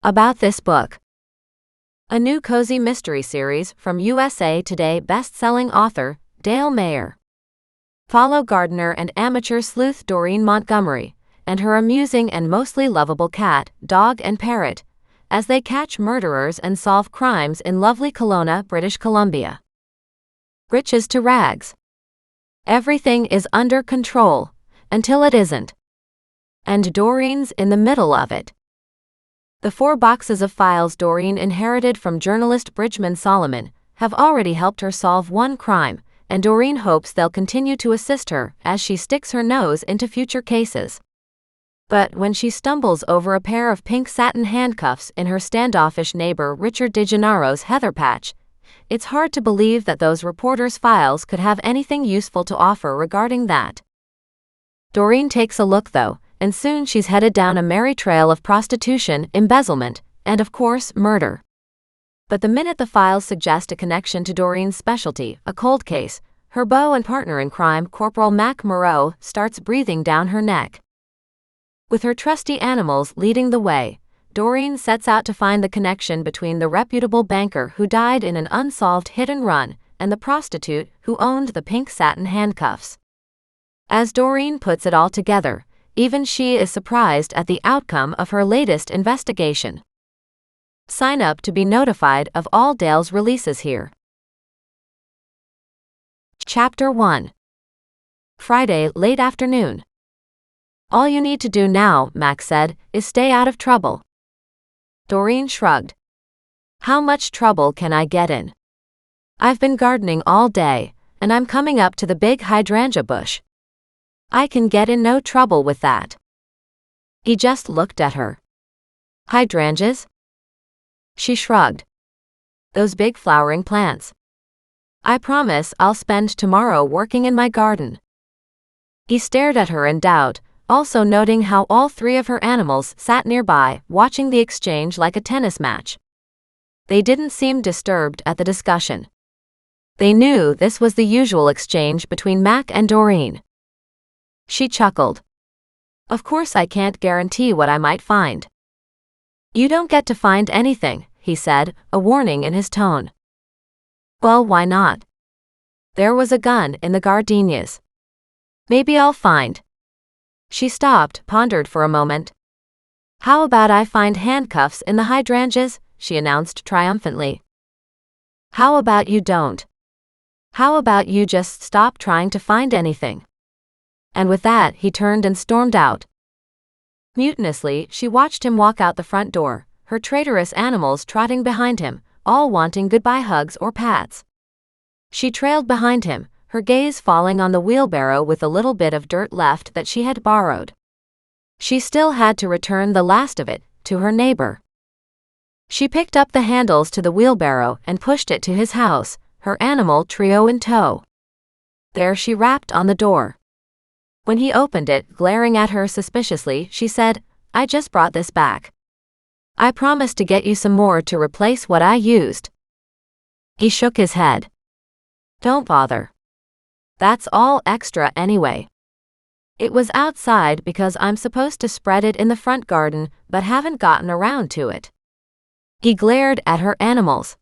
About this book. A new cozy mystery series from USA Today best-selling author, Dale Mayer. Follow gardener and amateur sleuth Doreen Montgomery, and her amusing and mostly lovable cat, dog and parrot, as they catch murderers and solve crimes in lovely Kelowna, British Columbia. Riches to rags. Everything is under control, until it isn't. And Doreen's in the middle of it. The 4 boxes of files Doreen inherited from journalist Bridgman Solomon have already helped her solve one crime, and Doreen hopes they'll continue to assist her as she sticks her nose into future cases. But when she stumbles over a pair of pink satin handcuffs in her standoffish neighbor Richard DeGennaro's heather patch, it's hard to believe that those reporters' files could have anything useful to offer regarding that. Doreen takes a look though, and soon she's headed down a merry trail of prostitution, embezzlement, and of course, murder. But the minute the files suggest a connection to Doreen's specialty, a cold case, her beau and partner in crime, Corporal Mac Moreau, starts breathing down her neck. With her trusty animals leading the way, Doreen sets out to find the connection between the reputable banker who died in an unsolved hit-and-run and the prostitute who owned the pink satin handcuffs. As Doreen puts it all together, even she is surprised at the outcome of her latest investigation. Sign up to be notified of all Dale's releases here. Chapter 1. Friday, late afternoon. All you need to do now, Mac said, is stay out of trouble. Doreen shrugged. How much trouble can I get in? I've been gardening all day, and I'm coming up to the big hydrangea bush. I can get in no trouble with that. He just looked at her. Hydrangeas? She shrugged. Those big flowering plants. I promise I'll spend tomorrow working in my garden. He stared at her in doubt, also noting how all 3 of her animals sat nearby, watching the exchange like a tennis match. They didn't seem disturbed at the discussion. They knew this was the usual exchange between Mac and Doreen. She chuckled. Of course I can't guarantee what I might find. You don't get to find anything, he said, a warning in his tone. Well, why not? There was a gun in the gardenias. Maybe I'll find. She stopped, pondered for a moment. How about I find handcuffs in the hydrangeas? She announced triumphantly. How about you don't? How about you just stop trying to find anything? And with that, he turned and stormed out. Mutinously, she watched him walk out the front door, her traitorous animals trotting behind him, all wanting goodbye hugs or pats. She trailed behind him, her gaze falling on the wheelbarrow with a little bit of dirt left that she had borrowed. She still had to return the last of it to her neighbor. She picked up the handles to the wheelbarrow and pushed it to his house, her animal trio in tow. There she rapped on the door. When he opened it, glaring at her suspiciously, she said, I just brought this back. I promised to get you some more to replace what I used. He shook his head. Don't bother. That's all extra anyway. It was outside because I'm supposed to spread it in the front garden, but haven't gotten around to it. He glared at her animals.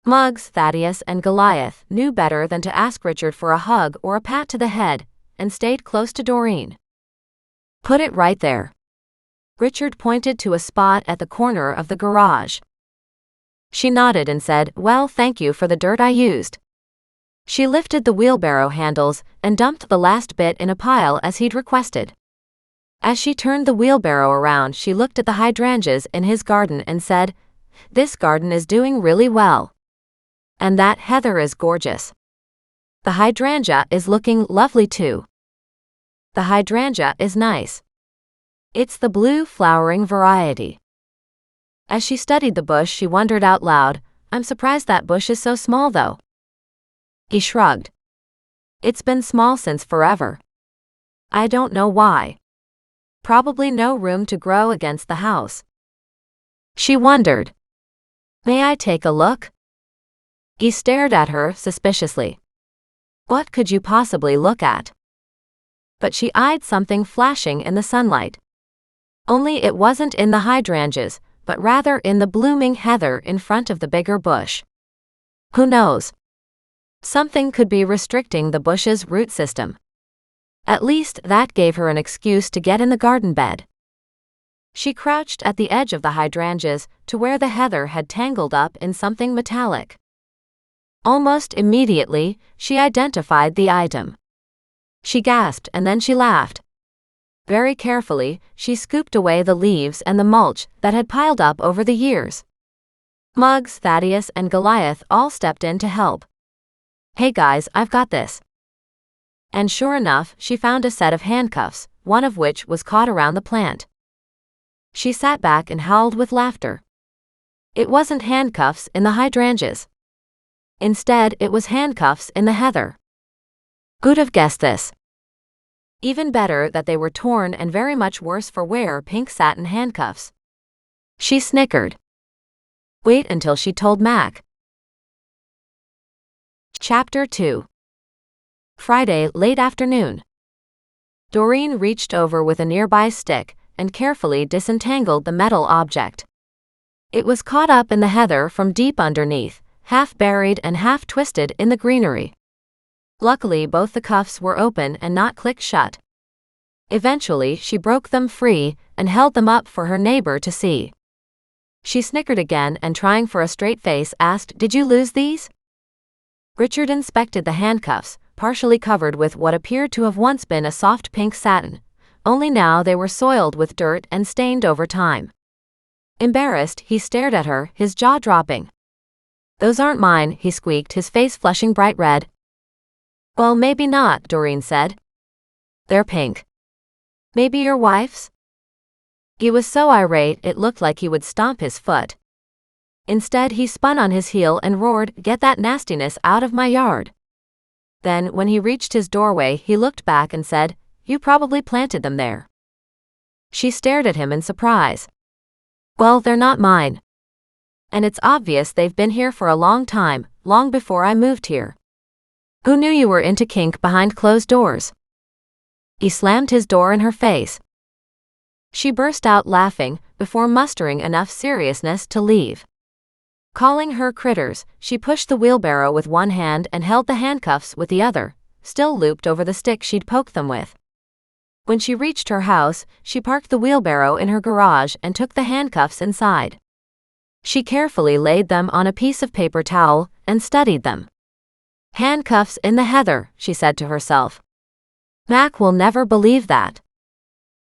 Muggs, Thaddeus, and Goliath knew better than to ask Richard for a hug or a pat to the head, and stayed close to Doreen. Put it right there. Richard pointed to a spot at the corner of the garage. She nodded and said, Well, thank you for the dirt I used. She lifted the wheelbarrow handles and dumped the last bit in a pile as he'd requested. As she turned the wheelbarrow around, she looked at the hydrangeas in his garden and said, This garden is doing really well. And that heather is gorgeous. The hydrangea is looking lovely too. The hydrangea is nice. It's the blue flowering variety. As she studied the bush, she wondered out loud, I'm surprised that bush is so small though. He shrugged. It's been small since forever. I don't know why. Probably no room to grow against the house. She wondered. May I take a look? He stared at her suspiciously. What could you possibly look at? But she eyed something flashing in the sunlight. Only it wasn't in the hydrangeas, but rather in the blooming heather in front of the bigger bush. Who knows? Something could be restricting the bush's root system. At least that gave her an excuse to get in the garden bed. She crouched at the edge of the hydrangeas to where the heather had tangled up in something metallic. Almost immediately, she identified the item. She gasped and then she laughed. Very carefully, she scooped away the leaves and the mulch that had piled up over the years. Muggs, Thaddeus, and Goliath all stepped in to help. "Hey guys, I've got this." And sure enough, she found a set of handcuffs, one of which was caught around the plant. She sat back and howled with laughter. It wasn't handcuffs in the hydrangeas. Instead, it was handcuffs in the heather. Who'd have guessed this? Even better that they were torn and very much worse for wear pink satin handcuffs. She snickered. Wait until she told Mac. Chapter 2. Friday, late afternoon. Doreen reached over with a nearby stick and carefully disentangled the metal object. It was caught up in the heather from deep underneath, half buried and half twisted in the greenery. Luckily, both the cuffs were open and not clicked shut. Eventually, she broke them free and held them up for her neighbor to see. She snickered again and, trying for a straight face, asked, "Did you lose these?" Richard inspected the handcuffs, partially covered with what appeared to have once been a soft pink satin, only now they were soiled with dirt and stained over time. Embarrassed, he stared at her, his jaw dropping. "Those aren't mine," he squeaked, his face flushing bright red. "Well, maybe not," Doreen said. "They're pink." "Maybe your wife's?" He was so irate it looked like he would stomp his foot. Instead, he spun on his heel and roared, "Get that nastiness out of my yard." Then, when he reached his doorway, he looked back and said, "You probably planted them there." She stared at him in surprise. "Well, they're not mine. And it's obvious they've been here for a long time, long before I moved here. Who knew you were into kink behind closed doors?" He slammed his door in her face. She burst out laughing, before mustering enough seriousness to leave. Calling her critters, she pushed the wheelbarrow with one hand and held the handcuffs with the other, still looped over the stick she'd poked them with. When she reached her house, she parked the wheelbarrow in her garage and took the handcuffs inside. She carefully laid them on a piece of paper towel and studied them. "Handcuffs in the heather," she said to herself. "Mac will never believe that."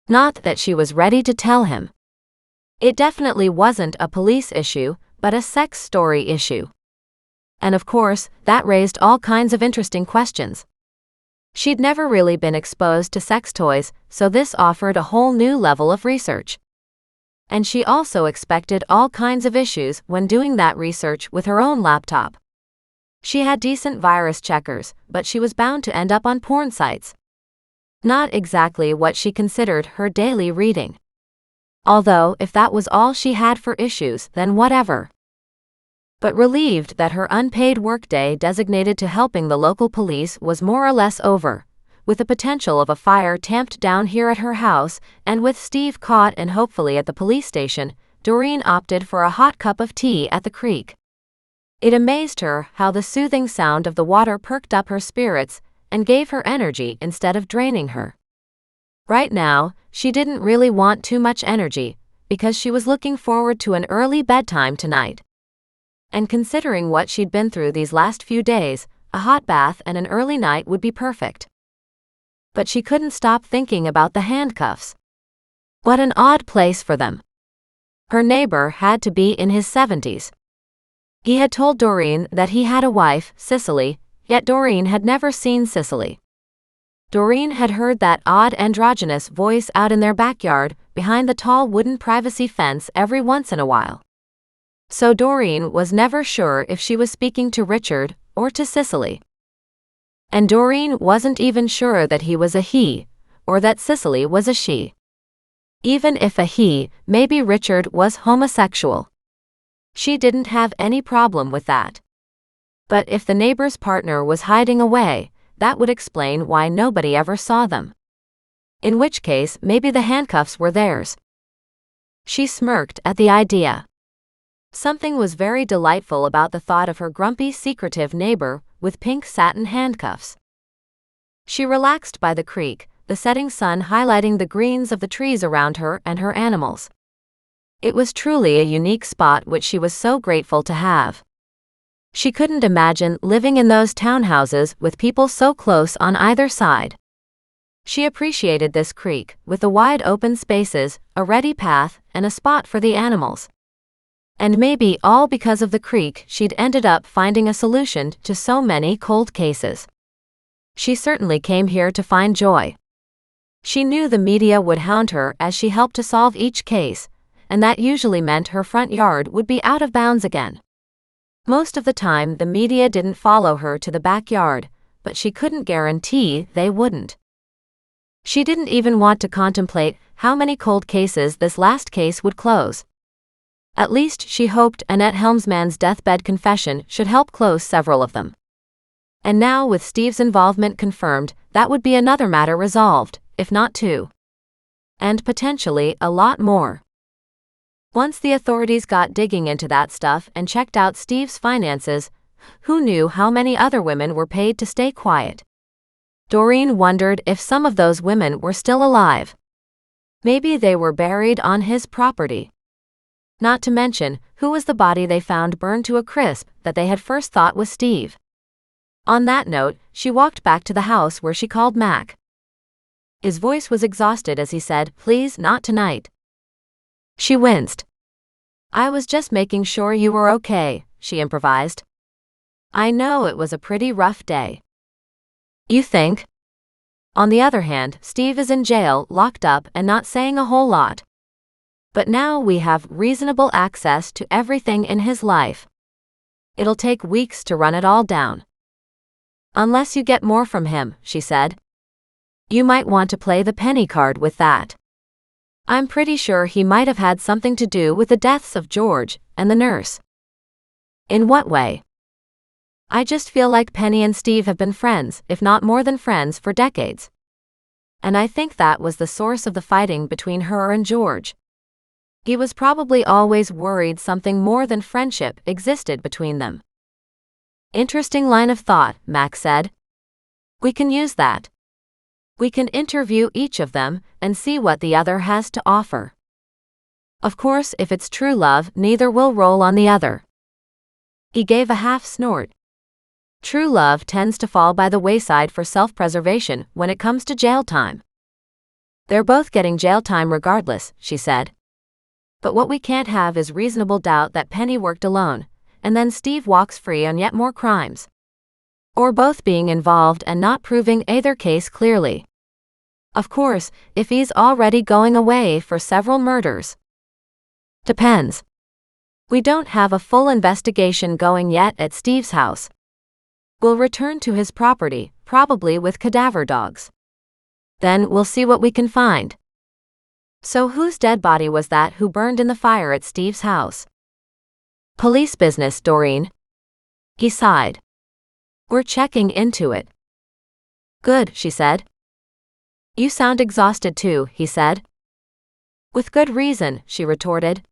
Not that she was ready to tell him. It definitely wasn't a police issue, but a sex story issue. And of course, that raised all kinds of interesting questions. She'd never really been exposed to sex toys, so this offered a whole new level of research. And she also expected all kinds of issues when doing that research with her own laptop. She had decent virus checkers, but she was bound to end up on porn sites. Not exactly what she considered her daily reading. Although, if that was all she had for issues, then whatever. But relieved that her unpaid workday designated to helping the local police was more or less over, with the potential of a fire tamped down here at her house, and with Steve caught and hopefully at the police station, Doreen opted for a hot cup of tea at the creek. It amazed her how the soothing sound of the water perked up her spirits and gave her energy instead of draining her. Right now, she didn't really want too much energy, because she was looking forward to an early bedtime tonight. And considering what she'd been through these last few days, a hot bath and an early night would be perfect. But she couldn't stop thinking about the handcuffs. What an odd place for them. Her neighbor had to be in his 70s. He had told Doreen that he had a wife, Cicely, yet Doreen had never seen Cicely. Doreen had heard that odd androgynous voice out in their backyard, behind the tall wooden privacy fence every once in a while. So Doreen was never sure if she was speaking to Richard or to Cicely. And Doreen wasn't even sure that he was a he, or that Cicely was a she. Even if a he, maybe Richard was homosexual. She didn't have any problem with that. But if the neighbor's partner was hiding away, that would explain why nobody ever saw them. In which case, maybe the handcuffs were theirs. She smirked at the idea. Something was very delightful about the thought of her grumpy, secretive neighbor with pink satin handcuffs. She relaxed by the creek, the setting sun highlighting the greens of the trees around her and her animals. It was truly a unique spot which she was so grateful to have. She couldn't imagine living in those townhouses with people so close on either side. She appreciated this creek, with the wide open spaces, a ready path, and a spot for the animals. And maybe all because of the creek she'd ended up finding a solution to so many cold cases. She certainly came here to find joy. She knew the media would hound her as she helped to solve each case, and that usually meant her front yard would be out of bounds again. Most of the time the media didn't follow her to the backyard, but she couldn't guarantee they wouldn't. She didn't even want to contemplate how many cold cases this last case would close. At least she hoped Annette Helmsman's deathbed confession should help close several of them. And now with Steve's involvement confirmed, that would be another matter resolved, if not two. And potentially a lot more. Once the authorities got digging into that stuff and checked out Steve's finances, who knew how many other women were paid to stay quiet? Doreen wondered if some of those women were still alive. Maybe they were buried on his property. Not to mention, who was the body they found burned to a crisp that they had first thought was Steve? On that note, she walked back to the house where she called Mac. His voice was exhausted as he said, "Please, not tonight." She winced. "I was just making sure you were okay," she improvised. "I know it was a pretty rough day." "You think?" On the other hand, Steve is in jail, locked up, and not saying a whole lot. But now we have reasonable access to everything in his life. It'll take weeks to run it all down. "Unless you get more from him," she said. "You might want to play the penny card with that. I'm pretty sure he might have had something to do with the deaths of George and the nurse." "In what way?" "I just feel like Penny and Steve have been friends, if not more than friends, for decades. And I think that was the source of the fighting between her and George. He was probably always worried something more than friendship existed between them." "Interesting line of thought," Max said. "We can use that. We can interview each of them and see what the other has to offer. Of course, if it's true love, neither will roll on the other." He gave a half snort. True love tends to fall by the wayside for self-preservation when it comes to jail time. "They're both getting jail time regardless," she said. "But what we can't have is reasonable doubt that Penny worked alone, and then Steve walks free on yet more crimes. Or both being involved and not proving either case clearly. Of course, if he's already going away for several murders. Depends. We don't have a full investigation going yet at Steve's house. We'll return to his property, probably with cadaver dogs. Then we'll see what we can find." "So whose dead body was that who burned in the fire at Steve's house?" "Police business, Doreen." He sighed. "We're checking into it." "Good," she said. "You sound exhausted too," he said. "With good reason," she retorted.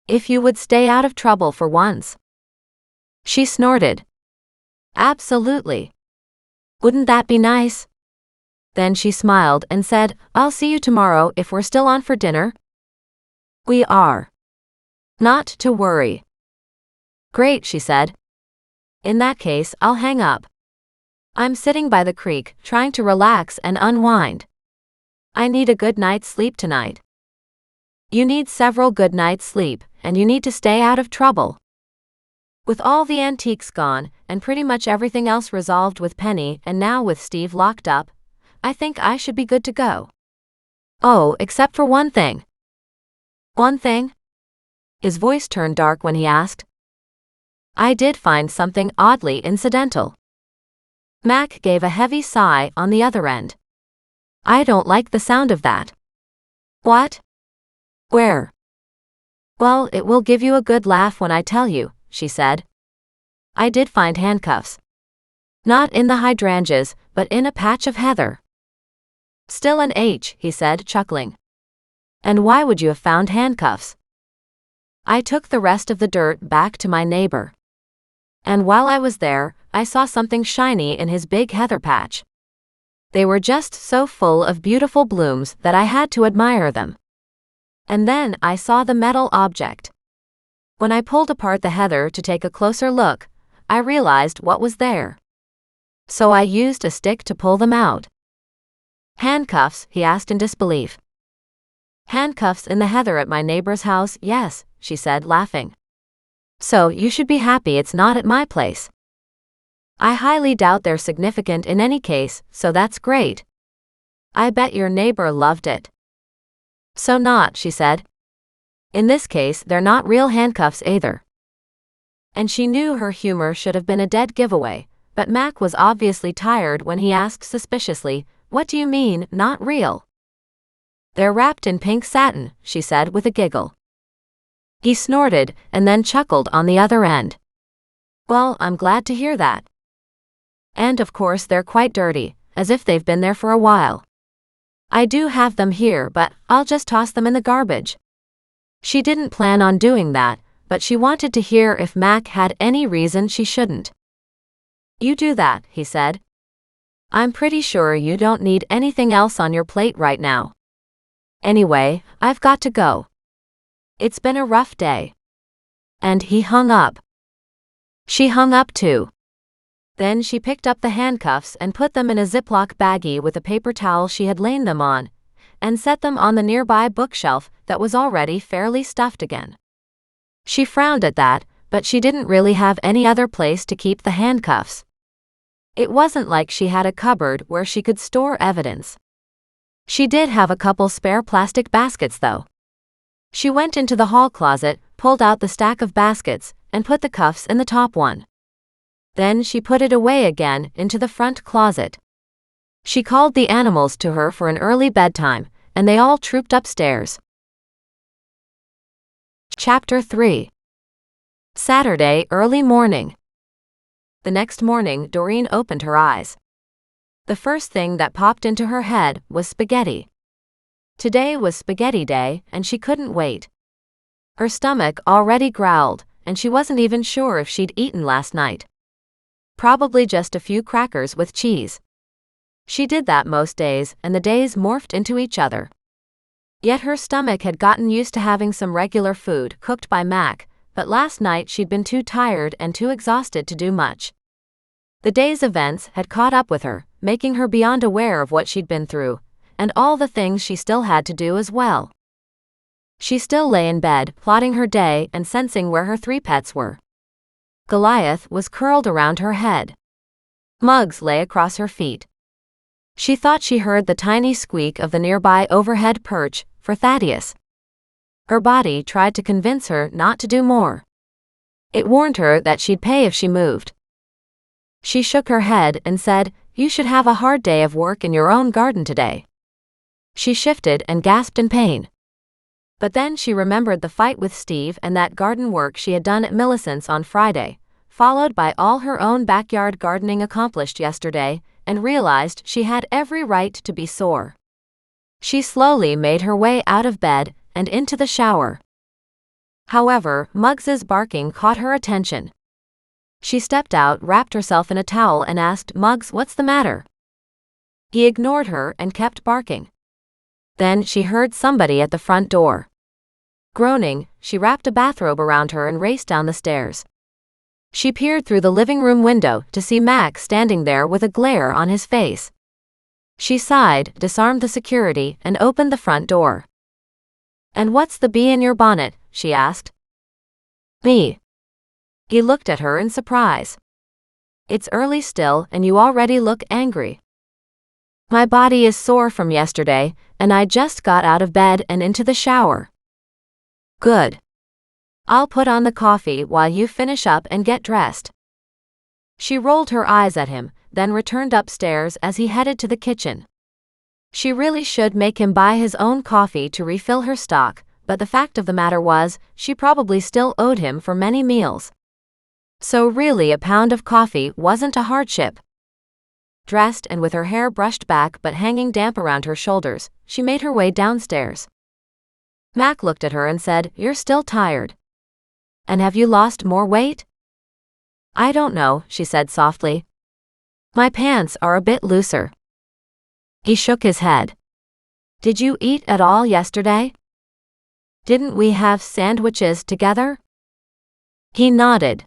"If you would stay out of trouble for once." She snorted. "Absolutely. Wouldn't that be nice?" Then she smiled and said, "I'll see you tomorrow if we're still on for dinner." "We are." "Not to worry." "Great," she said. "In that case, I'll hang up. I'm sitting by the creek, trying to relax and unwind. I need a good night's sleep tonight." "You need several good nights' sleep, and you need to stay out of trouble." With all the antiques gone, and pretty much everything else resolved with Penny and now with Steve locked up, I think I should be good to go. "Oh, except for one thing." "One thing?" His voice turned dark when he asked. "I did find something oddly incidental." Mac gave a heavy sigh on the other end. "I don't like the sound of that." "What?" "Where?" "Well, it will give you a good laugh when I tell you," she said. "I did find handcuffs. Not in the hydrangeas, but in a patch of heather." "Still an H," he said, chuckling. And why would you have found handcuffs? I took the rest of the dirt back to my neighbor. And while I was there, I saw something shiny in his big heather patch. They were just so full of beautiful blooms that I had to admire them. And then I saw the metal object. When I pulled apart the heather to take a closer look, I realized what was there. So I used a stick to pull them out. Handcuffs? He asked in disbelief. Handcuffs in the heather at my neighbor's house? Yes, she said, laughing. So you should be happy it's not at my place. I highly doubt they're significant in any case, so that's great. I bet your neighbor loved it. So not, she said. In this case, they're not real handcuffs either. And she knew her humor should have been a dead giveaway, but Mac was obviously tired when he asked suspiciously, "What do you mean, not real?" "They're wrapped in pink satin," she said with a giggle. He snorted and then chuckled on the other end. "Well, I'm glad to hear that. And of course they're quite dirty, as if they've been there for a while. I do have them here, but I'll just toss them in the garbage." She didn't plan on doing that, but she wanted to hear if Mac had any reason she shouldn't. "You do that," he said. "I'm pretty sure you don't need anything else on your plate right now. Anyway, I've got to go. It's been a rough day." And he hung up. She hung up too. Then she picked up the handcuffs and put them in a Ziploc baggie with a paper towel she had lain them on, and set them on the nearby bookshelf that was already fairly stuffed again. She frowned at that, but she didn't really have any other place to keep the handcuffs. It wasn't like she had a cupboard where she could store evidence. She did have a couple spare plastic baskets though. She went into the hall closet, pulled out the stack of baskets, and put the cuffs in the top one. Then she put it away again into the front closet. She called the animals to her for an early bedtime, and they all trooped upstairs. Chapter 3. Saturday early morning. The next morning, Doreen opened her eyes. The first thing that popped into her head was spaghetti. Today was spaghetti day, and she couldn't wait. Her stomach already growled, and she wasn't even sure if she'd eaten last night. Probably just a few crackers with cheese. She did that most days, and the days morphed into each other. Yet her stomach had gotten used to having some regular food cooked by Mac, but last night she'd been too tired and too exhausted to do much. The day's events had caught up with her, making her beyond aware of what she'd been through, and all the things she still had to do as well. She still lay in bed, plotting her day and sensing where her 3 pets were. Goliath was curled around her head. Muggs lay across her feet. She thought she heard the tiny squeak of the nearby overhead perch for Thaddeus. Her body tried to convince her not to do more. It warned her that she'd pay if she moved. She shook her head and said, "You should have a hard day of work in your own garden today." She shifted and gasped in pain. But then she remembered the fight with Steve and that garden work she had done at Millicent's on Friday, followed by all her own backyard gardening accomplished yesterday, and realized she had every right to be sore. She slowly made her way out of bed and into the shower. However, Muggs's barking caught her attention. She stepped out, wrapped herself in a towel, and asked, "Muggs, what's the matter?" He ignored her and kept barking. Then she heard somebody at the front door. Groaning, she wrapped a bathrobe around her and raced down the stairs. She peered through the living room window to see Mac standing there with a glare on his face. She sighed, disarmed the security, and opened the front door. "And what's the bee in your bonnet?" she asked. "Me." He looked at her in surprise. "It's early still, and you already look angry." "My body is sore from yesterday, and I just got out of bed and into the shower." "Good. I'll put on the coffee while you finish up and get dressed." She rolled her eyes at him, then returned upstairs as he headed to the kitchen. She really should make him buy his own coffee to refill her stock, but the fact of the matter was, she probably still owed him for many meals. So really a pound of coffee wasn't a hardship. Dressed and with her hair brushed back but hanging damp around her shoulders, she made her way downstairs. Mac looked at her and said, "You're still tired. And have you lost more weight?" "I don't know," she said softly. "My pants are a bit looser." He shook his head. "Did you eat at all yesterday? Didn't we have sandwiches together?" He nodded.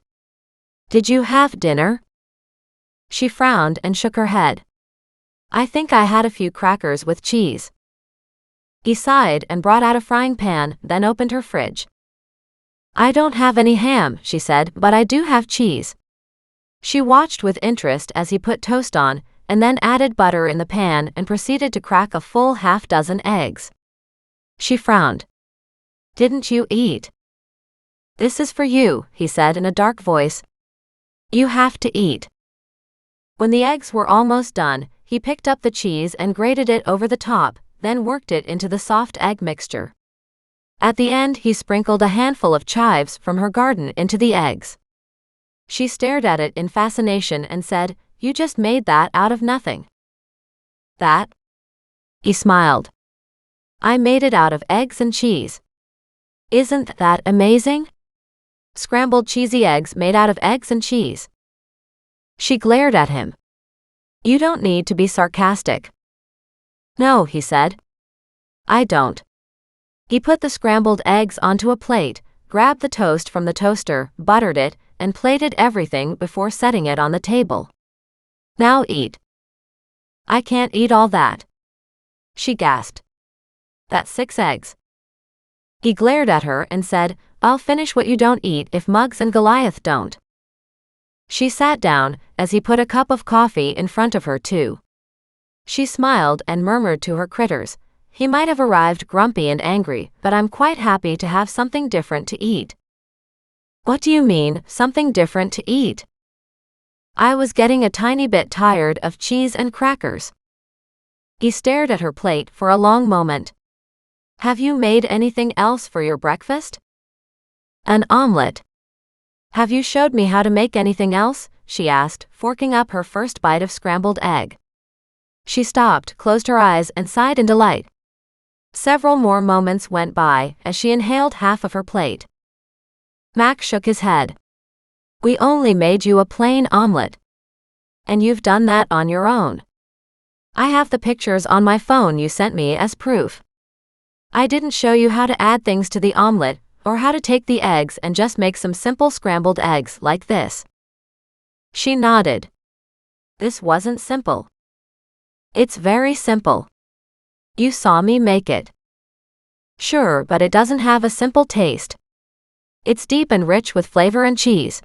"Did you have dinner?" She frowned and shook her head. "I think I had a few crackers with cheese." He sighed and brought out a frying pan, then opened her fridge. "I don't have any ham," she said, "but I do have cheese." She watched with interest as he put toast on, and then added butter in the pan and proceeded to crack a full half-dozen eggs. She frowned. "Didn't you eat?" "This is for you," he said in a dark voice. "You have to eat." When the eggs were almost done, he picked up the cheese and grated it over the top, then worked it into the soft egg mixture. At the end, he sprinkled a handful of chives from her garden into the eggs. She stared at it in fascination and said, "You just made that out of nothing." "That?" He smiled. "I made it out of eggs and cheese. Isn't that amazing? Scrambled cheesy eggs made out of eggs and cheese." She glared at him. "You don't need to be sarcastic." "No," he said. "I don't." He put the scrambled eggs onto a plate, grabbed the toast from the toaster, buttered it, and plated everything before setting it on the table. "Now eat." "I can't eat all that," she gasped. "That's 6 eggs." He glared at her and said, "I'll finish what you don't eat if Muggs and Goliath don't." She sat down, as he put a cup of coffee in front of her too. She smiled and murmured to her critters, "He might have arrived grumpy and angry, but I'm quite happy to have something different to eat." "What do you mean, something different to eat?" "I was getting a tiny bit tired of cheese and crackers." He stared at her plate for a long moment. "Have you made anything else for your breakfast?" "An omelet." "Have you showed me how to make anything else?" she asked, forking up her first bite of scrambled egg. She stopped, closed her eyes, and sighed in delight. Several more moments went by as she inhaled half of her plate. Mac shook his head. "We only made you a plain omelet. And you've done that on your own. I have the pictures on my phone you sent me as proof. I didn't show you how to add things to the omelet, or how to take the eggs and just make some simple scrambled eggs like this." She nodded. "This wasn't simple." "It's very simple. You saw me make it." "Sure, but it doesn't have a simple taste. It's deep and rich with flavor and cheese."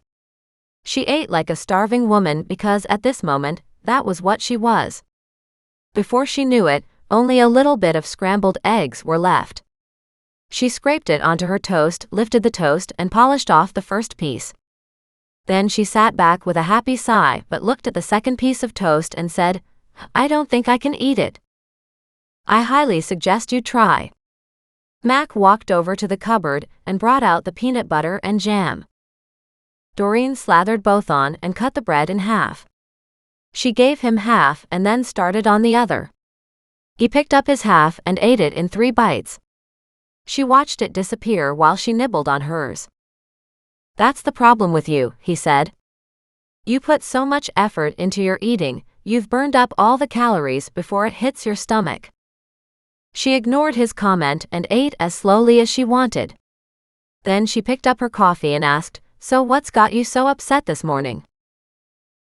She ate like a starving woman because at this moment, that was what she was. Before she knew it, only a little bit of scrambled eggs were left. She scraped it onto her toast, lifted the toast, and polished off the first piece. Then she sat back with a happy sigh but looked at the second piece of toast and said, "I don't think I can eat it." "I highly suggest you try." Mac walked over to the cupboard and brought out the peanut butter and jam. Doreen slathered both on and cut the bread in half. She gave him half and then started on the other. He picked up his half and ate it in 3 bites. She watched it disappear while she nibbled on hers. "That's the problem with you," he said. "You put so much effort into your eating, you've burned up all the calories before it hits your stomach." She ignored his comment and ate as slowly as she wanted. Then she picked up her coffee and asked, "So what's got you so upset this morning?"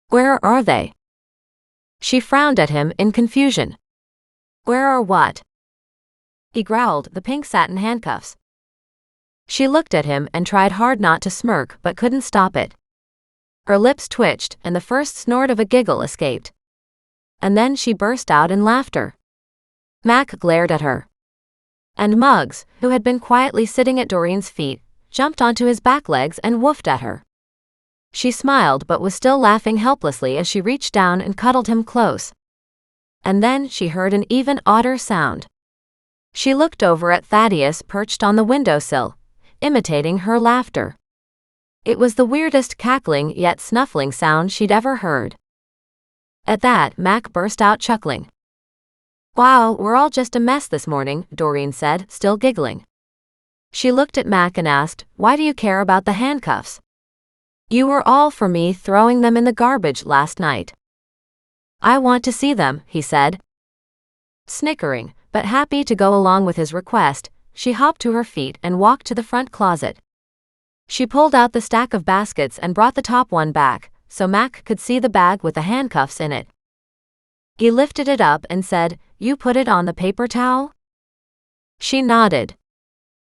"Where are they?" She frowned at him in confusion. "Where are what?" He growled, "The pink satin handcuffs." She looked at him and tried hard not to smirk but couldn't stop it. Her lips twitched and the first snort of a giggle escaped. And then she burst out in laughter. Mac glared at her. And Muggs, who had been quietly sitting at Doreen's feet, jumped onto his back legs and woofed at her. She smiled but was still laughing helplessly as she reached down and cuddled him close. And then she heard an even odder sound. She looked over at Thaddeus perched on the windowsill, imitating her laughter. It was the weirdest cackling yet snuffling sound she'd ever heard. At that, Mac burst out chuckling. "Wow, we're all just a mess this morning," Doreen said, still giggling. She looked at Mac and asked, "Why do you care about the handcuffs? You were all for me throwing them in the garbage last night." "I want to see them," he said. Snickering, but happy to go along with his request, she hopped to her feet and walked to the front closet. She pulled out the stack of baskets and brought the top one back, so Mac could see the bag with the handcuffs in it. He lifted it up and said, "You put it on the paper towel?" She nodded.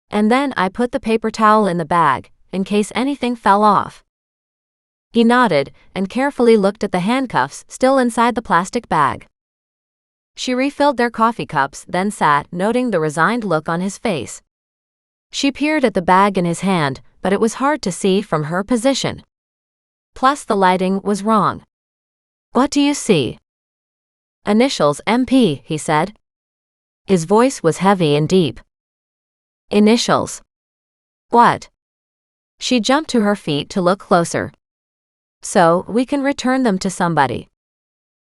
"And then I put the paper towel in the bag, in case anything fell off." He nodded and carefully looked at the handcuffs still inside the plastic bag. She refilled their coffee cups, then sat, noting the resigned look on his face. She peered at the bag in his hand, but it was hard to see from her position. Plus the lighting was wrong. "What do you see?" "Initials MP," he said. His voice was heavy and deep. "Initials? What?" She jumped to her feet to look closer. "So, we can return them to somebody.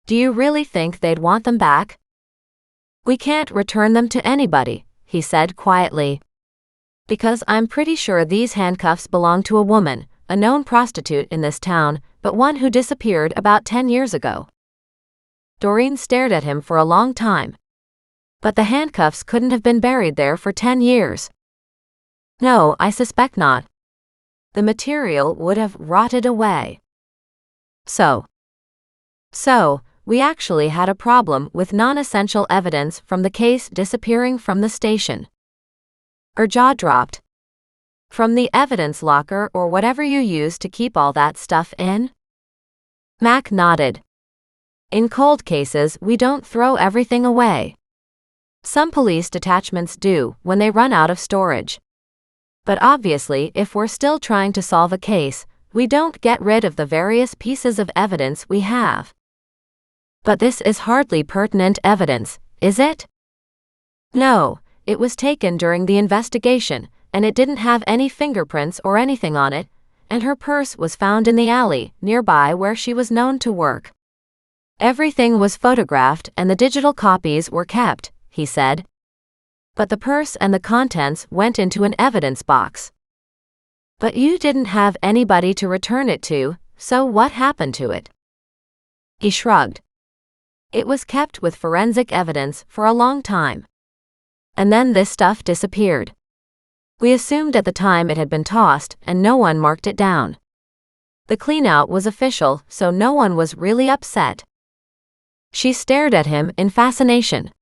Do you really think they'd want them back?" "We can't return them to anybody," he said quietly. "Because I'm pretty sure these handcuffs belong to a woman, a known prostitute in this town, but one who disappeared about 10 years ago." Doreen stared at him for a long time. "But the handcuffs couldn't have been buried there for 10 years. "No, I suspect not. The material would have rotted away." So, we actually had a problem with non-essential evidence from the case disappearing from the station. Her jaw dropped. "From the evidence locker or whatever you use to keep all that stuff in?" Mac nodded. "In cold cases, we don't throw everything away. Some police detachments do, when they run out of storage. But obviously, if we're still trying to solve a case, we don't get rid of the various pieces of evidence we have." "But this is hardly pertinent evidence, is it?" "No, it was taken during the investigation, and it didn't have any fingerprints or anything on it, and her purse was found in the alley nearby where she was known to work. Everything was photographed and the digital copies were kept," he said. "But the purse and the contents went into an evidence box." "But you didn't have anybody to return it to, so what happened to it?" He shrugged. "It was kept with forensic evidence for a long time. And then this stuff disappeared. We assumed at the time it had been tossed, and no one marked it down. The cleanout was official, so no one was really upset." She stared at him in fascination.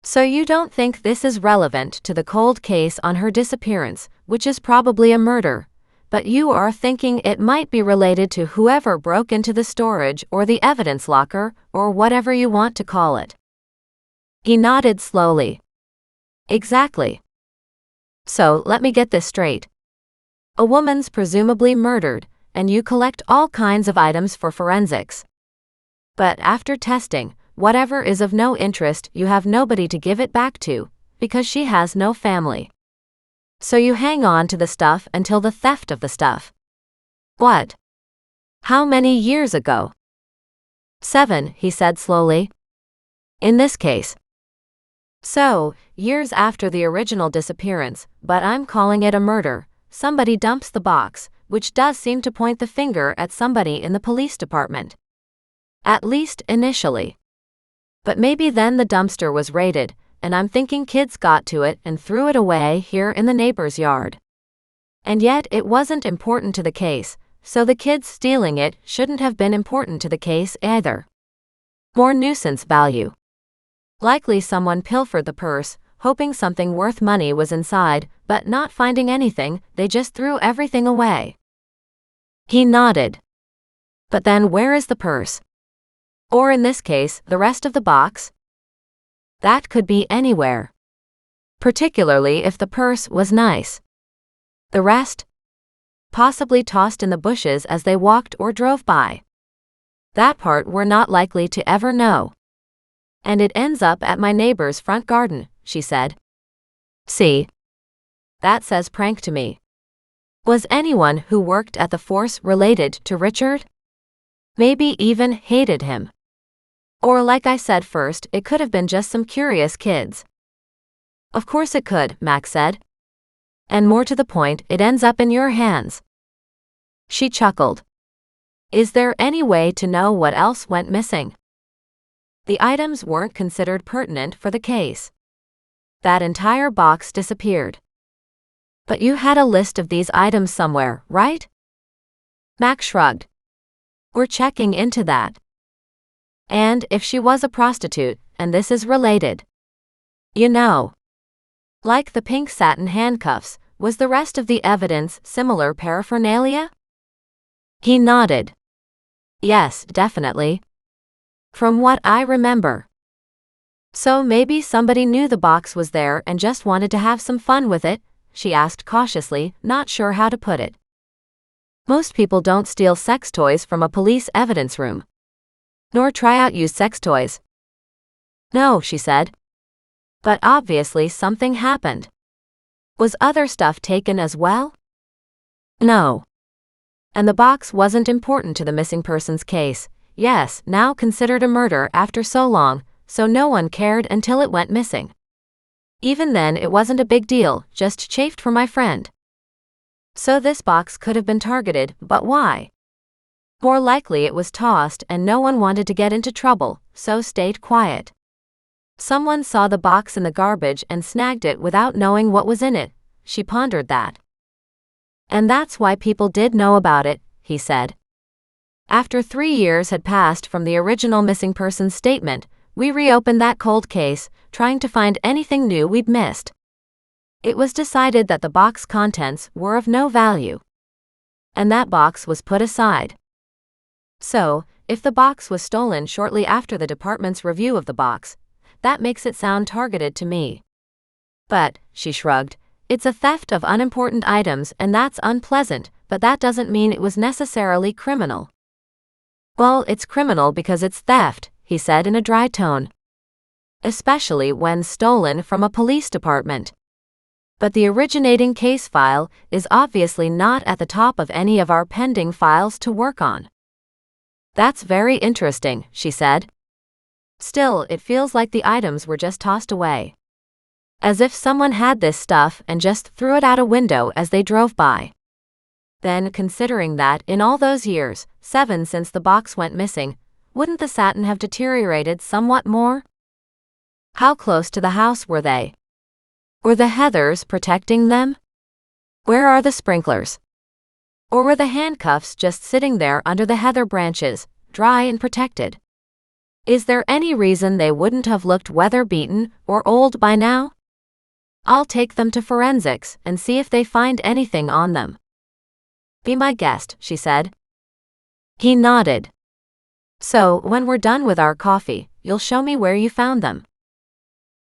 "So you don't think this is relevant to the cold case on her disappearance, which is probably a murder, but you are thinking it might be related to whoever broke into the storage or the evidence locker, or whatever you want to call it." He nodded slowly. "Exactly. So, let me get this straight. A woman's presumably murdered, and you collect all kinds of items for forensics. But after testing, whatever is of no interest, you have nobody to give it back to, because she has no family. So you hang on to the stuff until the theft of the stuff. What? How many years ago?" 7, he said slowly. "In this case. So, years after the original disappearance, but I'm calling it a murder. Somebody dumps the box, which does seem to point the finger at somebody in the police department. At least initially. But maybe then the dumpster was raided, and I'm thinking kids got to it and threw it away here in the neighbor's yard. And yet it wasn't important to the case, so the kids stealing it shouldn't have been important to the case either. More nuisance value. Likely someone pilfered the purse, hoping something worth money was inside, but not finding anything, they just threw everything away." He nodded. "But then where is the purse? Or in this case, the rest of the box?" "That could be anywhere. Particularly if the purse was nice. The rest? Possibly tossed in the bushes as they walked or drove by. That part we're not likely to ever know. And it ends up at my neighbor's front garden," she said. "See? That says prank to me. Was anyone who worked at the force related to Richard? Maybe even hated him. Or like I said first, it could have been just some curious kids." "Of course it could," Max said. And more to the point, it ends up in your hands. She chuckled. Is there any way to know what else went missing? The items weren't considered pertinent for the case. That entire box disappeared. But you had a list of these items somewhere, right? Mac shrugged. We're checking into that. And if she was a prostitute, and this is related. You know. Like the pink satin handcuffs, was the rest of the evidence similar paraphernalia? He nodded. Yes, definitely. From what I remember. So maybe somebody knew the box was there and just wanted to have some fun with it, she asked cautiously, not sure how to put it. Most people don't steal sex toys from a police evidence room. Nor try out used sex toys. No, she said. But obviously something happened. Was other stuff taken as well? No. And the box wasn't important to the missing persons case. Yes, now considered a murder after so long, so no one cared until it went missing. Even then it wasn't a big deal, just chafed for my friend. So this box could have been targeted, but why? More likely it was tossed and no one wanted to get into trouble, so stayed quiet. Someone saw the box in the garbage and snagged it without knowing what was in it, she pondered that. And that's why people did know about it, he said. After 3 years had passed from the original missing persons statement, we reopened that cold case, trying to find anything new we'd missed. It was decided that the box contents were of no value. And that box was put aside. So, if the box was stolen shortly after the department's review of the box, that makes it sound targeted to me. But, she shrugged, it's a theft of unimportant items and that's unpleasant, but that doesn't mean it was necessarily criminal. Well, it's criminal because it's theft, he said in a dry tone. Especially when stolen from a police department. But the originating case file is obviously not at the top of any of our pending files to work on. That's very interesting, she said. Still, it feels like the items were just tossed away. As if someone had this stuff and just threw it out a window as they drove by. Then, considering that in all those years, 7 since the box went missing, wouldn't the satin have deteriorated somewhat more? How close to the house were they? Were the heathers protecting them? Where are the sprinklers? Or were the handcuffs just sitting there under the heather branches, dry and protected? Is there any reason they wouldn't have looked weather-beaten or old by now? I'll take them to forensics and see if they find anything on them. Be my guest, she said. He nodded. So, when we're done with our coffee, you'll show me where you found them.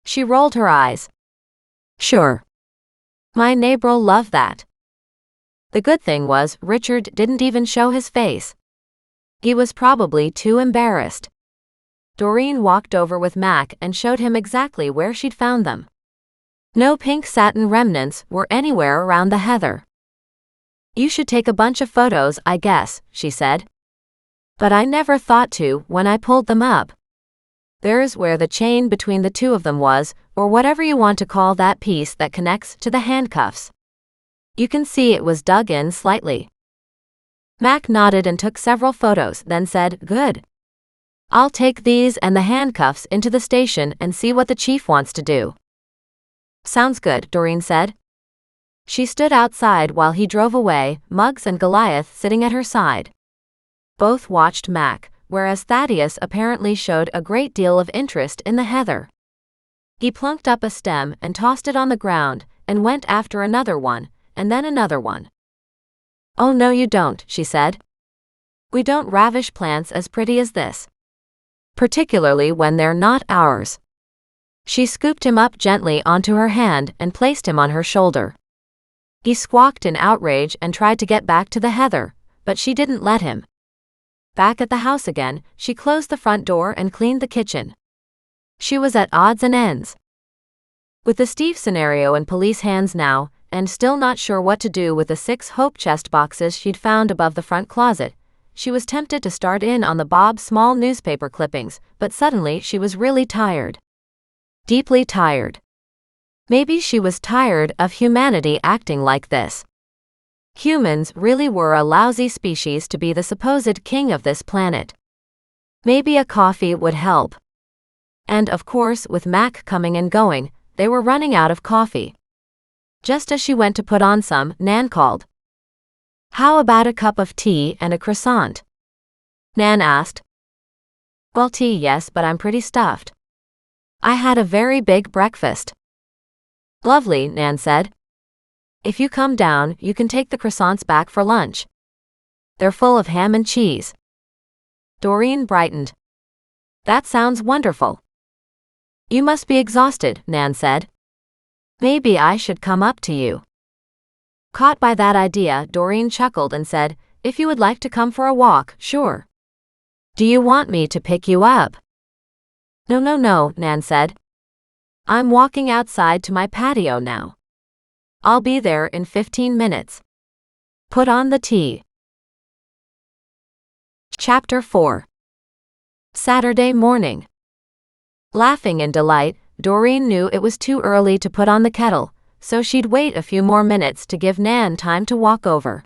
She rolled her eyes. Sure. My neighbor'll love that. The good thing was, Richard didn't even show his face. He was probably too embarrassed. Doreen walked over with Mac and showed him exactly where she'd found them. No pink satin remnants were anywhere around the heather. You should take a bunch of photos, I guess, she said. But I never thought to when I pulled them up. There's where the chain between the two of them was, or whatever you want to call that piece that connects to the handcuffs. You can see it was dug in slightly. Mac nodded and took several photos, then said, Good. I'll take these and the handcuffs into the station and see what the chief wants to do. Sounds good, Doreen said. She stood outside while he drove away, Muggs and Goliath sitting at her side. Both watched Mac, whereas Thaddeus apparently showed a great deal of interest in the heather. He plunked up a stem and tossed it on the ground, and went after another one, and then another one. Oh no you don't, she said. We don't ravish plants as pretty as this. Particularly when they're not ours. She scooped him up gently onto her hand and placed him on her shoulder. He squawked in outrage and tried to get back to the heather, but she didn't let him. Back at the house again, she closed the front door and cleaned the kitchen. She was at odds and ends. With the Steve scenario in police hands now, and still not sure what to do with the 6 hope chest boxes she'd found above the front closet, she was tempted to start in on the Bob Small newspaper clippings, but suddenly she was really tired. Deeply tired. Maybe she was tired of humanity acting like this. Humans really were a lousy species to be the supposed king of this planet. Maybe a coffee would help. And of course, with Mac coming and going, they were running out of coffee. Just as she went to put on some, Nan called. "How about a cup of tea and a croissant?" Nan asked. "Well, tea, yes, but I'm pretty stuffed. I had a very big breakfast." "Lovely," Nan said. "If you come down, you can take the croissants back for lunch. They're full of ham and cheese." Doreen brightened. "That sounds wonderful." "You must be exhausted," Nan said. "Maybe I should come up to you." Caught by that idea, Doreen chuckled and said, "If you would like to come for a walk, sure." "Do you want me to pick you up?" No, Nan said. "I'm walking outside to my patio now. I'll be there in 15 minutes. Put on the tea." Chapter 4. Saturday morning. Laughing in delight, Doreen knew it was too early to put on the kettle, so she'd wait a few more minutes to give Nan time to walk over.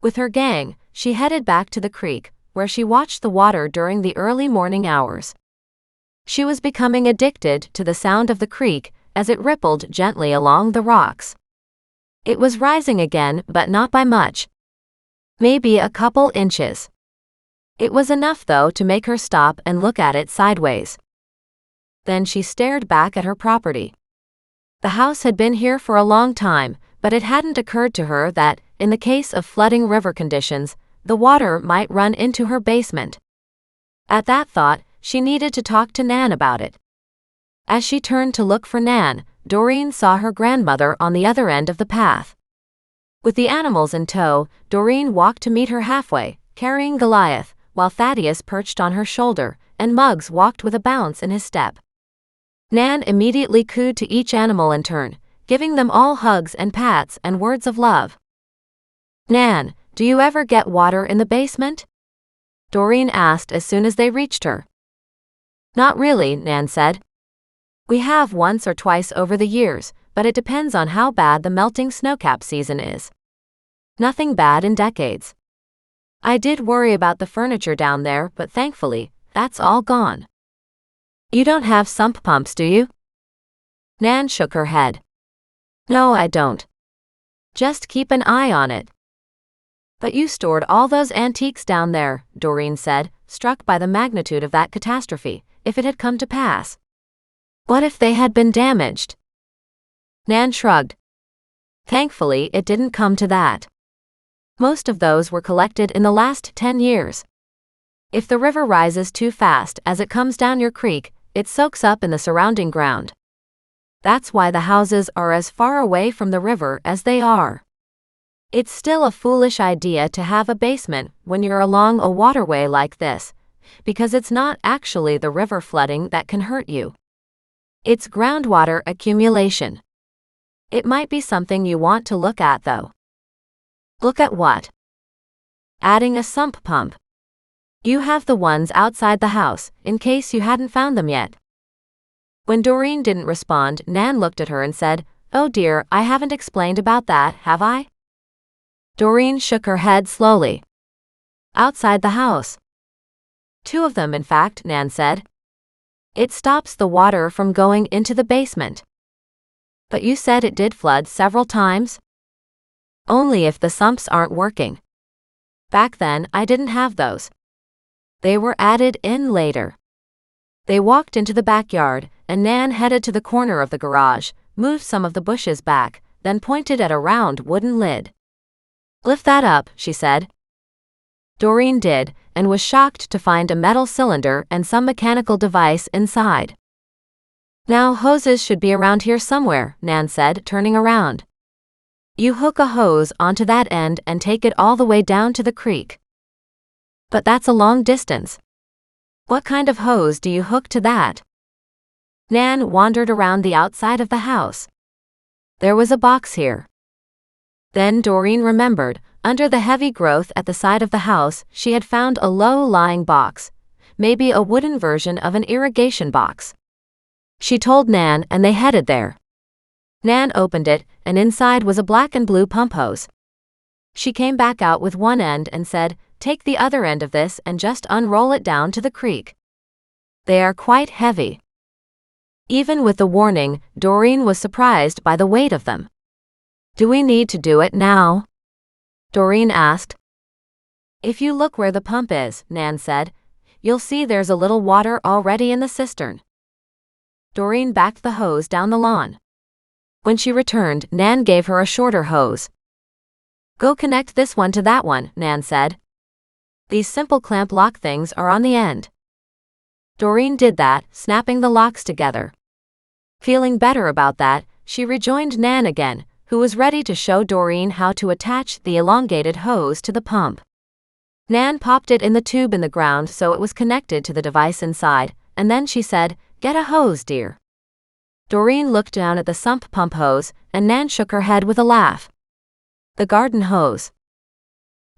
With her gang, she headed back to the creek, where she watched the water during the early morning hours. She was becoming addicted to the sound of the creek as it rippled gently along the rocks. It was rising again, but not by much. Maybe a couple inches. It was enough, though, to make her stop and look at it sideways. Then she stared back at her property. The house had been here for a long time, but it hadn't occurred to her that, in the case of flooding river conditions, the water might run into her basement. At that thought, she needed to talk to Nan about it. As she turned to look for Nan, Doreen saw her grandmother on the other end of the path. With the animals in tow, Doreen walked to meet her halfway, carrying Goliath, while Thaddeus perched on her shoulder, and Muggs walked with a bounce in his step. Nan immediately cooed to each animal in turn, giving them all hugs and pats and words of love. "Nan, do you ever get water in the basement?" Doreen asked as soon as they reached her. "Not really," Nan said. "We have once or twice over the years, but it depends on how bad the melting snowcap season is. Nothing bad in decades. I did worry about the furniture down there, but thankfully, that's all gone." "You don't have sump pumps, do you?" Nan shook her head. "No, I don't. Just keep an eye on it." "But you stored all those antiques down there," Doreen said, struck by the magnitude of that catastrophe, if it had come to pass. What if they had been damaged? Nan shrugged. Thankfully, it didn't come to that. Most of those were collected in the last 10 years. If the river rises too fast as it comes down your creek, it soaks up in the surrounding ground. That's why the houses are as far away from the river as they are. It's still a foolish idea to have a basement when you're along a waterway like this, because it's not actually the river flooding that can hurt you. It's groundwater accumulation. It might be something you want to look at, though. Look at what? Adding a sump pump. You have the ones outside the house, in case you hadn't found them yet. When Doreen didn't respond, Nan looked at her and said, "Oh dear, I haven't explained about that, have I?" Doreen shook her head slowly. Outside the house. 2 of them, in fact, Nan said. It stops the water from going into the basement. But you said it did flood several times? Only if the sumps aren't working. Back then, I didn't have those. They were added in later. They walked into the backyard, and Nan headed to the corner of the garage, moved some of the bushes back, then pointed at a round wooden lid. "Lift that up," she said. Doreen did, and was shocked to find a metal cylinder and some mechanical device inside. "Now hoses should be around here somewhere," Nan said, turning around. "You hook a hose onto that end and take it all the way down to the creek." "But that's a long distance. What kind of hose do you hook to that?" Nan wandered around the outside of the house. There was a box here. Then Doreen remembered, under the heavy growth at the side of the house, she had found a low-lying box, maybe a wooden version of an irrigation box. She told Nan, and they headed there. Nan opened it, and inside was a black and blue pump hose. She came back out with one end and said, "Take the other end of this and just unroll it down to the creek. They are quite heavy." Even with the warning, Doreen was surprised by the weight of them. "Do we need to do it now?" Doreen asked. "If you look where the pump is," Nan said, "you'll see there's a little water already in the cistern." Doreen backed the hose down the lawn. When she returned, Nan gave her a shorter hose. "Go connect this one to that one," Nan said. "These simple clamp lock things are on the end." Doreen did that, snapping the locks together. Feeling better about that, she rejoined Nan again, who was ready to show Doreen how to attach the elongated hose to the pump. Nan popped it in the tube in the ground so it was connected to the device inside, and then she said, "Get a hose, dear." Doreen looked down at the sump pump hose, and Nan shook her head with a laugh. The garden hose.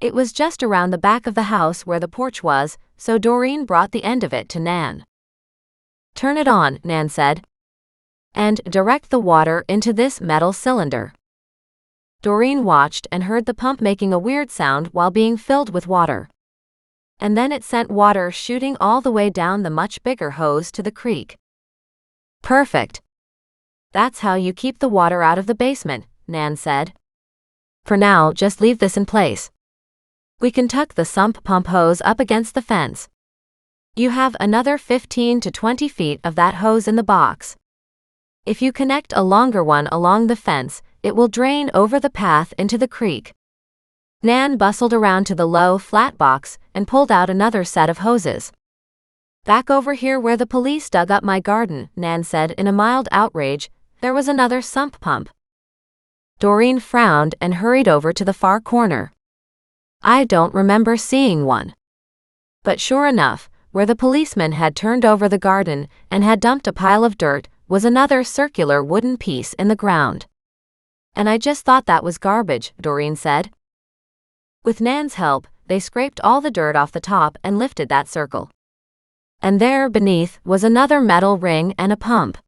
It was just around the back of the house where the porch was, so Doreen brought the end of it to Nan. "Turn it on," Nan said, "and direct the water into this metal cylinder." Doreen watched and heard the pump making a weird sound while being filled with water. And then it sent water shooting all the way down the much bigger hose to the creek. "Perfect. That's how you keep the water out of the basement," Nan said. "For now, just leave this in place. We can tuck the sump pump hose up against the fence. You have another 15 to 20 feet of that hose in the box. If you connect a longer one along the fence, it will drain over the path into the creek." Nan bustled around to the low, flat box and pulled out another set of hoses. "Back over here where the police dug up my garden," Nan said in a mild outrage, "there was another sump pump." Doreen frowned and hurried over to the far corner. "I don't remember seeing one." But sure enough, where the policeman had turned over the garden and had dumped a pile of dirt, was another circular wooden piece in the ground. "And I just thought that was garbage," Doreen said. With Nan's help, they scraped all the dirt off the top and lifted that circle. And there, beneath, was another metal ring and a pump.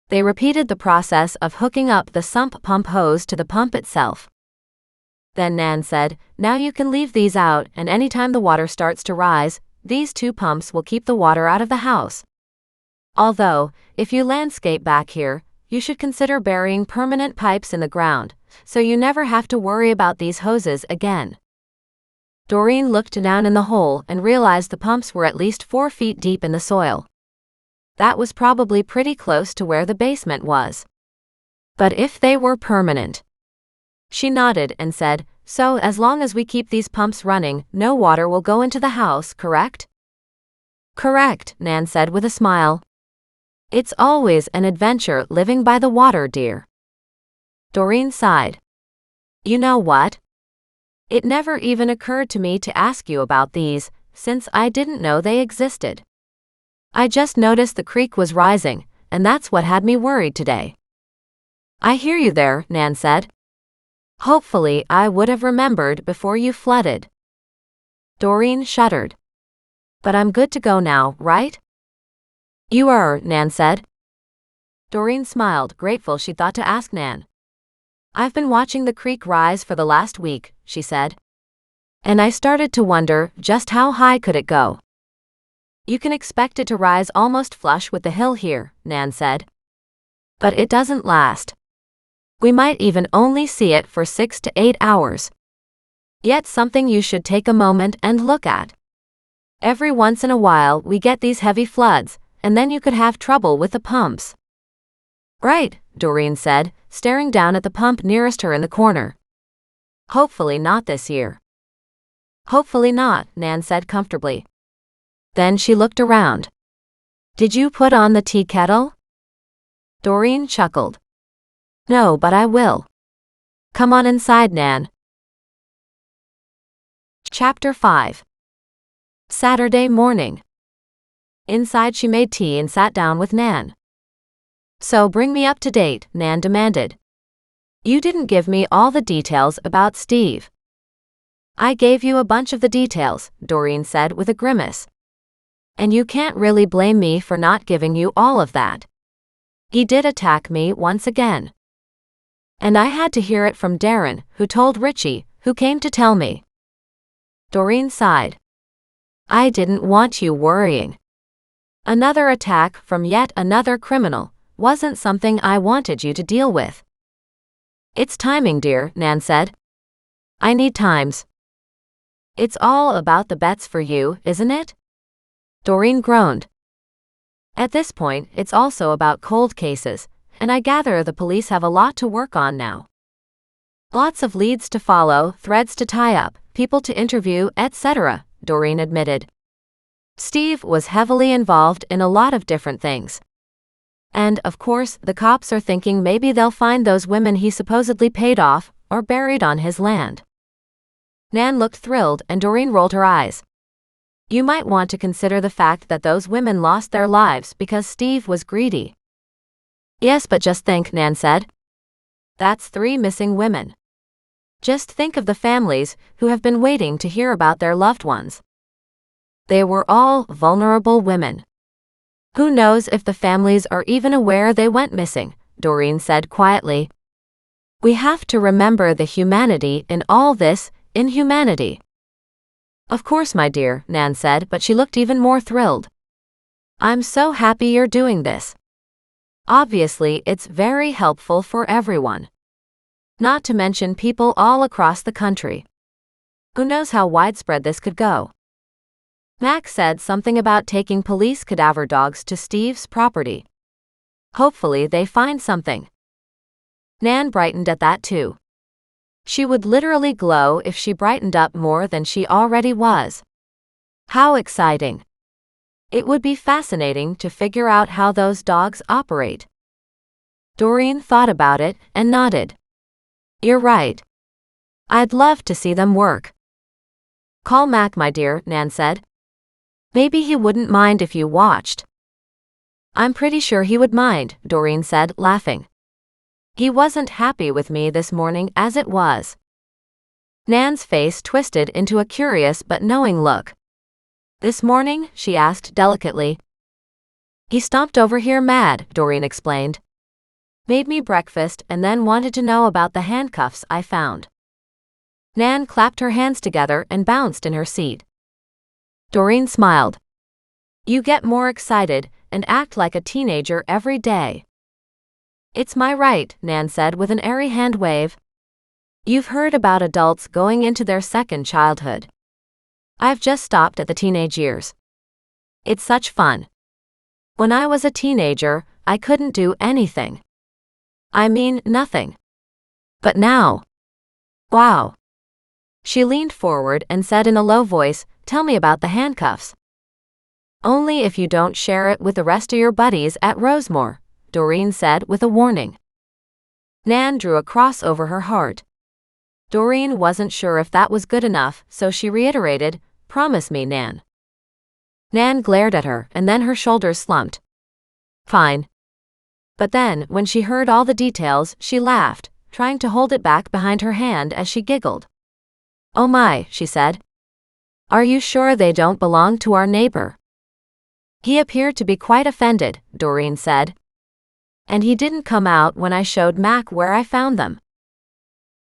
They repeated the process of hooking up the sump pump hose to the pump itself. Then Nan said, "Now you can leave these out, and anytime the water starts to rise, these two pumps will keep the water out of the house. Although, if you landscape back here, you should consider burying permanent pipes in the ground, so you never have to worry about these hoses again." Doreen looked down in the hole and realized the pumps were at least 4 feet deep in the soil. That was probably pretty close to where the basement was. But if they were permanent? She nodded and said, "So as long as we keep these pumps running, no water will go into the house, correct?" "Correct," Nan said with a smile. "It's always an adventure living by the water, dear." Doreen sighed. "You know what? It never even occurred to me to ask you about these, since I didn't know they existed. I just noticed the creek was rising, and that's what had me worried today." "I hear you there," Nan said. "Hopefully I would have remembered before you flooded." Doreen shuddered. "But I'm good to go now, right?" "You are," Nan said. Doreen smiled, grateful she thought to ask Nan. "I've been watching the creek rise for the last week," she said. "And I started to wonder, just how high could it go?" "You can expect it to rise almost flush with the hill here," Nan said. "But it doesn't last. We might even only see it for 6 to 8 hours. Yet something you should take a moment and look at. Every once in a while we get these heavy floods, and then you could have trouble with the pumps." "Right," Doreen said, staring down at the pump nearest her in the corner. "Hopefully not this year." "Hopefully not," Nan said comfortably. Then she looked around. "Did you put on the tea kettle?" Doreen chuckled. "No, but I will. Come on inside, Nan." Chapter 5. Saturday morning. Inside she made tea and sat down with Nan. "So bring me up to date," Nan demanded. "You didn't give me all the details about Steve." "I gave you a bunch of the details," Doreen said with a grimace. "And you can't really blame me for not giving you all of that. He did attack me once again." And I had to hear it from Darren, who told Richie, who came to tell me. Doreen sighed. I didn't want you worrying. Another attack from yet another criminal wasn't something I wanted you to deal with. It's timing, dear, Nan said. I need times. It's all about the bets for you, isn't it? Doreen groaned. At this point, it's also about cold cases, and I gather the police have a lot to work on now. Lots of leads to follow, threads to tie up, people to interview, etc., Doreen admitted. Steve was heavily involved in a lot of different things. And, of course, the cops are thinking maybe they'll find those women he supposedly paid off or buried on his land. Nan looked thrilled and Doreen rolled her eyes. You might want to consider the fact that those women lost their lives because Steve was greedy. Yes, but just think, Nan said. That's 3 missing women. Just think of the families who have been waiting to hear about their loved ones. They were all vulnerable women. Who knows if the families are even aware they went missing, Doreen said quietly. We have to remember the humanity in all this inhumanity. Of course, my dear, Nan said, but she looked even more thrilled. I'm so happy you're doing this. Obviously, it's very helpful for everyone. Not to mention people all across the country. Who knows how widespread this could go? Mac said something about taking police cadaver dogs to Steve's property. Hopefully they find something. Nan brightened at that too. She would literally glow if she brightened up more than she already was. How exciting. It would be fascinating to figure out how those dogs operate. Doreen thought about it and nodded. You're right. I'd love to see them work. Call Mac, my dear, Nan said. Maybe he wouldn't mind if you watched. I'm pretty sure he would mind, Doreen said, laughing. He wasn't happy with me this morning as it was. Nan's face twisted into a curious but knowing look. This morning? She asked delicately. He stomped over here mad, Doreen explained. Made me breakfast and then wanted to know about the handcuffs I found. Nan clapped her hands together and bounced in her seat. Doreen smiled. You get more excited and act like a teenager every day. It's my right, Nan said with an airy hand wave. You've heard about adults going into their second childhood. I've just stopped at the teenage years. It's such fun. When I was a teenager, I couldn't do anything. I mean, nothing. But now. Wow. She leaned forward and said in a low voice, Tell me about the handcuffs. Only if you don't share it with the rest of your buddies at Rosemore, Doreen said with a warning. Nan drew a cross over her heart. Doreen wasn't sure if that was good enough, so she reiterated, Promise me, Nan. Nan glared at her, and then her shoulders slumped. Fine. But then, when she heard all the details, she laughed, trying to hold it back behind her hand as she giggled. Oh my, she said. Are you sure they don't belong to our neighbor? He appeared to be quite offended, Doreen said. And he didn't come out when I showed Mac where I found them.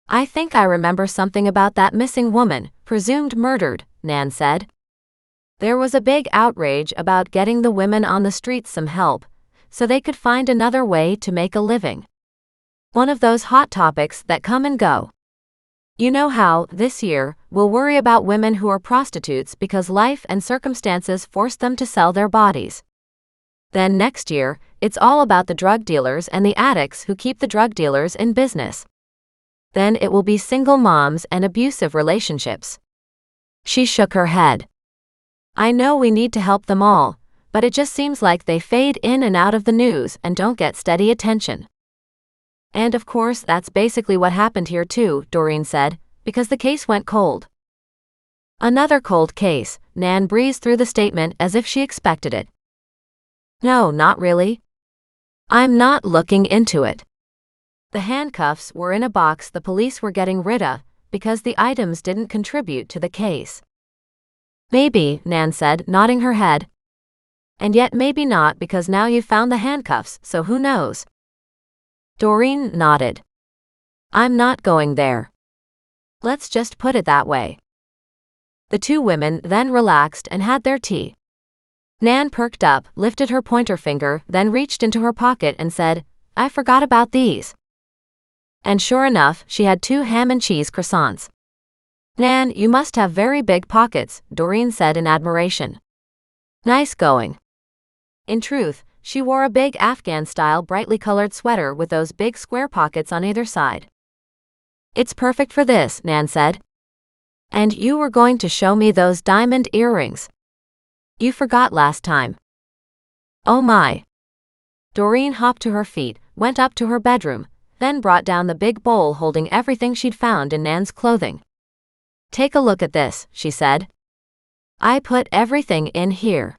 I think I remember something about that missing woman, presumed murdered, Nan said. There was a big outrage about getting the women on the streets some help, so they could find another way to make a living. One of those hot topics that come and go. You know how, this year, we'll worry about women who are prostitutes because life and circumstances force them to sell their bodies. Then next year, it's all about the drug dealers and the addicts who keep the drug dealers in business. Then it will be single moms and abusive relationships. She shook her head. I know we need to help them all, but it just seems like they fade in and out of the news and don't get steady attention. And of course that's basically what happened here too, Doreen said, because the case went cold. Another cold case, Nan breezed through the statement as if she expected it. No, not really. I'm not looking into it. The handcuffs were in a box the police were getting rid of because the items didn't contribute to the case. Maybe, Nan said, nodding her head. And yet maybe not because now you've found the handcuffs, so who knows? Doreen nodded. I'm not going there. Let's just put it that way. The two women then relaxed and had their tea. Nan perked up, lifted her pointer finger, then reached into her pocket and said, I forgot about these. And sure enough, she had 2 ham and cheese croissants. Nan, you must have very big pockets, Doreen said in admiration. Nice going. In truth, she wore a big Afghan-style brightly colored sweater with those big square pockets on either side. It's perfect for this, Nan said. And you were going to show me those diamond earrings. You forgot last time. Oh my. Doreen hopped to her feet, went up to her bedroom, then brought down the big bowl holding everything she'd found in Nan's clothing. Take a look at this, she said. I put everything in here.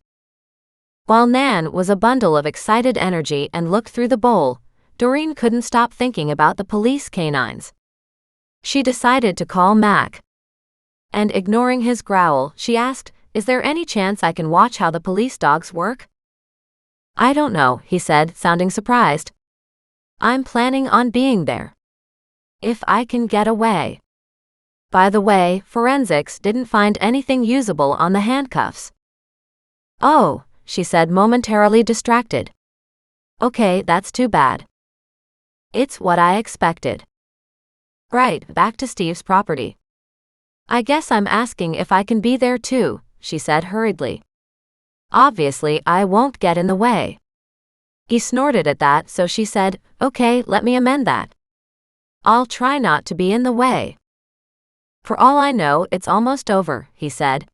While Nan was a bundle of excited energy and looked through the bowl, Doreen couldn't stop thinking about the police canines. She decided to call Mac. And ignoring his growl, she asked, Is there any chance I can watch how the police dogs work? I don't know, he said, sounding surprised. I'm planning on being there. If I can get away. By the way, forensics didn't find anything usable on the handcuffs. Oh, she said, momentarily distracted. Okay, that's too bad. It's what I expected. Right, back to Steve's property. I guess I'm asking if I can be there too, she said hurriedly. Obviously, I won't get in the way. He snorted at that, so she said, Okay, let me amend that. I'll try not to be in the way. For all I know, it's almost over, he said.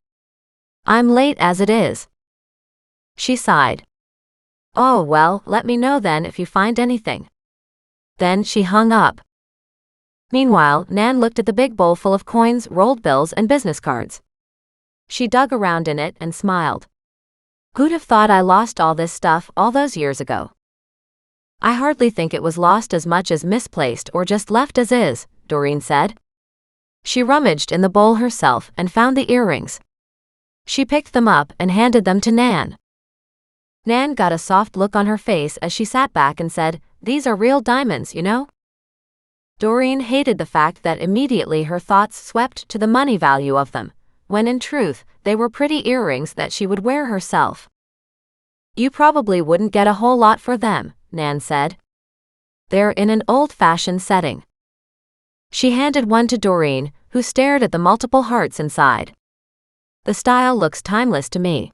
I'm late as it is. She sighed. Oh well, let me know then if you find anything. Then she hung up. Meanwhile, Nan looked at the big bowl full of coins, rolled bills, and business cards. She dug around in it and smiled. Who'd have thought I lost all this stuff all those years ago? I hardly think it was lost as much as misplaced or just left as is, Doreen said. She rummaged in the bowl herself and found the earrings. She picked them up and handed them to Nan. Nan got a soft look on her face as she sat back and said, These are real diamonds, you know? Doreen hated the fact that immediately her thoughts swept to the money value of them, when in truth, they were pretty earrings that she would wear herself. You probably wouldn't get a whole lot for them, Nan said. They're in an old-fashioned setting. She handed one to Doreen, who stared at the multiple hearts inside. The style looks timeless to me.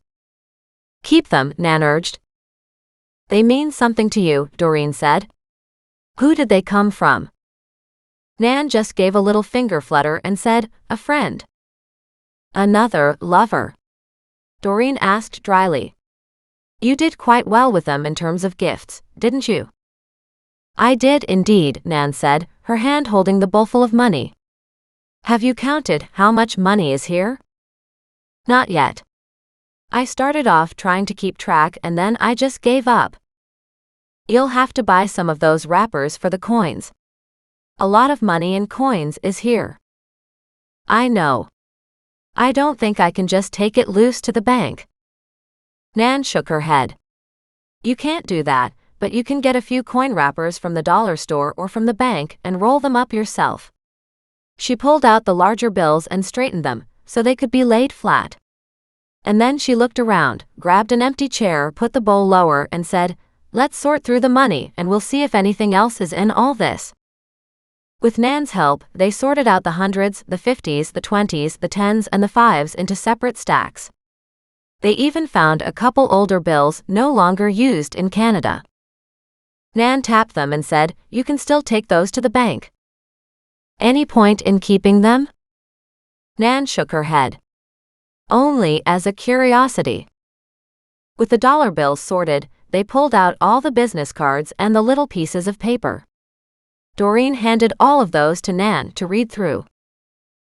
Keep them, Nan urged. They mean something to you, Doreen said. Who did they come from? Nan just gave a little finger flutter and said, A friend. Another lover? Doreen asked dryly. You did quite well with them in terms of gifts, didn't you? I did indeed, Nan said, her hand holding the bowlful of money. Have you counted how much money is here? Not yet. I started off trying to keep track and then I just gave up. You'll have to buy some of those wrappers for the coins. A lot of money in coins is here. I know. I don't think I can just take it loose to the bank. Nan shook her head. You can't do that, but you can get a few coin wrappers from the dollar store or from the bank and roll them up yourself. She pulled out the larger bills and straightened them, so they could be laid flat. And then she looked around, grabbed an empty chair, put the bowl lower, and said, Let's sort through the money and we'll see if anything else is in all this. With Nan's help, they sorted out the hundreds, the 50s, the 20s, the 10s, and the 5s into separate stacks. They even found a couple older bills no longer used in Canada. Nan tapped them and said, You can still take those to the bank. Any point in keeping them? Nan shook her head. Only as a curiosity. With the dollar bills sorted, they pulled out all the business cards and the little pieces of paper. Doreen handed all of those to Nan to read through.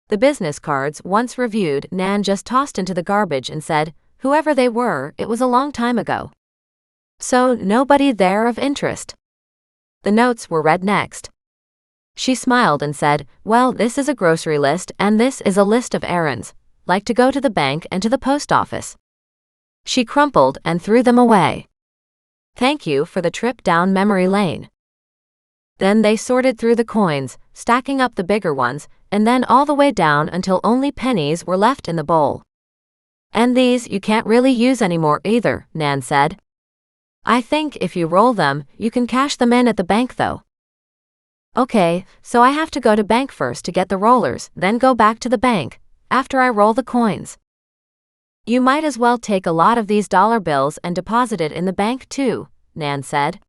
The business cards, once reviewed, Nan just tossed into the garbage and said, Whoever they were, it was a long time ago. So, nobody there of interest. The notes were read next. She smiled and said, Well, this is a grocery list and this is a list of errands, like to go to the bank and to the post office. She crumpled and threw them away. Thank you for the trip down memory lane. Then they sorted through the coins, stacking up the bigger ones, and then all the way down until only pennies were left in the bowl. And these you can't really use anymore either, Nan said. I think if you roll them, you can cash them in at the bank though. Okay, so I have to go to bank first to get the rollers, then go back to the bank, after I roll the coins. You might as well take a lot of these dollar bills and deposit it in the bank too, Nan said.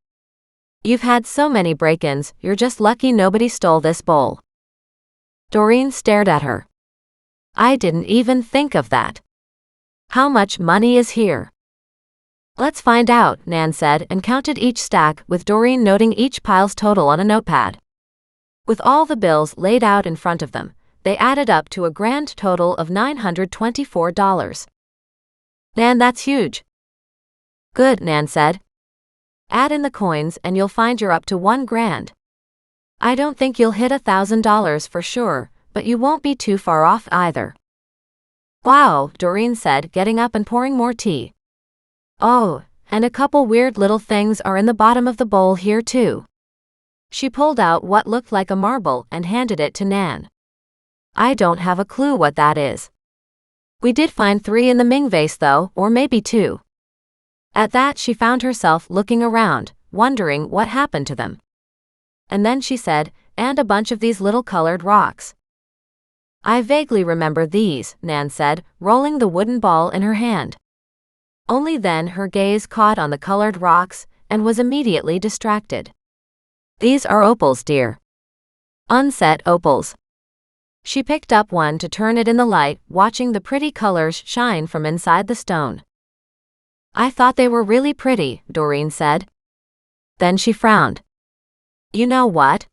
You've had so many break-ins, you're just lucky nobody stole this bowl. Doreen stared at her. I didn't even think of that. How much money is here? Let's find out, Nan said and counted each stack, with Doreen noting each pile's total on a notepad. With all the bills laid out in front of them, they added up to a grand total of $924. Nan, that's huge. Good, Nan said. Add in the coins and you'll find you're up to $1,000. I don't think you'll hit $1,000 for sure, but you won't be too far off either. Wow, Doreen said, getting up and pouring more tea. Oh, and a couple weird little things are in the bottom of the bowl here too. She pulled out what looked like a marble and handed it to Nan. I don't have a clue what that is. We did find 3 in the Ming vase though, or maybe 2. At that she found herself looking around, wondering what happened to them. And then she said, and a bunch of these little colored rocks. I vaguely remember these, Nan said, rolling the wooden ball in her hand. Only then her gaze caught on the colored rocks and was immediately distracted. These are opals, dear. Unset opals. She picked up one to turn it in the light, watching the pretty colors shine from inside the stone. I thought they were really pretty, Doreen said. Then she frowned. You know what?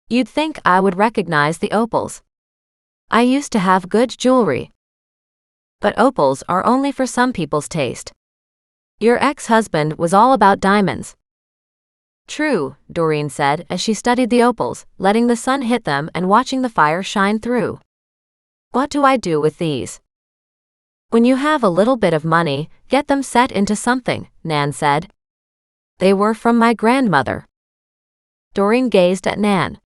You'd think I would recognize the opals. I used to have good jewelry. But opals are only for some people's taste. Your ex-husband was all about diamonds. True, Doreen said as she studied the opals, letting the sun hit them and watching the fire shine through. What do I do with these? When you have a little bit of money, get them set into something, Nan said. They were from my grandmother. Doreen gazed at Nan.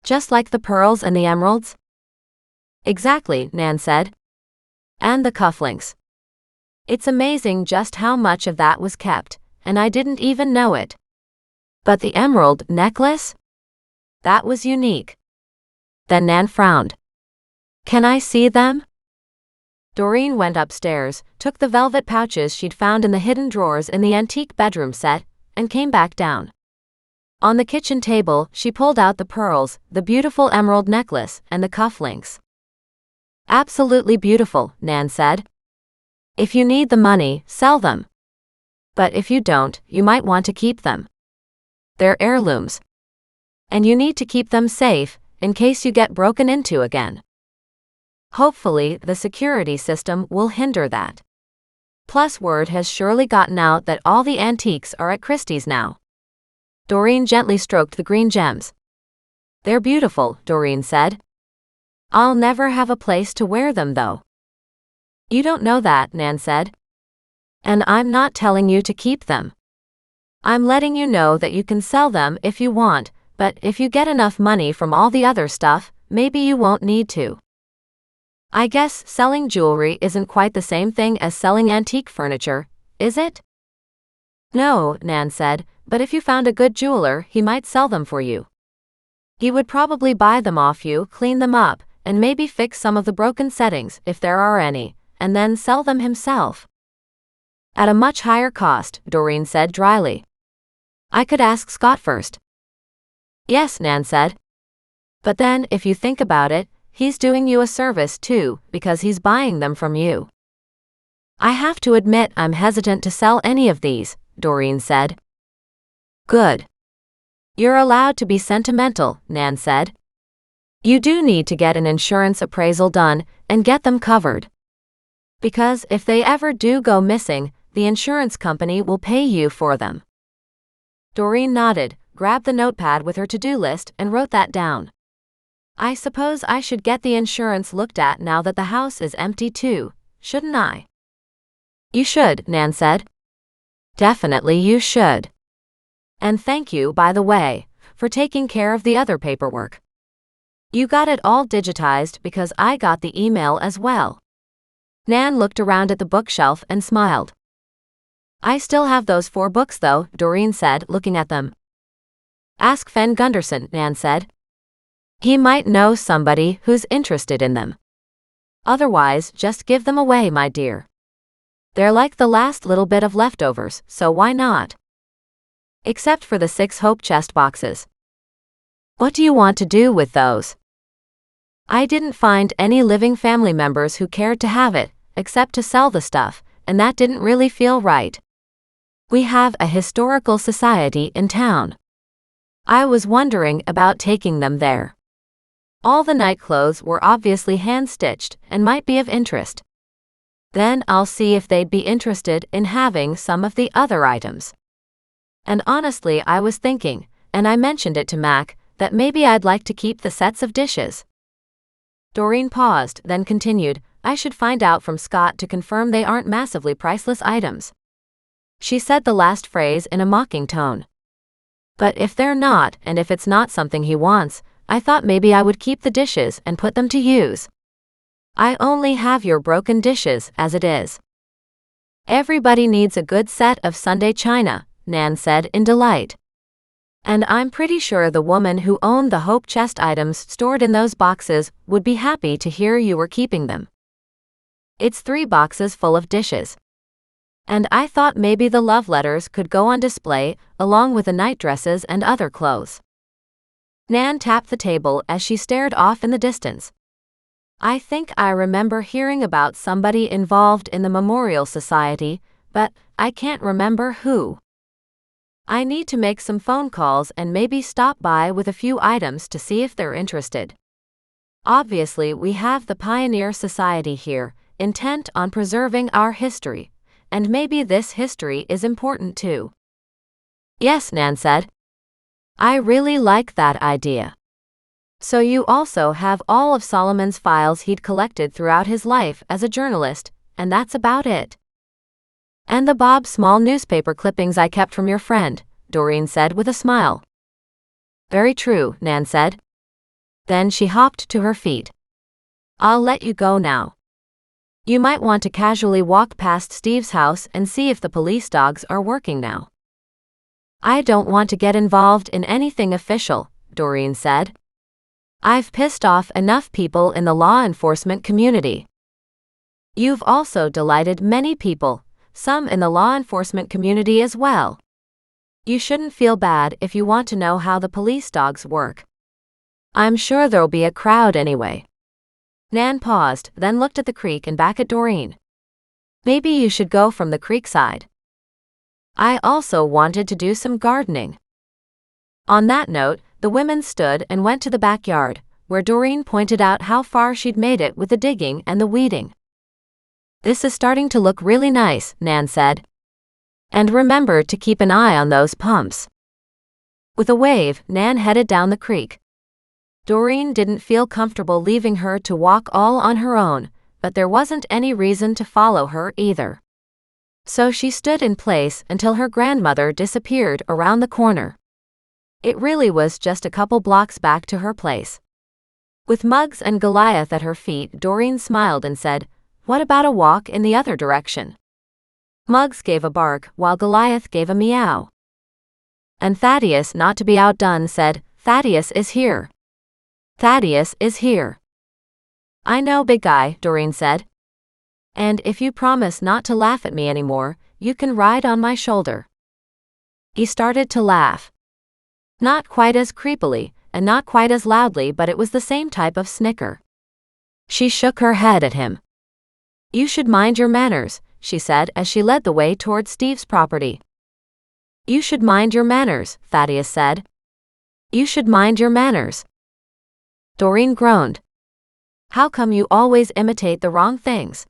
Just like the pearls and the emeralds? Exactly, Nan said. And the cufflinks. It's amazing just how much of that was kept, and I didn't even know it. But the emerald necklace? That was unique. Then Nan frowned. Can I see them? Doreen went upstairs, took the velvet pouches she'd found in the hidden drawers in the antique bedroom set, and came back down. On the kitchen table, she pulled out the pearls, the beautiful emerald necklace, and the cufflinks. Absolutely beautiful, Nan said. If you need the money, sell them. But if you don't, you might want to keep them. They're heirlooms. And you need to keep them safe, in case you get broken into again. Hopefully, the security system will hinder that. Plus, word has surely gotten out that all the antiques are at Christie's now. Doreen gently stroked the green gems. They're beautiful, Doreen said. I'll never have a place to wear them though. You don't know that, Nan said. And I'm not telling you to keep them. I'm letting you know that you can sell them if you want, but if you get enough money from all the other stuff, maybe you won't need to. I guess selling jewelry isn't quite the same thing as selling antique furniture, is it? No, Nan said, but if you found a good jeweler, he might sell them for you. He would probably buy them off you, clean them up, and maybe fix some of the broken settings, if there are any, and then sell them himself. At a much higher cost, Doreen said dryly. I could ask Scott first. Yes, Nan said. But then, if you think about it, he's doing you a service too, because he's buying them from you. I have to admit I'm hesitant to sell any of these, Doreen said. Good. You're allowed to be sentimental, Nan said. You do need to get an insurance appraisal done and get them covered. Because if they ever do go missing, the insurance company will pay you for them. Doreen nodded, grabbed the notepad with her to-do list, and wrote that down. I suppose I should get the insurance looked at now that the house is empty too, shouldn't I? You should, Nan said. Definitely you should. And thank you, by the way, for taking care of the other paperwork. You got it all digitized because I got the email as well. Nan looked around at the bookshelf and smiled. I still have those 4 books though, Doreen said, looking at them. Ask Fen Gunderson, Nan said. He might know somebody who's interested in them. Otherwise, just give them away, my dear. They're like the last little bit of leftovers, so why not? Except for the 6 hope chest boxes. What do you want to do with those? I didn't find any living family members who cared to have it, except to sell the stuff, and that didn't really feel right. We have a historical society in town. I was wondering about taking them there. All the night clothes were obviously hand-stitched and might be of interest. Then I'll see if they'd be interested in having some of the other items. And honestly, I was thinking, and I mentioned it to Mac, that maybe I'd like to keep the sets of dishes. Doreen paused, then continued, I should find out from Scott to confirm they aren't massively priceless items. She said the last phrase in a mocking tone. But if they're not, and if it's not something he wants, I thought maybe I would keep the dishes and put them to use. I only have your broken dishes as it is. Everybody needs a good set of Sunday china, Nan said in delight. And I'm pretty sure the woman who owned the hope chest items stored in those boxes would be happy to hear you were keeping them. It's 3 boxes full of dishes. And I thought maybe the love letters could go on display, along with the night dresses and other clothes. Nan tapped the table as she stared off in the distance. I think I remember hearing about somebody involved in the Memorial Society, but I can't remember who. I need to make some phone calls and maybe stop by with a few items to see if they're interested. Obviously, we have the Pioneer Society here, intent on preserving our history, and maybe this history is important too. Yes, Nan said. I really like that idea. So you also have all of Solomon's files he'd collected throughout his life as a journalist, and that's about it. And the Bob Small newspaper clippings I kept from your friend, Doreen said with a smile. Very true, Nan said. Then she hopped to her feet. I'll let you go now. You might want to casually walk past Steve's house and see if the police dogs are working now. I don't want to get involved in anything official, Doreen said. I've pissed off enough people in the law enforcement community. You've also delighted many people, some in the law enforcement community as well. You shouldn't feel bad if you want to know how the police dogs work. I'm sure there'll be a crowd anyway. Nan paused, then looked at the creek and back at Doreen. Maybe you should go from the creek side. I also wanted to do some gardening. On that note, the women stood and went to the backyard, where Doreen pointed out how far she'd made it with the digging and the weeding. This is starting to look really nice, Nan said. And remember to keep an eye on those pumps. With a wave, Nan headed down the creek. Doreen didn't feel comfortable leaving her to walk all on her own, but there wasn't any reason to follow her either. So she stood in place until her grandmother disappeared around the corner. It really was just a couple blocks back to her place. With Muggs and Goliath at her feet, Doreen smiled and said, What about a walk in the other direction? Muggs gave a bark, while Goliath gave a meow. And Thaddeus, not to be outdone, said, Thaddeus is here. Thaddeus is here. I know, big guy, Doreen said. And if you promise not to laugh at me anymore, you can ride on my shoulder. He started to laugh. Not quite as creepily, and not quite as loudly, but it was the same type of snicker. She shook her head at him. You should mind your manners, she said as she led the way toward Steve's property. You should mind your manners, Thaddeus said. You should mind your manners. Doreen groaned. How come you always imitate the wrong things?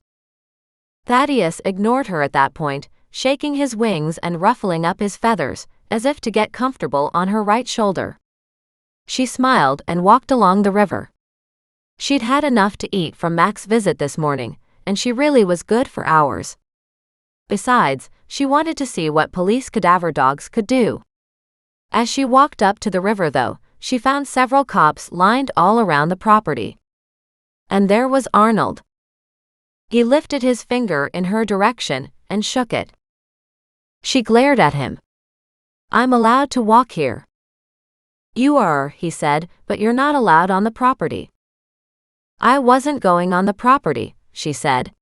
Thaddeus ignored her at that point, shaking his wings and ruffling up his feathers, as if to get comfortable on her right shoulder. She smiled and walked along the river. She'd had enough to eat from Mac's visit this morning, and she really was good for hours. Besides, she wanted to see what police cadaver dogs could do. As she walked up to the river, though, she found several cops lined all around the property. And there was Arnold. He lifted his finger in her direction and shook it. She glared at him. "I'm allowed to walk here." "You are," he said, "but you're not allowed on the property." "I wasn't going on the property," she said.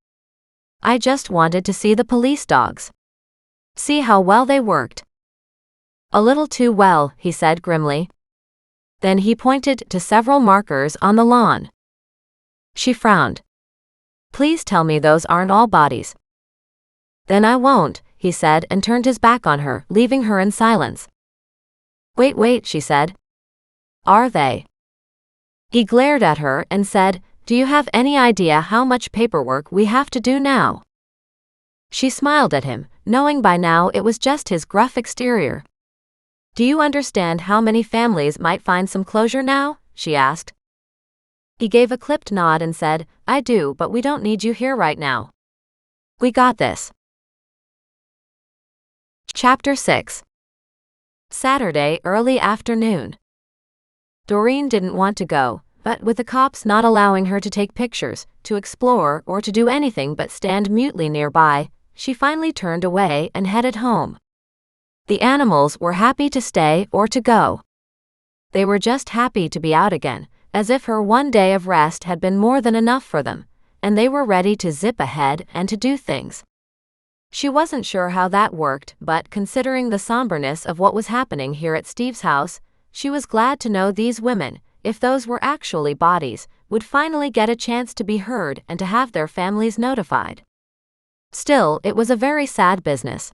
"I just wanted to see the police dogs. See how well they worked." "A little too well," he said grimly. Then he pointed to several markers on the lawn. She frowned. "Please tell me those aren't all bodies." "Then I won't," he said, and turned his back on her, leaving her in silence. Wait, she said. "Are they?" He glared at her and said, "Do you have any idea how much paperwork we have to do now?" She smiled at him, knowing by now it was just his gruff exterior. "Do you understand how many families might find some closure now?" she asked. He gave a clipped nod and said, "I do, but we don't need you here right now. We got this." Chapter 6. Saturday, early afternoon. Doreen didn't want to go, but with the cops not allowing her to take pictures, to explore, or to do anything but stand mutely nearby, she finally turned away and headed home. The animals were happy to stay or to go. They were just happy to be out again, as if her one day of rest had been more than enough for them, and they were ready to zip ahead and to do things. She wasn't sure how that worked, but considering the somberness of what was happening here at Steve's house, she was glad to know these women, if those were actually bodies, would finally get a chance to be heard and to have their families notified. Still, it was a very sad business.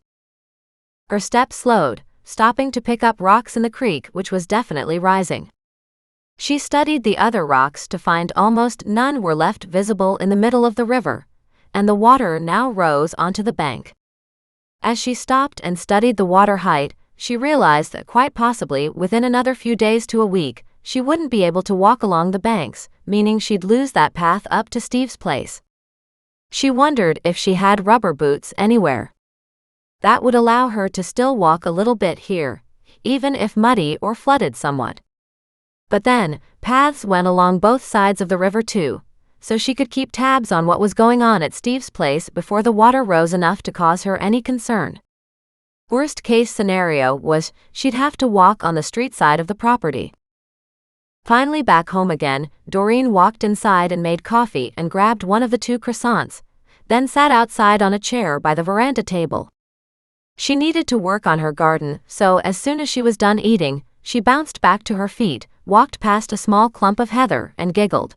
Her steps slowed, stopping to pick up rocks in the creek, which was definitely rising. She studied the other rocks to find almost none were left visible in the middle of the river, and the water now rose onto the bank. As she stopped and studied the water height, she realized that quite possibly within another few days to a week, she wouldn't be able to walk along the banks, meaning she'd lose that path up to Steve's place. She wondered if she had rubber boots anywhere. That would allow her to still walk a little bit here, even if muddy or flooded somewhat. But then, paths went along both sides of the river too, so she could keep tabs on what was going on at Steve's place before the water rose enough to cause her any concern. Worst case scenario was she'd have to walk on the street side of the property. Finally back home again, Doreen walked inside and made coffee and grabbed one of the 2 croissants, then sat outside on a chair by the veranda table. She needed to work on her garden, so as soon as she was done eating, she bounced back to her feet, walked past a small clump of heather, and giggled.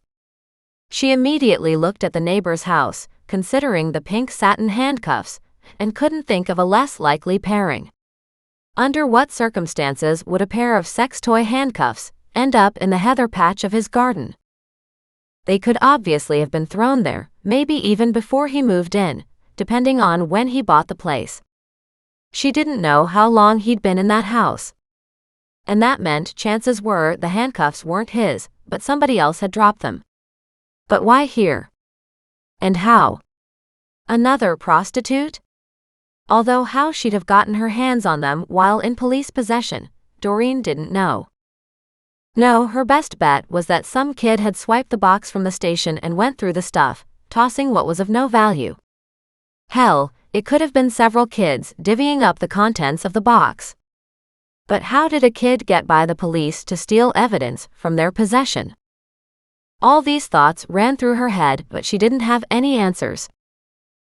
She immediately looked at the neighbor's house, considering the pink satin handcuffs, and couldn't think of a less likely pairing. Under what circumstances would a pair of sex toy handcuffs end up in the heather patch of his garden? They could obviously have been thrown there, maybe even before he moved in, depending on when he bought the place. She didn't know how long he'd been in that house. And that meant chances were the handcuffs weren't his, but somebody else had dropped them. But why here? And how? Another prostitute? Although how she'd have gotten her hands on them while in police possession, Doreen didn't know. No, her best bet was that some kid had swiped the box from the station and went through the stuff, tossing what was of no value. Hell, it could have been several kids divvying up the contents of the box. But how did a kid get by the police to steal evidence from their possession? All these thoughts ran through her head, but she didn't have any answers.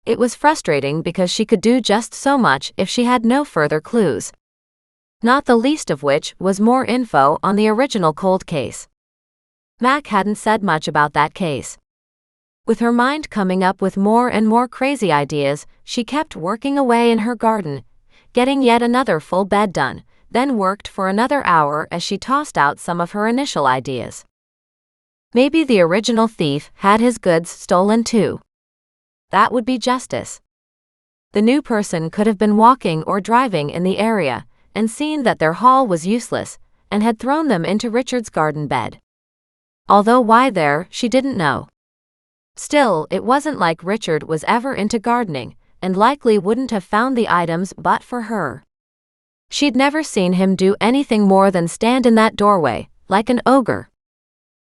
It was frustrating because she could do just so much if she had no further clues. Not the least of which was more info on the original cold case. Mac hadn't said much about that case. With her mind coming up with more and more crazy ideas, she kept working away in her garden, getting yet another full bed done, then worked for another hour as she tossed out some of her initial ideas. Maybe the original thief had his goods stolen too. That would be justice. The new person could have been walking or driving in the area and seen that their haul was useless and had thrown them into Richard's garden bed. Although why there, she didn't know. Still, it wasn't like Richard was ever into gardening and likely wouldn't have found the items but for her. She'd never seen him do anything more than stand in that doorway, like an ogre.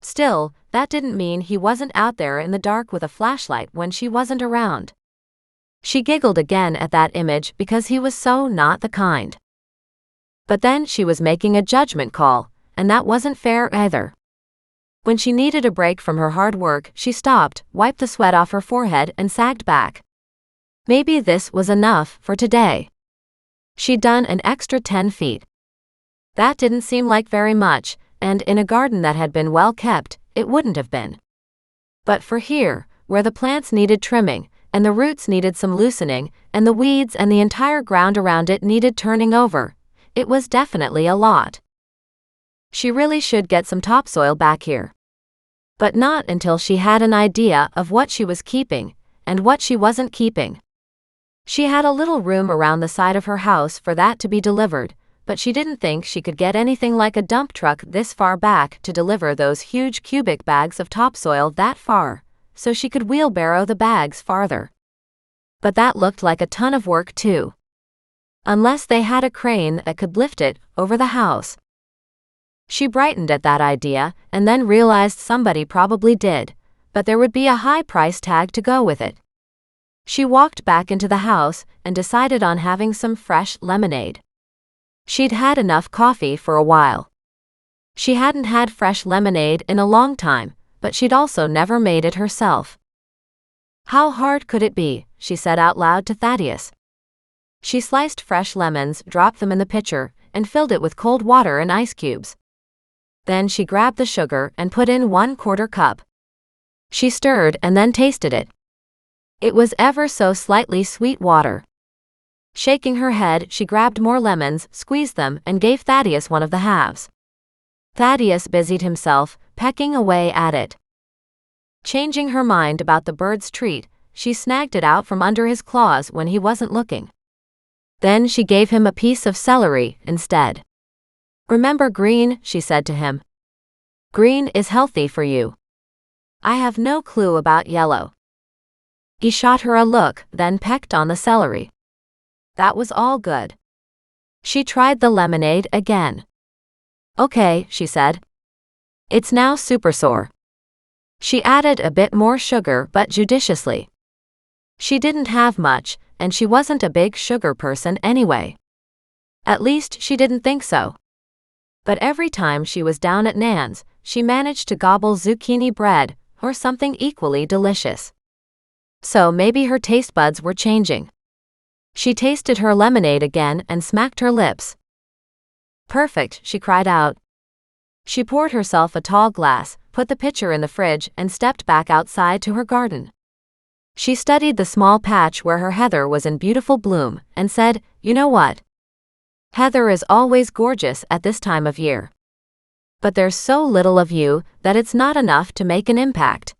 Still, that didn't mean he wasn't out there in the dark with a flashlight when she wasn't around. She giggled again at that image because he was so not the kind. But then she was making a judgment call, and that wasn't fair either. When she needed a break from her hard work, she stopped, wiped the sweat off her forehead, and sagged back. Maybe this was enough for today. She'd done an extra 10 feet. That didn't seem like very much, and in a garden that had been well kept, it wouldn't have been. But for here, where the plants needed trimming, and the roots needed some loosening, and the weeds and the entire ground around it needed turning over, it was definitely a lot. She really should get some topsoil back here. But not until she had an idea of what she was keeping, and what she wasn't keeping. She had a little room around the side of her house for that to be delivered, but she didn't think she could get anything like a dump truck this far back to deliver those huge cubic bags of topsoil that far, so she could wheelbarrow the bags farther. But that looked like a ton of work too. Unless they had a crane that could lift it over the house. She brightened at that idea, and then realized somebody probably did, but there would be a high price tag to go with it. She walked back into the house and decided on having some fresh lemonade. She'd had enough coffee for a while. She hadn't had fresh lemonade in a long time, but she'd also never made it herself. How hard could it be, she said out loud to Thaddeus. She sliced fresh lemons, dropped them in the pitcher, and filled it with cold water and ice cubes. Then she grabbed the sugar and put in 1/4 cup. She stirred and then tasted it. It was ever so slightly sweet water. Shaking her head, she grabbed more lemons, squeezed them, and gave Thaddeus one of the halves. Thaddeus busied himself, pecking away at it. Changing her mind about the bird's treat, she snagged it out from under his claws when he wasn't looking. Then she gave him a piece of celery instead. "Remember green," she said to him. "Green is healthy for you. I have no clue about yellow." He shot her a look, then pecked on the celery. That was all good. She tried the lemonade again. "Okay," she said. "It's now super sour." She added a bit more sugar, but judiciously. She didn't have much, and she wasn't a big sugar person anyway. At least she didn't think so. But every time she was down at Nan's, she managed to gobble zucchini bread, or something equally delicious. So maybe her taste buds were changing. She tasted her lemonade again and smacked her lips. "Perfect," she cried out. She poured herself a tall glass, put the pitcher in the fridge, and stepped back outside to her garden. She studied the small patch where her heather was in beautiful bloom, and said, "You know what? Heather is always gorgeous at this time of year. But there's so little of you that it's not enough to make an impact."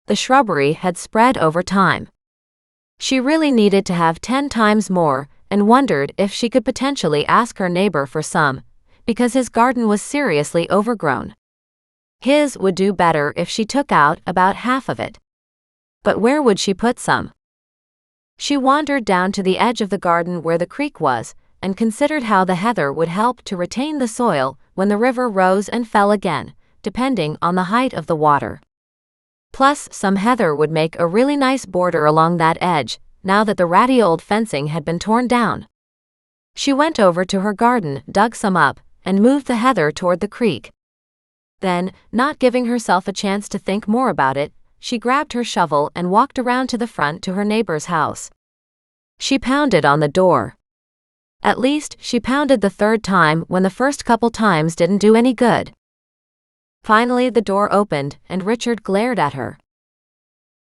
The shrubbery had spread over time. She really needed to have 10 times more, and wondered if she could potentially ask her neighbor for some, because his garden was seriously overgrown. His would do better if she took out about half of it. But where would she put some? She wandered down to the edge of the garden where the creek was, and considered how the heather would help to retain the soil when the river rose and fell again, depending on the height of the water. Plus, some heather would make a really nice border along that edge, now that the ratty old fencing had been torn down. She went over to her garden, dug some up, and moved the heather toward the creek. Then, not giving herself a chance to think more about it, she grabbed her shovel and walked around to the front to her neighbor's house. She pounded on the door. At least, she pounded the third time when the first couple times didn't do any good. Finally, the door opened, and Richard glared at her.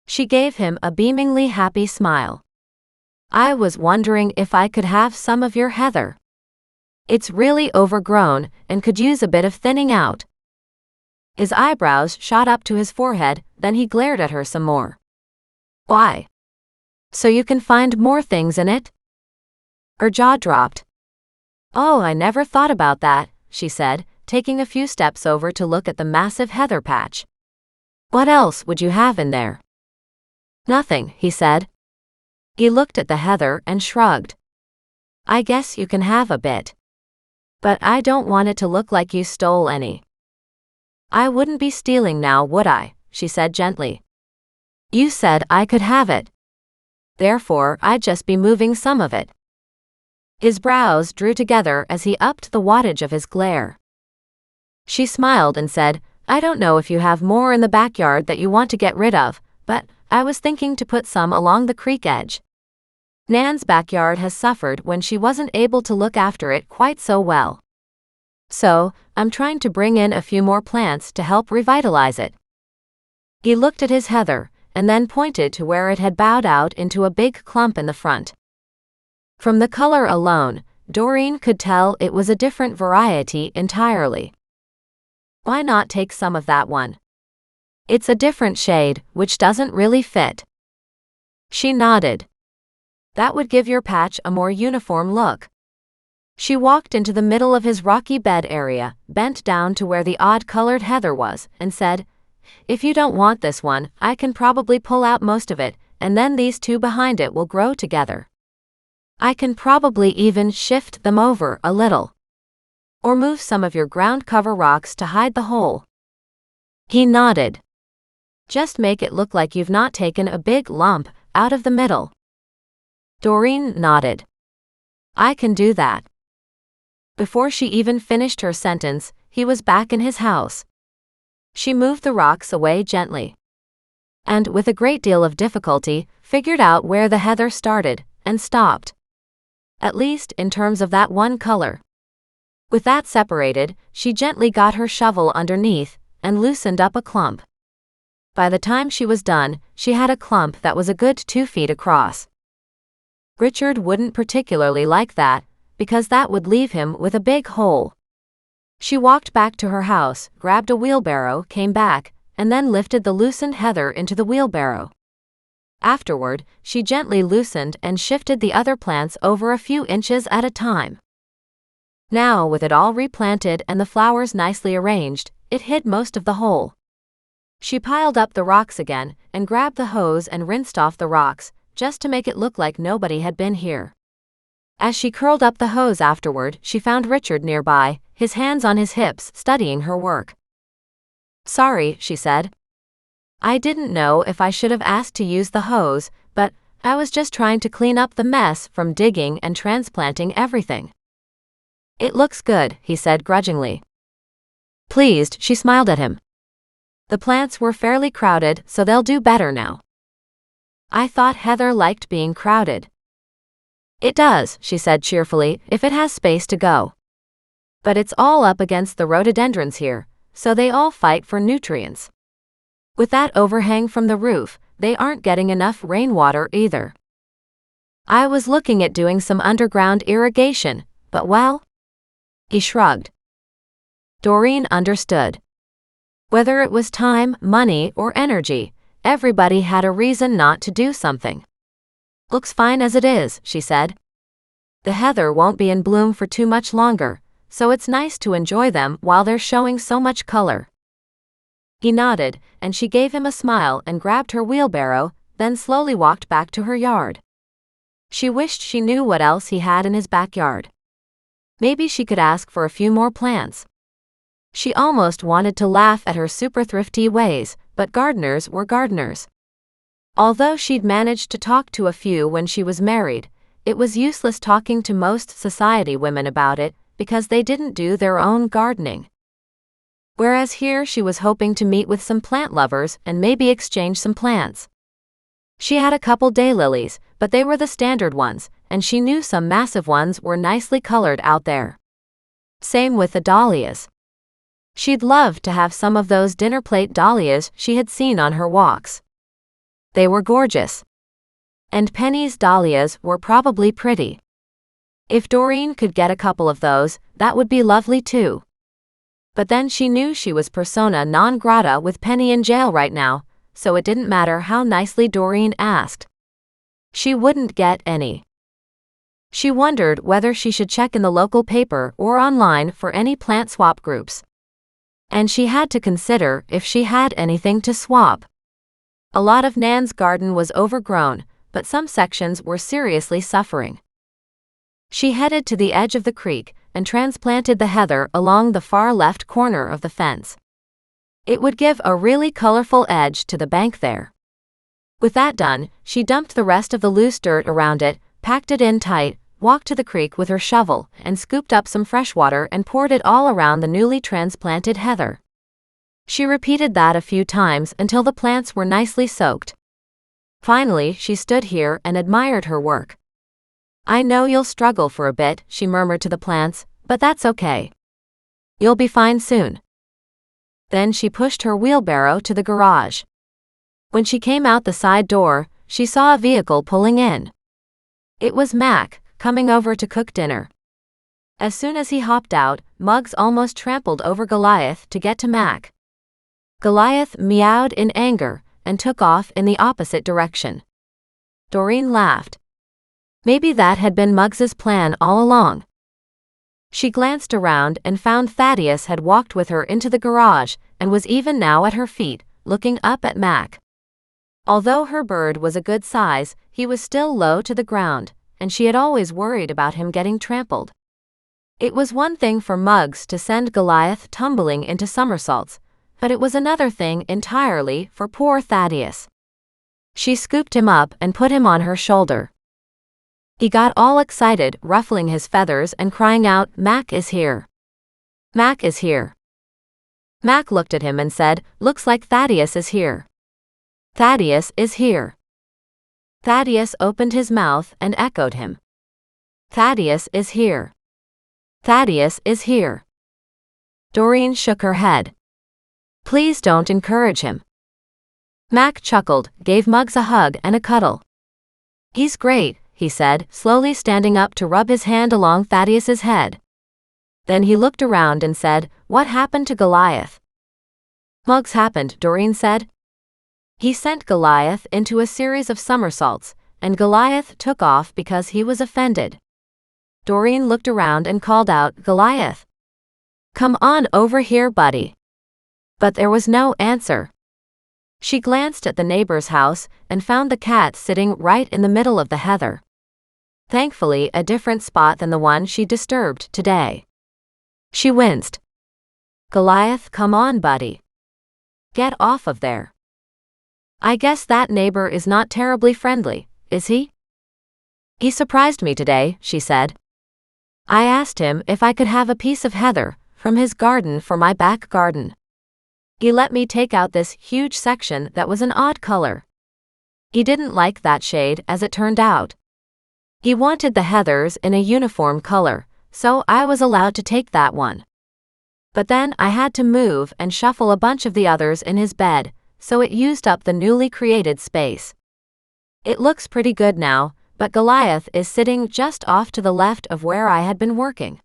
She gave him a beamingly happy smile. "I was wondering if I could have some of your heather. It's really overgrown and could use a bit of thinning out." His eyebrows shot up to his forehead, then he glared at her some more. "Why? So you can find more things in it?" Her jaw dropped. "Oh, I never thought about that," she said, taking a few steps over to look at the massive heather patch. "What else would you have in there?" "Nothing," he said. He looked at the heather and shrugged. I guess you can have a bit. But I don't want it to look like you stole any. I wouldn't be stealing now, would I? She said gently. You said I could have it. Therefore, I'd just be moving some of it. His brows drew together as he upped the wattage of his glare. She smiled and said, I don't know if you have more in the backyard that you want to get rid of, but I was thinking to put some along the creek edge. Nan's backyard has suffered when she wasn't able to look after it quite so well. So, I'm trying to bring in a few more plants to help revitalize it. He looked at his heather, and then pointed to where it had bowed out into a big clump in the front. From the color alone, Doreen could tell it was a different variety entirely. Why not take some of that one? It's a different shade, which doesn't really fit. She nodded. That would give your patch a more uniform look. She walked into the middle of his rocky bed area, bent down to where the odd-colored heather was, and said, If you don't want this one, I can probably pull out most of it, and then these two behind it will grow together. I can probably even shift them over a little. Or move some of your ground cover rocks to hide the hole. He nodded. Just make it look like you've not taken a big lump out of the middle. Doreen nodded. I can do that. Before she even finished her sentence, he was back in his house. She moved the rocks away gently. And, with a great deal of difficulty, figured out where the heather started and stopped. At least, in terms of that one color. With that separated, she gently got her shovel underneath and loosened up a clump. By the time she was done, she had a clump that was a good 2 feet across. Richard wouldn't particularly like that, because that would leave him with a big hole. She walked back to her house, grabbed a wheelbarrow, came back, and then lifted the loosened heather into the wheelbarrow. Afterward, she gently loosened and shifted the other plants over a few inches at a time. Now, with it all replanted and the flowers nicely arranged, it hid most of the hole. She piled up the rocks again, and grabbed the hose and rinsed off the rocks, just to make it look like nobody had been here. As she curled up the hose afterward, she found Richard nearby, his hands on his hips, studying her work. Sorry, she said. I didn't know if I should have asked to use the hose, but I was just trying to clean up the mess from digging and transplanting everything. It looks good, he said grudgingly. Pleased, she smiled at him. The plants were fairly crowded, so they'll do better now. I thought heather liked being crowded. It does, she said cheerfully, if it has space to go. But it's all up against the rhododendrons here, so they all fight for nutrients. With that overhang from the roof, they aren't getting enough rainwater either. I was looking at doing some underground irrigation, but well. He shrugged. Doreen understood. Whether it was time, money, or energy, everybody had a reason not to do something. Looks fine as it is, she said. The heather won't be in bloom for too much longer, so it's nice to enjoy them while they're showing so much color. He nodded, and she gave him a smile and grabbed her wheelbarrow, then slowly walked back to her yard. She wished she knew what else he had in his backyard. Maybe she could ask for a few more plants. She almost wanted to laugh at her super thrifty ways, but gardeners were gardeners. Although she'd managed to talk to a few when she was married, it was useless talking to most society women about it because they didn't do their own gardening. Whereas here she was hoping to meet with some plant lovers and maybe exchange some plants. She had a couple daylilies, but they were the standard ones, and she knew some massive ones were nicely colored out there. Same with the dahlias. She'd love to have some of those dinner plate dahlias she had seen on her walks. They were gorgeous. And Penny's dahlias were probably pretty. If Doreen could get a couple of those, that would be lovely too. But then she knew she was persona non grata with Penny in jail right now, so it didn't matter how nicely Doreen asked. She wouldn't get any. She wondered whether she should check in the local paper or online for any plant swap groups. And she had to consider if she had anything to swap. A lot of Nan's garden was overgrown, but some sections were seriously suffering. She headed to the edge of the creek and transplanted the heather along the far left corner of the fence. It would give a really colorful edge to the bank there. With that done, she dumped the rest of the loose dirt around it, packed it in tight, walked to the creek with her shovel, and scooped up some fresh water and poured it all around the newly transplanted heather. She repeated that a few times until the plants were nicely soaked. Finally, she stood here and admired her work. "I know you'll struggle for a bit," she murmured to the plants, "but that's okay. You'll be fine soon." Then she pushed her wheelbarrow to the garage. When she came out the side door, she saw a vehicle pulling in. It was Mac, coming over to cook dinner. As soon as he hopped out, Muggs almost trampled over Goliath to get to Mac. Goliath meowed in anger and took off in the opposite direction. Doreen laughed. Maybe that had been Muggs's plan all along. She glanced around and found Thaddeus had walked with her into the garage and was even now at her feet, looking up at Mac. Although her bird was a good size, he was still low to the ground, and she had always worried about him getting trampled. It was one thing for Muggs to send Goliath tumbling into somersaults, but it was another thing entirely for poor Thaddeus. She scooped him up and put him on her shoulder. He got all excited, ruffling his feathers and crying out, "Mac is here! Mac is here!" Mac looked at him and said, "Looks like Thaddeus is here. Thaddeus is here." Thaddeus opened his mouth and echoed him. "Thaddeus is here. Thaddeus is here." Doreen shook her head. "Please don't encourage him." Mac chuckled, gave Muggs a hug and a cuddle. "He's great," he said, slowly standing up to rub his hand along Thaddeus's head. Then he looked around and said, "What happened to Goliath?" "Muggs happened," Doreen said. "He sent Goliath into a series of somersaults, and Goliath took off because he was offended." Doreen looked around and called out, "Goliath! Come on over here, buddy." But there was no answer. She glanced at the neighbor's house and found the cat sitting right in the middle of the heather. Thankfully, a different spot than the one she disturbed today. She winced. "Goliath, come on, buddy. Get off of there. I guess that neighbor is not terribly friendly, is he?" "He surprised me today," she said. "I asked him if I could have a piece of heather from his garden for my back garden. He let me take out this huge section that was an odd color. He didn't like that shade, as it turned out. He wanted the heathers in a uniform color, so I was allowed to take that one. But then I had to move and shuffle a bunch of the others in his bed, so it used up the newly created space. It looks pretty good now, but Goliath is sitting just off to the left of where I had been working."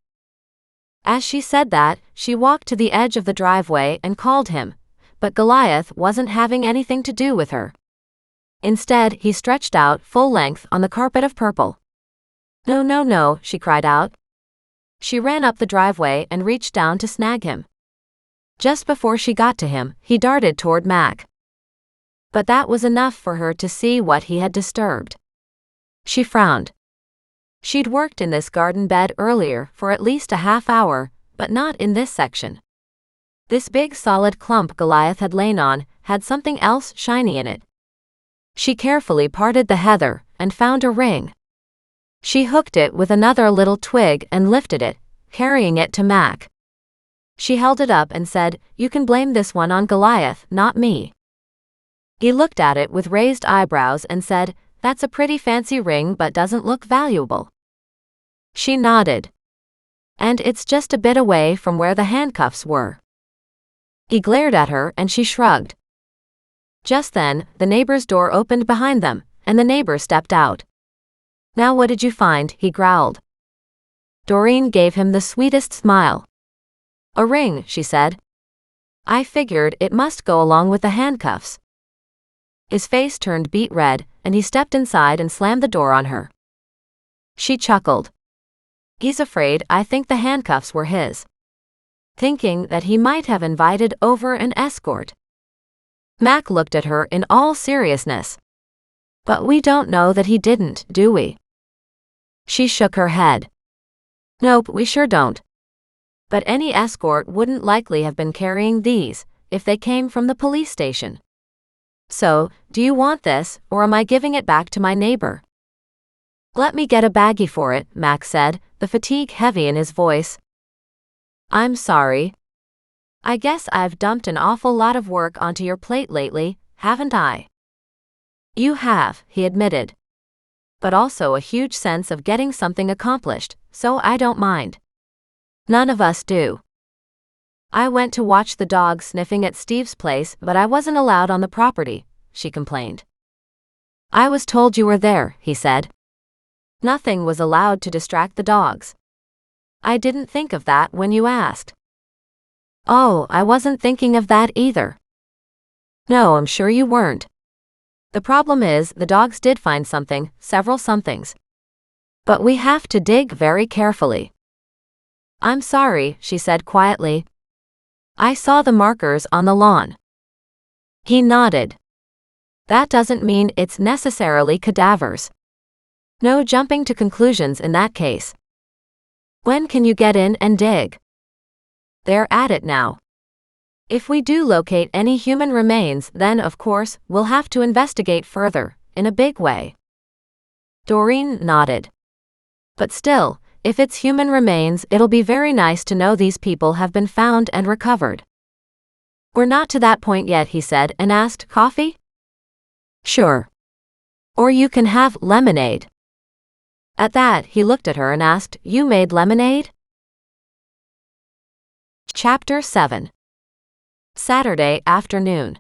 As she said that, she walked to the edge of the driveway and called him, but Goliath wasn't having anything to do with her. Instead, he stretched out full length on the carpet of purple. "No, no, no," she cried out. She ran up the driveway and reached down to snag him. Just before she got to him, he darted toward Mac. But that was enough for her to see what he had disturbed. She frowned. She'd worked in this garden bed earlier for at least a half hour, but not in this section. This big solid clump Goliath had lain on had something else shiny in it. She carefully parted the heather and found a ring. She hooked it with another little twig and lifted it, carrying it to Mac. She held it up and said, "You can blame this one on Goliath, not me." He looked at it with raised eyebrows and said, "That's a pretty fancy ring but doesn't look valuable." She nodded. "And it's just a bit away from where the handcuffs were." He glared at her and she shrugged. Just then, the neighbor's door opened behind them, and the neighbor stepped out. "Now what did you find?" he growled. Doreen gave him the sweetest smile. "A ring," she said. "I figured it must go along with the handcuffs." His face turned beet red, and he stepped inside and slammed the door on her. She chuckled. "He's afraid I think the handcuffs were his. Thinking that he might have invited over an escort." Mac looked at her in all seriousness. "But we don't know that he didn't, do we?" She shook her head. Nope, we sure don't. But any escort wouldn't likely have been carrying these if they came from the police station. So, do you want this, or am I giving it back to my neighbor? Let me get a baggie for it, Max said, the fatigue heavy in his voice. I'm sorry. I guess I've dumped an awful lot of work onto your plate lately, haven't I? You have, he admitted. But also a huge sense of getting something accomplished, so I don't mind. None of us do. I went to watch the dog sniffing at Steve's place, but I wasn't allowed on the property, she complained. I was told you were there, he said. Nothing was allowed to distract the dogs. I didn't think of that when you asked. Oh, I wasn't thinking of that either. No, I'm sure you weren't. The problem is, the dogs did find something, several somethings. But we have to dig very carefully. I'm sorry, she said quietly. I saw the markers on the lawn. He nodded. That doesn't mean it's necessarily cadavers. No jumping to conclusions in that case. When can you get in and dig? They're at it now. If we do locate any human remains, then of course, we'll have to investigate further, in a big way. Doreen nodded. But still, if it's human remains, it'll be very nice to know these people have been found and recovered. We're not to that point yet, he said, and asked, coffee? Sure. Or you can have lemonade. At that, he looked at her and asked, You made lemonade? Chapter 7. Saturday afternoon.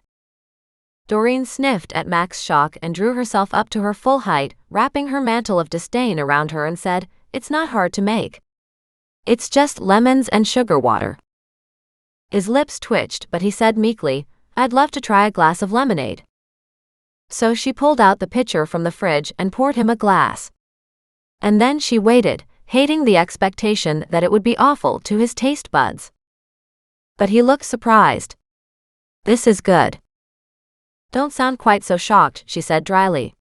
Doreen sniffed at Max's shock and drew herself up to her full height, wrapping her mantle of disdain around her and said, It's not hard to make. It's just lemons and sugar water. His lips twitched, but he said meekly, I'd love to try a glass of lemonade. So she pulled out the pitcher from the fridge and poured him a glass. And then she waited, hating the expectation that it would be awful to his taste buds. But he looked surprised. This is good. Don't sound quite so shocked, she said dryly.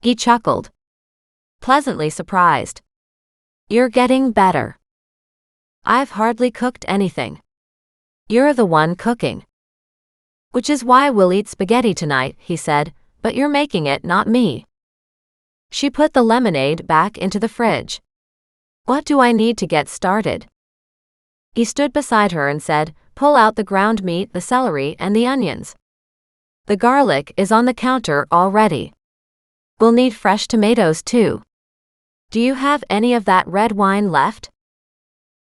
He chuckled. Pleasantly surprised. You're getting better. I've hardly cooked anything. You're the one cooking. Which is why we'll eat spaghetti tonight, he said, but you're making it, not me. She put the lemonade back into the fridge. What do I need to get started? He stood beside her and said, Pull out the ground meat, the celery, and the onions. The garlic is on the counter already. We'll need fresh tomatoes too. Do you have any of that red wine left?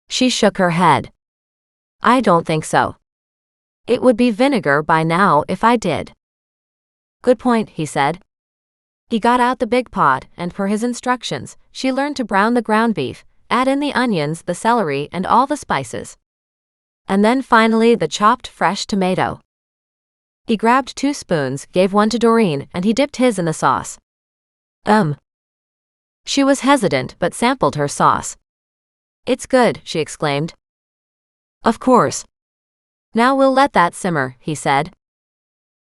She shook her head. I don't think so. It would be vinegar by now if I did. Good point, he said. He got out the big pot, and per his instructions, she learned to brown the ground beef, add in the onions, the celery, and all the spices. And then finally the chopped fresh tomato. He grabbed 2 spoons, gave one to Doreen, and he dipped his in the sauce. She was hesitant but sampled her sauce. It's good, she exclaimed. Of course. Now we'll let that simmer, he said.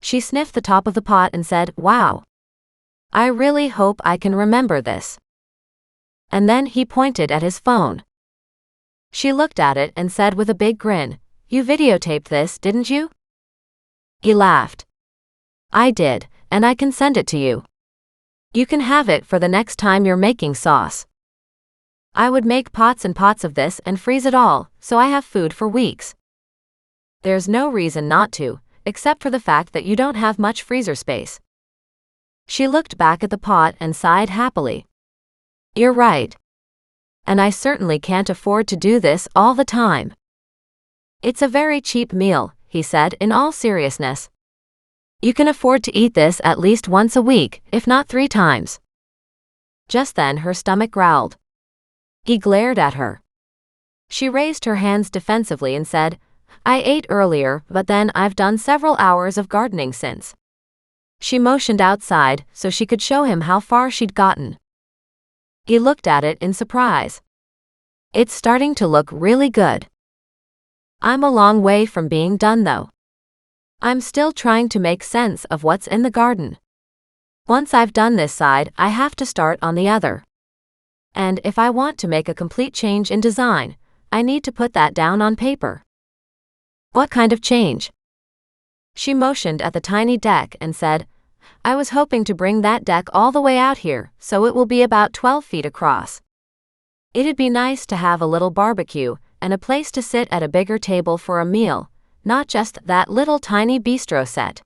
She sniffed the top of the pot and said, Wow. I really hope I can remember this. And then he pointed at his phone. She looked at it and said with a big grin, You videotaped this, didn't you? He laughed. I did, and I can send it to you. You can have it for the next time you're making sauce. I would make pots and pots of this and freeze it all, so I have food for weeks. There's no reason not to, except for the fact that you don't have much freezer space. She looked back at the pot and sighed happily. You're right. And I certainly can't afford to do this all the time. It's a very cheap meal, he said in all seriousness. You can afford to eat this at least once a week, if not 3 times. Just then her stomach growled. He glared at her. She raised her hands defensively and said, I ate earlier, but then I've done several hours of gardening since. She motioned outside so she could show him how far she'd gotten. He looked at it in surprise. It's starting to look really good. I'm a long way from being done though. I'm still trying to make sense of what's in the garden. Once I've done this side, I have to start on the other. And if I want to make a complete change in design, I need to put that down on paper. What kind of change? She motioned at the tiny deck and said, I was hoping to bring that deck all the way out here, so it will be about 12 feet across. It'd be nice to have a little barbecue and a place to sit at a bigger table for a meal, not just that little tiny bistro set.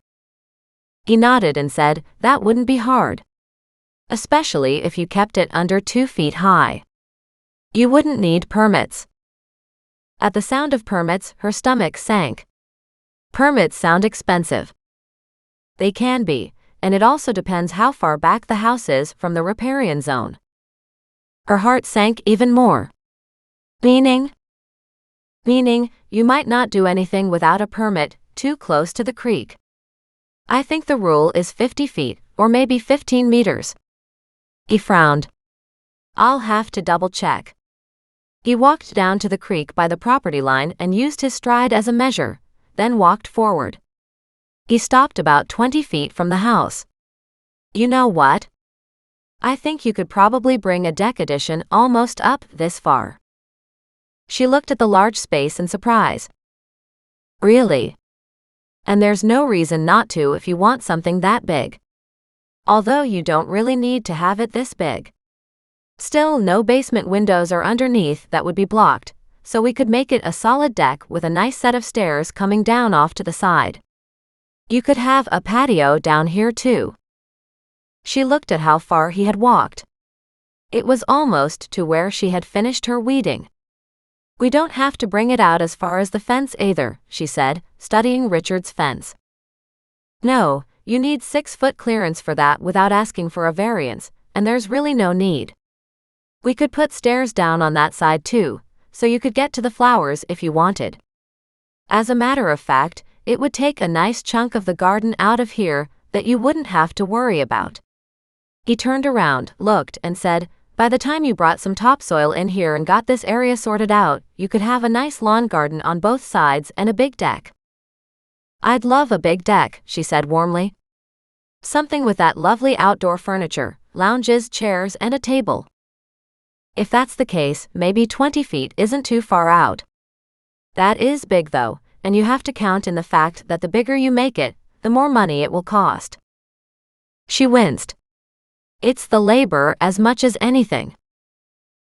He nodded and said, that wouldn't be hard. Especially if you kept it under 2 feet high. You wouldn't need permits. At the sound of permits, her stomach sank. Permits sound expensive. They can be, and it also depends how far back the house is from the riparian zone. Her heart sank even more. Meaning, you might not do anything without a permit, too close to the creek. I think the rule is 50 feet, or maybe 15 meters. He frowned. I'll have to double check. He walked down to the creek by the property line and used his stride as a measure, then walked forward. He stopped about 20 feet from the house. You know what? I think you could probably bring a deck addition almost up this far. She looked at the large space in surprise. Really? And there's no reason not to if you want something that big. Although you don't really need to have it this big. Still, no basement windows are underneath that would be blocked, so we could make it a solid deck with a nice set of stairs coming down off to the side. You could have a patio down here too. She looked at how far he had walked. It was almost to where she had finished her weeding. We don't have to bring it out as far as the fence either, she said, studying Richard's fence. No, you need 6-foot clearance for that without asking for a variance, and there's really no need. We could put stairs down on that side too, so you could get to the flowers if you wanted. As a matter of fact, it would take a nice chunk of the garden out of here that you wouldn't have to worry about. He turned around, looked, and said, by the time you brought some topsoil in here and got this area sorted out, you could have a nice lawn garden on both sides and a big deck. I'd love a big deck, she said warmly. Something with that lovely outdoor furniture, lounges, chairs, and a table. If that's the case, maybe 20 feet isn't too far out. That is big though, and you have to count in the fact that the bigger you make it, the more money it will cost. She winced. It's the labor as much as anything.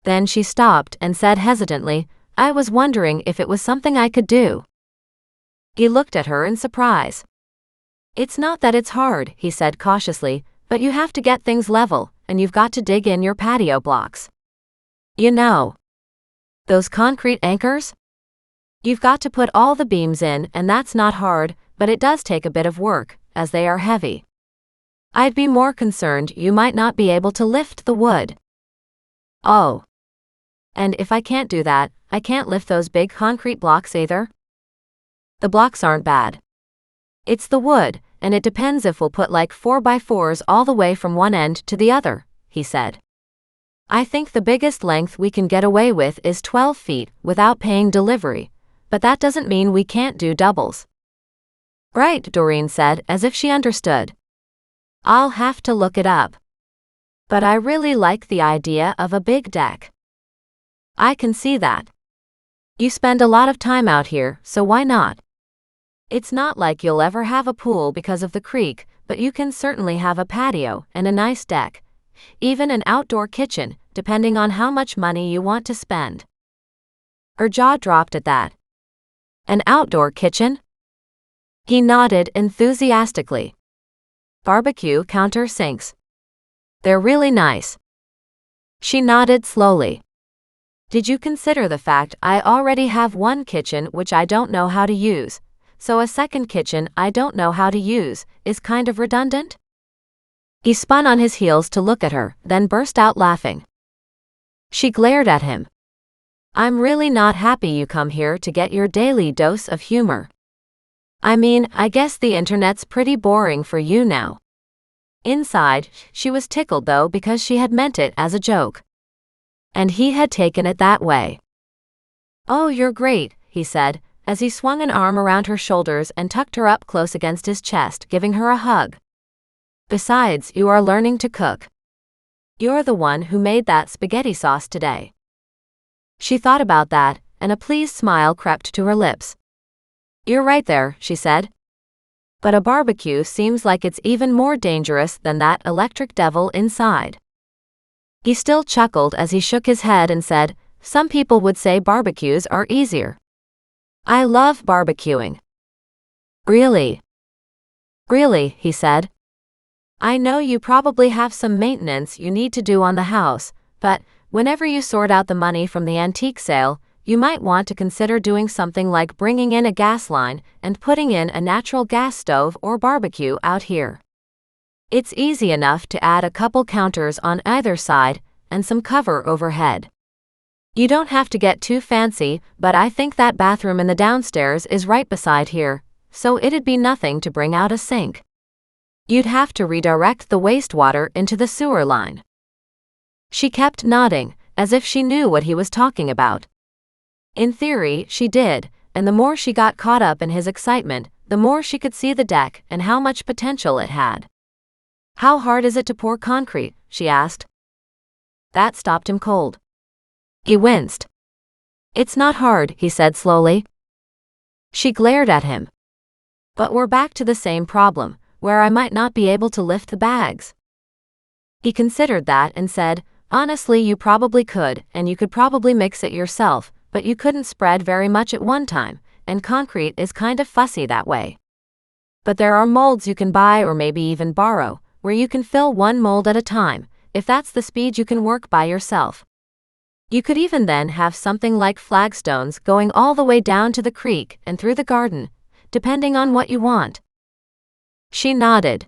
Then she stopped and said hesitantly, I was wondering if it was something I could do. He looked at her in surprise. It's not that it's hard, he said cautiously, but you have to get things level, and you've got to dig in your patio blocks. You know, those concrete anchors? You've got to put all the beams in, and that's not hard, but it does take a bit of work, as they are heavy. I'd be more concerned you might not be able to lift the wood. Oh. And if I can't do that, I can't lift those big concrete blocks either? The blocks aren't bad. It's the wood, and it depends if we'll put like 4x4s all the way from one end to the other, he said. I think the biggest length we can get away with is 12 feet without paying delivery, but that doesn't mean we can't do doubles. Right, Doreen said, as if she understood. I'll have to look it up. But I really like the idea of a big deck. I can see that. You spend a lot of time out here, so why not? It's not like you'll ever have a pool because of the creek, but you can certainly have a patio and a nice deck. Even an outdoor kitchen, depending on how much money you want to spend. Her jaw dropped at that. An outdoor kitchen? He nodded enthusiastically. Barbecue counter sinks. They're really nice. She nodded slowly. Did you consider the fact I already have one kitchen which I don't know how to use, so a second kitchen I don't know how to use is kind of redundant? He spun on his heels to look at her, then burst out laughing. She glared at him. I'm really not happy you come here to get your daily dose of humor. I mean, I guess the internet's pretty boring for you now. Inside, she was tickled though because she had meant it as a joke. And he had taken it that way. Oh, you're great, he said, as he swung an arm around her shoulders and tucked her up close against his chest, giving her a hug. Besides, you are learning to cook. You're the one who made that spaghetti sauce today. She thought about that, and a pleased smile crept to her lips. You're right there, she said. But a barbecue seems like it's even more dangerous than that electric devil inside. He still chuckled as he shook his head and said, some people would say barbecues are easier. I love barbecuing. Really? Really, he said. I know you probably have some maintenance you need to do on the house, but whenever you sort out the money from the antique sale, you might want to consider doing something like bringing in a gas line and putting in a natural gas stove or barbecue out here. It's easy enough to add a couple counters on either side and some cover overhead. You don't have to get too fancy, but I think that bathroom in the downstairs is right beside here, so it'd be nothing to bring out a sink. You'd have to redirect the wastewater into the sewer line. She kept nodding, as if she knew what he was talking about. In theory, she did, and the more she got caught up in his excitement, the more she could see the deck and how much potential it had. How hard is it to pour concrete? She asked. That stopped him cold. He winced. It's not hard, he said slowly. She glared at him. But we're back to the same problem, where I might not be able to lift the bags. He considered that and said, honestly, you probably could, and you could probably mix it yourself, but you couldn't spread very much at one time, and concrete is kind of fussy that way. But there are molds you can buy or maybe even borrow, where you can fill one mold at a time, if that's the speed you can work by yourself. You could even then have something like flagstones going all the way down to the creek and through the garden, depending on what you want. She nodded.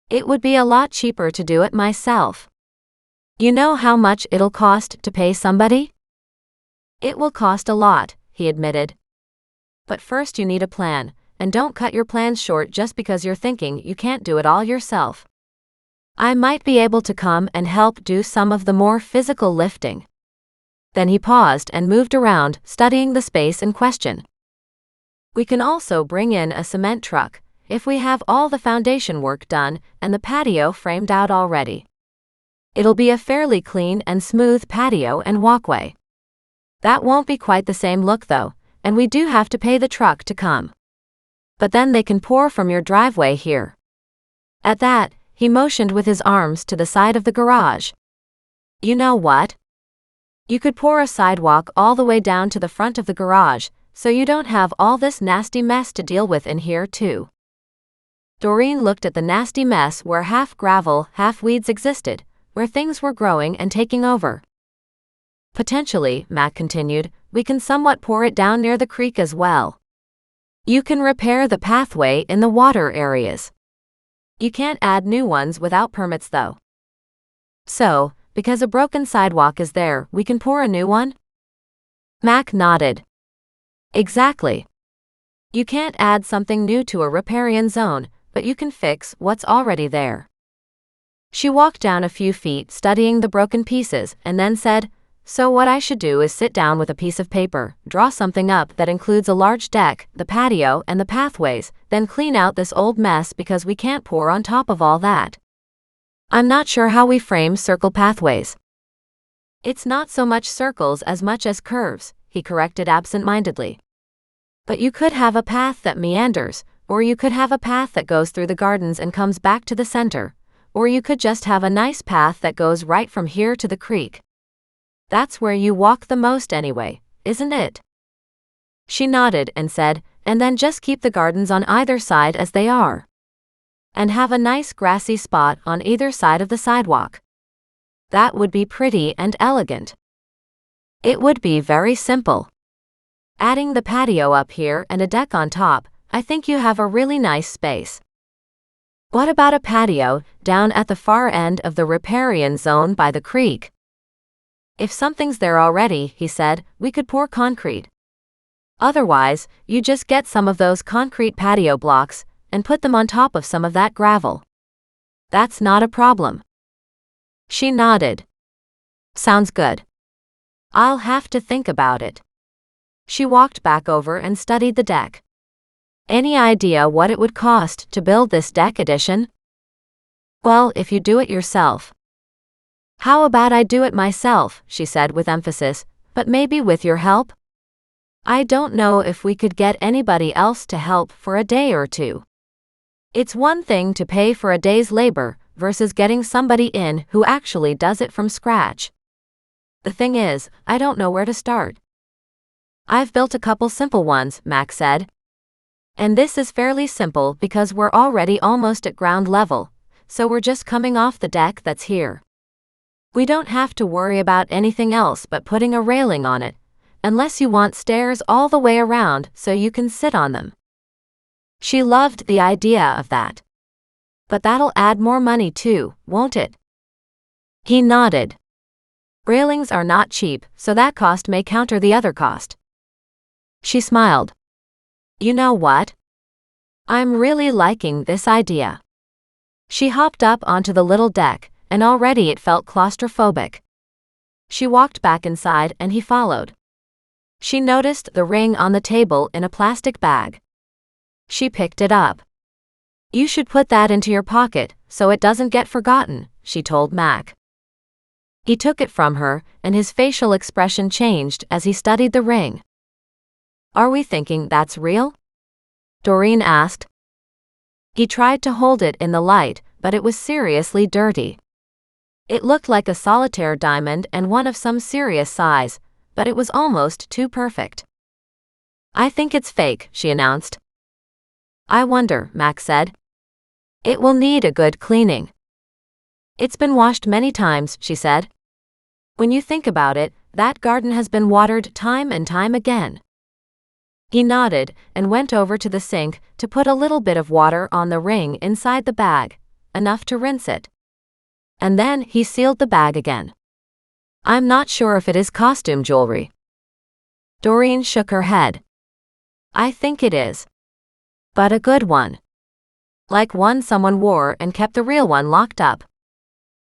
It would be a lot cheaper to do it myself. You know how much it'll cost to pay somebody? It will cost a lot, he admitted. But first you need a plan, and don't cut your plans short just because you're thinking you can't do it all yourself. I might be able to come and help do some of the more physical lifting. Then he paused and moved around, studying the space in question. We can also bring in a cement truck, if we have all the foundation work done and the patio framed out already. It'll be a fairly clean and smooth patio and walkway. That won't be quite the same look though, and we do have to pay the truck to come. But then they can pour from your driveway here. At that, he motioned with his arms to the side of the garage. You know what? You could pour a sidewalk all the way down to the front of the garage, so you don't have all this nasty mess to deal with in here too. Doreen looked at the nasty mess where half gravel, half weeds existed, where things were growing and taking over. Potentially, Mac continued, we can somewhat pour it down near the creek as well. You can repair the pathway in the water areas. You can't add new ones without permits though. So, because a broken sidewalk is there, we can pour a new one? Mac nodded. Exactly. You can't add something new to a riparian zone, but you can fix what's already there. She walked down a few feet studying the broken pieces and then said, so what I should do is sit down with a piece of paper, draw something up that includes a large deck, the patio, and the pathways, then clean out this old mess because we can't pour on top of all that. I'm not sure how we frame circle pathways. It's not so much circles as much as curves, he corrected absent-mindedly. But you could have a path that meanders, or you could have a path that goes through the gardens and comes back to the center, or you could just have a nice path that goes right from here to the creek. That's where you walk the most anyway, isn't it? She nodded and said, and then just keep the gardens on either side as they are. And have a nice grassy spot on either side of the sidewalk. That would be pretty and elegant. It would be very simple. Adding the patio up here and a deck on top, I think you have a really nice space. What about a patio down at the far end of the riparian zone by the creek? If something's there already, he said, we could pour concrete. Otherwise, you just get some of those concrete patio blocks and put them on top of some of that gravel. That's not a problem. She nodded. Sounds good. I'll have to think about it. She walked back over and studied the deck. Any idea what it would cost to build this deck addition? Well, if you do it yourself. How about I do it myself, she said with emphasis, but maybe with your help? I don't know if we could get anybody else to help for a day or two. It's one thing to pay for a day's labor versus getting somebody in who actually does it from scratch. The thing is, I don't know where to start. I've built a couple simple ones, Mac said. And this is fairly simple because we're already almost at ground level, so we're just coming off the deck that's here. We don't have to worry about anything else but putting a railing on it, unless you want stairs all the way around so you can sit on them. She loved the idea of that. But that'll add more money too, won't it? He nodded. Railings are not cheap, so that cost may counter the other cost. She smiled. You know what? I'm really liking this idea. She hopped up onto the little deck, and already it felt claustrophobic. She walked back inside and he followed. She noticed the ring on the table in a plastic bag. She picked it up. You should put that into your pocket so it doesn't get forgotten, she told Mac. He took it from her, and his facial expression changed as he studied the ring. Are we thinking that's real? Doreen asked. He tried to hold it in the light, but it was seriously dirty. It looked like a solitaire diamond and one of some serious size, but it was almost too perfect. I think it's fake, she announced. I wonder, Mac said. It will need a good cleaning. It's been washed many times, she said. When you think about it, that garden has been watered time and time again. He nodded and went over to the sink to put a little bit of water on the ring inside the bag, enough to rinse it. And then he sealed the bag again. I'm not sure if it is costume jewelry. Doreen shook her head. I think it is. But a good one. Like one someone wore and kept the real one locked up.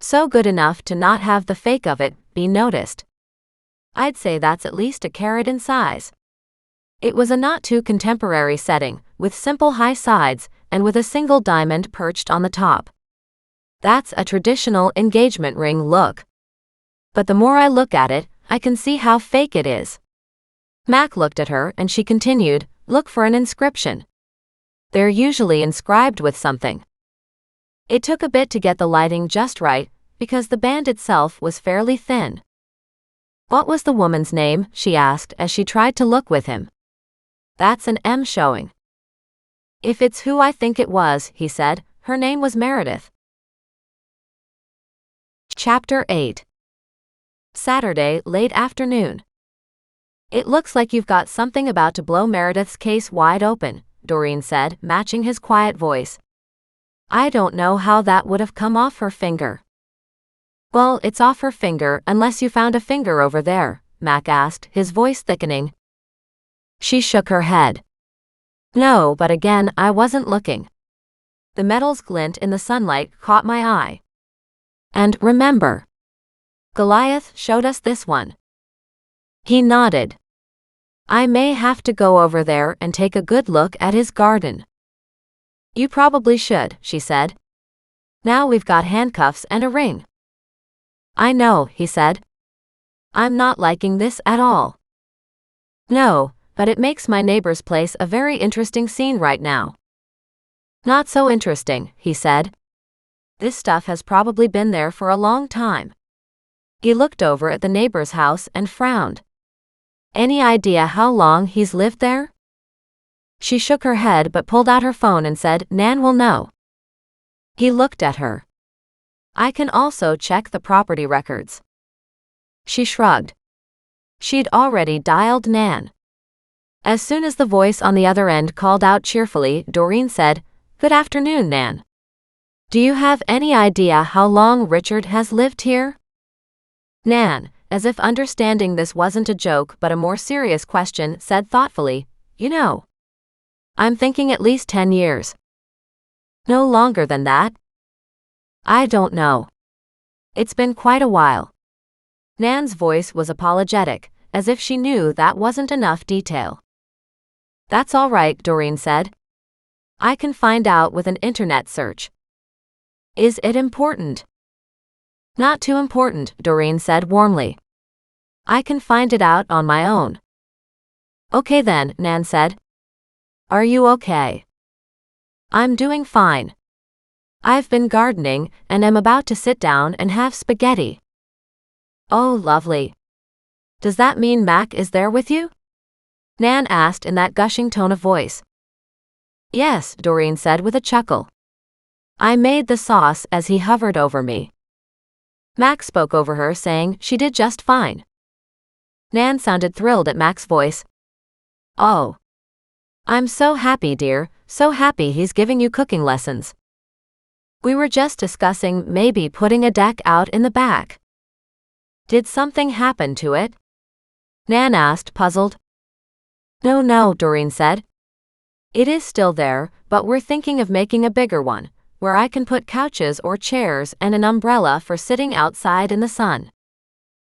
So good enough to not have the fake of it be noticed. I'd say that's at least a carat in size. It was a not too contemporary setting, with simple high sides and with a single diamond perched on the top. That's a traditional engagement ring look. But the more I look at it, I can see how fake it is. Mac looked at her and she continued, look for an inscription. They're usually inscribed with something. It took a bit to get the lighting just right, because the band itself was fairly thin. What was the woman's name? She asked as she tried to look with him. That's an M showing. If it's who I think it was, he said, her name was Meredith. Chapter 8. Saturday, late afternoon. It looks like you've got something about to blow Meredith's case wide open, Doreen said, matching his quiet voice. I don't know how that would have come off her finger. Well, it's off her finger unless you found a finger over there, Mac asked, his voice thickening. She shook her head. No, but again, I wasn't looking. The metal's glint in the sunlight caught my eye. And remember, Goliath showed us this one. He nodded. I may have to go over there and take a good look at his garden. You probably should, she said. Now we've got handcuffs and a ring. I know, he said. I'm not liking this at all. No, but it makes my neighbor's place a very interesting scene right now. Not so interesting, he said. This stuff has probably been there for a long time. He looked over at the neighbor's house and frowned. Any idea how long he's lived there? She shook her head but pulled out her phone and said, Nan will know. He looked at her. I can also check the property records. She shrugged. She'd already dialed Nan. As soon as the voice on the other end called out cheerfully, Doreen said, Good afternoon, Nan. Do you have any idea how long Richard has lived here? Nan, as if understanding this wasn't a joke but a more serious question, said thoughtfully, You know, I'm thinking at least 10 years. No longer than that? I don't know. It's been quite a while. Nan's voice was apologetic, as if she knew that wasn't enough detail. That's all right, Doreen said. I can find out with an internet search. Is it important? Not too important, Doreen said warmly. I can find it out on my own. Okay then, Nan said. Are you okay? I'm doing fine. I've been gardening and am about to sit down and have spaghetti. Oh, lovely. Does that mean Mac is there with you? Nan asked in that gushing tone of voice. Yes, Doreen said with a chuckle. I made the sauce as he hovered over me. Mac spoke over her, saying she did just fine. Nan sounded thrilled at Mac's voice. Oh. I'm so happy, dear, so happy he's giving you cooking lessons. We were just discussing maybe putting a deck out in the back. Did something happen to it? Nan asked, puzzled. No, Doreen said. It is still there, but we're thinking of making a bigger one, where I can put couches or chairs and an umbrella for sitting outside in the sun.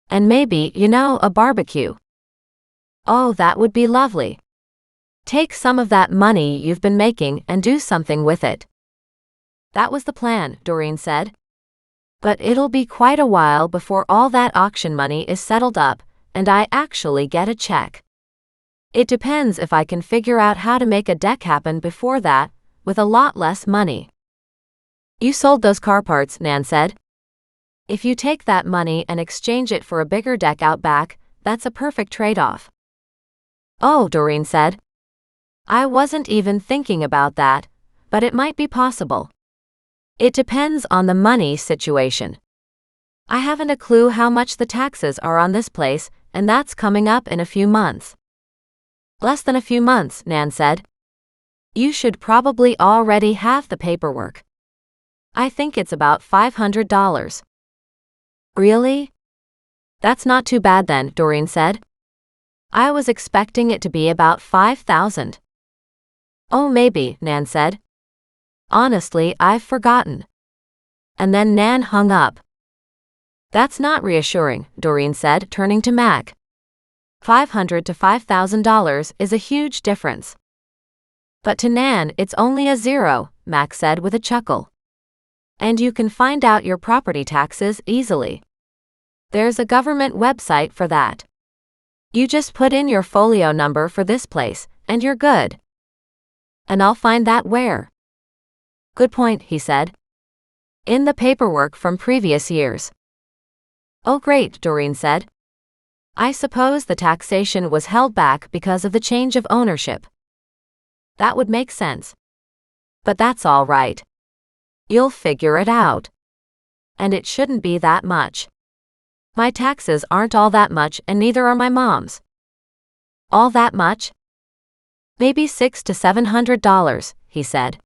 And maybe, a barbecue. Oh, that would be lovely. Take some of that money you've been making and do something with it. That was the plan, Doreen said. But it'll be quite a while before all that auction money is settled up, and I actually get a check. It depends if I can figure out how to make a deck happen before that, with a lot less money. You sold those car parts, Nan said. If you take that money and exchange it for a bigger deck out back, that's a perfect trade-off. Oh, Doreen said. I wasn't even thinking about that, but it might be possible. It depends on the money situation. I haven't a clue how much the taxes are on this place, and that's coming up in a few months. Less than a few months, Nan said. You should probably already have the paperwork. I think it's about $500. Really? That's not too bad then, Doreen said. I was expecting it to be about $5,000. Oh, maybe, Nan said. Honestly, I've forgotten. And then Nan hung up. That's not reassuring, Doreen said, turning to Mac. $500 to $5,000 is a huge difference. But to Nan, it's only a zero, Mac said with a chuckle. And you can find out your property taxes easily. There's a government website for that. You just put in your folio number for this place, and you're good. And I'll find that where? Good point, he said. In the paperwork from previous years. Oh great, Doreen said. I suppose the taxation was held back because of the change of ownership. That would make sense. But that's all right. You'll figure it out. And it shouldn't be that much. My taxes aren't all that much and neither are my mom's. All that much? Maybe $600 to $700, he said.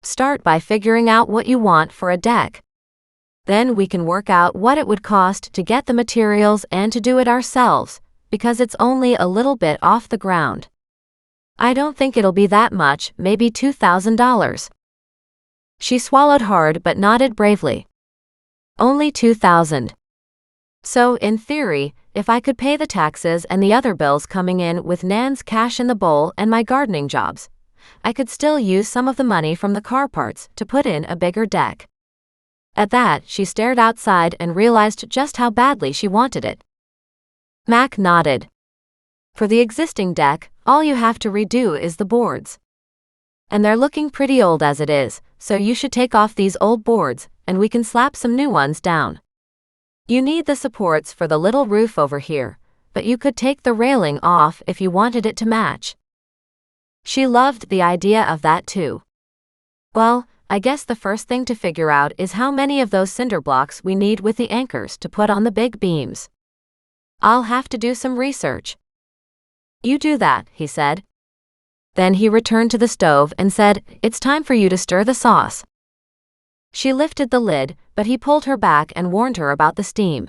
Start by figuring out what you want for a deck. Then we can work out what it would cost to get the materials and to do it ourselves, because it's only a little bit off the ground. I don't think it'll be that much, maybe $2,000. She swallowed hard but nodded bravely. Only $2,000. So, in theory, if I could pay the taxes and the other bills coming in with Nan's cash in the bowl and my gardening jobs, I could still use some of the money from the car parts to put in a bigger deck. At that, she stared outside and realized just how badly she wanted it. Mac nodded. For the existing deck, all you have to redo is the boards. And they're looking pretty old as it is, so you should take off these old boards, and we can slap some new ones down. You need the supports for the little roof over here, but you could take the railing off if you wanted it to match. She loved the idea of that too. Well, I guess the first thing to figure out is how many of those cinder blocks we need with the anchors to put on the big beams. I'll have to do some research. You do that, he said. Then he returned to the stove and said, It's time for you to stir the sauce. She lifted the lid, but he pulled her back and warned her about the steam.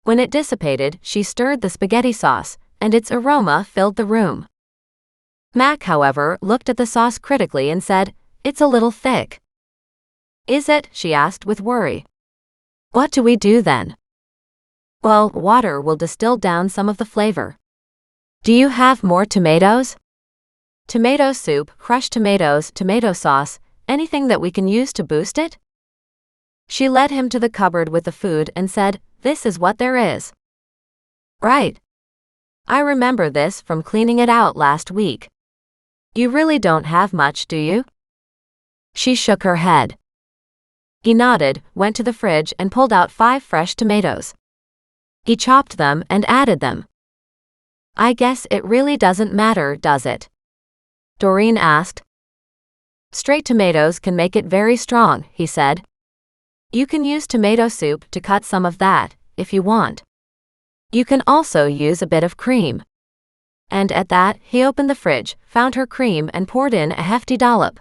When it dissipated, she stirred the spaghetti sauce, and its aroma filled the room. Mac, however, looked at the sauce critically and said, It's a little thick. Is it? She asked with worry. What do we do then? Well, water will distill down some of the flavor. Do you have more tomatoes? Tomato soup, crushed tomatoes, tomato sauce, anything that we can use to boost it? She led him to the cupboard with the food and said, "This is what there is." "Right. I remember this from cleaning it out last week." "You really don't have much, do you?" She shook her head. He nodded, went to the fridge and pulled out 5 fresh tomatoes. He chopped them and added them. "I guess it really doesn't matter, does it?" Doreen asked. "Straight tomatoes can make it very strong," he said. "You can use tomato soup to cut some of that, if you want. You can also use a bit of cream." And at that, he opened the fridge, found her cream and poured in a hefty dollop.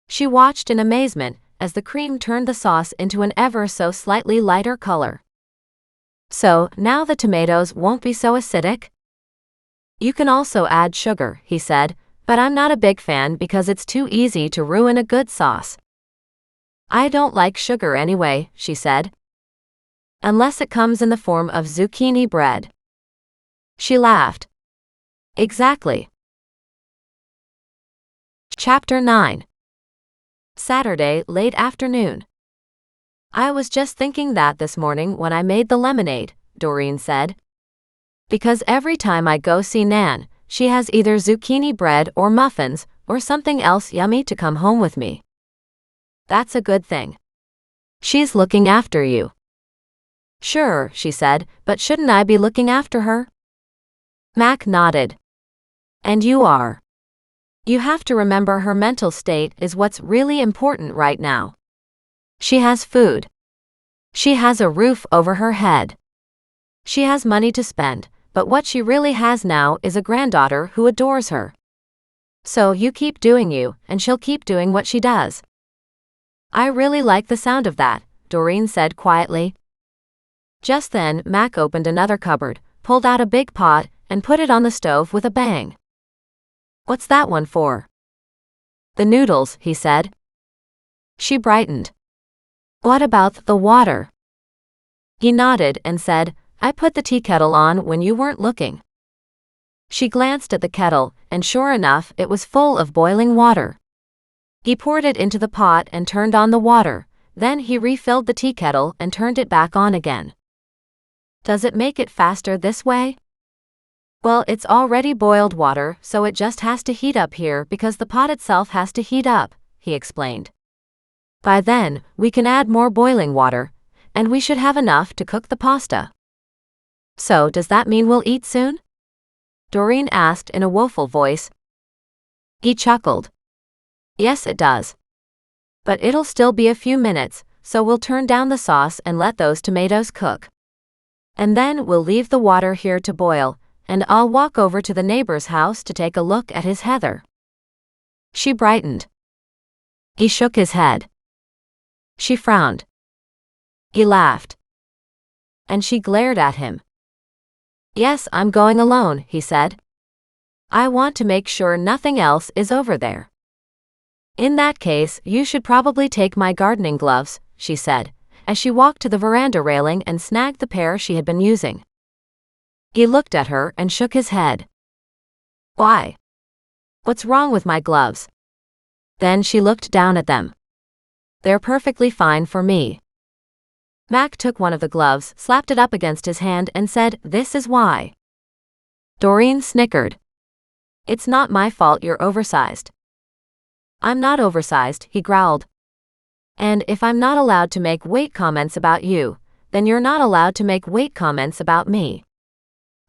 She watched in amazement as the cream turned the sauce into an ever so slightly lighter color. "So, now the tomatoes won't be so acidic?" "You can also add sugar," he said, "but I'm not a big fan because it's too easy to ruin a good sauce." "I don't like sugar anyway," she said. "Unless it comes in the form of zucchini bread." She laughed. "Exactly." Chapter 9. Saturday, late afternoon. "I was just thinking that this morning when I made the lemonade," Doreen said. "Because every time I go see Nan, she has either zucchini bread or muffins or something else yummy to come home with me." "That's a good thing. She's looking after you." "Sure," she said, "but shouldn't I be looking after her?" Mac nodded. "And you are. You have to remember her mental state is what's really important right now. She has food. She has a roof over her head. She has money to spend, but what she really has now is a granddaughter who adores her. So you keep doing you, and she'll keep doing what she does." "I really like the sound of that," Doreen said quietly. Just then, Mac opened another cupboard, pulled out a big pot, and put it on the stove with a bang. "What's that one for?" "The noodles," he said. She brightened. "What about the water?" He nodded and said, "I put the tea kettle on when you weren't looking." She glanced at the kettle, and sure enough, it was full of boiling water. He poured it into the pot and turned on the water, then he refilled the tea kettle and turned it back on again. "Does it make it faster this way?" "Well, it's already boiled water, so it just has to heat up here because the pot itself has to heat up," he explained. "By then, we can add more boiling water, and we should have enough to cook the pasta." "So does that mean we'll eat soon?" Doreen asked in a woeful voice. He chuckled. "Yes, it does. But it'll still be a few minutes, so we'll turn down the sauce and let those tomatoes cook. And then we'll leave the water here to boil, and I'll walk over to the neighbor's house to take a look at his heather." She brightened. He shook his head. She frowned. He laughed. And she glared at him. "Yes, I'm going alone," he said. "I want to make sure nothing else is over there." "In that case, you should probably take my gardening gloves," she said, as she walked to the veranda railing and snagged the pair she had been using. He looked at her and shook his head. "Why? What's wrong with my gloves?" Then she looked down at them. "They're perfectly fine for me." Mac took one of the gloves, slapped it up against his hand and said, "This is why." Doreen snickered. "It's not my fault you're oversized." "I'm not oversized," he growled. "And if I'm not allowed to make weight comments about you, then you're not allowed to make weight comments about me."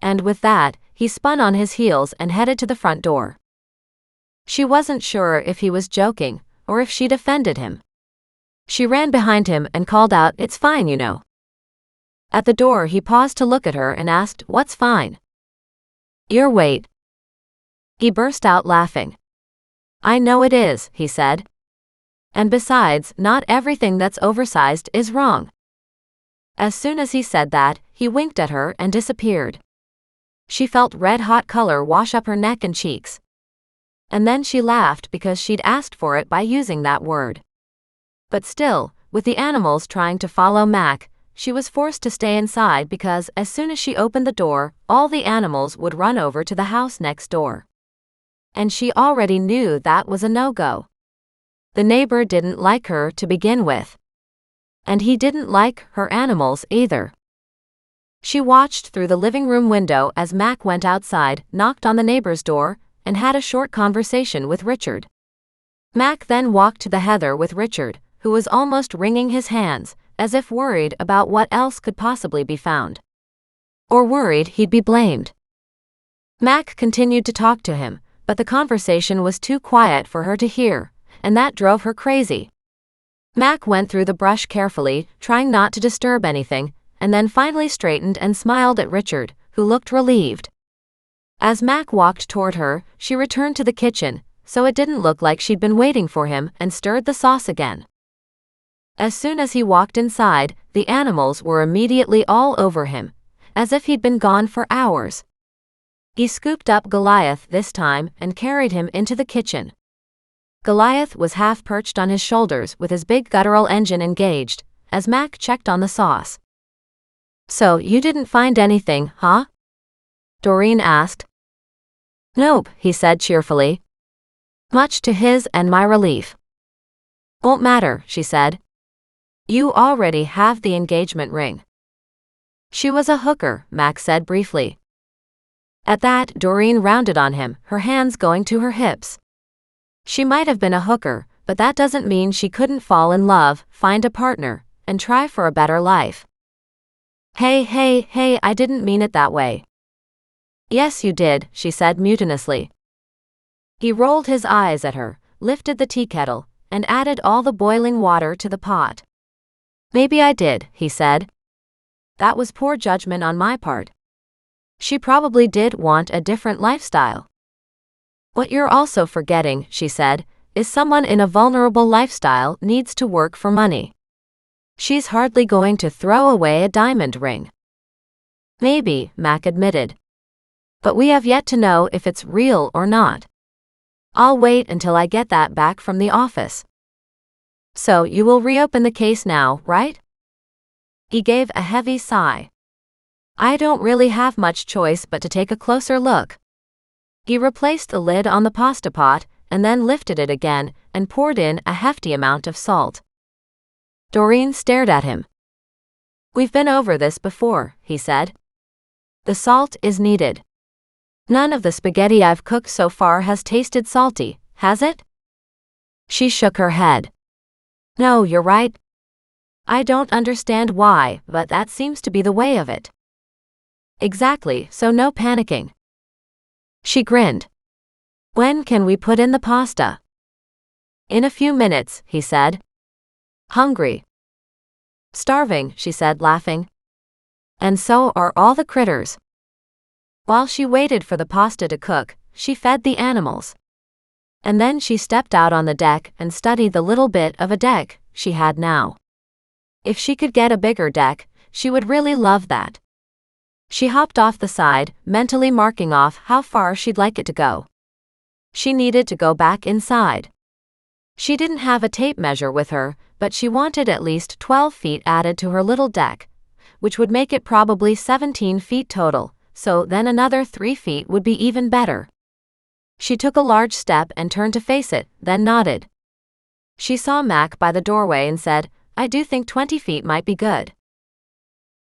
And with that, he spun on his heels and headed to the front door. She wasn't sure if he was joking, or if she'd offended him. She ran behind him and called out, "It's fine, you know." At the door he paused to look at her and asked, "What's fine?" "Your weight." He burst out laughing. "I know it is," he said. "And besides, not everything that's oversized is wrong." As soon as he said that, he winked at her and disappeared. She felt red-hot color wash up her neck and cheeks. And then she laughed because she'd asked for it by using that word. But still, with the animals trying to follow Mac, she was forced to stay inside because as soon as she opened the door, all the animals would run over to the house next door. And she already knew that was a no-go. The neighbor didn't like her to begin with. And he didn't like her animals either. She watched through the living room window as Mac went outside, knocked on the neighbor's door, and had a short conversation with Richard. Mac then walked to the heather with Richard, who was almost wringing his hands, as if worried about what else could possibly be found. Or worried he'd be blamed. Mac continued to talk to him, but the conversation was too quiet for her to hear, and that drove her crazy. Mac went through the brush carefully, trying not to disturb anything, and then finally straightened and smiled at Richard, who looked relieved. As Mac walked toward her, she returned to the kitchen, so it didn't look like she'd been waiting for him, and stirred the sauce again. As soon as he walked inside, the animals were immediately all over him, as if he'd been gone for hours. He scooped up Goliath this time and carried him into the kitchen. Goliath was half perched on his shoulders with his big guttural engine engaged, as Mac checked on the sauce. "So you didn't find anything, huh?" Doreen asked. "Nope," he said cheerfully. Much to his and my relief. "Won't matter," she said. "You already have the engagement ring." "She was a hooker," Mac said briefly. At that, Doreen rounded on him, her hands going to her hips. She might have been a hooker, but that doesn't mean she couldn't fall in love, find a partner, and try for a better life. Hey, I didn't mean it that way." "Yes, you did," she said mutinously. He rolled his eyes at her, lifted the tea kettle, and added all the boiling water to the pot. "Maybe I did," he said. "That was poor judgment on my part. She probably did want a different lifestyle." "What you're also forgetting," she said, "is someone in a vulnerable lifestyle needs to work for money. She's hardly going to throw away a diamond ring." "Maybe," Mac admitted. "But we have yet to know if it's real or not. I'll wait until I get that back from the office." "So you will reopen the case now, right?" He gave a heavy sigh. "I don't really have much choice but to take a closer look." He replaced the lid on the pasta pot, and then lifted it again, and poured in a hefty amount of salt. Doreen stared at him. "We've been over this before," he said. "The salt is needed. None of the spaghetti I've cooked so far has tasted salty, has it?" She shook her head. "No, you're right. I don't understand why, but that seems to be the way of it." "Exactly, so no panicking." She grinned. "When can we put in the pasta?" "In a few minutes," he said. "Hungry?" "Starving," she said, laughing. "And so are all the critters." While she waited for the pasta to cook, she fed the animals. And then she stepped out on the deck and studied the little bit of a deck she had now. If she could get a bigger deck, she would really love that. She hopped off the side, mentally marking off how far she'd like it to go. She needed to go back inside. She didn't have a tape measure with her, but she wanted at least 12 feet added to her little deck, which would make it probably 17 feet total, so then another 3 feet would be even better. She took a large step and turned to face it, then nodded. She saw Mac by the doorway and said, "I do think 20 feet might be good."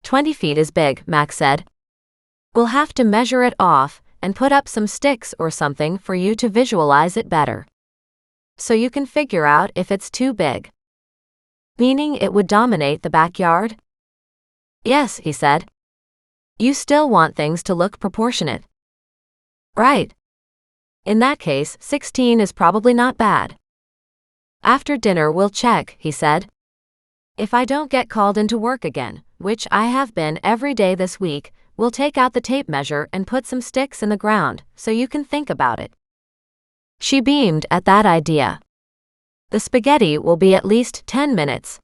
20 feet is big, Mac said. "We'll have to measure it off and put up some sticks or something for you to visualize it better. So you can figure out if it's too big." "Meaning it would dominate the backyard?" "Yes," he said. "You still want things to look proportionate." "Right. In that case, 16 is probably not bad." "After dinner we'll check," he said. "If I don't get called into work again, which I have been every day this week, we'll take out the tape measure and put some sticks in the ground, so you can think about it." She beamed at that idea. "The spaghetti will be at least 10 minutes."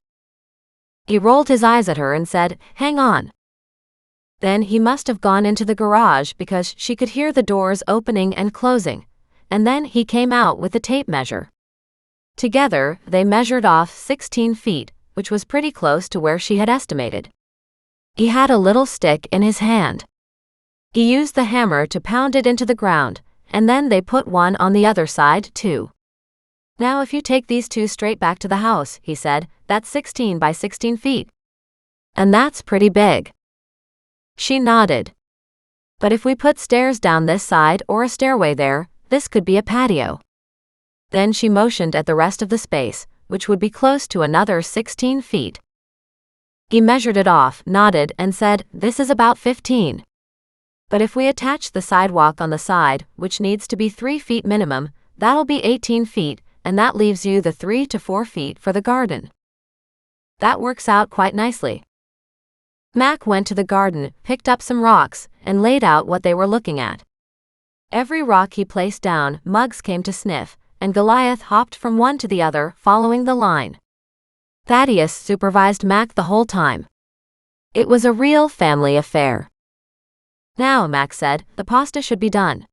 He rolled his eyes at her and said, "Hang on." Then he must have gone into the garage because she could hear the doors opening and closing, and then he came out with the tape measure. Together, they measured off 16 feet, which was pretty close to where she had estimated. He had a little stick in his hand. He used the hammer to pound it into the ground, and then they put one on the other side too. Now if you take these two straight back to the house, he said, that's 16 by 16 feet. And that's pretty big. She nodded. But if we put stairs down this side or a stairway there, this could be a patio. Then she motioned at the rest of the space, which would be close to another 16 feet. He measured it off, nodded, and said, this is about 15. But if we attach the sidewalk on the side, which needs to be 3 feet minimum, that'll be 18 feet, and that leaves you the 3 to 4 feet for the garden. That works out quite nicely. Mac went to the garden, picked up some rocks, and laid out what they were looking at. Every rock he placed down, Muggs came to sniff, and Goliath hopped from one to the other, following the line. Thaddeus supervised Mac the whole time. It was a real family affair. Now, Mac said, the pasta should be done.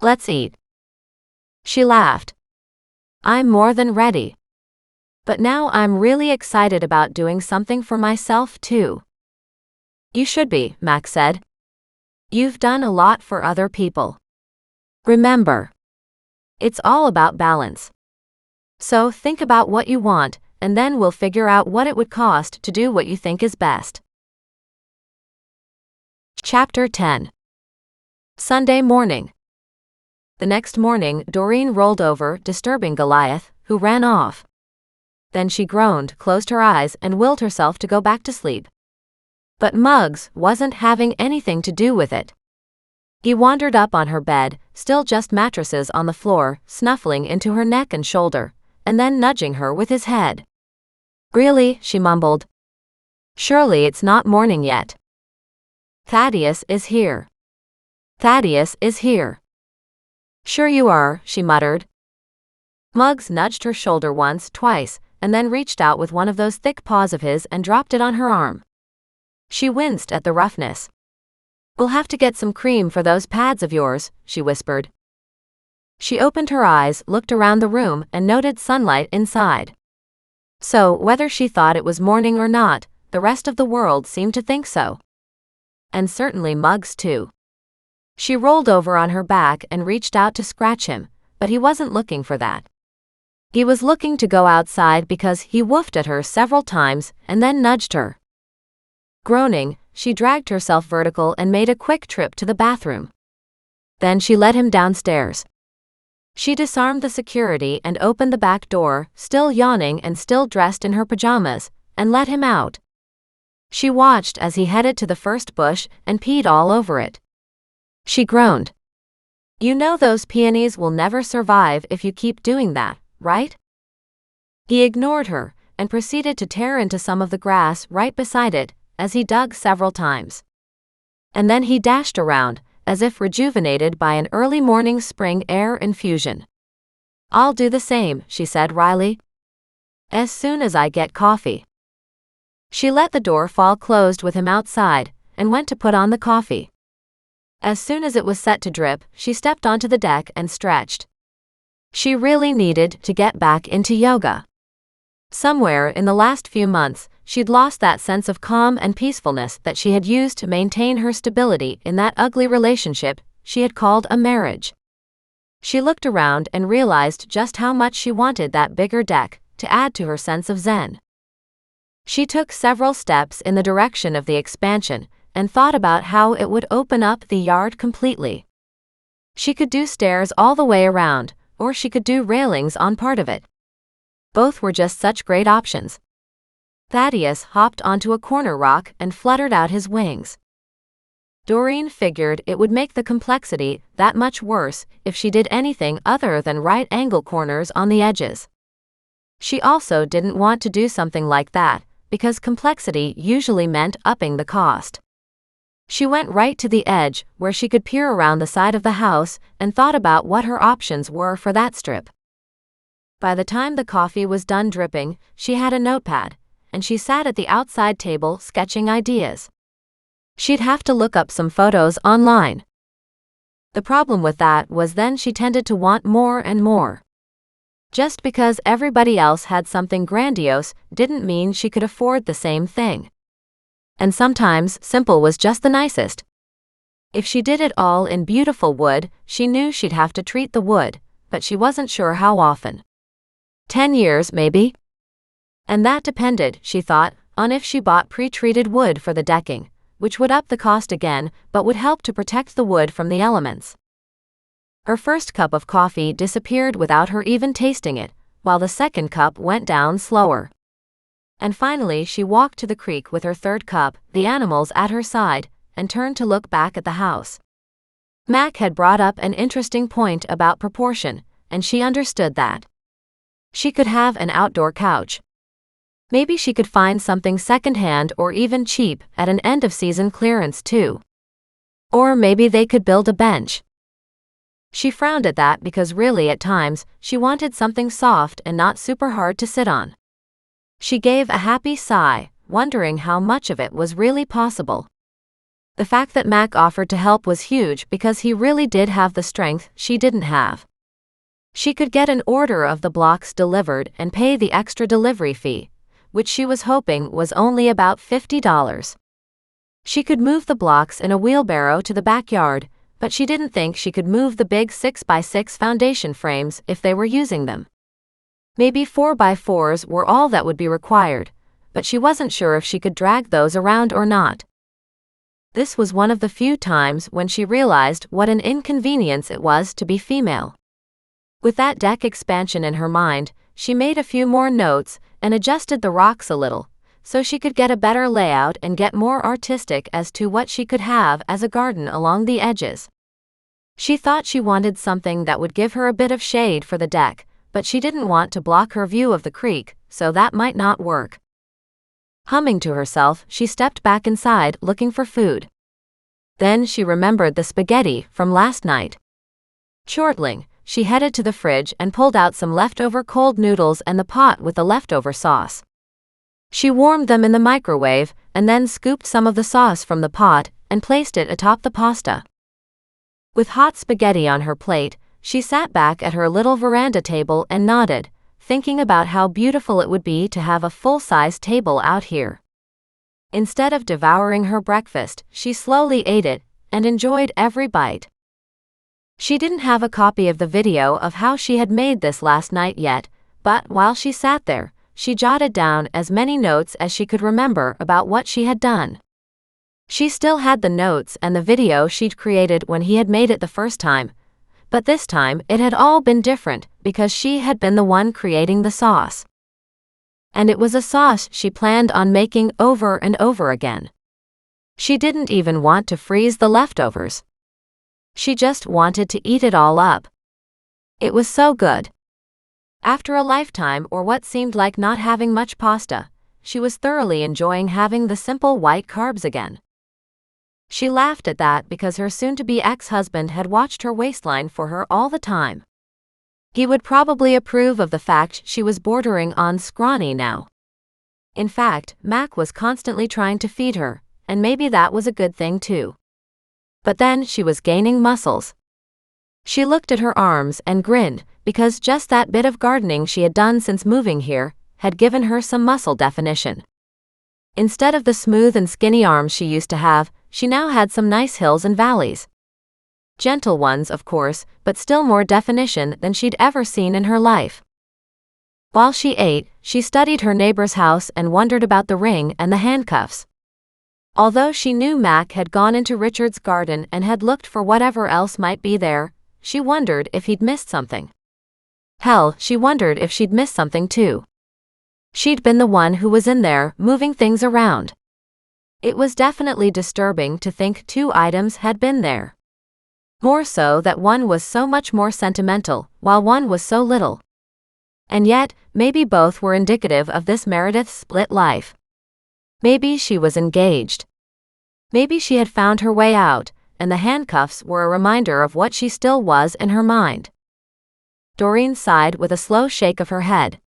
Let's eat. She laughed. I'm more than ready. But now I'm really excited about doing something for myself too. You should be, Mac said. You've done a lot for other people. Remember, it's all about balance. So think about what you want, and then we'll figure out what it would cost to do what you think is best. Chapter 10. Sunday morning. The next morning, Doreen rolled over, disturbing Goliath, who ran off. Then she groaned, closed her eyes, and willed herself to go back to sleep. But Muggs wasn't having anything to do with it. He wandered up on her bed, still just mattresses on the floor, snuffling into her neck and shoulder, and then nudging her with his head. Really, she mumbled. Surely it's not morning yet. Thaddeus is here. Thaddeus is here. Sure you are, she muttered. Muggs nudged her shoulder once, twice, and then reached out with one of those thick paws of his and dropped it on her arm. She winced at the roughness. We'll have to get some cream for those pads of yours, she whispered. She opened her eyes, looked around the room, and noted sunlight inside. So, whether she thought it was morning or not, the rest of the world seemed to think so. And certainly Muggs too. She rolled over on her back and reached out to scratch him, but he wasn't looking for that. He was looking to go outside because he woofed at her several times and then nudged her. Groaning, she dragged herself vertical and made a quick trip to the bathroom. Then she led him downstairs. She disarmed the security and opened the back door, still yawning and still dressed in her pajamas, and let him out. She watched as he headed to the first bush and peed all over it. She groaned. You know those peonies will never survive if you keep doing that, right? He ignored her and proceeded to tear into some of the grass right beside it as he dug several times. And then he dashed around, as if rejuvenated by an early morning spring air infusion. I'll do the same, she said wryly. As soon as I get coffee. She let the door fall closed with him outside, and went to put on the coffee. As soon as it was set to drip, she stepped onto the deck and stretched. She really needed to get back into yoga. Somewhere in the last few months, she'd lost that sense of calm and peacefulness that she had used to maintain her stability in that ugly relationship she had called a marriage. She looked around and realized just how much she wanted that bigger deck to add to her sense of zen. She took several steps in the direction of the expansion and thought about how it would open up the yard completely. She could do stairs all the way around, or she could do railings on part of it. Both were just such great options. Thaddeus hopped onto a corner rock and fluttered out his wings. Doreen figured it would make the complexity that much worse if she did anything other than right-angle corners on the edges. She also didn't want to do something like that, because complexity usually meant upping the cost. She went right to the edge, where she could peer around the side of the house, and thought about what her options were for that strip. By the time the coffee was done dripping, she had a notepad, and she sat at the outside table sketching ideas. She'd have to look up some photos online. The problem with that was then she tended to want more and more. Just because everybody else had something grandiose didn't mean she could afford the same thing. And sometimes simple was just the nicest. If she did it all in beautiful wood, she knew she'd have to treat the wood, but she wasn't sure how often. 10 years, maybe? And that depended, she thought, on if she bought pre-treated wood for the decking, which would up the cost again, but would help to protect the wood from the elements. Her first cup of coffee disappeared without her even tasting it, while the second cup went down slower. And finally she walked to the creek with her third cup, the animals at her side, and turned to look back at the house. Mac had brought up an interesting point about proportion, and she understood that. She could have an outdoor couch. Maybe she could find something second-hand or even cheap at an end-of-season clearance too. Or maybe they could build a bench. She frowned at that because really at times, she wanted something soft and not super hard to sit on. She gave a happy sigh, wondering how much of it was really possible. The fact that Mac offered to help was huge because he really did have the strength she didn't have. She could get an order of the blocks delivered and pay the extra delivery fee, which she was hoping was only about $50. She could move the blocks in a wheelbarrow to the backyard, but she didn't think she could move the big 6x6 foundation frames if they were using them. Maybe 4x4s were all that would be required, but she wasn't sure if she could drag those around or not. This was one of the few times when she realized what an inconvenience it was to be female. With that deck expansion in her mind, she made a few more notes and adjusted the rocks a little, so she could get a better layout and get more artistic as to what she could have as a garden along the edges. She thought she wanted something that would give her a bit of shade for the deck, but she didn't want to block her view of the creek, so that might not work. Humming to herself, she stepped back inside looking for food. Then she remembered the spaghetti from last night. Chortling, she headed to the fridge and pulled out some leftover cold noodles and the pot with the leftover sauce. She warmed them in the microwave and then scooped some of the sauce from the pot and placed it atop the pasta. With hot spaghetti on her plate, she sat back at her little veranda table and nodded, thinking about how beautiful it would be to have a full-size table out here. Instead of devouring her breakfast, she slowly ate it and enjoyed every bite. She didn't have a copy of the video of how she had made this last night yet, but while she sat there, she jotted down as many notes as she could remember about what she had done. She still had the notes and the video she'd created when he had made it the first time, but this time it had all been different because she had been the one creating the sauce. And it was a sauce she planned on making over and over again. She didn't even want to freeze the leftovers. She just wanted to eat it all up. It was so good. After a lifetime or what seemed like not having much pasta, she was thoroughly enjoying having the simple white carbs again. She laughed at that because her soon-to-be ex-husband had watched her waistline for her all the time. He would probably approve of the fact she was bordering on scrawny now. In fact, Mac was constantly trying to feed her, and maybe that was a good thing too. But then she was gaining muscles. She looked at her arms and grinned, because just that bit of gardening she had done since moving here had given her some muscle definition. Instead of the smooth and skinny arms she used to have, she now had some nice hills and valleys. Gentle ones, of course, but still more definition than she'd ever seen in her life. While she ate, she studied her neighbor's house and wondered about the ring and the handcuffs. Although she knew Mac had gone into Richard's garden and had looked for whatever else might be there, she wondered if he'd missed something. Hell, she wondered if she'd missed something too. She'd been the one who was in there, moving things around. It was definitely disturbing to think 2 items had been there. More so that one was so much more sentimental, while one was so little. And yet, maybe both were indicative of this Meredith's split life. Maybe she was engaged. Maybe she had found her way out, and the handcuffs were a reminder of what she still was in her mind. Doreen sighed with a slow shake of her head.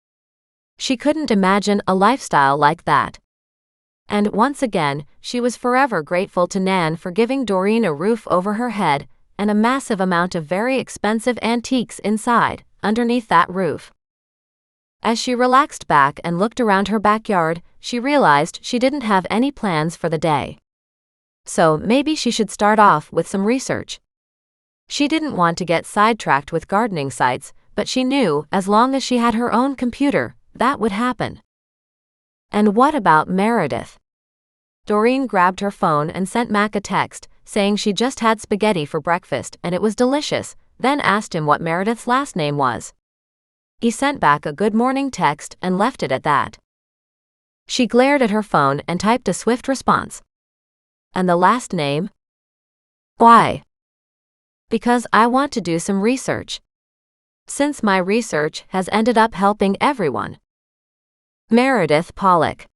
She couldn't imagine a lifestyle like that. And once again, she was forever grateful to Nan for giving Doreen a roof over her head and a massive amount of very expensive antiques inside, underneath that roof. As she relaxed back and looked around her backyard, she realized she didn't have any plans for the day. So maybe she should start off with some research. She didn't want to get sidetracked with gardening sites, but she knew, as long as she had her own computer, that would happen. And what about Meredith? Doreen grabbed her phone and sent Mac a text, saying she just had spaghetti for breakfast and it was delicious, then asked him what Meredith's last name was. He sent back a good morning text and left it at that. She glared at her phone and typed a swift response. And the last name? Why? Because I want to do some research. Since my research has ended up helping everyone. Meredith Pollock.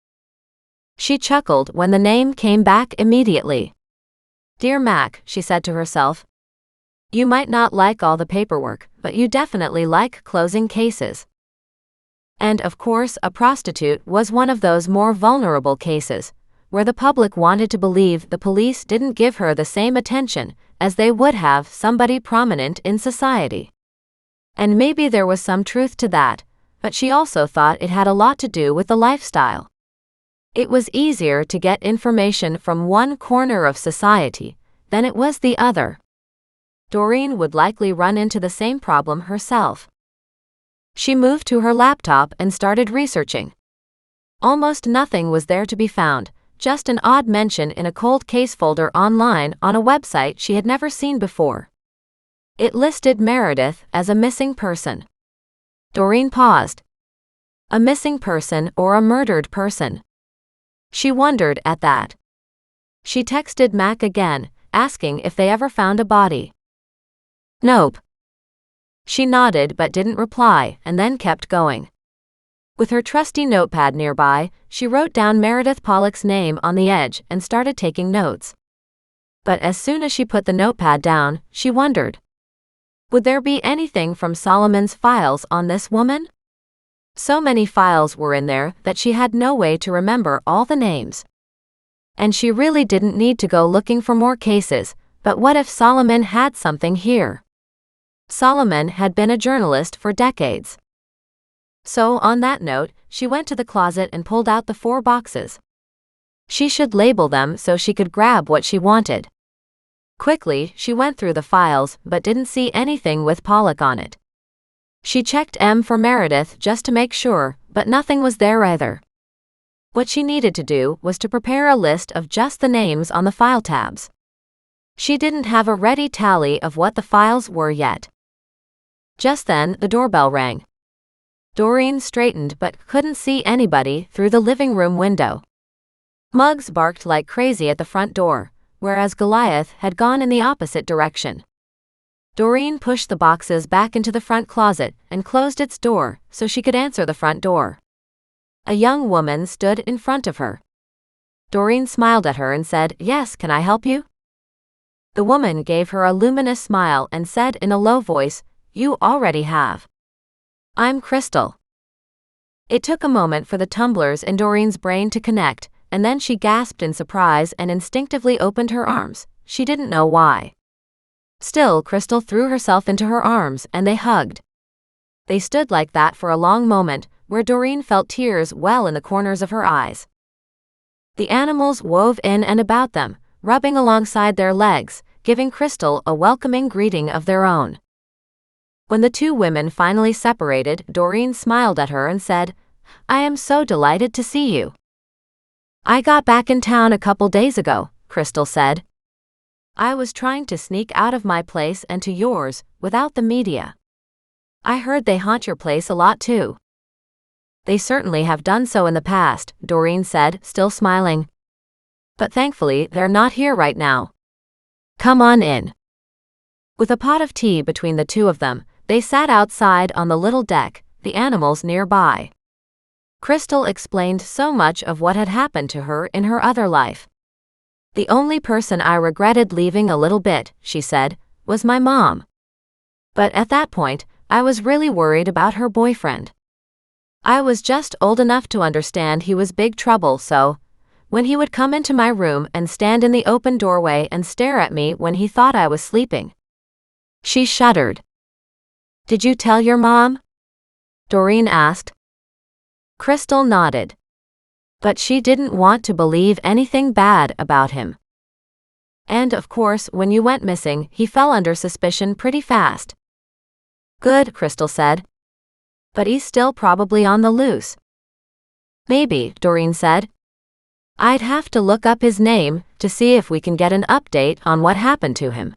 She chuckled when the name came back immediately. Dear Mac, she said to herself. You might not like all the paperwork, but you definitely like closing cases. And of course, a prostitute was one of those more vulnerable cases, where the public wanted to believe the police didn't give her the same attention as they would have somebody prominent in society. And maybe there was some truth to that, but she also thought it had a lot to do with the lifestyle. It was easier to get information from one corner of society than it was the other. Doreen would likely run into the same problem herself. She moved to her laptop and started researching. Almost nothing was there to be found, just an odd mention in a cold case folder online on a website she had never seen before. It listed Meredith as a missing person. Doreen paused. A missing person or a murdered person? She wondered at that. She texted Mac again, asking if they ever found a body. Nope. She nodded but didn't reply and then kept going. With her trusty notepad nearby, she wrote down Meredith Pollock's name on the edge and started taking notes. But as soon as she put the notepad down, she wondered. Would there be anything from Solomon's files on this woman? So many files were in there that she had no way to remember all the names. And she really didn't need to go looking for more cases, but what if Solomon had something here? Solomon had been a journalist for decades. So on that note, she went to the closet and pulled out the 4 boxes. She should label them so she could grab what she wanted. Quickly, she went through the files but didn't see anything with Pollock on it. She checked M for Meredith just to make sure, but nothing was there either. What she needed to do was to prepare a list of just the names on the file tabs. She didn't have a ready tally of what the files were yet. Just then, the doorbell rang. Doreen straightened but couldn't see anybody through the living room window. Muggs barked like crazy at the front door, whereas Goliath had gone in the opposite direction. Doreen pushed the boxes back into the front closet and closed its door so she could answer the front door. A young woman stood in front of her. Doreen smiled at her and said, "Yes, can I help you?" The woman gave her a luminous smile and said in a low voice, "You already have. I'm Crystal." It took a moment for the tumblers in Doreen's brain to connect, and then she gasped in surprise and instinctively opened her arms. She didn't know why. Still, Crystal threw herself into her arms and they hugged. They stood like that for a long moment, where Doreen felt tears well in the corners of her eyes. The animals wove in and about them, rubbing alongside their legs, giving Crystal a welcoming greeting of their own. When the two women finally separated, Doreen smiled at her and said, "I am so delighted to see you." "I got back in town a couple days ago," Crystal said. "I was trying to sneak out of my place and to yours, without the media. I heard they haunt your place a lot too." "They certainly have done so in the past," Doreen said, still smiling. "But thankfully they're not here right now. Come on in." With a pot of tea between the two of them, they sat outside on the little deck, the animals nearby. Crystal explained so much of what had happened to her in her other life. "The only person I regretted leaving a little bit," she said, "was my mom. But at that point, I was really worried about her boyfriend. I was just old enough to understand he was big trouble, so when he would come into my room and stand in the open doorway and stare at me when he thought I was sleeping." She shuddered. "Did you tell your mom?" Doreen asked. Crystal nodded. But she didn't want to believe anything bad about him. "And of course, when you went missing, he fell under suspicion pretty fast. Good, Crystal said. But he's still probably on the loose. Maybe, Doreen said. I'd have to look up his name to see if we can get an update on what happened to him.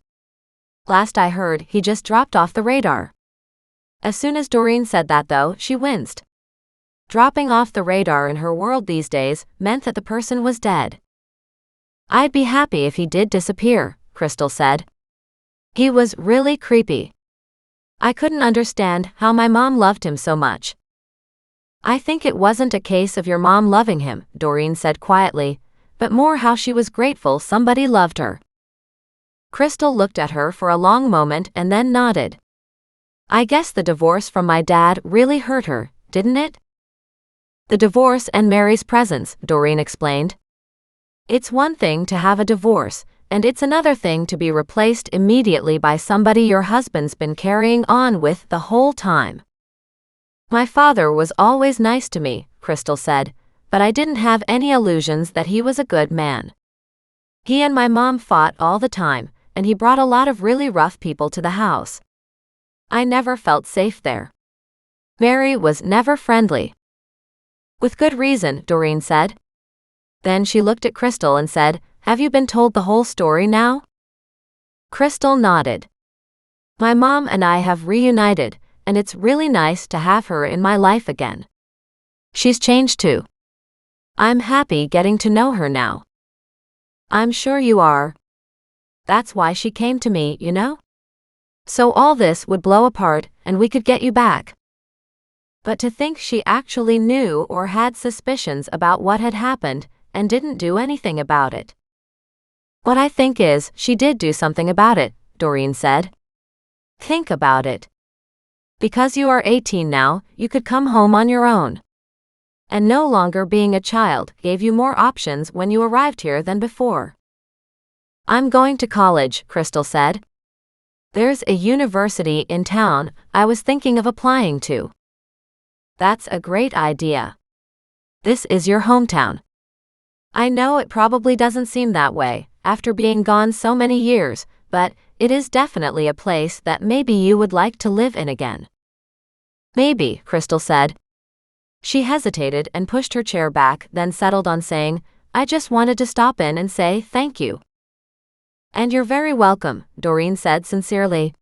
Last I heard, he just dropped off the radar. As soon as Doreen said that though, she winced. Dropping off the radar in her world these days meant that the person was dead. I'd be happy if he did disappear, Crystal said. He was really creepy. I couldn't understand how my mom loved him so much. I think it wasn't a case of your mom loving him, Doreen said quietly, but more how she was grateful somebody loved her. Crystal looked at her for a long moment and then nodded. I guess the divorce from my dad really hurt her, didn't it? The divorce and Mary's presence, Doreen explained. It's one thing to have a divorce, and it's another thing to be replaced immediately by somebody your husband's been carrying on with the whole time. My father was always nice to me, Crystal said, but I didn't have any illusions that he was a good man. He and my mom fought all the time, and he brought a lot of really rough people to the house. I never felt safe there. Mary was never friendly. With good reason, Doreen said. Then she looked at Crystal and said, Have you been told the whole story now? Crystal nodded. My mom and I have reunited, and it's really nice to have her in my life again. She's changed too. I'm happy getting to know her now. I'm sure you are. That's why she came to me, you know? So all this would blow apart, and we could get you back. But to think she actually knew or had suspicions about what had happened, and didn't do anything about it. What I think is, she did do something about it, Doreen said. Think about it. Because you are 18 now, you could come home on your own. And no longer being a child gave you more options when you arrived here than before. I'm going to college, Crystal said. There's a university in town I was thinking of applying to. That's a great idea. This is your hometown. I know it probably doesn't seem that way, after being gone so many years, but it is definitely a place that maybe you would like to live in again. Maybe, Crystal said. She hesitated and pushed her chair back, then settled on saying, I just wanted to stop in and say thank you. And you're very welcome, Doreen said sincerely.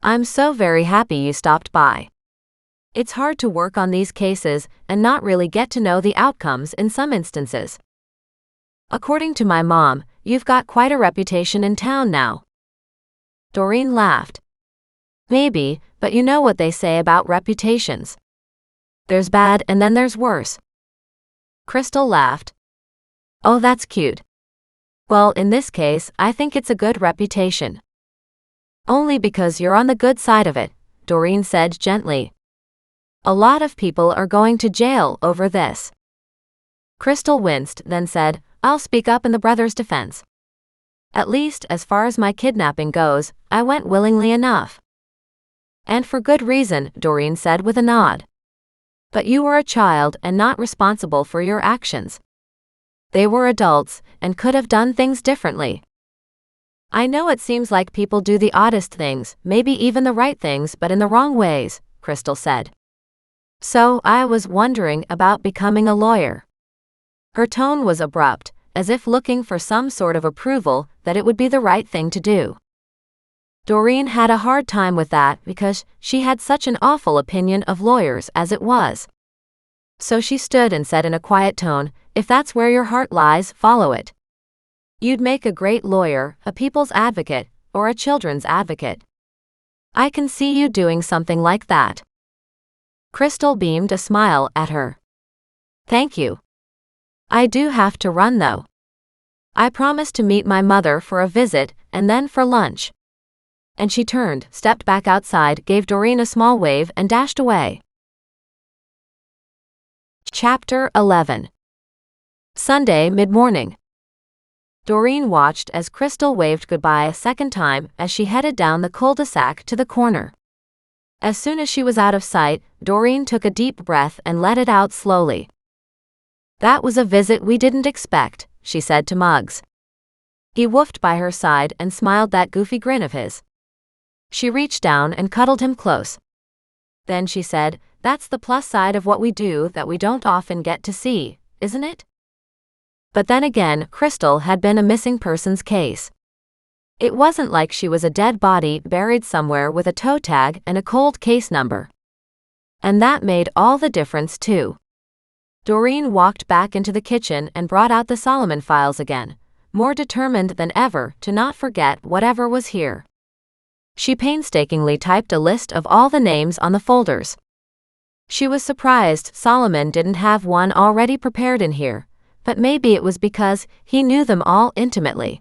I'm so very happy you stopped by. It's hard to work on these cases and not really get to know the outcomes in some instances. According to my mom, you've got quite a reputation in town now. Doreen laughed. Maybe, but you know what they say about reputations. There's bad and then there's worse. Crystal laughed. Oh, that's cute. Well, in this case, I think it's a good reputation. Only because you're on the good side of it, Doreen said gently. A lot of people are going to jail over this. Crystal winced, then said, I'll speak up in the brother's defense. At least, as far as my kidnapping goes, I went willingly enough. And for good reason, Doreen said with a nod. But you were a child and not responsible for your actions. They were adults, and could have done things differently. I know it seems like people do the oddest things, maybe even the right things, but in the wrong ways, Crystal said. So, I was wondering about becoming a lawyer. Her tone was abrupt, as if looking for some sort of approval that it would be the right thing to do. Doreen had a hard time with that because she had such an awful opinion of lawyers as it was. So she stood and said in a quiet tone, If that's where your heart lies, follow it. You'd make a great lawyer, a people's advocate, or a children's advocate. I can see you doing something like that. Crystal beamed a smile at her. Thank you. I do have to run though. I promised to meet my mother for a visit, and then for lunch. And she turned, stepped back outside, gave Doreen a small wave, and dashed away. Chapter 11. Sunday mid-morning. Doreen watched as Crystal waved goodbye a second time as she headed down the cul-de-sac to the corner. As soon as she was out of sight, Doreen took a deep breath and let it out slowly. That was a visit we didn't expect, she said to Muggs. He woofed by her side and smiled that goofy grin of his. She reached down and cuddled him close. Then she said, "That's the plus side of what we do that we don't often get to see, isn't it?" But then again, Crystal had been a missing persons case. It wasn't like she was a dead body buried somewhere with a toe tag and a cold case number. And that made all the difference too. Doreen walked back into the kitchen and brought out the Solomon files again, more determined than ever to not forget whatever was here. She painstakingly typed a list of all the names on the folders. She was surprised Solomon didn't have one already prepared in here, but maybe it was because he knew them all intimately.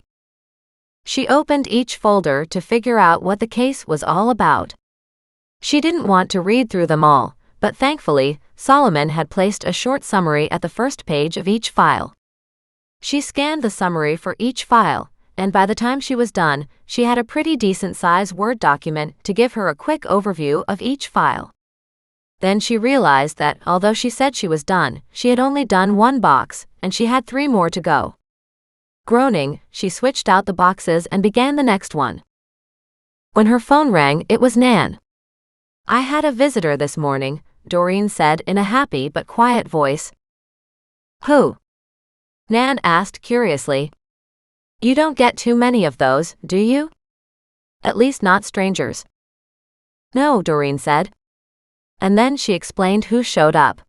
She opened each folder to figure out what the case was all about. She didn't want to read through them all, but thankfully, Solomon had placed a short summary at the first page of each file. She scanned the summary for each file, and by the time she was done, she had a pretty decent-size Word document to give her a quick overview of each file. Then she realized that, although she said she was done, she had only done one box, and she had 3 more to go. Groaning, she switched out the boxes and began the next one. When her phone rang, it was Nan. "I had a visitor this morning," Doreen said in a happy but quiet voice. "Who?" Nan asked curiously. "You don't get too many of those, do you? At least not strangers." "No," Doreen said. And then she explained who showed up.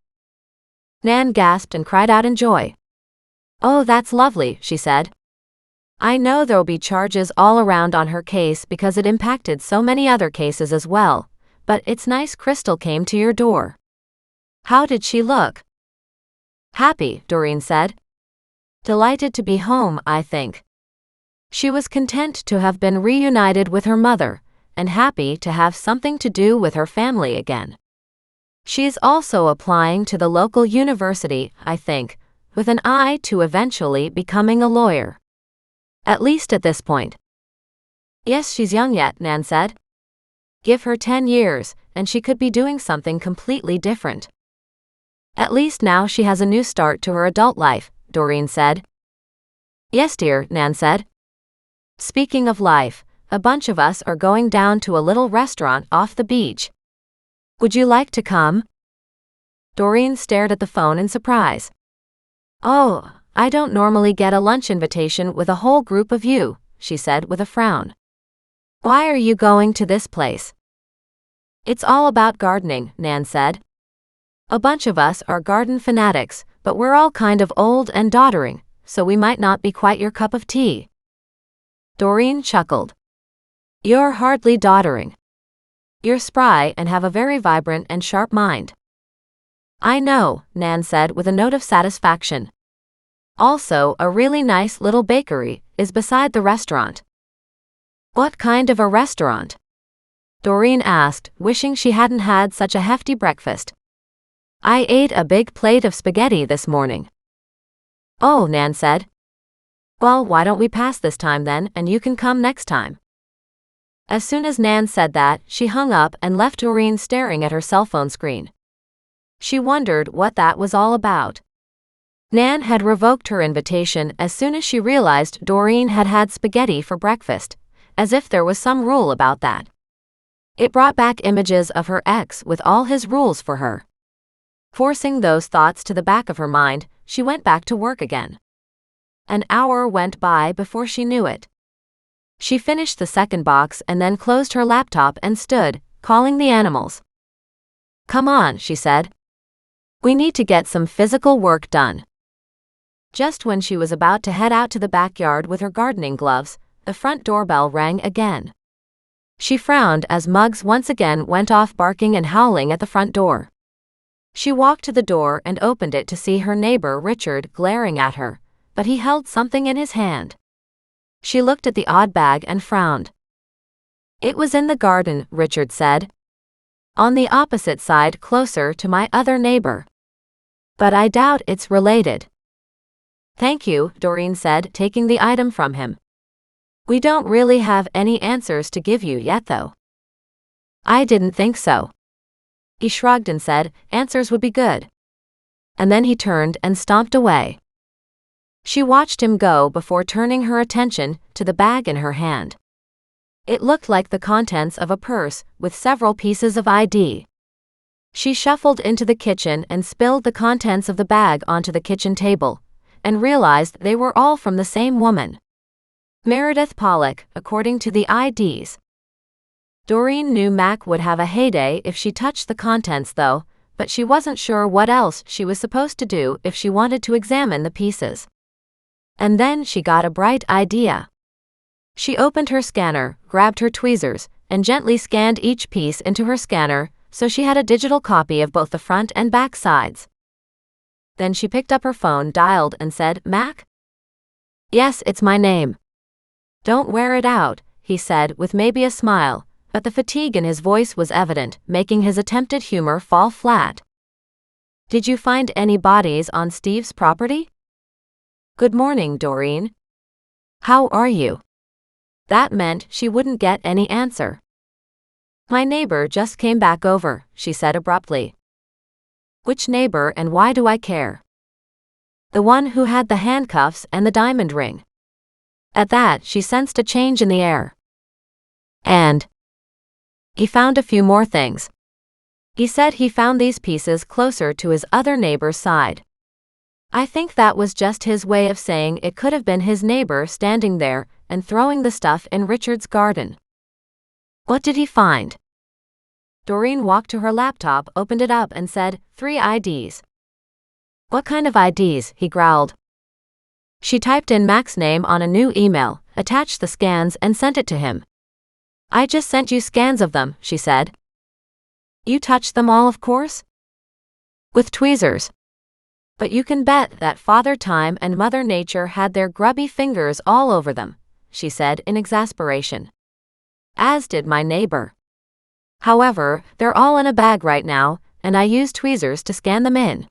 Nan gasped and cried out in joy. "Oh, that's lovely," she said. "I know there'll be charges all around on her case because it impacted so many other cases as well, but it's nice Crystal came to your door." "How did she look?" "Happy," Doreen said. "Delighted to be home, I think." She was content to have been reunited with her mother, and happy to have something to do with her family again. She's also applying to the local university, I think, with an eye to eventually becoming a lawyer. At least at this point. "Yes, she's young yet," Nan said. "Give her 10 years, and she could be doing something completely different." "At least now she has a new start to her adult life," Doreen said. "Yes, dear," Nan said. "Speaking of life, a bunch of us are going down to a little restaurant off the beach. Would you like to come?" Doreen stared at the phone in surprise. "Oh, I don't normally get a lunch invitation with a whole group of you," she said with a frown. "Why are you going to this place?" "It's all about gardening," Nan said. "A bunch of us are garden fanatics, but we're all kind of old and doddering, so we might not be quite your cup of tea." Doreen chuckled. "You're hardly doddering. You're spry and have a very vibrant and sharp mind." "I know," Nan said with a note of satisfaction. "Also, a really nice little bakery is beside the restaurant." "What kind of a restaurant?" Doreen asked, wishing she hadn't had such a hefty breakfast. "I ate a big plate of spaghetti this morning." "Oh," Nan said. "Well, why don't we pass this time then, and you can come next time?" As soon as Nan said that, she hung up and left Doreen staring at her cell phone screen. She wondered what that was all about. Nan had revoked her invitation as soon as she realized Doreen had had spaghetti for breakfast, as if there was some rule about that. It brought back images of her ex with all his rules for her. Forcing those thoughts to the back of her mind, she went back to work again. An hour went by before she knew it. She finished the second box and then closed her laptop and stood, calling the animals. "Come on," she said. "We need to get some physical work done." Just when she was about to head out to the backyard with her gardening gloves, the front doorbell rang again. She frowned as Muggs once again went off barking and howling at the front door. She walked to the door and opened it to see her neighbor Richard glaring at her, but he held something in his hand. She looked at the odd bag and frowned. "It was in the garden," Richard said. "On the opposite side closer to my other neighbor. But I doubt it's related." "Thank you," Doreen said, taking the item from him. "We don't really have any answers to give you yet though." "I didn't think so." He shrugged and said, "Answers would be good." And then he turned and stomped away. She watched him go before turning her attention to the bag in her hand. It looked like the contents of a purse with several pieces of ID. She shuffled into the kitchen and spilled the contents of the bag onto the kitchen table, and realized they were all from the same woman. Meredith Pollock, according to the IDs. Doreen knew Mac would have a heyday if she touched the contents though, but she wasn't sure what else she was supposed to do if she wanted to examine the pieces. And then she got a bright idea. She opened her scanner, grabbed her tweezers, and gently scanned each piece into her scanner, so she had a digital copy of both the front and back sides. Then she picked up her phone, dialed, and said, "Mac?" "Yes, it's my name." "Don't wear it out," he said with maybe a smile, but the fatigue in his voice was evident, making his attempted humor fall flat. "Did you find any bodies on Steve's property?" "Good morning, Doreen. How are you?" That meant she wouldn't get any answer. "My neighbor just came back over," she said abruptly. "Which neighbor and why do I care?" "The one who had the handcuffs and the diamond ring." At that, she sensed a change in the air. "And he found a few more things. He said he found these pieces closer to his other neighbor's side. I think that was just his way of saying it could have been his neighbor standing there and throwing the stuff in Richard's garden." "What did he find?" Doreen walked to her laptop, opened it up, and said, "3 IDs. "What kind of IDs?" he growled. She typed in Mac's name on a new email, attached the scans, and sent it to him. "I just sent you scans of them," she said. "You touched them all, of course?" "With tweezers. But you can bet that Father Time and Mother Nature had their grubby fingers all over them," she said in exasperation. "As did my neighbor. However, they're all in a bag right now, and I used tweezers to scan them in."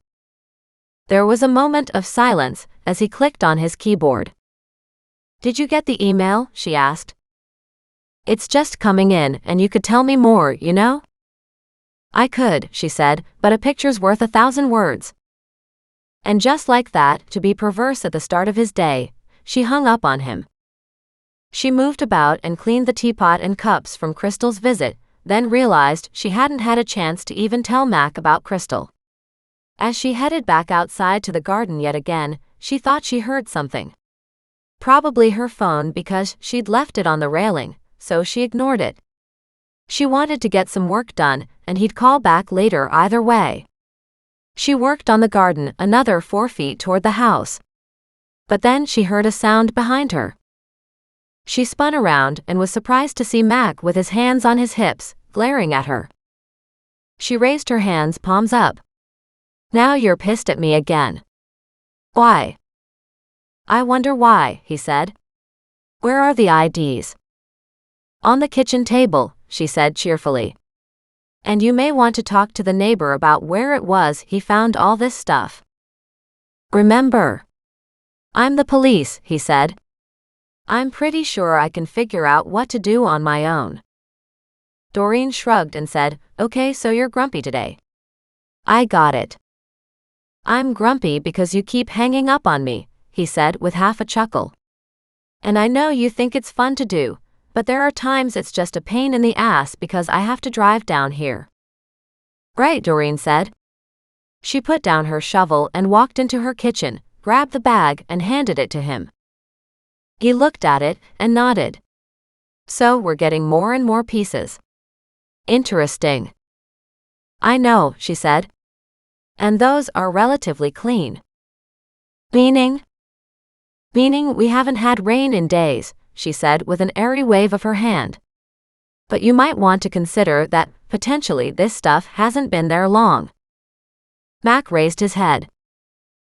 There was a moment of silence as he clicked on his keyboard. "Did you get the email?" she asked. "It's just coming in, and you could tell me more, you know?" "I could," she said, "but a picture's worth 1,000 words." And just like that, to be perverse at the start of his day, she hung up on him. She moved about and cleaned the teapot and cups from Crystal's visit, then realized she hadn't had a chance to even tell Mac about Crystal. As she headed back outside to the garden yet again, she thought she heard something. Probably her phone, because she'd left it on the railing, so she ignored it. She wanted to get some work done, and he'd call back later either way. She worked on the garden another 4 feet toward the house. But then she heard a sound behind her. She spun around and was surprised to see Mac with his hands on his hips, glaring at her. She raised her hands, palms up. "Now you're pissed at me again." "Why?" "I wonder why," he said. "Where are the IDs?" "On the kitchen table," she said cheerfully. "And you may want to talk to the neighbor about where it was he found all this stuff." "Remember, I'm the police," he said. "I'm pretty sure I can figure out what to do on my own." Doreen shrugged and said, "Okay, so you're grumpy today." "I got it." "I'm grumpy because you keep hanging up on me," he said with half a chuckle. "And I know you think it's fun to do, but there are times it's just a pain in the ass because I have to drive down here." "Right," Doreen said. She put down her shovel and walked into her kitchen, grabbed the bag, and handed it to him. He looked at it and nodded. "So we're getting more and more pieces. Interesting." "I know," she said. "And those are relatively clean." "Meaning?" "Meaning we haven't had rain in days," she said with an airy wave of her hand. "But you might want to consider that, potentially, this stuff hasn't been there long." Mac raised his head.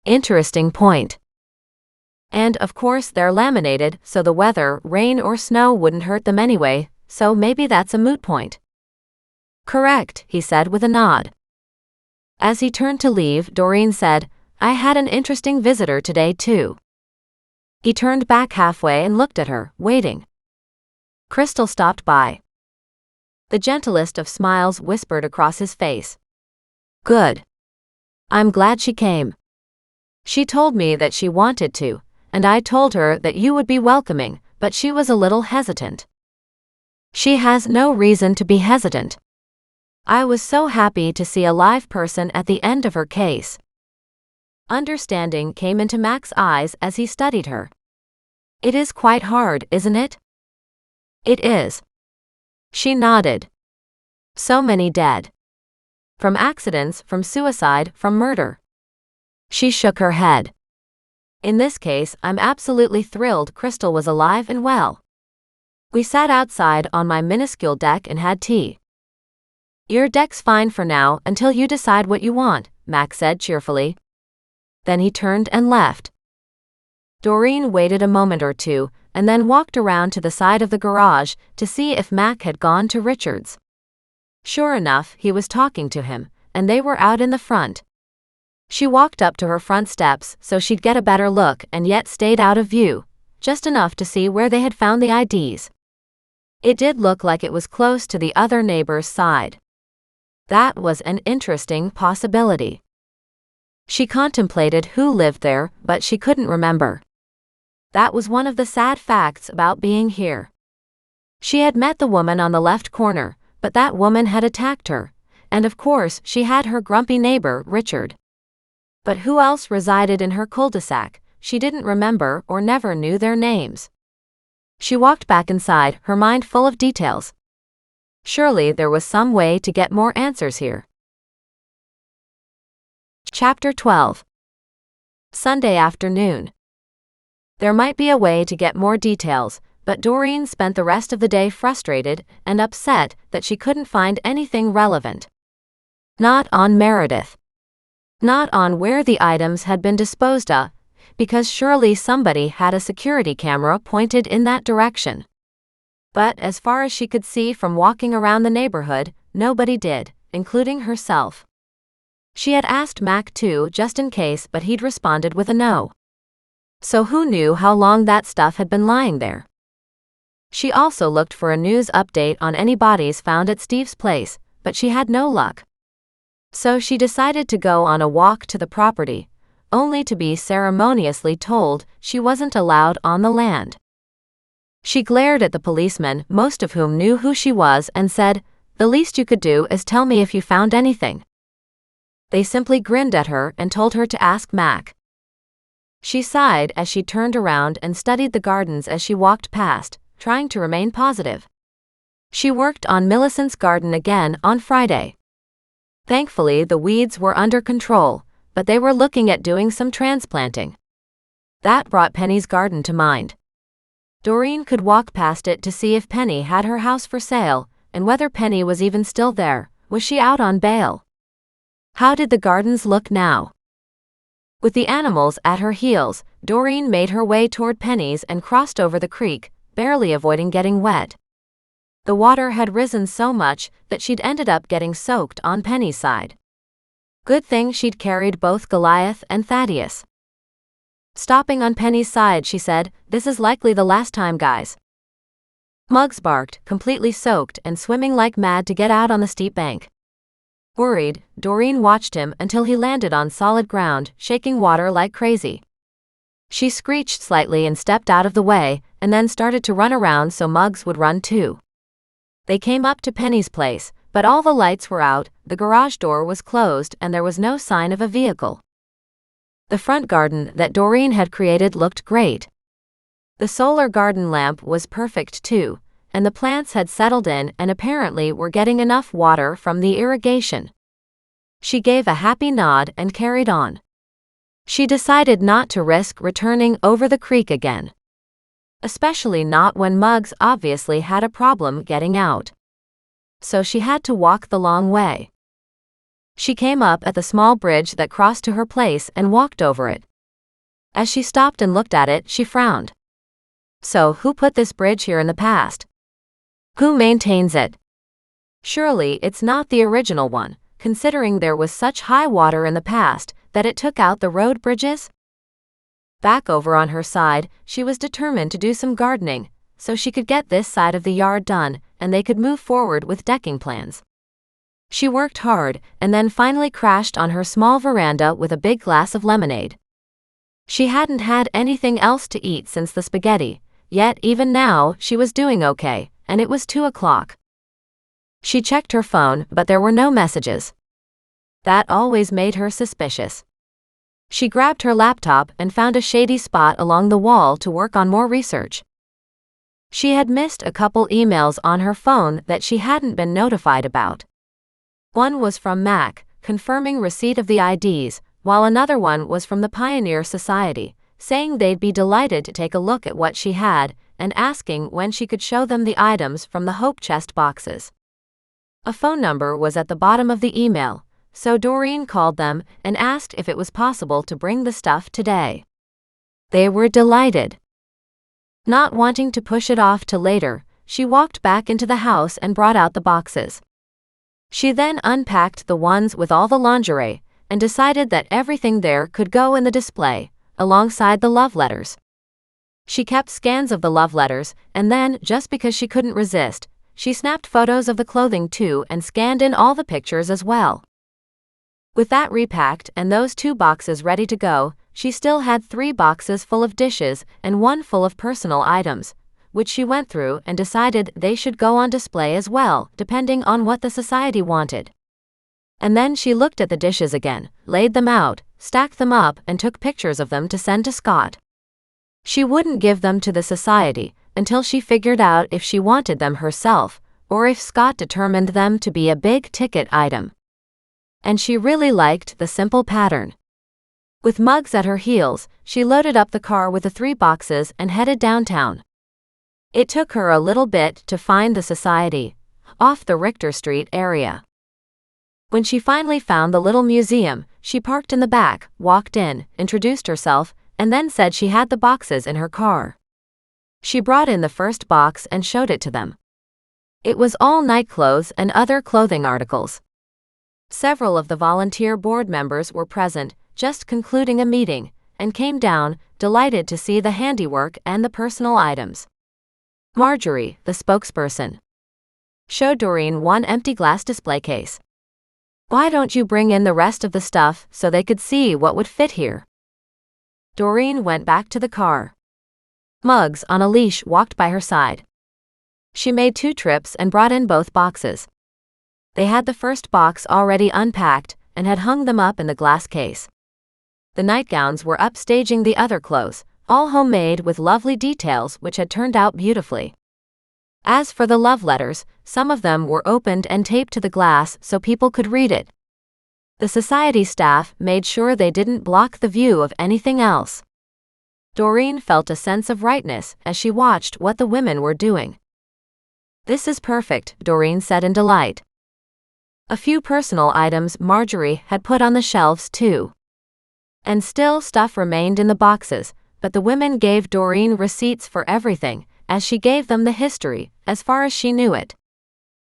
"Interesting point. And of course they're laminated, so the weather, rain or snow, wouldn't hurt them anyway, so maybe that's a moot point." "Correct," he said with a nod. As he turned to leave, Doreen said, "I had an interesting visitor today too." He turned back halfway and looked at her, waiting. Crystal stopped by. The gentlest of smiles whispered across his face. "Good. I'm glad she came. She told me that she wanted to, and I told her that you would be welcoming, but she was a little hesitant." She has no reason to be hesitant. I was so happy to see a live person at the end of her case. Understanding came into Mac's eyes as he studied her. It is quite hard, isn't it? It is. She nodded. So many dead. From accidents, from suicide, from murder. She shook her head. In this case, I'm absolutely thrilled Crystal was alive and well. We sat outside on my minuscule deck and had tea. Your deck's fine for now until you decide what you want, Mac said cheerfully. Then he turned and left. Doreen waited a moment or two, and then walked around to the side of the garage to see if Mac had gone to Richard's. Sure enough, he was talking to him, and they were out in the front. She walked up to her front steps so she'd get a better look and yet stayed out of view, just enough to see where they had found the IDs. It did look like it was close to the other neighbor's side. That was an interesting possibility. She contemplated who lived there, but she couldn't remember. That was one of the sad facts about being here. She had met the woman on the left corner, but that woman had attacked her, and of course she had her grumpy neighbor, Richard. But who else resided in her cul-de-sac? She didn't remember or never knew their names. She walked back inside, her mind full of details. Surely there was some way to get more answers here. Chapter 12. Sunday afternoon. There might be a way to get more details, but Doreen spent the rest of the day frustrated and upset that she couldn't find anything relevant. Not on Meredith. Not on where the items had been disposed of, because surely somebody had a security camera pointed in that direction. But as far as she could see from walking around the neighborhood, nobody did, including herself. She had asked Mac too, just in case, but he'd responded with a no. So who knew how long that stuff had been lying there? She also looked for a news update on any bodies found at Steve's place, but she had no luck. So she decided to go on a walk to the property, only to be ceremoniously told she wasn't allowed on the land. She glared at the policemen, most of whom knew who she was, and said, "The least you could do is tell me if you found anything." They simply grinned at her and told her to ask Mac. She sighed as she turned around and studied the gardens as she walked past, trying to remain positive. She worked on Millicent's garden again on Friday. Thankfully, the weeds were under control, but they were looking at doing some transplanting. That brought Penny's garden to mind. Doreen could walk past it to see if Penny had her house for sale, and whether Penny was even still there. Was she out on bail? How did the gardens look now? With the animals at her heels, Doreen made her way toward Penny's and crossed over the creek, barely avoiding getting wet. The water had risen so much that she'd ended up getting soaked on Penny's side. Good thing she'd carried both Goliath and Thaddeus. Stopping on Penny's side, she said, "This is likely the last time, guys." Muggs barked, completely soaked and swimming like mad to get out on the steep bank. Worried, Doreen watched him until he landed on solid ground, shaking water like crazy. She screeched slightly and stepped out of the way, and then started to run around so Muggs would run too. They came up to Penny's place, but all the lights were out, the garage door was closed, and there was no sign of a vehicle. The front garden that Doreen had created looked great. The solar garden lamp was perfect too, and the plants had settled in and apparently were getting enough water from the irrigation. She gave a happy nod and carried on. She decided not to risk returning over the creek again. Especially not when Muggs obviously had a problem getting out. So she had to walk the long way. She came up at the small bridge that crossed to her place and walked over it. As she stopped and looked at it, she frowned. So who put this bridge here in the past? Who maintains it? Surely it's not the original one, considering there was such high water in the past that it took out the road bridges? Back over on her side, she was determined to do some gardening, so she could get this side of the yard done, and they could move forward with decking plans. She worked hard, and then finally crashed on her small veranda with a big glass of lemonade. She hadn't had anything else to eat since the spaghetti, yet even now she was doing okay, and it was 2 o'clock. She checked her phone, but there were no messages. That always made her suspicious. She grabbed her laptop and found a shady spot along the wall to work on more research. She had missed a couple emails on her phone that she hadn't been notified about. One was from Mac, confirming receipt of the IDs, while another one was from the Pioneer Society, saying they'd be delighted to take a look at what she had, and asking when she could show them the items from the Hope Chest boxes. A phone number was at the bottom of the email, so Doreen called them and asked if it was possible to bring the stuff today. They were delighted. Not wanting to push it off till later, she walked back into the house and brought out the boxes. She then unpacked the ones with all the lingerie, and decided that everything there could go in the display, alongside the love letters. She kept scans of the love letters, and then, just because she couldn't resist, she snapped photos of the clothing too and scanned in all the pictures as well. With that repacked and those 2 boxes ready to go, she still had 3 boxes full of dishes and 1 full of personal items, which she went through and decided they should go on display as well, depending on what the society wanted. And then she looked at the dishes again, laid them out, stacked them up, and took pictures of them to send to Scott. She wouldn't give them to the society until she figured out if she wanted them herself, or if Scott determined them to be a big-ticket item. And she really liked the simple pattern. With Muggs at her heels, she loaded up the car with the 3 boxes and headed downtown. It took her a little bit to find the society, off the Richter Street area. When she finally found the little museum, she parked in the back, walked in, introduced herself, and then said she had the boxes in her car. She brought in the first box and showed it to them. It was all nightclothes and other clothing articles. Several of the volunteer board members were present, just concluding a meeting, and came down, delighted to see the handiwork and the personal items. Marjorie, the spokesperson, showed Doreen 1 empty glass display case. "Why don't you bring in the rest of the stuff so they could see what would fit here?" Doreen went back to the car. Muggs, on a leash, walked by her side. She made 2 trips and brought in both boxes. They had the first box already unpacked and had hung them up in the glass case. The nightgowns were upstaging the other clothes, all homemade with lovely details which had turned out beautifully. As for the love letters, some of them were opened and taped to the glass so people could read it. The society staff made sure they didn't block the view of anything else. Doreen felt a sense of rightness as she watched what the women were doing. "This is perfect," Doreen said in delight. A few personal items Marjorie had put on the shelves too. And still stuff remained in the boxes, but the women gave Doreen receipts for everything, as she gave them the history, as far as she knew it.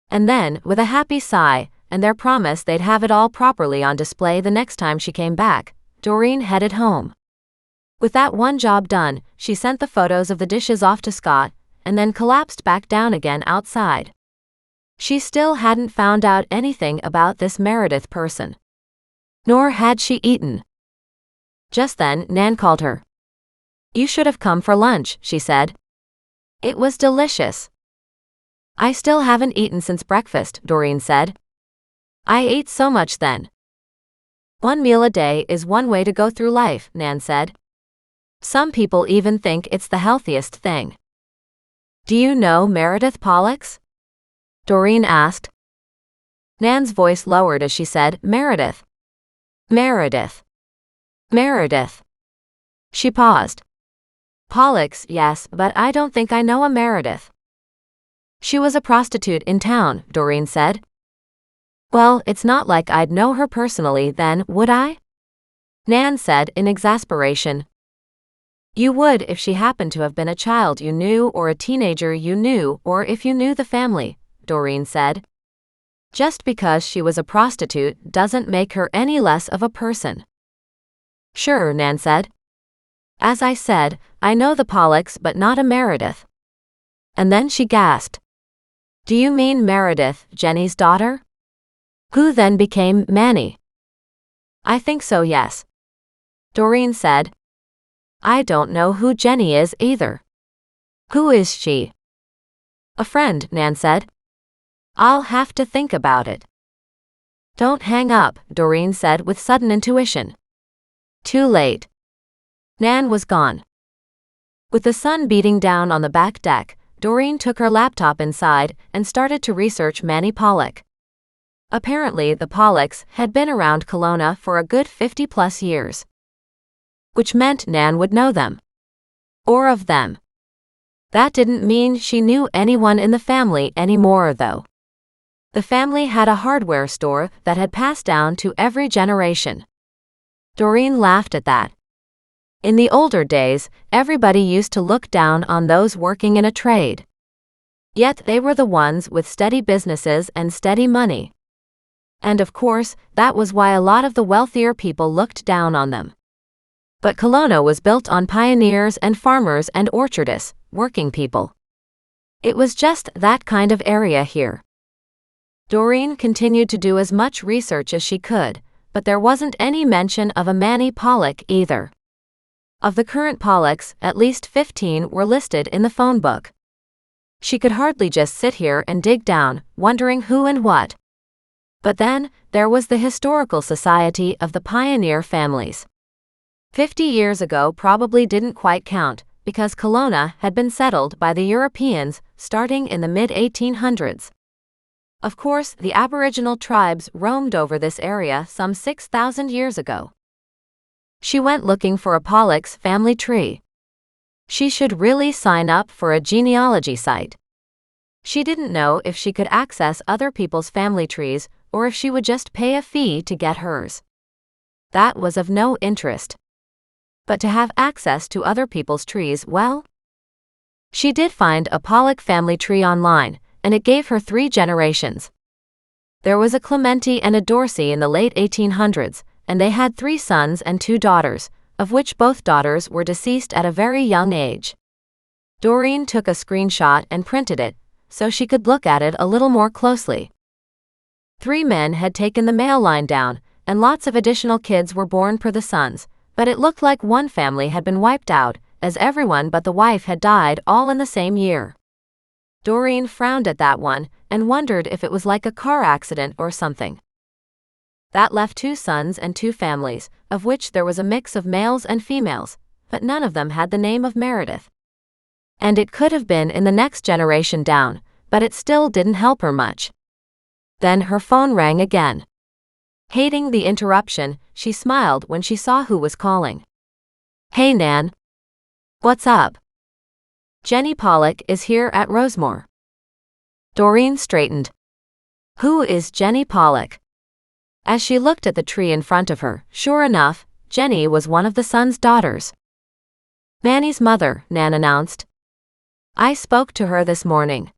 And then, with a happy sigh, and their promise they'd have it all properly on display the next time she came back, Doreen headed home. With that one job done, she sent the photos of the dishes off to Scott, and then collapsed back down again outside. She still hadn't found out anything about this Meredith person. Nor had she eaten. Just then, Nan called her. "You should have come for lunch," she said. "It was delicious." "I still haven't eaten since breakfast," Doreen said. "I ate so much then." "1 meal a day is one way to go through life," Nan said. "Some people even think it's the healthiest thing." "Do you know Meredith Pollux?" Doreen asked. Nan's voice lowered as she said, "Meredith. Meredith. Meredith." She paused. "Pollux, yes, but I don't think I know a Meredith." "She was a prostitute in town," Doreen said. "Well, it's not like I'd know her personally then, would I?" Nan said in exasperation. "You would if she happened to have been a child you knew or a teenager you knew or if you knew the family," Doreen said. "Just because she was a prostitute doesn't make her any less of a person." "Sure," Nan said. "As I said, I know the Pollux but not a Meredith." And then she gasped. "Do you mean Meredith, Jenny's daughter? Who then became Manny?" "I think so, yes." Doreen said. "I don't know who Jenny is either." "Who is she?" A friend, Nan said. I'll have to think about it. Don't hang up, Doreen said with sudden intuition. Too late. Nan was gone. With the sun beating down on the back deck, Doreen took her laptop inside and started to research Manny Pollock. Apparently, the Pollocks had been around Kelowna for a good 50-plus years. Which meant Nan would know them. Or of them. That didn't mean she knew anyone in the family anymore, though. The family had a hardware store that had passed down to every generation. Doreen laughed at that. In the older days, everybody used to look down on those working in a trade. Yet they were the ones with steady businesses and steady money. And of course, that was why a lot of the wealthier people looked down on them. But Kelowna was built on pioneers and farmers and orchardists, working people. It was just that kind of area here. Doreen continued to do as much research as she could, but there wasn't any mention of a Manny Pollock either. Of the current Pollocks, at least 15 were listed in the phone book. She could hardly just sit here and dig down, wondering who and what. But then, there was the Historical Society of the Pioneer Families. 50 years ago probably didn't quite count, because Kelowna had been settled by the Europeans starting in the mid-1800s. Of course, the Aboriginal tribes roamed over this area some 6,000 years ago. She went looking for a Pollock's family tree. She should really sign up for a genealogy site. She didn't know if she could access other people's family trees or if she would just pay a fee to get hers. That was of no interest. But to have access to other people's trees, well? She did find a Pollock family tree online, and it gave her 3 generations. There was a Clementi and a Dorsey in the late 1800s, and they had 3 sons and 2 daughters, of which both daughters were deceased at a very young age. Doreen took a screenshot and printed it, so she could look at it a little more closely. 3 men had taken the male line down, and lots of additional kids were born per the sons, but it looked like one family had been wiped out, as everyone but the wife had died all in the same year. Doreen frowned at that one, and wondered if it was like a car accident or something. That left 2 sons and 2 families, of which there was a mix of males and females, but none of them had the name of Meredith. And it could have been in the next generation down, but it still didn't help her much. Then her phone rang again. Hating the interruption, she smiled when she saw who was calling. Hey Nan. What's up? Jenny Pollock is here at Rosemore. Doreen straightened. Who is Jenny Pollock? As she looked at the tree in front of her, sure enough, Jenny was one of the son's daughters. Manny's mother, Nan announced. I spoke to her this morning.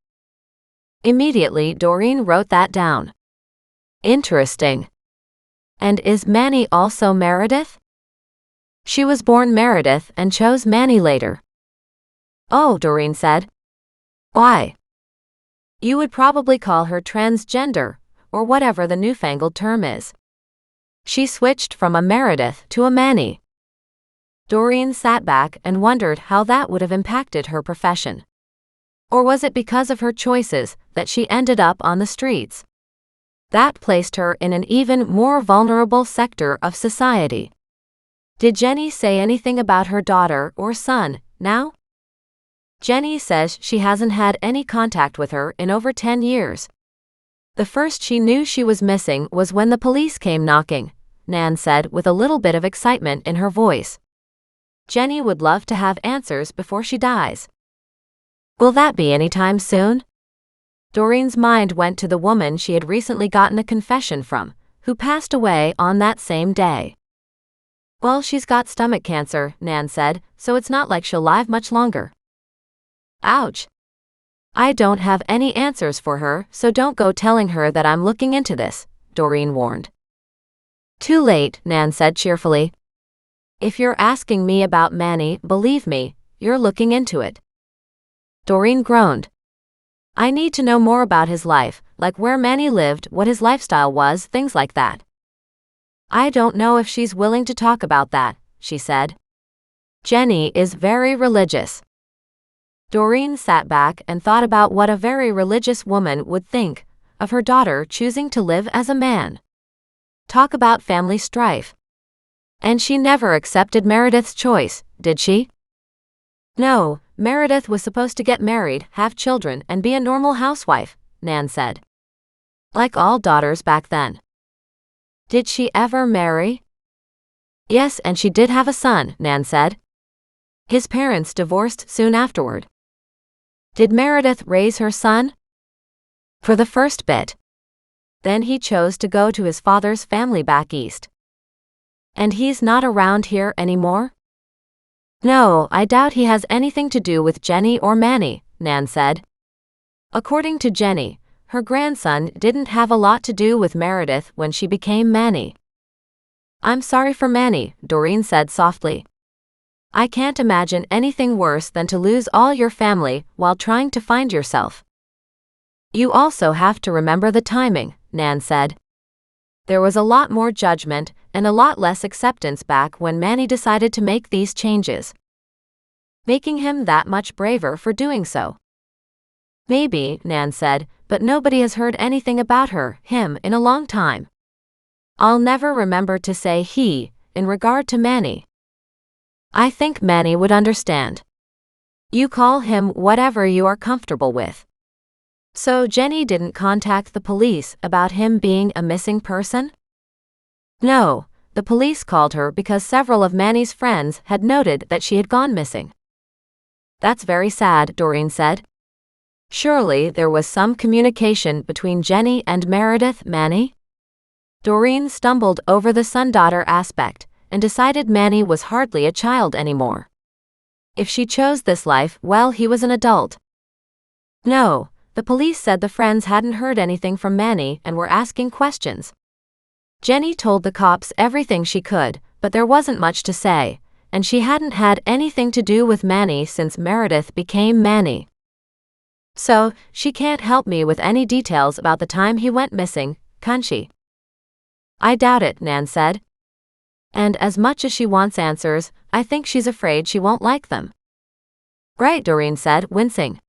Immediately, Doreen wrote that down. Interesting. And is Manny also Meredith? She was born Meredith and chose Manny later. Oh, Doreen said. Why? You would probably call her transgender, or whatever the newfangled term is. She switched from a Meredith to a Manny. Doreen sat back and wondered how that would have impacted her profession. Or was it because of her choices that she ended up on the streets? That placed her in an even more vulnerable sector of society. Did Jenny say anything about her daughter or son, now? Jenny says she hasn't had any contact with her in over 10 years. The first she knew she was missing was when the police came knocking, Nan said with a little bit of excitement in her voice. Jenny would love to have answers before she dies. Will that be anytime soon? Doreen's mind went to the woman she had recently gotten a confession from, who passed away on that same day. Well, she's got stomach cancer, Nan said, so it's not like she'll live much longer. Ouch. I don't have any answers for her, so don't go telling her that I'm looking into this, Doreen warned. Too late, Nan said cheerfully. If you're asking me about Manny, believe me, you're looking into it. Doreen groaned. I need to know more about his life, like where Manny lived, what his lifestyle was, things like that. I don't know if she's willing to talk about that, she said. Jenny is very religious. Doreen sat back and thought about what a very religious woman would think of her daughter choosing to live as a man. Talk about family strife. And she never accepted Meredith's choice, did she? No, Meredith was supposed to get married, have children, and be a normal housewife, Nan said. Like all daughters back then. Did she ever marry? Yes, and she did have a son, Nan said. His parents divorced soon afterward. Did Meredith raise her son? For the first bit. Then he chose to go to his father's family back east. And he's not around here anymore? No, I doubt he has anything to do with Jenny or Manny, Nan said. According to Jenny, her grandson didn't have a lot to do with Meredith when she became Manny. I'm sorry for Manny, Doreen said softly. I can't imagine anything worse than to lose all your family while trying to find yourself. You also have to remember the timing, Nan said. There was a lot more judgment and a lot less acceptance back when Manny decided to make these changes, making him that much braver for doing so. Maybe, Nan said, but nobody has heard anything about him in a long time. I'll never remember to say he in regard to Manny. I think Manny would understand. You call him whatever you are comfortable with. So Jenny didn't contact the police about him being a missing person? No, the police called her because several of Manny's friends had noted that she had gone missing. That's very sad, Doreen said. Surely there was some communication between Jenny and Meredith, Manny? Doreen stumbled over the son-daughter aspect and decided Manny was hardly a child anymore. If she chose this life, well, he was an adult. No, the police said the friends hadn't heard anything from Manny and were asking questions. Jenny told the cops everything she could, but there wasn't much to say, and she hadn't had anything to do with Manny since Meredith became Manny. So, she can't help me with any details about the time he went missing, can she? I doubt it, Nan said. And as much as she wants answers, I think she's afraid she won't like them. Right, Doreen said, wincing.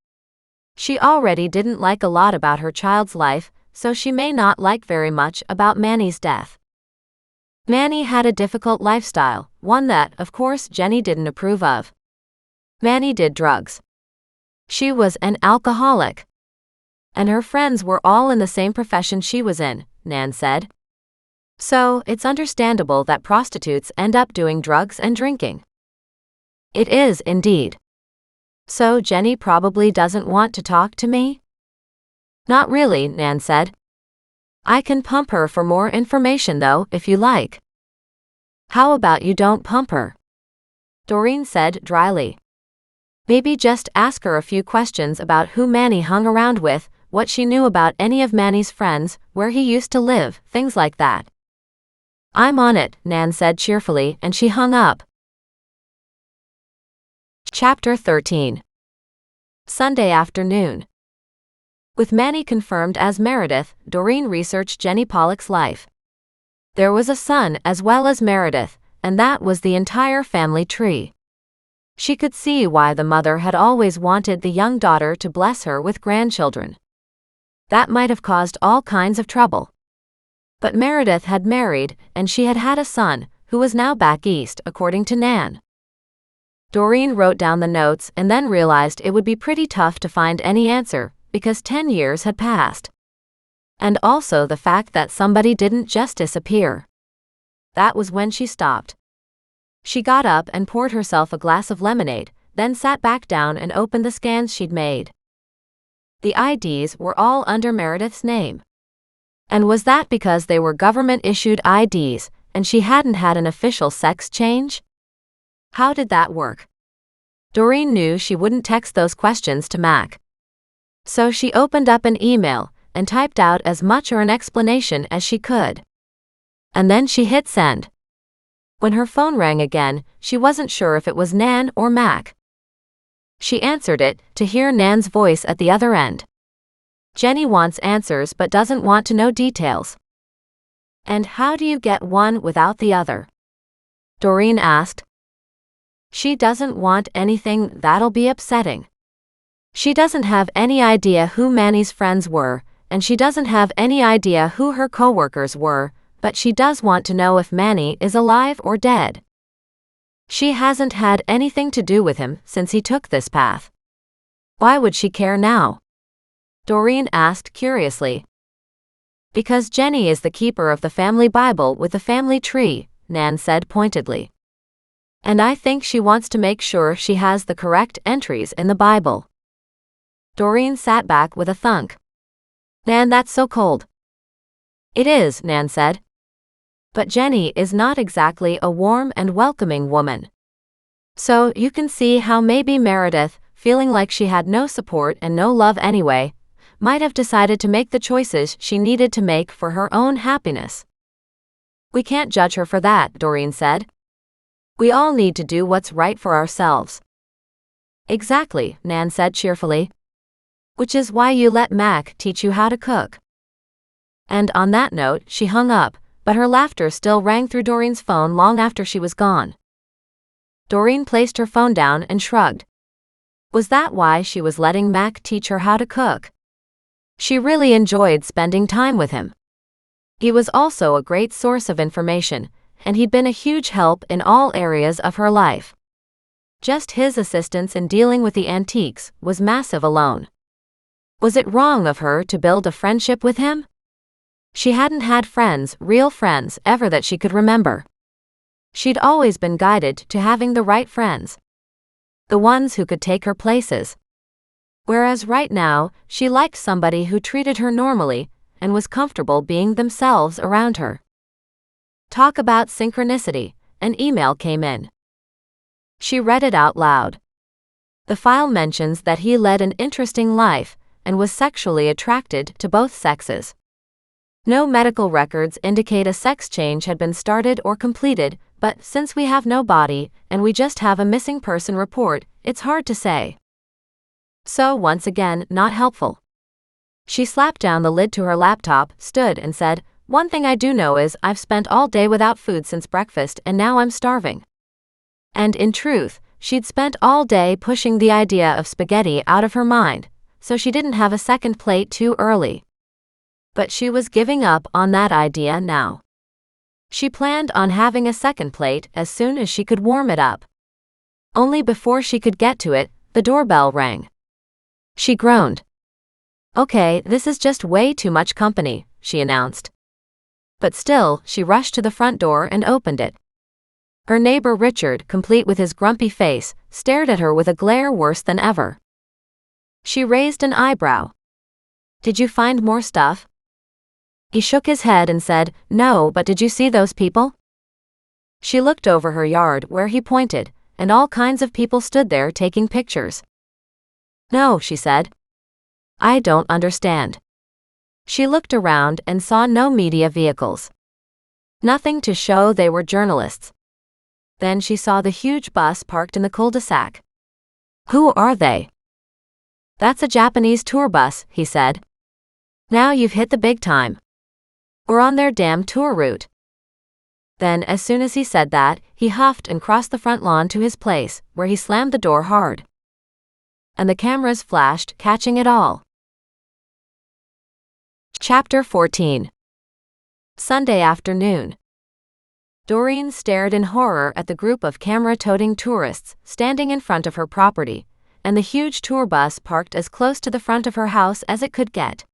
She already didn't like a lot about her child's life, so she may not like very much about Manny's death. Manny had a difficult lifestyle, one that, of course, Jenny didn't approve of. Manny did drugs. She was an alcoholic. And her friends were all in the same profession she was in, Nan said. So, it's understandable that prostitutes end up doing drugs and drinking. It is, indeed. So Jenny probably doesn't want to talk to me? Not really, Nan said. I can pump her for more information though, if you like. How about you don't pump her? Doreen said dryly. Maybe just ask her a few questions about who Manny hung around with, what she knew about any of Manny's friends, where he used to live, things like that. I'm on it, Nan said cheerfully, and she hung up. Chapter 13. Sunday afternoon. With Manny confirmed as Meredith, Doreen researched Jenny Pollock's life. There was a son as well as Meredith, and that was the entire family tree. She could see why the mother had always wanted the young daughter to bless her with grandchildren. That might have caused all kinds of trouble. But Meredith had married, and she had had a son, who was now back east, according to Nan. Doreen wrote down the notes and then realized it would be pretty tough to find any answer, because 10 years had passed. And also the fact that somebody didn't just disappear. That was when she stopped. She got up and poured herself a glass of lemonade, then sat back down and opened the scans she'd made. The IDs were all under Meredith's name. And was that because they were government-issued IDs, and she hadn't had an official sex change? How did that work? Doreen knew she wouldn't text those questions to Mac. So she opened up an email and typed out as much or an explanation as she could. And then she hit send. When her phone rang again, she wasn't sure if it was Nan or Mac. She answered it, to hear Nan's voice at the other end. Jenny wants answers but doesn't want to know details. And how do you get one without the other? Doreen asked. She doesn't want anything that'll be upsetting. She doesn't have any idea who Manny's friends were, and she doesn't have any idea who her coworkers were, but she does want to know if Manny is alive or dead. She hasn't had anything to do with him since he took this path. Why would she care now? Doreen asked curiously. Because Jenny is the keeper of the family Bible with the family tree, Nan said pointedly. And I think she wants to make sure she has the correct entries in the Bible. Doreen sat back with a thunk. Nan, that's so cold. It is, Nan said. But Jenny is not exactly a warm and welcoming woman. So you can see how maybe Meredith, feeling like she had no support and no love anyway, might have decided to make the choices she needed to make for her own happiness. We can't judge her for that, Doreen said. We all need to do what's right for ourselves. Exactly, Nan said cheerfully. Which is why you let Mac teach you how to cook. And on that note, she hung up, but her laughter still rang through Doreen's phone long after she was gone. Doreen placed her phone down and shrugged. Was that why she was letting Mac teach her how to cook? She really enjoyed spending time with him. He was also a great source of information, and he'd been a huge help in all areas of her life. Just his assistance in dealing with the antiques was massive alone. Was it wrong of her to build a friendship with him? She hadn't had friends, real friends, ever that she could remember. She'd always been guided to having the right friends. The ones who could take her places. Whereas right now, she liked somebody who treated her normally and was comfortable being themselves around her. Talk about synchronicity, an email came in. She read it out loud. The file mentions that he led an interesting life and was sexually attracted to both sexes. No medical records indicate a sex change had been started or completed, but since we have no body and we just have a missing person report, it's hard to say. So once again, not helpful. She slapped down the lid to her laptop, stood and said, "One thing I do know is I've spent all day without food since breakfast and now I'm starving." And in truth, she'd spent all day pushing the idea of spaghetti out of her mind, so she didn't have a second plate too early. But she was giving up on that idea now. She planned on having a second plate as soon as she could warm it up. Only before she could get to it, the doorbell rang. She groaned. "Okay, this is just way too much company," she announced. But still, she rushed to the front door and opened it. Her neighbor Richard, complete with his grumpy face, stared at her with a glare worse than ever. She raised an eyebrow. "Did you find more stuff?" He shook his head and said, "No, but did you see those people?" She looked over her yard where he pointed, and all kinds of people stood there taking pictures. "No," she said. "I don't understand." She looked around and saw no media vehicles. Nothing to show they were journalists. Then she saw the huge bus parked in the cul-de-sac. "Who are they?" "That's a Japanese tour bus," he said. "Now you've hit the big time. We're on their damn tour route." Then, as soon as he said that, he huffed and crossed the front lawn to his place, where he slammed the door hard. And the cameras flashed, catching it all. Chapter 14. Sunday afternoon. Doreen stared in horror at the group of camera-toting tourists standing in front of her property, and the huge tour bus parked as close to the front of her house as it could get.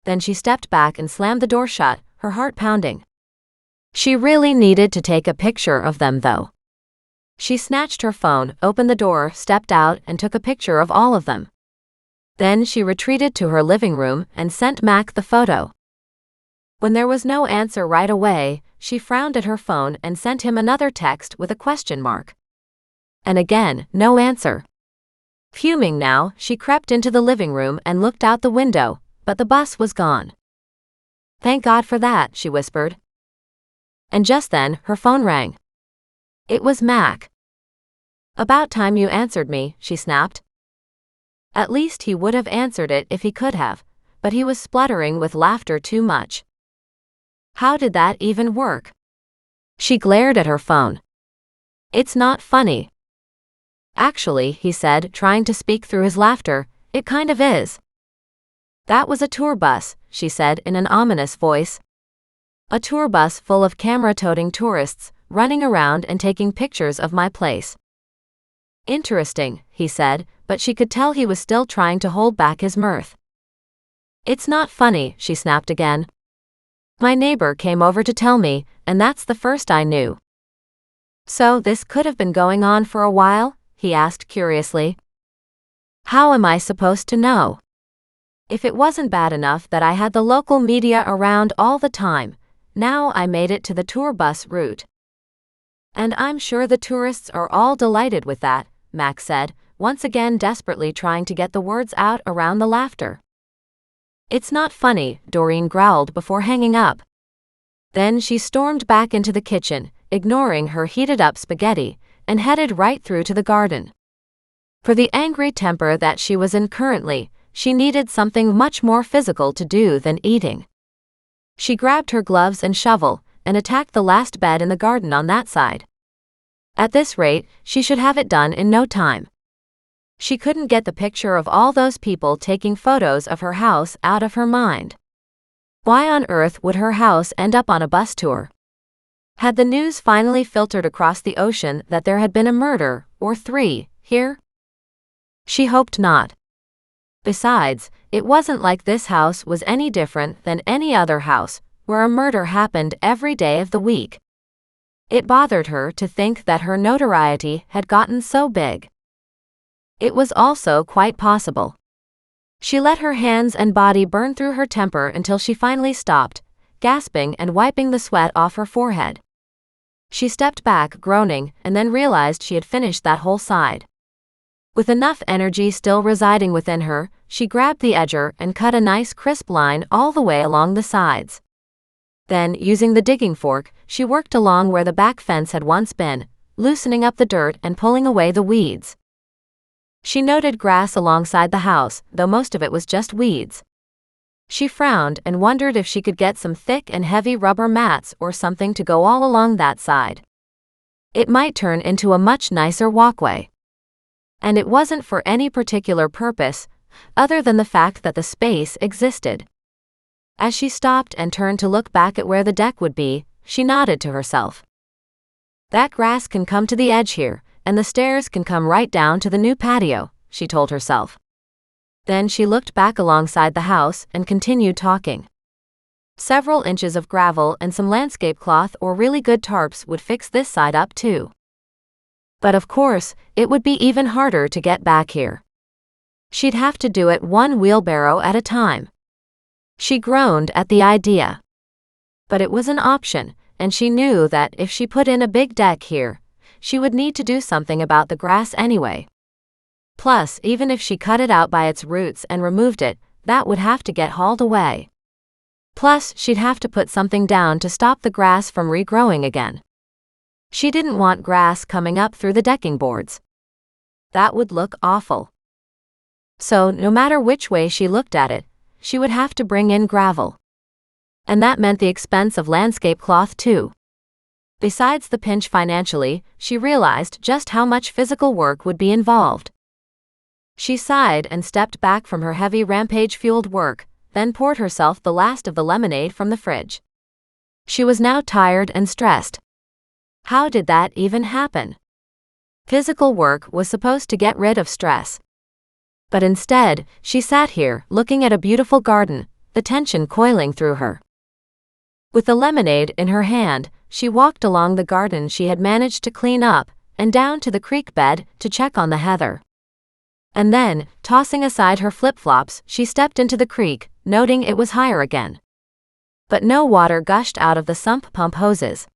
Then she stepped back and slammed the door shut, her heart pounding. She really needed to take a picture of them, though. She snatched her phone, opened the door, stepped out, and took a picture of all of them. Then she retreated to her living room and sent Mac the photo. When there was no answer right away, she frowned at her phone and sent him another text with a question mark. And again, no answer. Fuming now, she crept into the living room and looked out the window, but the bus was gone. "Thank God for that," she whispered. And just then, her phone rang. It was Mac. "About time you answered me," she snapped. At least he would have answered it if he could have, but he was spluttering with laughter too much. How did that even work? She glared at her phone. "It's not funny." "Actually," he said, trying to speak through his laughter, It kind of is. That was a tour bus, she said in an ominous voice. A tour bus full of camera-toting tourists, running around and taking pictures of my place. Interesting, he said, but she could tell he was still trying to hold back his mirth. It's not funny, she snapped again. My neighbor came over to tell me, and that's the first I knew. So this could have been going on for a while? He asked curiously. How am I supposed to know? If it wasn't bad enough that I had the local media around all the time, now I made it to the tour bus route. And I'm sure the tourists are all delighted with that, Max said, once again desperately trying to get the words out around the laughter. It's not funny, Doreen growled before hanging up. Then she stormed back into the kitchen, ignoring her heated-up spaghetti, and headed right through to the garden. For the angry temper that she was in currently, she needed something much more physical to do than eating. She grabbed her gloves and shovel, and attacked the last bed in the garden on that side. At this rate, she should have it done in no time. She couldn't get the picture of all those people taking photos of her house out of her mind. Why on earth would her house end up on a bus tour? Had the news finally filtered across the ocean that there had been a murder, or 3, here? She hoped not. Besides, it wasn't like this house was any different than any other house, where a murder happened every day of the week. It bothered her to think that her notoriety had gotten so big. It was also quite possible. She let her hands and body burn through her temper until she finally stopped, gasping and wiping the sweat off her forehead. She stepped back, groaning, and then realized she had finished that whole side. With enough energy still residing within her, she grabbed the edger and cut a nice crisp line all the way along the sides. Then, using the digging fork, she worked along where the back fence had once been, loosening up the dirt and pulling away the weeds. She noted grass alongside the house, though most of it was just weeds. She frowned and wondered if she could get some thick and heavy rubber mats or something to go all along that side. It might turn into a much nicer walkway. And it wasn't for any particular purpose, other than the fact that the space existed. As she stopped and turned to look back at where the deck would be, she nodded to herself. That grass can come to the edge here, and the stairs can come right down to the new patio, she told herself. Then she looked back alongside the house and continued talking. Several inches of gravel and some landscape cloth or really good tarps would fix this side up too. But of course, it would be even harder to get back here. She'd have to do it one wheelbarrow at a time. She groaned at the idea. But it was an option, and she knew that if she put in a big deck here, she would need to do something about the grass anyway. Plus, even if she cut it out by its roots and removed it, that would have to get hauled away. Plus, she'd have to put something down to stop the grass from regrowing again. She didn't want grass coming up through the decking boards. That would look awful. So, no matter which way she looked at it, she would have to bring in gravel. And that meant the expense of landscape cloth too. Besides the pinch financially, she realized just how much physical work would be involved. She sighed and stepped back from her heavy rampage-fueled work, then poured herself the last of the lemonade from the fridge. She was now tired and stressed. How did that even happen? Physical work was supposed to get rid of stress. But instead, she sat here, looking at a beautiful garden, the tension coiling through her. With the lemonade in her hand, she walked along the garden she had managed to clean up, and down to the creek bed to check on the heather. And then, tossing aside her flip-flops, she stepped into the creek, noting it was higher again. But no water gushed out of the sump pump hoses.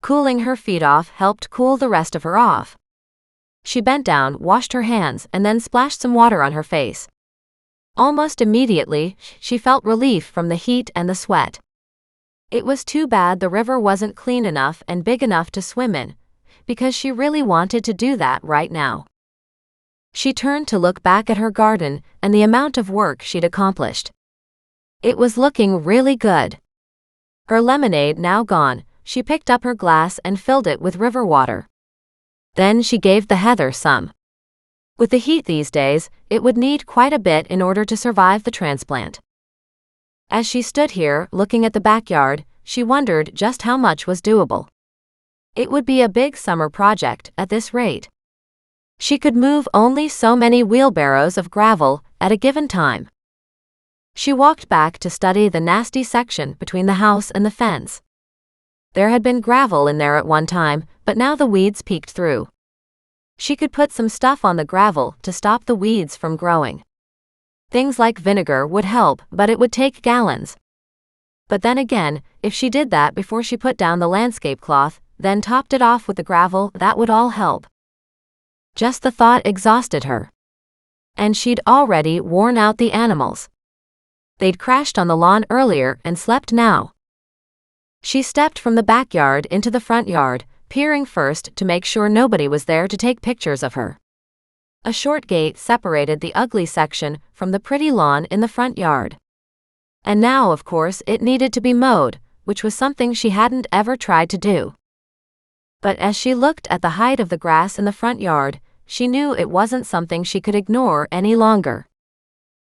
Cooling her feet off helped cool the rest of her off. She bent down, washed her hands, and then splashed some water on her face. Almost immediately, she felt relief from the heat and the sweat. It was too bad the river wasn't clean enough and big enough to swim in, because she really wanted to do that right now. She turned to look back at her garden and the amount of work she'd accomplished. It was looking really good. Her lemonade now gone, she picked up her glass and filled it with river water. Then she gave the heather some. With the heat these days, it would need quite a bit in order to survive the transplant. As she stood here, looking at the backyard, she wondered just how much was doable. It would be a big summer project at this rate. She could move only so many wheelbarrows of gravel at a given time. She walked back to study the nasty section between the house and the fence. There had been gravel in there at one time, but now the weeds peeked through. She could put some stuff on the gravel to stop the weeds from growing. Things like vinegar would help, but it would take gallons. But then again, if she did that before she put down the landscape cloth, then topped it off with the gravel, that would all help. Just the thought exhausted her. And she'd already worn out the animals. They'd crashed on the lawn earlier and slept now. She stepped from the backyard into the front yard, peering first to make sure nobody was there to take pictures of her. A short gate separated the ugly section from the pretty lawn in the front yard. And now, of course, it needed to be mowed, which was something she hadn't ever tried to do. But as she looked at the height of the grass in the front yard, she knew it wasn't something she could ignore any longer.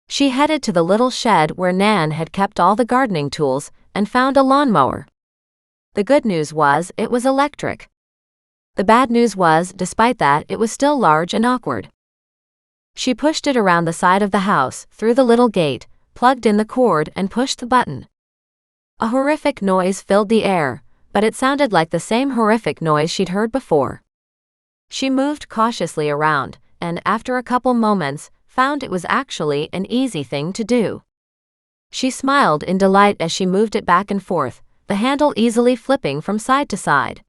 She headed to the little shed where Nan had kept all the gardening tools and found a lawnmower. The good news was it was electric. The bad news was, despite that, it was still large and awkward. She pushed it around the side of the house, through the little gate, plugged in the cord and pushed the button. A horrific noise filled the air, but it sounded like the same horrific noise she'd heard before. She moved cautiously around, and after a couple moments, found it was actually an easy thing to do. She smiled in delight as she moved it back and forth, the handle easily flipping from side to side.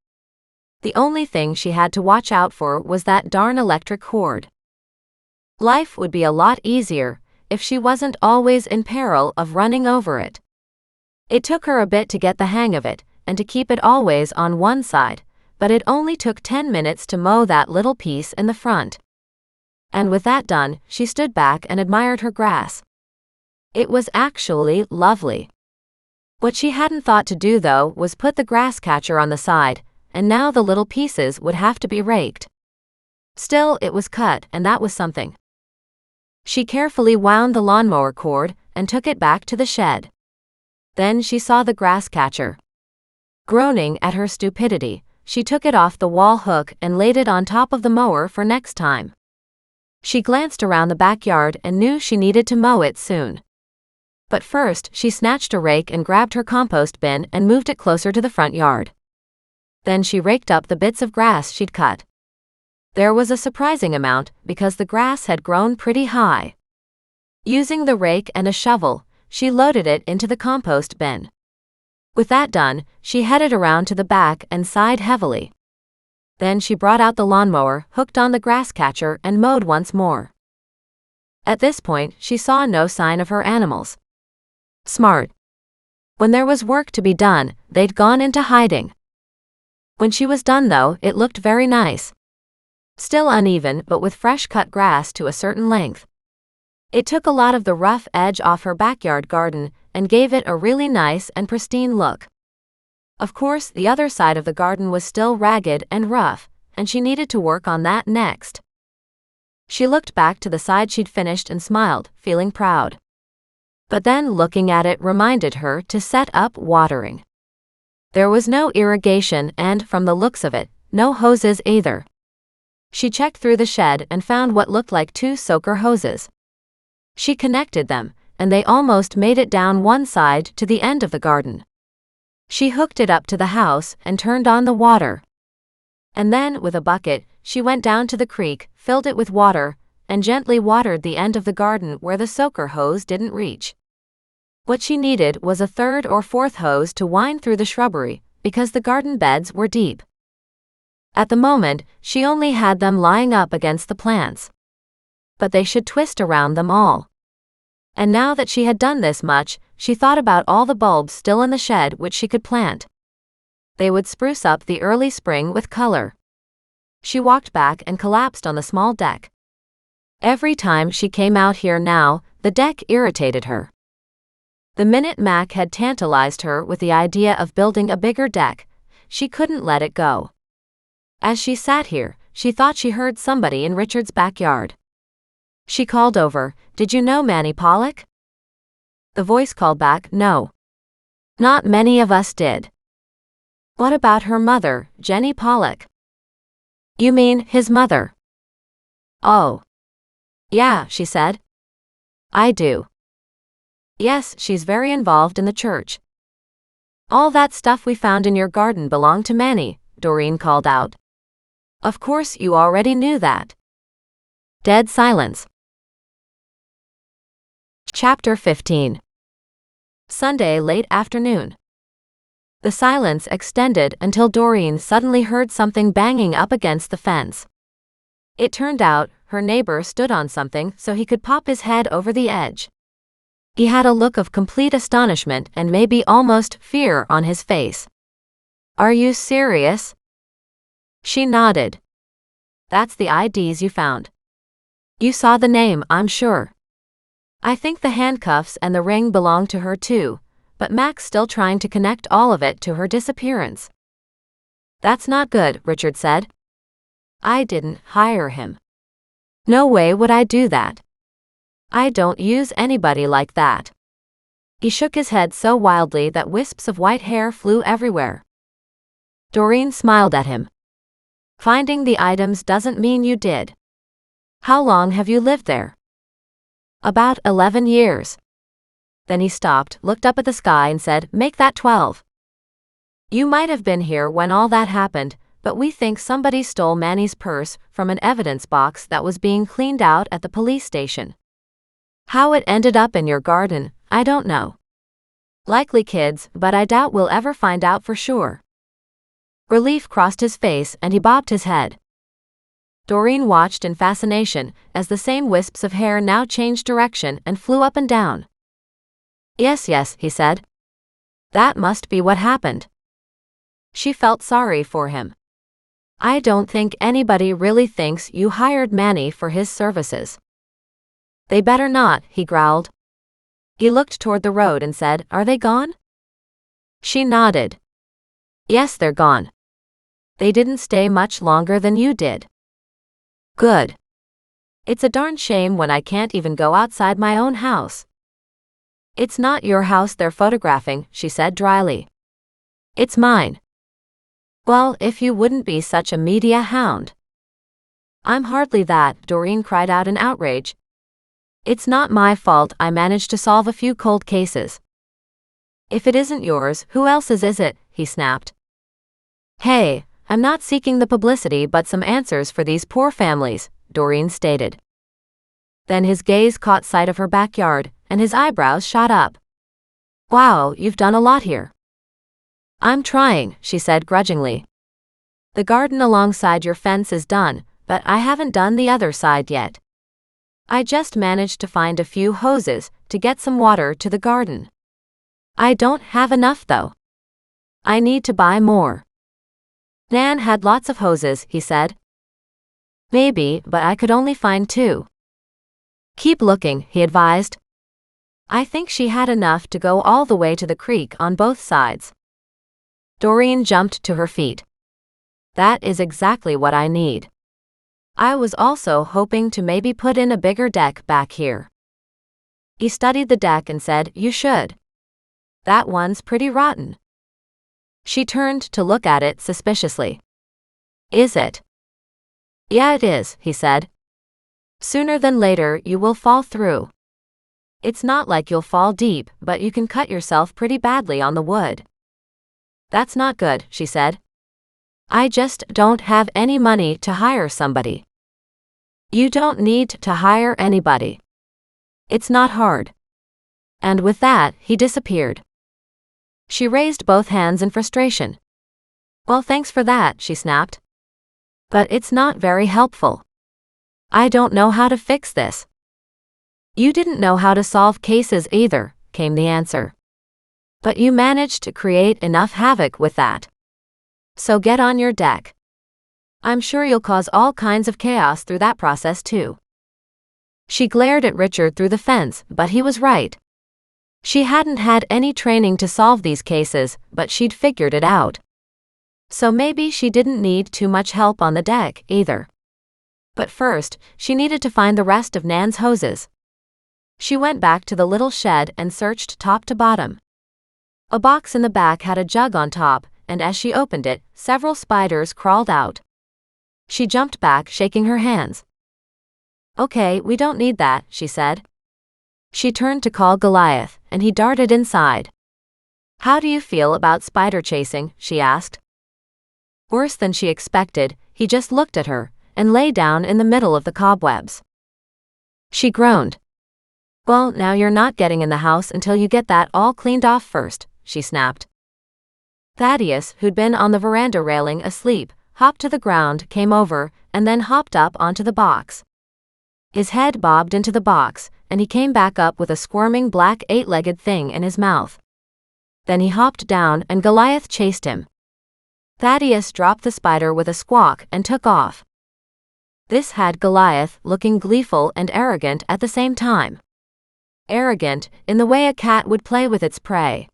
The only thing she had to watch out for was that darn electric cord. Life would be a lot easier if she wasn't always in peril of running over it. It took her a bit to get the hang of it, and to keep it always on one side, but it only took 10 minutes to mow that little piece in the front. And with that done, she stood back and admired her grass. It was actually lovely. What she hadn't thought to do, though, was put the grass catcher on the side, and now the little pieces would have to be raked. Still, it was cut, and that was something. She carefully wound the lawnmower cord and took it back to the shed. Then she saw the grass catcher. Groaning at her stupidity, she took it off the wall hook and laid it on top of the mower for next time. She glanced around the backyard and knew she needed to mow it soon. But first, she snatched a rake and grabbed her compost bin and moved it closer to the front yard. Then she raked up the bits of grass she'd cut. There was a surprising amount, because the grass had grown pretty high. Using the rake and a shovel, she loaded it into the compost bin. With that done, she headed around to the back and sighed heavily. Then she brought out the lawnmower, hooked on the grass catcher, and mowed once more. At this point, she saw no sign of her animals. Smart. When there was work to be done, they'd gone into hiding. When she was done, though, it looked very nice. Still uneven, but with fresh cut grass to a certain length. It took a lot of the rough edge off her backyard garden and gave it a really nice and pristine look. Of course, the other side of the garden was still ragged and rough, and she needed to work on that next. She looked back to the side she'd finished and smiled, feeling proud. But then looking at it reminded her to set up watering. There was no irrigation and, from the looks of it, no hoses either. She checked through the shed and found what looked like 2 soaker hoses. She connected them, and they almost made it down one side to the end of the garden. She hooked it up to the house and turned on the water. And then, with a bucket, she went down to the creek, filled it with water, and gently watered the end of the garden where the soaker hose didn't reach. What she needed was a 3rd or 4th hose to wind through the shrubbery, because the garden beds were deep. At the moment, she only had them lying up against the plants. But they should twist around them all. And now that she had done this much, she thought about all the bulbs still in the shed which she could plant. They would spruce up the early spring with color. She walked back and collapsed on the small deck. Every time she came out here now, the deck irritated her. The minute Mac had tantalized her with the idea of building a bigger deck, she couldn't let it go. As she sat here, she thought she heard somebody in Richard's backyard. She called over, "Did you know Manny Pollock?" The voice called back, "No. Not many of us did." "What about her mother, Jenny Pollock?" "You mean his mother?" "Oh. Yeah," she said. "I do. Yes, she's very involved in the church." "All that stuff we found in your garden belonged to Manny," Doreen called out. "Of course you already knew that." Dead silence. Chapter 15. Sunday late afternoon. The silence extended until Doreen suddenly heard something banging up against the fence. It turned out, her neighbor stood on something so he could pop his head over the edge. He had a look of complete astonishment and maybe almost fear on his face. "Are you serious?" She nodded. "That's the IDs you found. You saw the name, I'm sure. I think the handcuffs and the ring belong to her too, but Mac's still trying to connect all of it to her disappearance." "That's not good," Richard said. "I didn't hire him. No way would I do that. I don't use anybody like that." He shook his head so wildly that wisps of white hair flew everywhere. Doreen smiled at him. "Finding the items doesn't mean you did. How long have you lived there?" "About 11 years. Then he stopped, looked up at the sky and said, "Make that 12. You might have been here when all that happened, but we think somebody stole Manny's purse from an evidence box that was being cleaned out at the police station. How it ended up in your garden, I don't know. Likely kids, but I doubt we'll ever find out for sure." Relief crossed his face and he bobbed his head. Doreen watched in fascination as the same wisps of hair now changed direction and flew up and down. Yes, he said. "That must be what happened." She felt sorry for him. "I don't think anybody really thinks you hired Manny for his services." "They better not," he growled. He looked toward the road and said, "Are they gone?" She nodded. "Yes, they're gone. They didn't stay much longer than you did." "Good. It's a darn shame when I can't even go outside my own house." "It's not your house they're photographing," she said dryly. "It's mine." "Well, if you wouldn't be such a media hound." "I'm hardly that," Doreen cried out in outrage. "It's not my fault I managed to solve a few cold cases." "If it isn't yours, who else's is it?" he snapped. "Hey, I'm not seeking the publicity but some answers for these poor families," Doreen stated. Then his gaze caught sight of her backyard, and his eyebrows shot up. "Wow, you've done a lot here." "I'm trying," she said grudgingly. "The garden alongside your fence is done, but I haven't done the other side yet. I just managed to find a few hoses to get some water to the garden. I don't have enough though. I need to buy more." "Nan had lots of hoses," he said. "Maybe, but I could only find 2. "Keep looking," he advised. "I think she had enough to go all the way to the creek on both sides." Doreen jumped to her feet. "That is exactly what I need. I was also hoping to maybe put in a bigger deck back here." He studied the deck and said, "You should. That one's pretty rotten." She turned to look at it suspiciously. "Is it?" "Yeah, it is," he said. "Sooner than later you will fall through. It's not like you'll fall deep, but you can cut yourself pretty badly on the wood." "That's not good," she said. "I just don't have any money to hire somebody." "You don't need to hire anybody. It's not hard." And with that, he disappeared. She raised both hands in frustration. "Well, thanks for that," she snapped. "But it's not very helpful. I don't know how to fix this." "You didn't know how to solve cases either," came the answer. "But you managed to create enough havoc with that. So get on your deck. I'm sure you'll cause all kinds of chaos through that process too." She glared at Richard through the fence, but he was right. She hadn't had any training to solve these cases, but she'd figured it out. So maybe she didn't need too much help on the deck, either. But first, she needed to find the rest of Nan's hoses. She went back to the little shed and searched top to bottom. A box in the back had a jug on top, and as she opened it, several spiders crawled out. She jumped back, shaking her hands. "Okay, we don't need that," she said. She turned to call Goliath, and he darted inside. "How do you feel about spider chasing?" she asked. Worse than she expected, he just looked at her and lay down in the middle of the cobwebs. She groaned. "Well, now you're not getting in the house until you get that all cleaned off first," she snapped. Thaddeus, who'd been on the veranda railing asleep, hopped to the ground, came over, and then hopped up onto the box. His head bobbed into the box, and he came back up with a squirming black 8-legged thing in his mouth. Then he hopped down and Goliath chased him. Thaddeus dropped the spider with a squawk and took off. This had Goliath looking gleeful and arrogant at the same time. Arrogant, in the way a cat would play with its prey.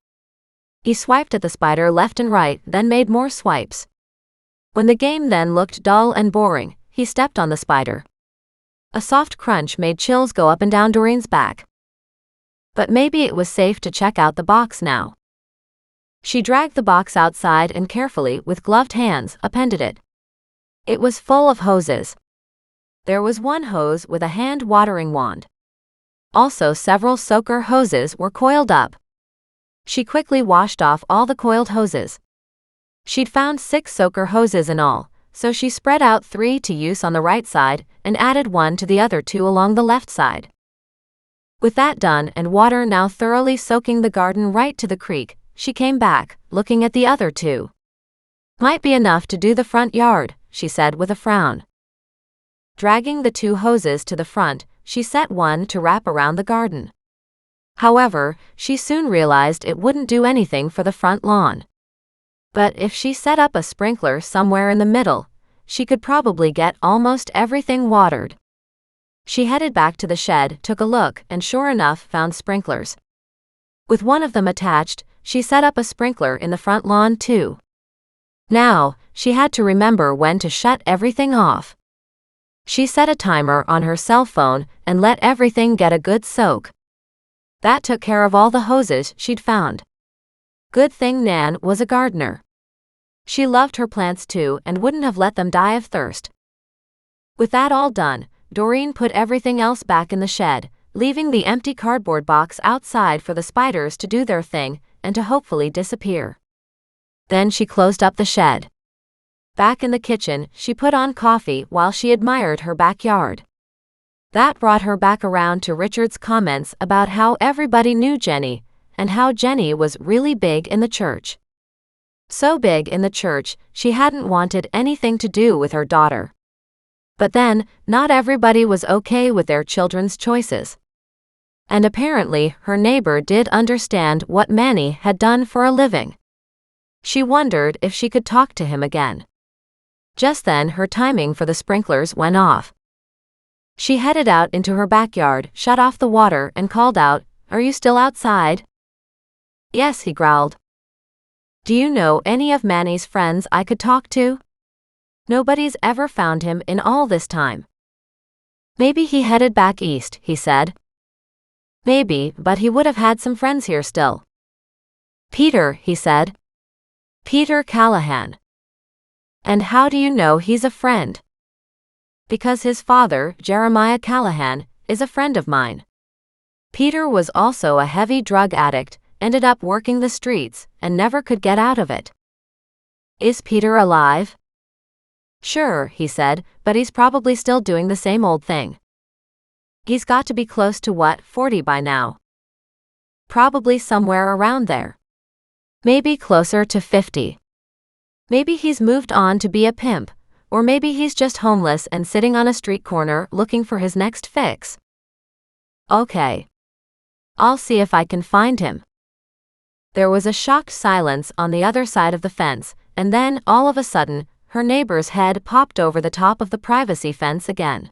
He swiped at the spider left and right, then made more swipes. When the game then looked dull and boring, he stepped on the spider. A soft crunch made chills go up and down Doreen's back. But maybe it was safe to check out the box now. She dragged the box outside and carefully, with gloved hands, appended it. It was full of hoses. There was one hose with a hand watering wand. Also, several soaker hoses were coiled up. She quickly washed off all the coiled hoses. She'd found 6 soaker hoses in all, so she spread out 3 to use on the right side and added 1 to the other 2 along the left side. With that done and water now thoroughly soaking the garden right to the creek, she came back, looking at the other 2. "Might be enough to do the front yard," she said with a frown. Dragging the 2 hoses to the front, she set one to wrap around the garden. However, she soon realized it wouldn't do anything for the front lawn. But if she set up a sprinkler somewhere in the middle, she could probably get almost everything watered. She headed back to the shed, took a look, and sure enough found sprinklers. With one of them attached, she set up a sprinkler in the front lawn too. Now, she had to remember when to shut everything off. She set a timer on her cell phone and let everything get a good soak. That took care of all the hoses she'd found. Good thing Nan was a gardener. She loved her plants too and wouldn't have let them die of thirst. With that all done, Doreen put everything else back in the shed, leaving the empty cardboard box outside for the spiders to do their thing and to hopefully disappear. Then she closed up the shed. Back in the kitchen, she put on coffee while she admired her backyard. That brought her back around to Richard's comments about how everybody knew Jenny, and how Jenny was really big in the church. So big in the church, she hadn't wanted anything to do with her daughter. But then, not everybody was okay with their children's choices. And apparently, her neighbor did understand what Manny had done for a living. She wondered if she could talk to him again. Just then, her timing for the sprinklers went off. She headed out into her backyard, shut off the water, and called out, "Are you still outside?" "Yes," he growled. "Do you know any of Manny's friends I could talk to? Nobody's ever found him in all this time." "Maybe he headed back east," he said. "Maybe, but he would have had some friends here still." "Peter," he said. "Peter Callahan." "And how do you know he's a friend?" "Because his father, Jeremiah Callahan, is a friend of mine. Peter was also a heavy drug addict, ended up working the streets, and never could get out of it." "Is Peter alive?" "Sure," he said, "but he's probably still doing the same old thing. He's got to be close to 40 by now. Probably somewhere around there. Maybe closer to 50. Maybe he's moved on to be a pimp, or maybe he's just homeless and sitting on a street corner looking for his next fix." "Okay. I'll see if I can find him." There was a shocked silence on the other side of the fence, and then, all of a sudden, her neighbor's head popped over the top of the privacy fence again.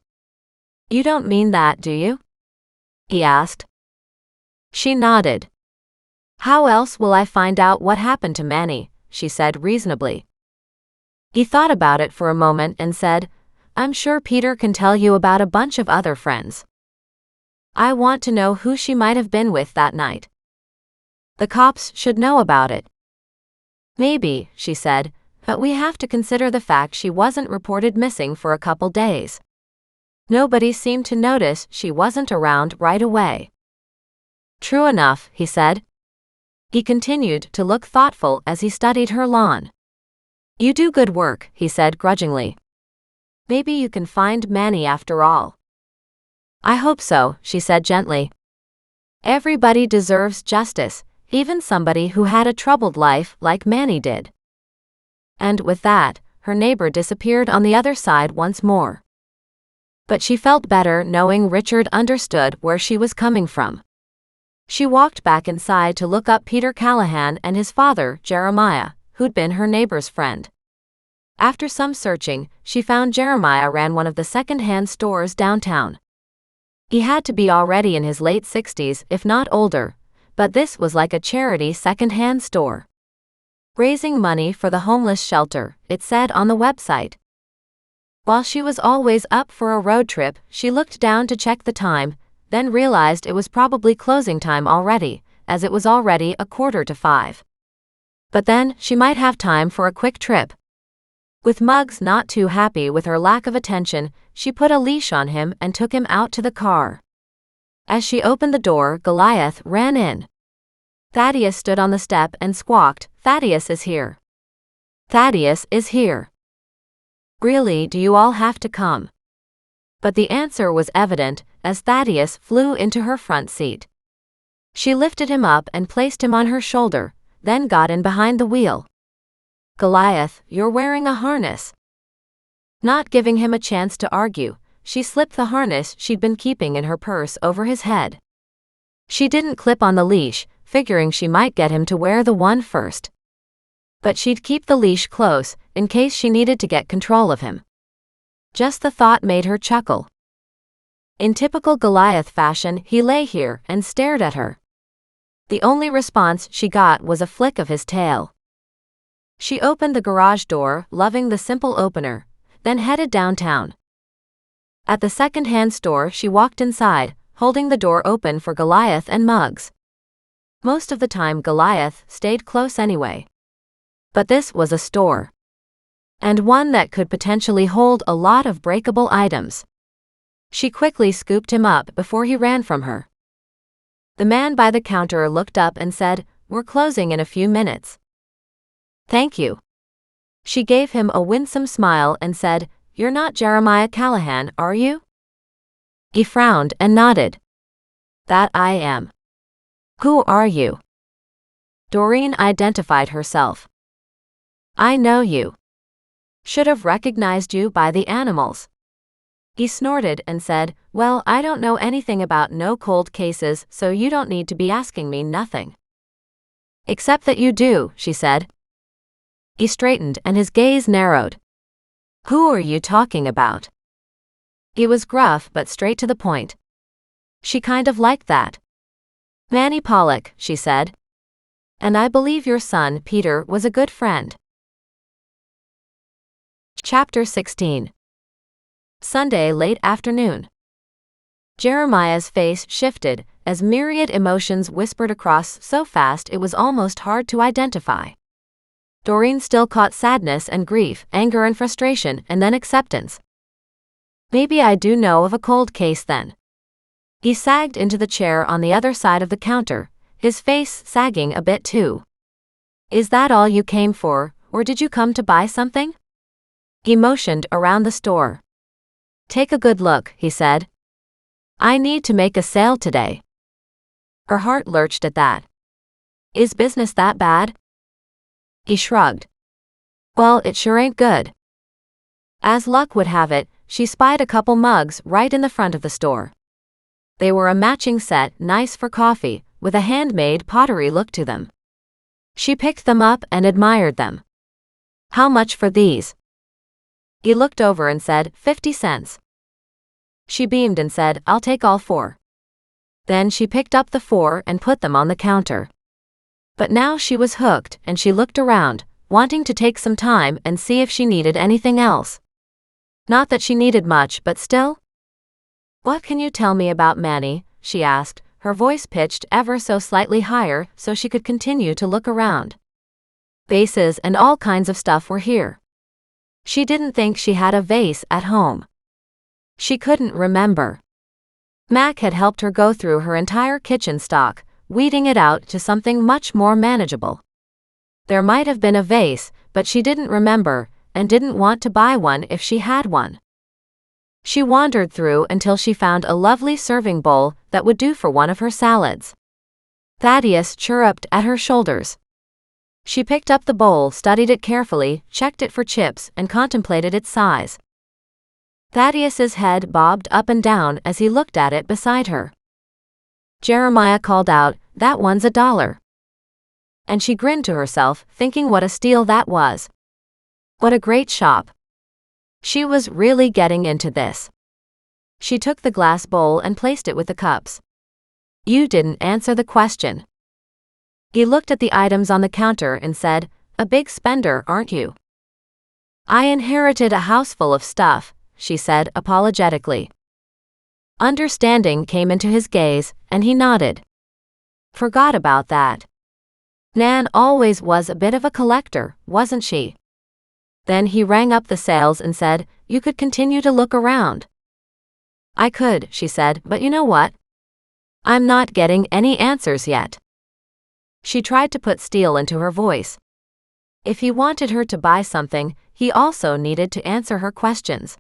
"You don't mean that, do you?" he asked. She nodded. "How else will I find out what happened to Manny?" she said reasonably. He thought about it for a moment and said, I'm sure Peter can tell you about a bunch of other friends. I want to know who she might have been with that night. The cops should know about it. Maybe, she said, but we have to consider the fact she wasn't reported missing for a couple days. Nobody seemed to notice she wasn't around right away. True enough, he said. He continued to look thoughtful as he studied her lawn. You do good work, he said grudgingly. Maybe you can find Manny after all. I hope so, she said gently. Everybody deserves justice, even somebody who had a troubled life like Manny did. And with that, her neighbor disappeared on the other side once more. But she felt better knowing Richard understood where she was coming from. She walked back inside to look up Peter Callahan and his father, Jeremiah, who'd been her neighbor's friend. After some searching, she found Jeremiah ran one of the second-hand stores downtown. He had to be already in his late 60s, if not older, but this was like a charity second-hand store. Raising money for the homeless shelter, it said on the website. While she was always up for a road trip, she looked down to check the time, then realized it was probably closing time already, as it was already 4:45. But then, she might have time for a quick trip. With Muggs not too happy with her lack of attention, she put a leash on him and took him out to the car. As she opened the door, Goliath ran in. Thaddeus stood on the step and squawked, "Thaddeus is here. Thaddeus is here. Really, do you all have to come?" But the answer was evident, as Thaddeus flew into her front seat. She lifted him up and placed him on her shoulder, then got in behind the wheel. "Goliath, you're wearing a harness." Not giving him a chance to argue, she slipped the harness she'd been keeping in her purse over his head. She didn't clip on the leash, figuring she might get him to wear the one first. But she'd keep the leash close, in case she needed to get control of him. Just the thought made her chuckle. In typical Goliath fashion, he lay here and stared at her. The only response she got was a flick of his tail. She opened the garage door, loving the simple opener, then headed downtown. At the second-hand store, she walked inside, holding the door open for Goliath and Muggs. Most of the time Goliath stayed close anyway. But this was a store. And one that could potentially hold a lot of breakable items. She quickly scooped him up before he ran from her. The man by the counter looked up and said, "We're closing in a few minutes." "Thank you." She gave him a winsome smile and said, "You're not Jeremiah Callahan, are you?" He frowned and nodded. "That I am." "Who are you?" Doreen identified herself. "I know you. Should have recognized you by the animals." He snorted and said, "Well, I don't know anything about no cold cases, so you don't need to be asking me nothing." "Except that you do," she said. He straightened and his gaze narrowed. "Who are you talking about?" He was gruff but straight to the point. She kind of liked that. "Manny Pollock," she said. "And I believe your son, Peter, was a good friend." Chapter 16. Sunday late afternoon. Jeremiah's face shifted, as myriad emotions whispered across so fast it was almost hard to identify. Doreen still caught sadness and grief, anger and frustration, and then acceptance. "Maybe I do know of a cold case then." He sagged into the chair on the other side of the counter, his face sagging a bit too. "Is that all you came for, or did you come to buy something?" He motioned around the store. "Take a good look," he said. "I need to make a sale today." Her heart lurched at that. Is business that bad? He shrugged. "Well, it sure ain't good." As luck would have it, she spied a couple mugs right in the front of the store. They were a matching set, nice for coffee, with a handmade pottery look to them. She picked them up and admired them. "How much for these?" He looked over and said, 50 cents. She beamed and said, "I'll take all 4. Then she picked up the 4 and put them on the counter. But now she was hooked, and she looked around, wanting to take some time and see if she needed anything else. Not that she needed much, but still. What can you tell me about Manny? She asked, her voice pitched ever so slightly higher so she could continue to look around. Vases and all kinds of stuff were here. She didn't think she had a vase at home. She couldn't remember. Mac had helped her go through her entire kitchen stock, weeding it out to something much more manageable. There might have been a vase, but she didn't remember, and didn't want to buy one if she had one. She wandered through until she found a lovely serving bowl that would do for one of her salads. Thaddeus chirruped at her shoulders. She picked up the bowl, studied it carefully, checked it for chips, and contemplated its size. Thaddeus's head bobbed up and down as he looked at it beside her. Jeremiah called out, "That one's $1." And she grinned to herself, thinking what a steal that was. What a great shop. She was really getting into this. She took the glass bowl and placed it with the cups. You didn't answer the question. He looked at the items on the counter and said, "A big spender, aren't you?" "I inherited a house full of stuff," she said apologetically. Understanding came into his gaze, and he nodded. Forgot about that. Nan always was a bit of a collector, wasn't she? Then he rang up the sales and said, "You could continue to look around." "I could," she said, "but you know what? I'm not getting any answers yet." She tried to put steel into her voice. If he wanted her to buy something, he also needed to answer her questions.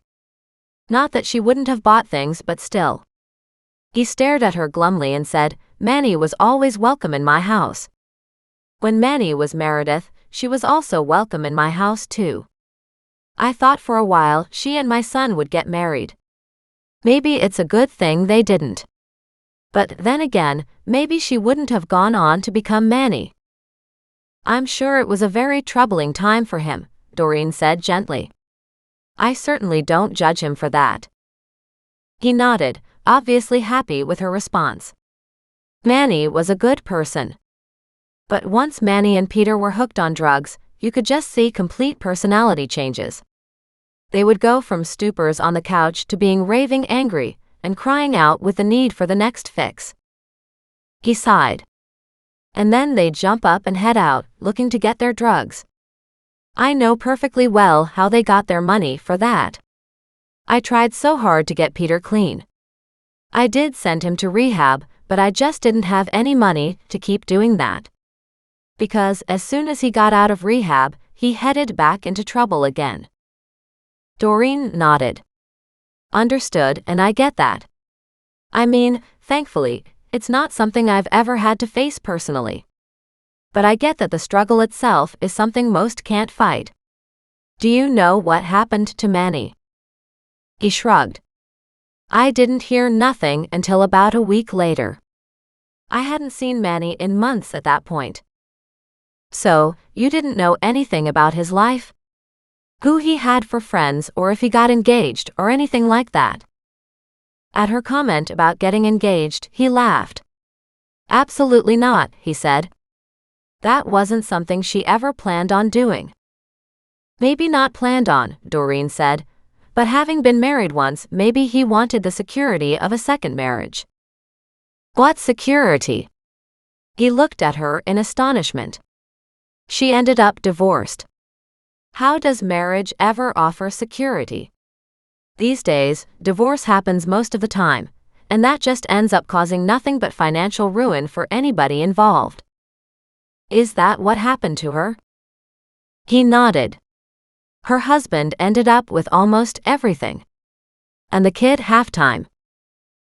Not that she wouldn't have bought things, but still. He stared at her glumly and said, "Manny was always welcome in my house. When Manny was Meredith, she was also welcome in my house too. I thought for a while she and my son would get married. Maybe it's a good thing they didn't. But then again, maybe she wouldn't have gone on to become Manny." "I'm sure it was a very troubling time for him," Doreen said gently. "I certainly don't judge him for that." He nodded, obviously happy with her response. Manny was a good person. But once Manny and Peter were hooked on drugs, you could just see complete personality changes. They would go from stupors on the couch to being raving angry, and crying out with the need for the next fix. He sighed. And then they'd jump up and head out, looking to get their drugs. I know perfectly well how they got their money for that. I tried so hard to get Peter clean. I did send him to rehab, but I just didn't have any money to keep doing that. Because as soon as he got out of rehab, he headed back into trouble again." Doreen nodded. "Understood, and I get that. I mean, thankfully, it's not something I've ever had to face personally. But I get that the struggle itself is something most can't fight. Do you know what happened to Manny?" He shrugged. "I didn't hear nothing until about a week later. I hadn't seen Manny in months at that point." "So, you didn't know anything about his life? Who he had for friends, or if he got engaged, or anything like that?" At her comment about getting engaged, he laughed. "Absolutely not," he said. "That wasn't something she ever planned on doing." "Maybe not planned on," Doreen said, "but having been married once, maybe he wanted the security of a second marriage." "What security?" He looked at her in astonishment. "She ended up divorced. How does marriage ever offer security? These days, divorce happens most of the time, and that just ends up causing nothing but financial ruin for anybody involved." "Is that what happened to her?" He nodded. "Her husband ended up with almost everything. And the kid half-time.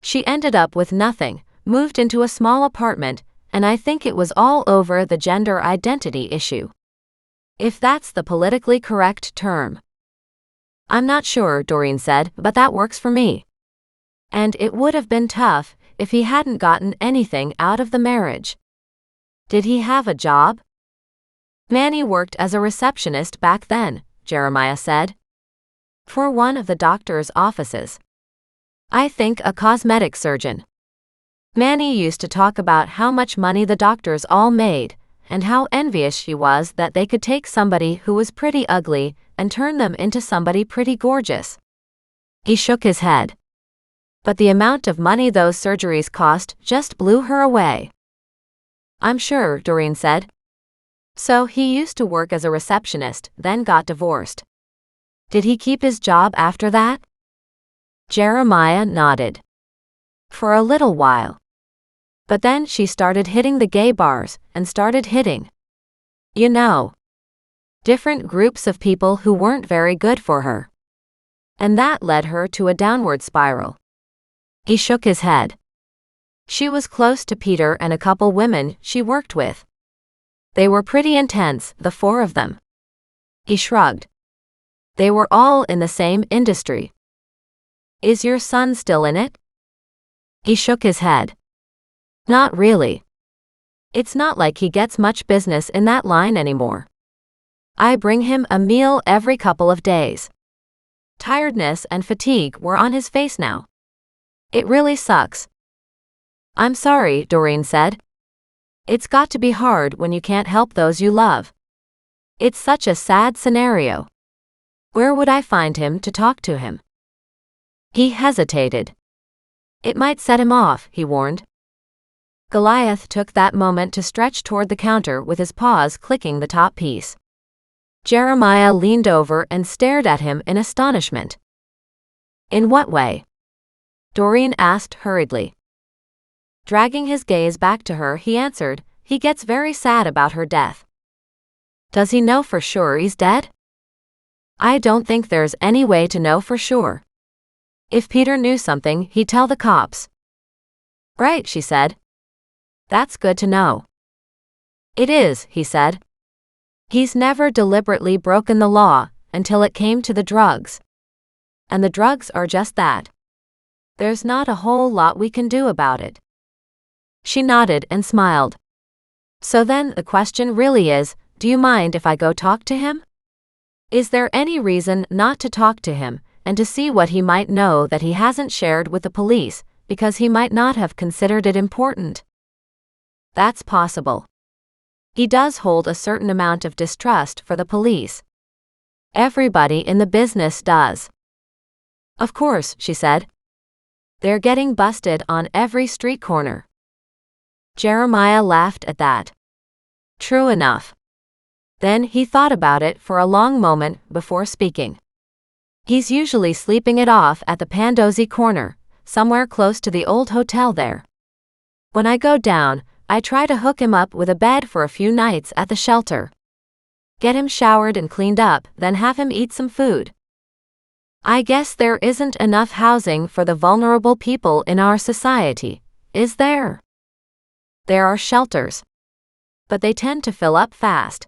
She ended up with nothing, moved into a small apartment, and I think it was all over the gender identity issue. If that's the politically correct term." "I'm not sure," Doreen said, "but that works for me. And it would have been tough if he hadn't gotten anything out of the marriage." "Did he have a job?" "Manny worked as a receptionist back then," Jeremiah said. "For one of the doctor's offices. I think a cosmetic surgeon. Manny used to talk about how much money the doctors all made, and how envious she was that they could take somebody who was pretty ugly and turn them into somebody pretty gorgeous. He shook his head. But the amount of money those surgeries cost just blew her away. I'm sure, Doreen said. So he used to work as a receptionist, then got divorced. Did he keep his job after that? Jeremiah nodded. For a little while. But then she started hitting the gay bars, and started hitting, different groups of people who weren't very good for her. And that led her to a downward spiral. He shook his head. She was close to Peter and a couple women she worked with. They were pretty intense, the four of them. He shrugged. They were all in the same industry. Is your son still in it? He shook his head. Not really. It's not like he gets much business in that line anymore. I bring him a meal every couple of days. Tiredness and fatigue were on his face now. It really sucks. I'm sorry, Doreen said. It's got to be hard when you can't help those you love. It's such a sad scenario. Where would I find him to talk to him? He hesitated. It might set him off, he warned. Goliath took that moment to stretch toward the counter with his paws clicking the top piece. Jeremiah leaned over and stared at him in astonishment. In what way? Doreen asked hurriedly. Dragging his gaze back to her, he answered, he gets very sad about her death. Does he know for sure he's dead? I don't think there's any way to know for sure. If Peter knew something, he'd tell the cops. Right, she said. That's good to know. It is, he said. He's never deliberately broken the law, until it came to the drugs. And the drugs are just that. There's not a whole lot we can do about it. She nodded and smiled. So then the question really is, do you mind if I go talk to him? Is there any reason not to talk to him, and to see what he might know that he hasn't shared with the police, because he might not have considered it important? That's possible. He does hold a certain amount of distrust for the police. Everybody in the business does. Of course, she said. They're getting busted on every street corner. Jeremiah laughed at that. True enough. Then he thought about it for a long moment before speaking. He's usually sleeping it off at the Pandozzi corner, somewhere close to the old hotel there. When I go down, I try to hook him up with a bed for a few nights at the shelter. Get him showered and cleaned up, then have him eat some food. I guess there isn't enough housing for the vulnerable people in our society, is there? There are shelters. But they tend to fill up fast.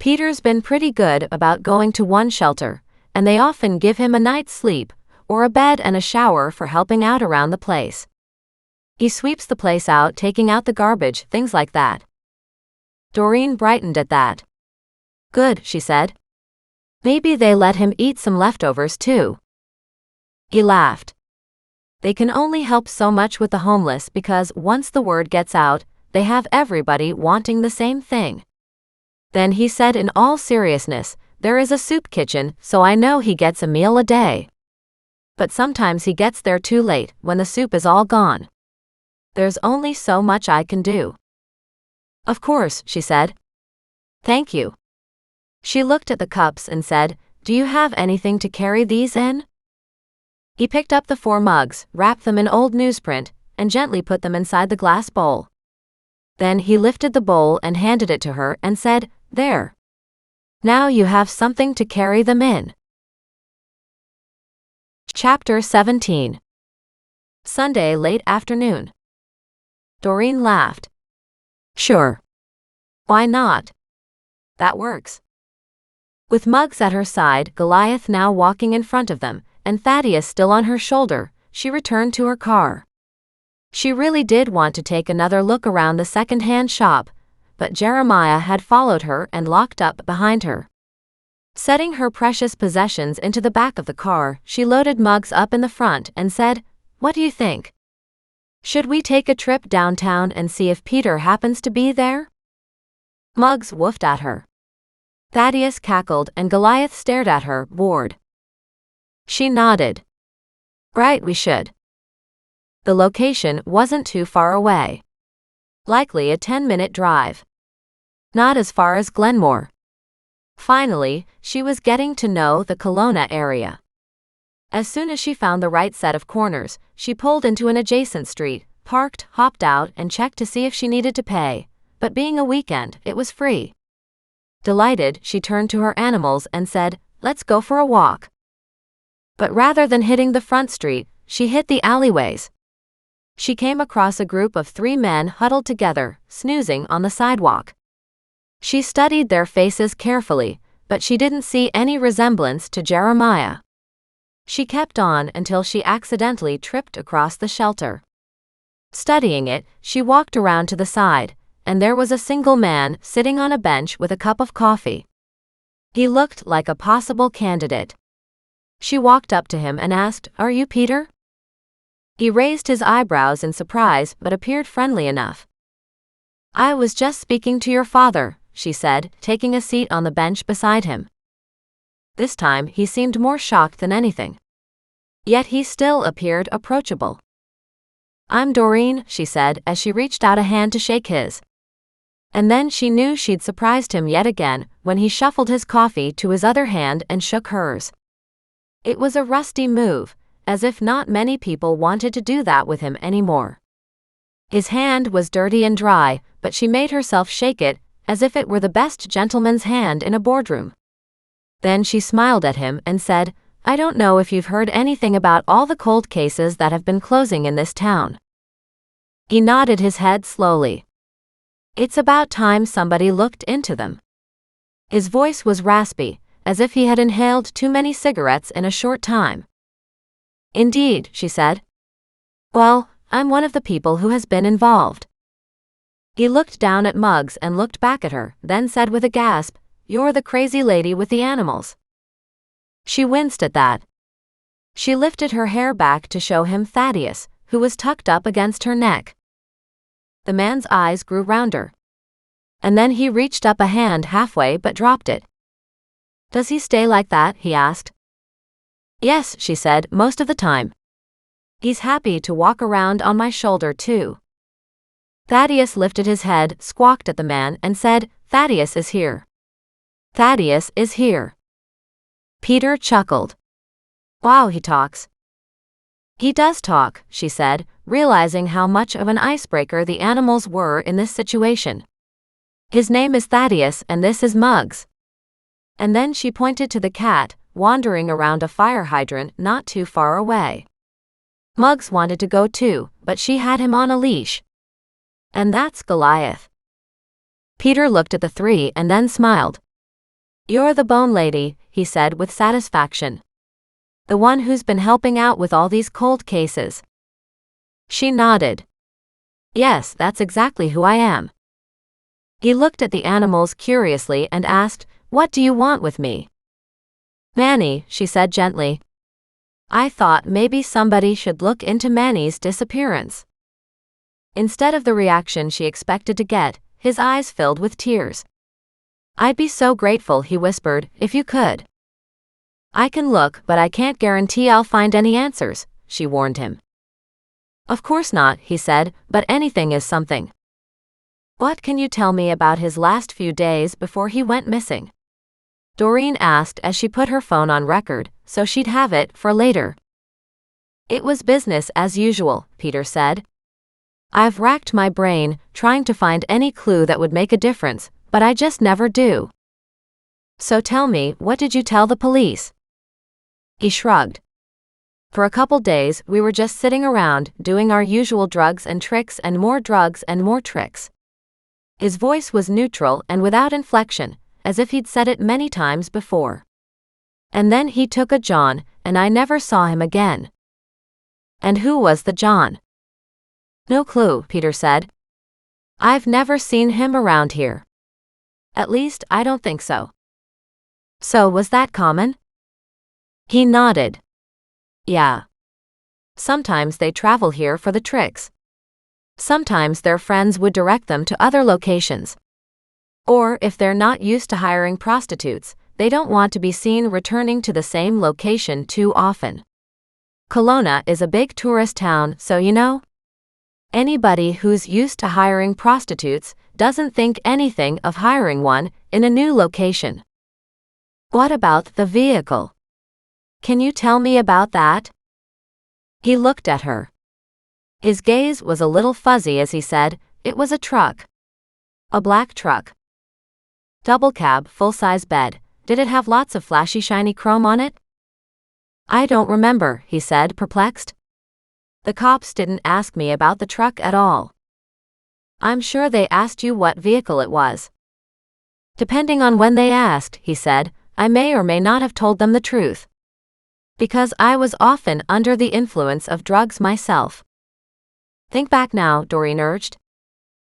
Peter's been pretty good about going to one shelter, and they often give him a night's sleep, or a bed and a shower for helping out around the place. He sweeps the place out, taking out the garbage, things like that. Doreen brightened at that. Good, she said. Maybe they let him eat some leftovers too. He laughed. They can only help so much with the homeless because once the word gets out, they have everybody wanting the same thing. Then he said in all seriousness, there is a soup kitchen, so I know he gets a meal a day. But sometimes he gets there too late, when the soup is all gone. There's only so much I can do. Of course, she said. Thank you. She looked at the cups and said, do you have anything to carry these in? He picked up the 4 mugs, wrapped them in old newsprint, and gently put them inside the glass bowl. Then he lifted the bowl and handed it to her and said, there. Now you have something to carry them in. Chapter 17. Sunday late afternoon. Doreen laughed. Sure. Why not? That works. With Muggs at her side, Goliath now walking in front of them, and Thaddeus still on her shoulder, she returned to her car. She really did want to take another look around the second-hand shop, but Jeremiah had followed her and locked up behind her. Setting her precious possessions into the back of the car, she loaded Muggs up in the front and said, what do you think? Should we take a trip downtown and see if Peter happens to be there? Muggs woofed at her. Thaddeus cackled and Goliath stared at her, bored. She nodded. Right, we should. The location wasn't too far away. Likely a 10-minute drive. Not as far as Glenmore. Finally, she was getting to know the Kelowna area. As soon as she found the right set of corners, she pulled into an adjacent street, parked, hopped out, and checked to see if she needed to pay. But being a weekend, it was free. Delighted, she turned to her animals and said, "Let's go for a walk." But rather than hitting the front street, she hit the alleyways. She came across a group of 3 men huddled together, snoozing on the sidewalk. She studied their faces carefully, but she didn't see any resemblance to Jeremiah. She kept on until she accidentally tripped across the shelter. Studying it, she walked around to the side, and there was a single man sitting on a bench with a cup of coffee. He looked like a possible candidate. She walked up to him and asked, "Are you Peter?" He raised his eyebrows in surprise but appeared friendly enough. "I was just speaking to your father," she said, taking a seat on the bench beside him. This time he seemed more shocked than anything. Yet he still appeared approachable. "I'm Doreen," she said as she reached out a hand to shake his. And then she knew she'd surprised him yet again when he shuffled his coffee to his other hand and shook hers. It was a rusty move, as if not many people wanted to do that with him anymore. His hand was dirty and dry, but she made herself shake it, as if it were the best gentleman's hand in a boardroom. Then she smiled at him and said, "I don't know if you've heard anything about all the cold cases that have been closing in this town." He nodded his head slowly. "It's about time somebody looked into them." His voice was raspy, as if he had inhaled too many cigarettes in a short time. "Indeed," she said. "Well, I'm one of the people who has been involved." He looked down at Muggs and looked back at her, then said with a gasp, "You're the crazy lady with the animals." She winced at that. She lifted her hair back to show him Thaddeus, who was tucked up against her neck. The man's eyes grew rounder. And then he reached up a hand halfway but dropped it. "Does he stay like that?" he asked. "Yes," she said, "most of the time. He's happy to walk around on my shoulder too." Thaddeus lifted his head, squawked at the man, and said, "Thaddeus is here. Thaddeus is here." Peter chuckled. "Wow, he talks." "He does talk," she said, realizing how much of an icebreaker the animals were in this situation. "His name is Thaddeus and this is Muggs." And then she pointed to the cat, wandering around a fire hydrant not too far away. Muggs wanted to go too, but she had him on a leash. And that's Goliath. Peter looked at the 3 and then smiled. "You're the bone lady," he said with satisfaction. "The one who's been helping out with all these cold cases." She nodded. "Yes, that's exactly who I am." He looked at the animals curiously and asked, "What do you want with me?" "Manny," she said gently. "I thought maybe somebody should look into Manny's disappearance." Instead of the reaction she expected to get, his eyes filled with tears. "I'd be so grateful," he whispered, "if you could." "I can look, but I can't guarantee I'll find any answers," she warned him. "Of course not," he said, "but anything is something." "What can you tell me about his last few days before he went missing?" Doreen asked as she put her phone on record, so she'd have it for later. "It was business as usual," Peter said. "I've racked my brain, trying to find any clue that would make a difference, but I just never do." "So tell me, what did you tell the police?" He shrugged. "For a couple days, we were just sitting around, doing our usual drugs and tricks and more drugs and more tricks." His voice was neutral and without inflection, as if he'd said it many times before. "And then he took a John, and I never saw him again." "And who was the John?" "No clue," Peter said. "I've never seen him around here. At least, I don't think so." "So was that common?" He nodded. "Yeah. Sometimes they travel here for the tricks. Sometimes their friends would direct them to other locations. Or if they're not used to hiring prostitutes, they don't want to be seen returning to the same location too often." Kelowna is a big tourist town, so you know. Anybody who's used to hiring prostitutes doesn't think anything of hiring one in a new location. What about the vehicle? Can you tell me about that? He looked at her. His gaze was a little fuzzy as he said, "It was a truck. A black truck. Double cab, full-size bed. Did it have lots of flashy shiny chrome on it?" "I don't remember," he said, perplexed. "The cops didn't ask me about the truck at all." "I'm sure they asked you what vehicle it was." "Depending on when they asked," he said, "I may or may not have told them the truth. Because I was often under the influence of drugs myself." "Think back now," Doreen urged.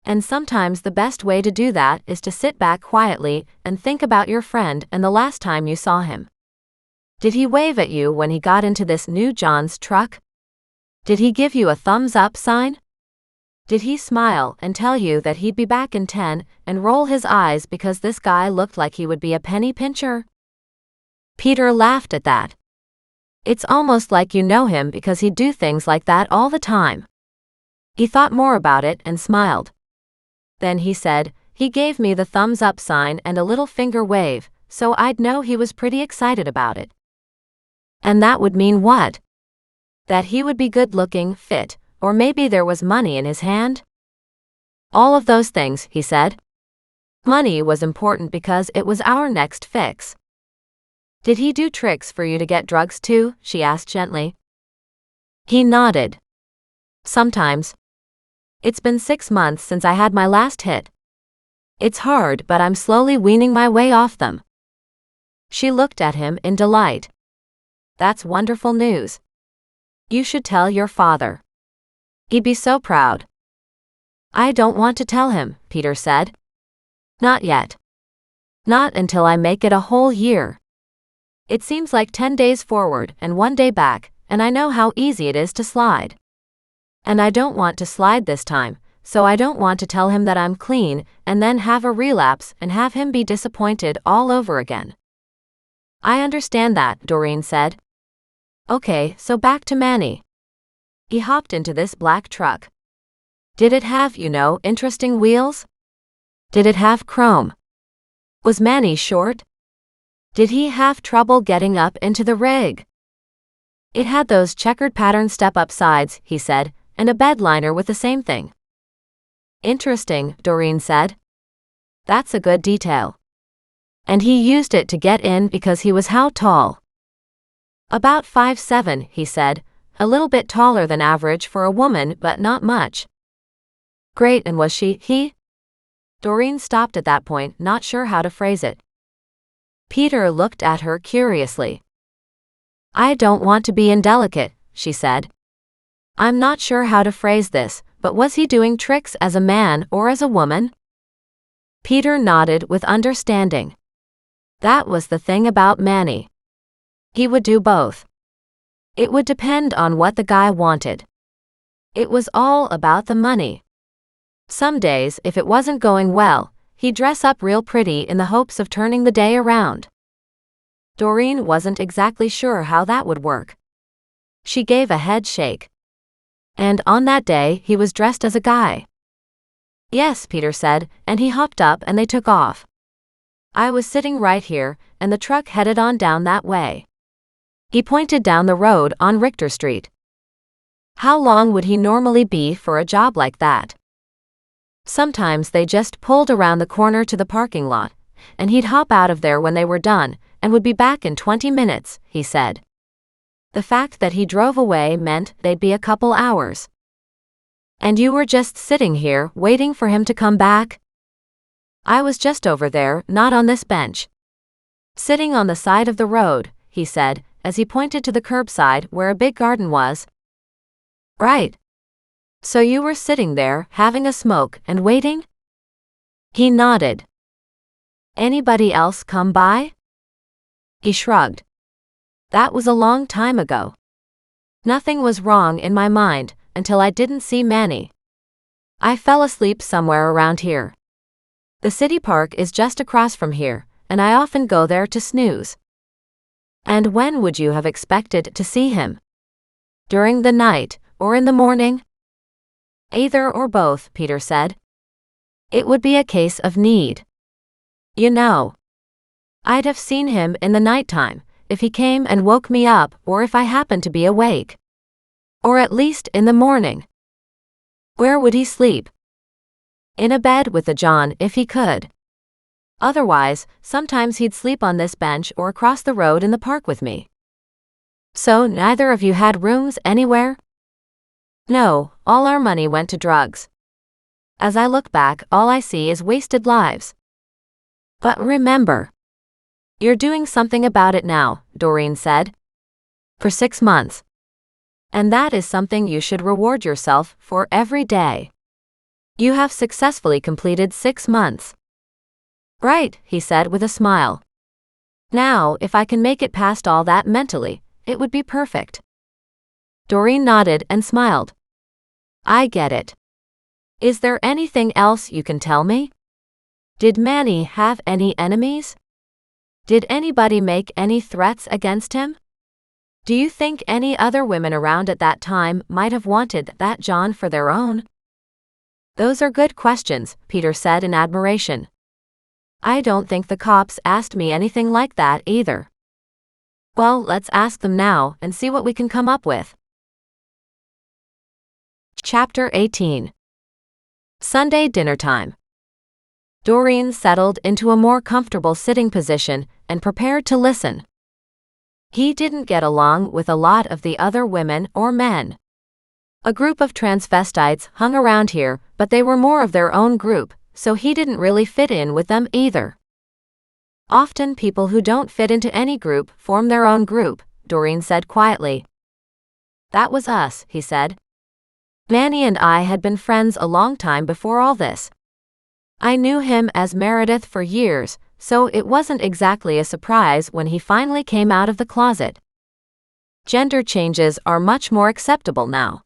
"And sometimes the best way to do that is to sit back quietly and think about your friend and the last time you saw him. Did he wave at you when he got into this new John's truck? Did he give you a thumbs up sign? Did he smile and tell you that he'd be back in 10 and roll his eyes because this guy looked like he would be a penny pincher?" Peter laughed at that. "It's almost like you know him because he'd do things like that all the time." He thought more about it and smiled. Then he said, "He gave me the thumbs up sign and a little finger wave, so I'd know he was pretty excited about it." "And that would mean what? That he would be good-looking, fit, or maybe there was money in his hand?" "All of those things," he said. "Money was important because it was our next fix." "Did he do tricks for you to get drugs too?" she asked gently. He nodded. "Sometimes. It's been 6 months since I had my last hit. It's hard, but I'm slowly weaning my way off them." She looked at him in delight. "That's wonderful news. You should tell your father. He'd be so proud." "I don't want to tell him," Peter said. "Not yet. Not until I make it a whole year. It seems like 10 days forward and 1 day back, and I know how easy it is to slide. And I don't want to slide this time, so I don't want to tell him that I'm clean and then have a relapse and have him be disappointed all over again." "I understand that," Doreen said. "Okay, so back to Manny. He hopped into this black truck. Did it have, interesting wheels? Did it have chrome? Was Manny short? Did he have trouble getting up into the rig?" "It had those checkered pattern step-up sides," he said, "and a bed liner with the same thing." "Interesting," Doreen said. "That's a good detail. And he used it to get in because he was how tall?" "About 5'7", he said, "a little bit taller than average for a woman, but not much." "Great, and was he?" Doreen stopped at that point, not sure how to phrase it. Peter looked at her curiously. "I don't want to be indelicate," she said. "I'm not sure how to phrase this, but was he doing tricks as a man or as a woman?" Peter nodded with understanding. That was the thing about Manny. He would do both. It would depend on what the guy wanted. It was all about the money. Some days, if it wasn't going well, he'd dress up real pretty in the hopes of turning the day around. Doreen wasn't exactly sure how that would work. She gave a head shake. "And on that day, he was dressed as a guy?" "Yes," Peter said, and he hopped up and they took off. "I was sitting right here, and the truck headed on down that way." He pointed down the road on Richter Street. "How long would he normally be for a job like that?" "Sometimes they just pulled around the corner to the parking lot, and he'd hop out of there when they were done, and would be back in 20 minutes, he said. The fact that he drove away meant they'd be a couple hours. "And you were just sitting here, waiting for him to come back?" "I was just over there, not on this bench. Sitting on the side of the road," he said, as he pointed to the curbside where a big garden was. "Right. So you were sitting there, having a smoke and waiting?" He nodded. "Anybody else come by?" He shrugged. "That was a long time ago. Nothing was wrong in my mind until I didn't see Manny. I fell asleep somewhere around here. The city park is just across from here, and I often go there to snooze." "And when would you have expected to see him?" During the night, or in the morning? Either or both, Peter said. It would be a case of need. You know, I'd have seen him in the nighttime, if he came and woke me up or if I happened to be awake. Or at least in the morning. Where would he sleep? In a bed with the John if he could. Otherwise, sometimes he'd sleep on this bench or across the road in the park with me. So neither of you had rooms anywhere? No, all our money went to drugs. As I look back, all I see is wasted lives. But remember, you're doing something about it now, Doreen said. For 6 months. And that is something you should reward yourself for every day. You have successfully completed 6 months. Right, he said with a smile. Now, if I can make it past all that mentally, it would be perfect. Doreen nodded and smiled. I get it. Is there anything else you can tell me? Did Manny have any enemies? Did anybody make any threats against him? Do you think any other women around at that time might have wanted that John for their own? Those are good questions, Peter said in admiration. I don't think the cops asked me anything like that either. Well, let's ask them now and see what we can come up with. Chapter 18. Sunday dinner time. Doreen settled into a more comfortable sitting position and prepared to listen. He didn't get along with a lot of the other women or men. A group of transvestites hung around here, but they were more of their own group, so he didn't really fit in with them either. Often people who don't fit into any group form their own group, Doreen said quietly. That was us, he said. Manny and I had been friends a long time before all this. I knew him as Meredith for years, so it wasn't exactly a surprise when he finally came out of the closet. Gender changes are much more acceptable now.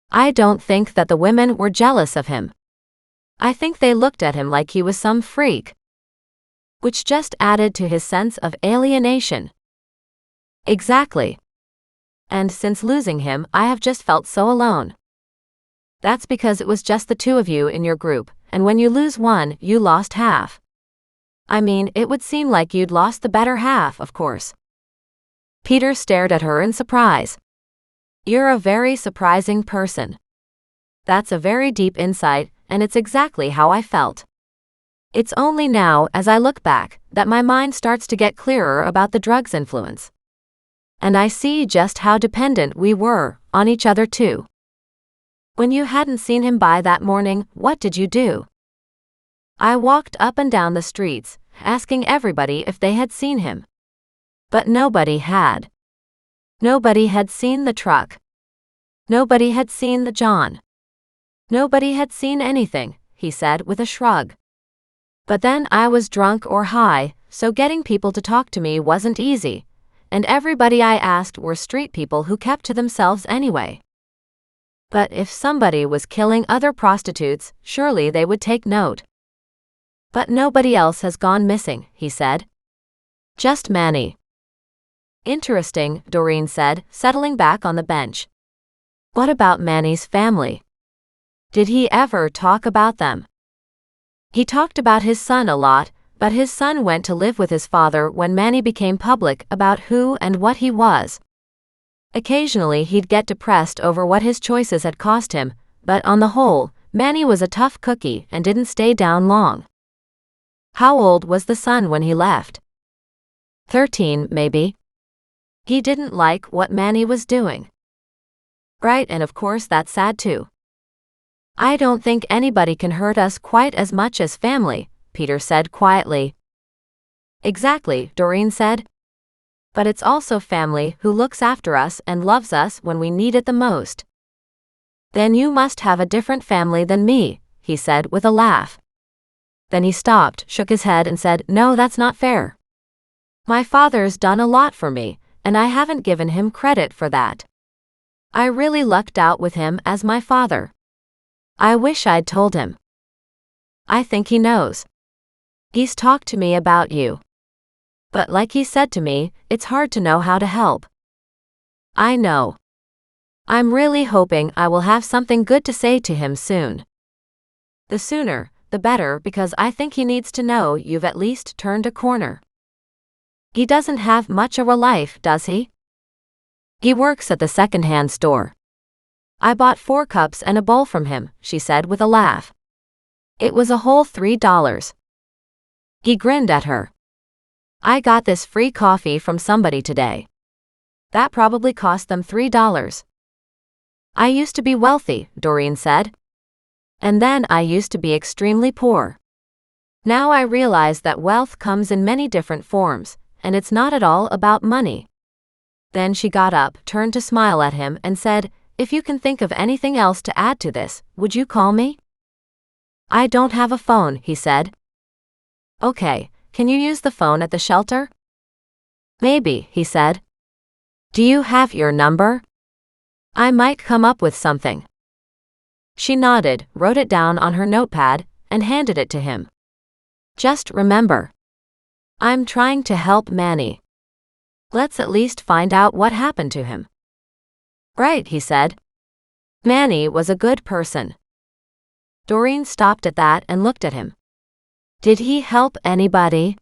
I don't think that the women were jealous of him. I think they looked at him like he was some freak. Which just added to his sense of alienation. Exactly. And since losing him, I have just felt so alone. That's because it was just the two of you in your group, and when you lose one, you lost half. I mean, it would seem like you'd lost the better half, of course. Peter stared at her in surprise. You're a very surprising person. That's a very deep insight, and it's exactly how I felt. It's only now, as I look back, that my mind starts to get clearer about the drug's influence. And I see just how dependent we were on each other too. When you hadn't seen him by that morning, what did you do? I walked up and down the streets, asking everybody if they had seen him. But nobody had. Nobody had seen the truck. Nobody had seen the John. Nobody had seen anything, he said with a shrug. But then I was drunk or high, so getting people to talk to me wasn't easy, and everybody I asked were street people who kept to themselves anyway. But if somebody was killing other prostitutes, surely they would take note. But nobody else has gone missing, he said. Just Manny. Interesting, Doreen said, settling back on the bench. What about Manny's family? Did he ever talk about them? He talked about his son a lot, but his son went to live with his father when Manny became public about who and what he was. Occasionally he'd get depressed over what his choices had cost him, but on the whole, Manny was a tough cookie and didn't stay down long. How old was the son when he left? 13, maybe. He didn't like what Manny was doing. Right, and of course that's sad too. I don't think anybody can hurt us quite as much as family, Peter said quietly. Exactly, Doreen said. But it's also family who looks after us and loves us when we need it the most. Then you must have a different family than me, he said with a laugh. Then he stopped, shook his head and said, No, that's not fair. My father's done a lot for me, and I haven't given him credit for that. I really lucked out with him as my father. I wish I'd told him. I think he knows. He's talked to me about you. But like he said to me, it's hard to know how to help. I know. I'm really hoping I will have something good to say to him soon. The sooner, the better, because I think he needs to know you've at least turned a corner. He doesn't have much of a life, does he? He works at the second-hand store. I bought 4 cups and a bowl from him, she said with a laugh. It was a whole $3. He grinned at her. I got this free coffee from somebody today. That probably cost them $3. I used to be wealthy, Doreen said. And then I used to be extremely poor. Now I realize that wealth comes in many different forms, and it's not at all about money. Then she got up, turned to smile at him, and said, If you can think of anything else to add to this, would you call me? I don't have a phone, he said. Okay, can you use the phone at the shelter? Maybe, he said. Do you have your number? I might come up with something. She nodded, wrote it down on her notepad, and handed it to him. Just remember. I'm trying to help Manny. Let's at least find out what happened to him. Right, he said. Manny was a good person. Doreen stopped at that and looked at him. Did he help anybody?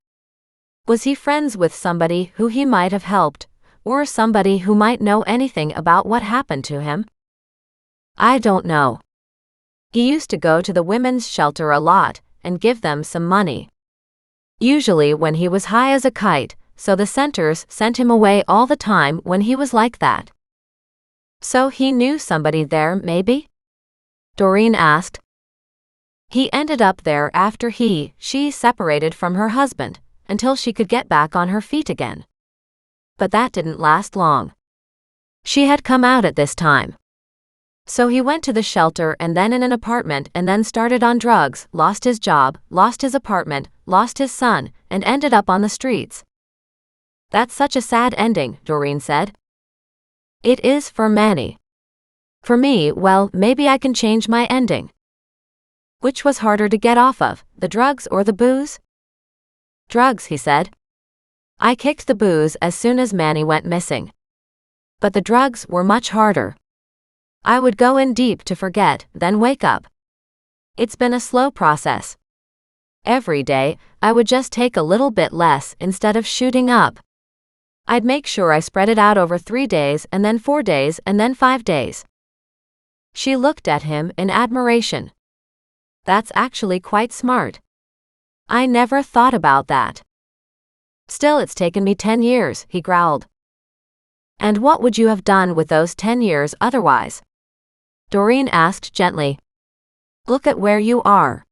Was he friends with somebody who he might have helped, or somebody who might know anything about what happened to him? I don't know. He used to go to the women's shelter a lot and give them some money. Usually when he was high as a kite, so the centers sent him away all the time when he was like that. So he knew somebody there, maybe? Doreen asked. He ended up there after she separated from her husband, until she could get back on her feet again. But that didn't last long. She had come out at this time. So he went to the shelter and then in an apartment and then started on drugs, lost his job, lost his apartment, lost his son, and ended up on the streets. That's such a sad ending, Doreen said. It is for Manny. For me, well, maybe I can change my ending. Which was harder to get off of, the drugs or the booze? Drugs, he said. I kicked the booze as soon as Manny went missing. But the drugs were much harder. I would go in deep to forget, then wake up. It's been a slow process. Every day, I would just take a little bit less instead of shooting up. I'd make sure I spread it out over 3 days and then 4 days and then 5 days. She looked at him in admiration. That's actually quite smart. I never thought about that. Still, it's taken me 10 years, he growled. And what would you have done with those 10 years otherwise? Doreen asked gently. Look at where you are.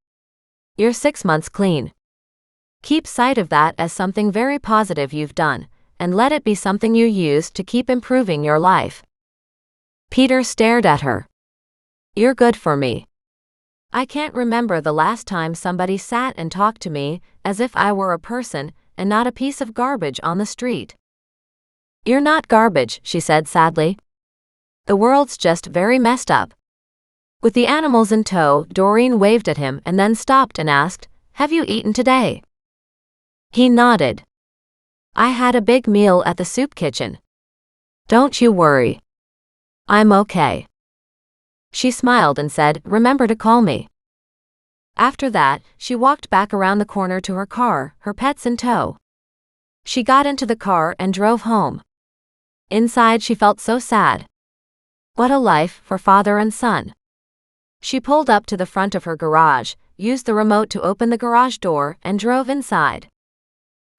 You're 6 months clean. Keep sight of that as something very positive you've done, and let it be something you use to keep improving your life. Peter stared at her. You're good for me. I can't remember the last time somebody sat and talked to me as if I were a person and not a piece of garbage on the street. You're not garbage, she said sadly. The world's just very messed up. With the animals in tow, Doreen waved at him and then stopped and asked, Have you eaten today? He nodded. I had a big meal at the soup kitchen. Don't you worry. I'm okay. She smiled and said, Remember to call me. After that, she walked back around the corner to her car, her pets in tow. She got into the car and drove home. Inside, she felt so sad. What a life for father and son. She pulled up to the front of her garage, used the remote to open the garage door, and drove inside.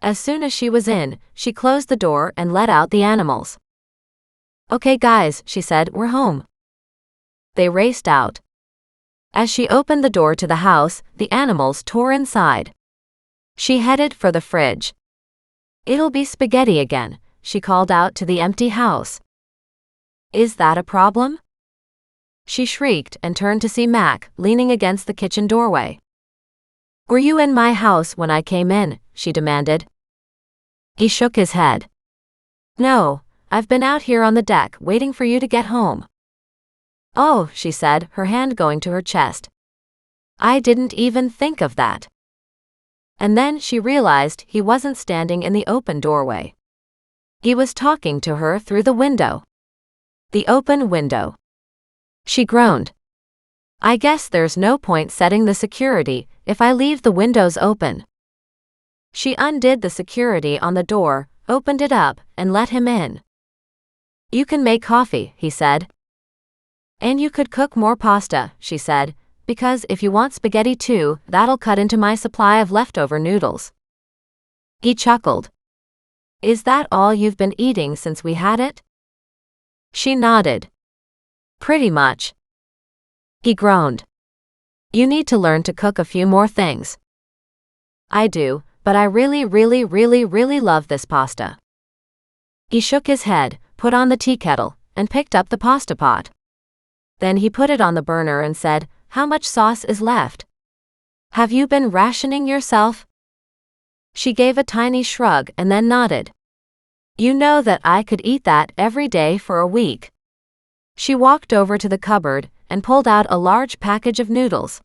As soon as she was in, she closed the door and let out the animals. Okay guys, she said, we're home. They raced out. As she opened the door to the house, the animals tore inside. She headed for the fridge. It'll be spaghetti again, she called out to the empty house. Is that a problem? She shrieked and turned to see Mac, leaning against the kitchen doorway. Were you in my house when I came in? She demanded. He shook his head. No, I've been out here on the deck waiting for you to get home. Oh, she said, her hand going to her chest. I didn't even think of that. And then she realized he wasn't standing in the open doorway. He was talking to her through the window. The open window. She groaned. I guess there's no point setting the security if I leave the windows open. She undid the security on the door, opened it up, and let him in. You can make coffee, he said. And you could cook more pasta, she said, because if you want spaghetti too, that'll cut into my supply of leftover noodles. He chuckled. Is that all you've been eating since we had it? She nodded. Pretty much. He groaned. You need to learn to cook a few more things. I do, but I really love this pasta. He shook his head, put on the tea kettle, and picked up the pasta pot. Then he put it on the burner and said, How much sauce is left? Have you been rationing yourself? She gave a tiny shrug and then nodded. You know that I could eat that every day for a week. She walked over to the cupboard and pulled out a large package of noodles.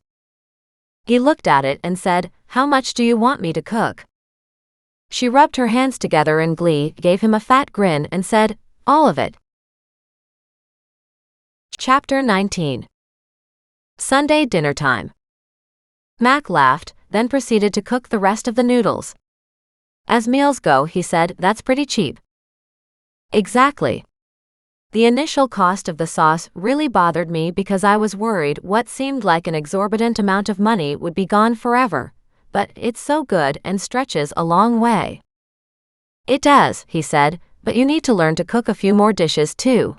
He looked at it and said, How much do you want me to cook? She rubbed her hands together in glee, gave him a fat grin, and said, All of it. Chapter 19. Sunday dinner time. Mac laughed, then proceeded to cook the rest of the noodles. As meals go, he said, that's pretty cheap. Exactly. The initial cost of the sauce really bothered me because I was worried what seemed like an exorbitant amount of money would be gone forever, but it's so good and stretches a long way. It does, he said, but you need to learn to cook a few more dishes too.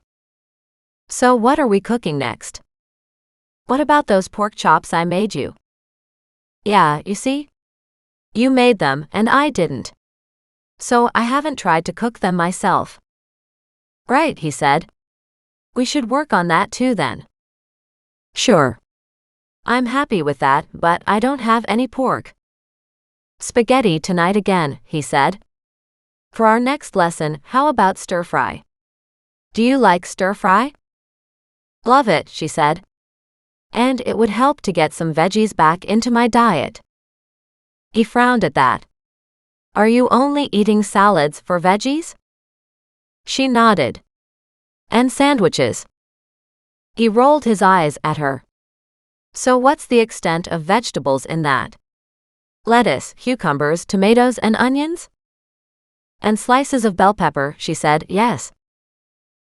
So what are we cooking next? What about those pork chops I made you? Yeah, you see? You made them and I didn't. So I haven't tried to cook them myself. Right, he said. We should work on that too then. Sure. I'm happy with that, but I don't have any pork. Spaghetti tonight again, he said. For our next lesson, how about stir-fry? Do you like stir-fry? Love it, she said. And it would help to get some veggies back into my diet. He frowned at that. Are you only eating salads for veggies? She nodded. And sandwiches. He rolled his eyes at her. So what's the extent of vegetables in that? Lettuce, cucumbers, tomatoes, and onions? And slices of bell pepper, she said, yes.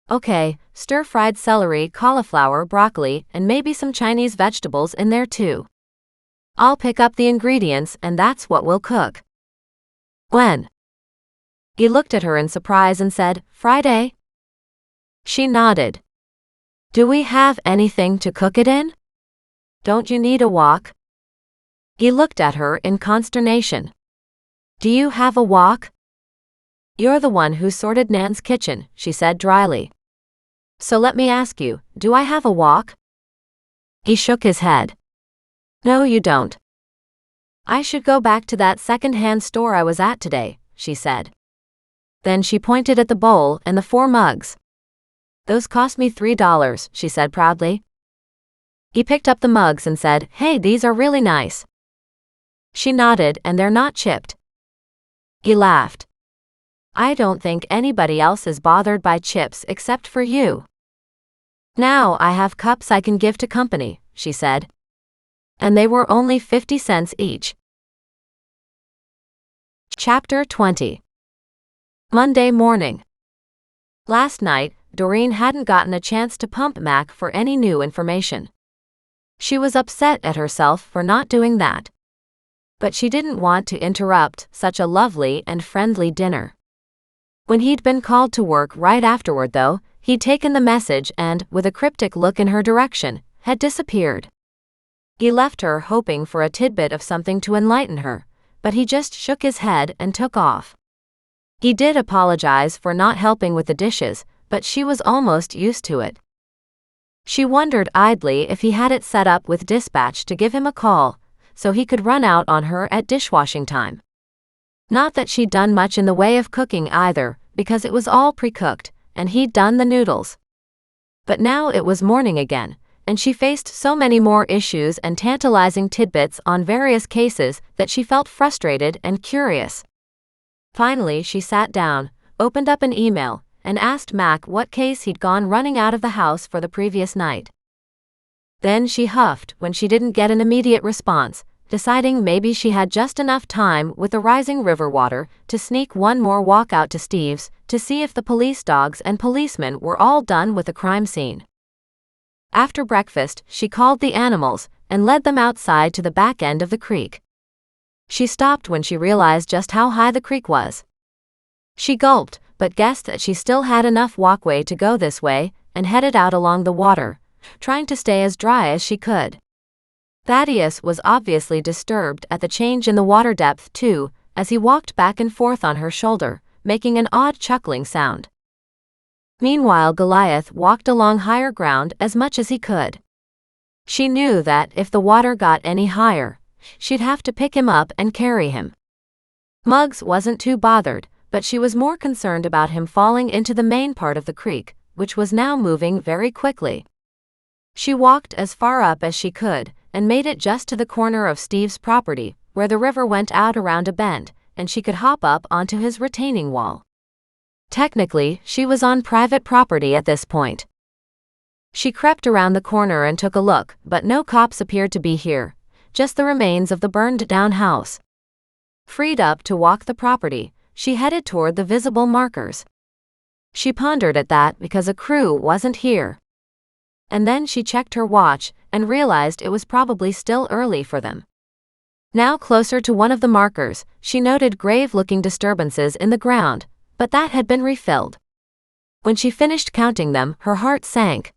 Okay, stir-fried celery, cauliflower, broccoli, and maybe some Chinese vegetables in there too. I'll pick up the ingredients and that's what we'll cook. When? He looked at her in surprise and said, Friday? She nodded. Do we have anything to cook it in? Don't you need a wok? He looked at her in consternation. Do you have a wok? You're the one who sorted Nan's kitchen, she said dryly. So let me ask you, do I have a wok? He shook his head. No, you don't. I should go back to that second-hand store I was at today, she said. Then she pointed at the bowl and the 4 mugs. Those cost me $3, she said proudly. He picked up the mugs and said, Hey, these are really nice. She nodded, and they're not chipped. He laughed. I don't think anybody else is bothered by chips except for you. Now I have cups I can give to company, she said. And they were only 50 cents each. Chapter 20. Monday morning. Last night, Doreen hadn't gotten a chance to pump Mac for any new information. She was upset at herself for not doing that. But she didn't want to interrupt such a lovely and friendly dinner. When he'd been called to work right afterward, though, he'd taken the message and, with a cryptic look in her direction, had disappeared. He left her hoping for a tidbit of something to enlighten her, but he just shook his head and took off. He did apologize for not helping with the dishes, but she was almost used to it. She wondered idly if he had it set up with dispatch to give him a call, so he could run out on her at dishwashing time. Not that she'd done much in the way of cooking either, because it was all pre-cooked, and he'd done the noodles. But now it was morning again, and she faced so many more issues and tantalizing tidbits on various cases that she felt frustrated and curious. Finally, she sat down, opened up an email, and asked Mac what case he'd gone running out of the house for the previous night. Then she huffed when she didn't get an immediate response, deciding maybe she had just enough time with the rising river water to sneak one more walk out to Steve's to see if the police dogs and policemen were all done with the crime scene. After breakfast, she called the animals and led them outside to the back end of the creek. She stopped when she realized just how high the creek was. She gulped, but guessed that she still had enough walkway to go this way, and headed out along the water, trying to stay as dry as she could. Thaddeus was obviously disturbed at the change in the water depth too, as he walked back and forth on her shoulder, making an odd chuckling sound. Meanwhile, Goliath walked along higher ground as much as he could. She knew that if the water got any higher, she'd have to pick him up and carry him. Muggs wasn't too bothered, but she was more concerned about him falling into the main part of the creek, which was now moving very quickly. She walked as far up as she could, and made it just to the corner of Steve's property, where the river went out around a bend, and she could hop up onto his retaining wall. Technically, she was on private property at this point. She crept around the corner and took a look, but no cops appeared to be here, just the remains of the burned-down house. Freed up to walk the property, she headed toward the visible markers. She pondered at that because a crew wasn't here. And then she checked her watch and realized it was probably still early for them. Now closer to one of the markers, she noted grave-looking disturbances in the ground, but that had been refilled. When she finished counting them, her heart sank.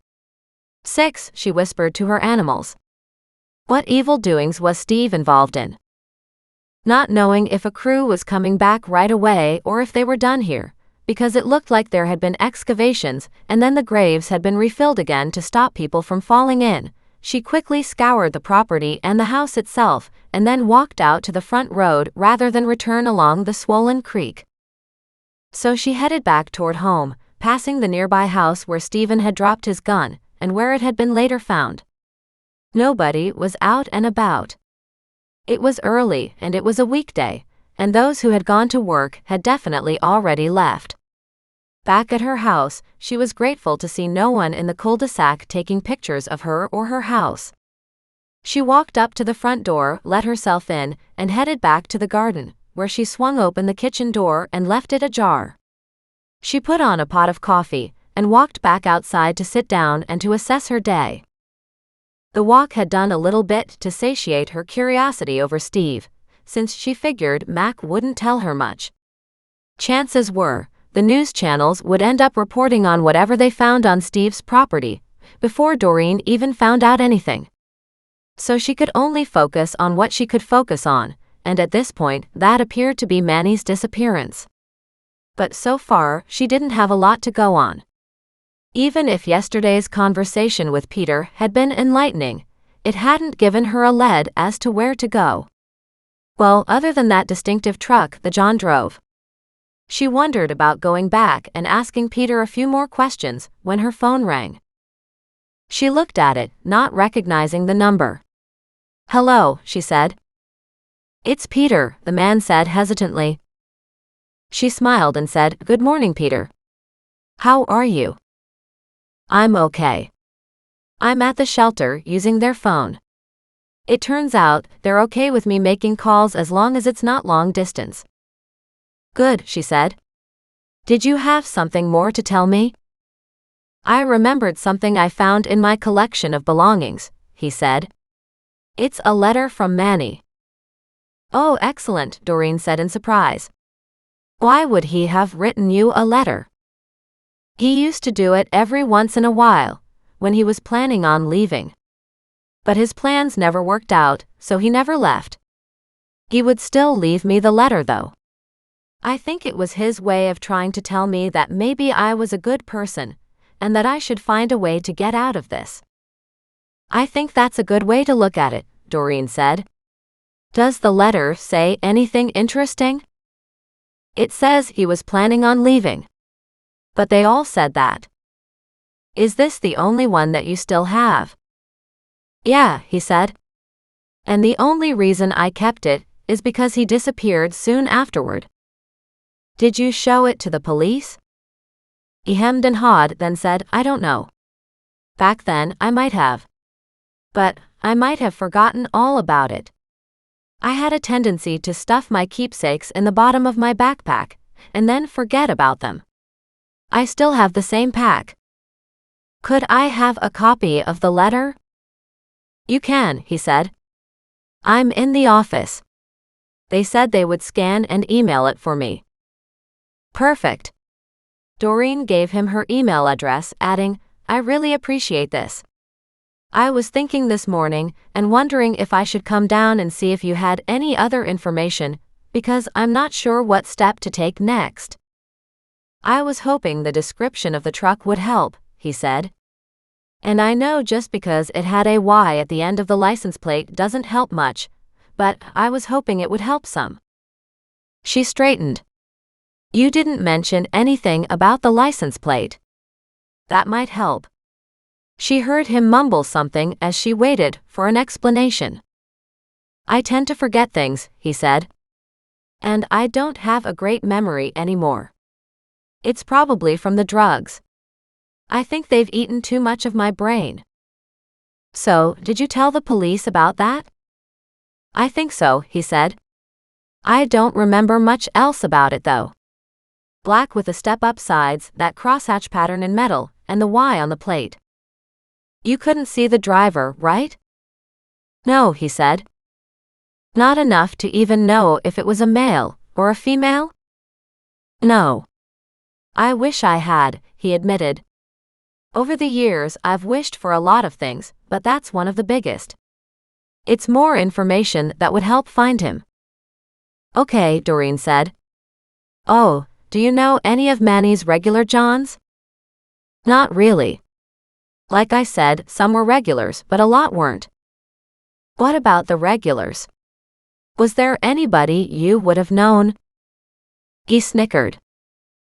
6, she whispered to her animals. What evil doings was Steve involved in? Not knowing if a crew was coming back right away or if they were done here, because it looked like there had been excavations and then the graves had been refilled again to stop people from falling in, she quickly scoured the property and the house itself and then walked out to the front road rather than return along the swollen creek. So she headed back toward home, passing the nearby house where Stephen had dropped his gun and where it had been later found. Nobody was out and about. It was early and it was a weekday, and those who had gone to work had definitely already left. Back at her house, she was grateful to see no one in the cul-de-sac taking pictures of her or her house. She walked up to the front door, let herself in, and headed back to the garden, where she swung open the kitchen door and left it ajar. She put on a pot of coffee and walked back outside to sit down and to assess her day. The walk had done a little bit to satiate her curiosity over Steve, since she figured Mac wouldn't tell her much. Chances were, the news channels would end up reporting on whatever they found on Steve's property, before Doreen even found out anything. So she could only focus on what she could focus on, and at this point, that appeared to be Manny's disappearance. But so far, she didn't have a lot to go on. Even if yesterday's conversation with Peter had been enlightening, it hadn't given her a lead as to where to go. Well, other than that distinctive truck that John drove. She wondered about going back and asking Peter a few more questions when her phone rang. She looked at it, not recognizing the number. "Hello," she said. "It's Peter," the man said hesitantly. She smiled and said, "Good morning, Peter. How are you?" "I'm okay. I'm at the shelter using their phone. It turns out they're okay with me making calls as long as it's not long distance." "Good," she said. "Did you have something more to tell me?" "I remembered something I found in my collection of belongings," he said. "It's a letter from Manny." "Oh, excellent," Doreen said in surprise. "Why would he have written you a letter?" "He used to do it every once in a while, when he was planning on leaving. But his plans never worked out, so he never left. He would still leave me the letter though. I think it was his way of trying to tell me that maybe I was a good person, and that I should find a way to get out of this." "I think that's a good way to look at it," Doreen said. "Does the letter say anything interesting?" "It says he was planning on leaving. But they all said that." "Is this the only one that you still have?" "Yeah," he said. "And the only reason I kept it is because he disappeared soon afterward." "Did you show it to the police?" He hemmed and hawed, then said, I don't know. Back then, I might have. But I might have forgotten all about it. I had a tendency to stuff my keepsakes in the bottom of my backpack, and then forget about them. I still have the same pack. Could I have a copy of the letter? You can, he said. I'm in the office. They said they would scan and email it for me. Perfect. Doreen gave him her email address, adding, I really appreciate this. I was thinking this morning and wondering if I should come down and see if you had any other information, because I'm not sure what step to take next. I was hoping the description of the truck would help, he said. And I know just because it had a Y at the end of the license plate doesn't help much, but I was hoping it would help some. She straightened. You didn't mention anything about the license plate. That might help. She heard him mumble something as she waited for an explanation. I tend to forget things, he said. And I don't have a great memory anymore. It's probably from the drugs. I think they've eaten too much of my brain. So, did you tell the police about that? I think so, he said. I don't remember much else about it though. Black with the step-up sides, that crosshatch pattern in metal, and the Y on the plate. You couldn't see the driver, right? No, he said. Not enough to even know if it was a male or a female? No. I wish I had, he admitted. Over the years, I've wished for a lot of things, but that's one of the biggest. It's more information that would help find him. Okay, Doreen said. Oh, do you know any of Manny's regular Johns? Not really. Like I said, some were regulars, but a lot weren't. What about the regulars? Was there anybody you would have known? He snickered.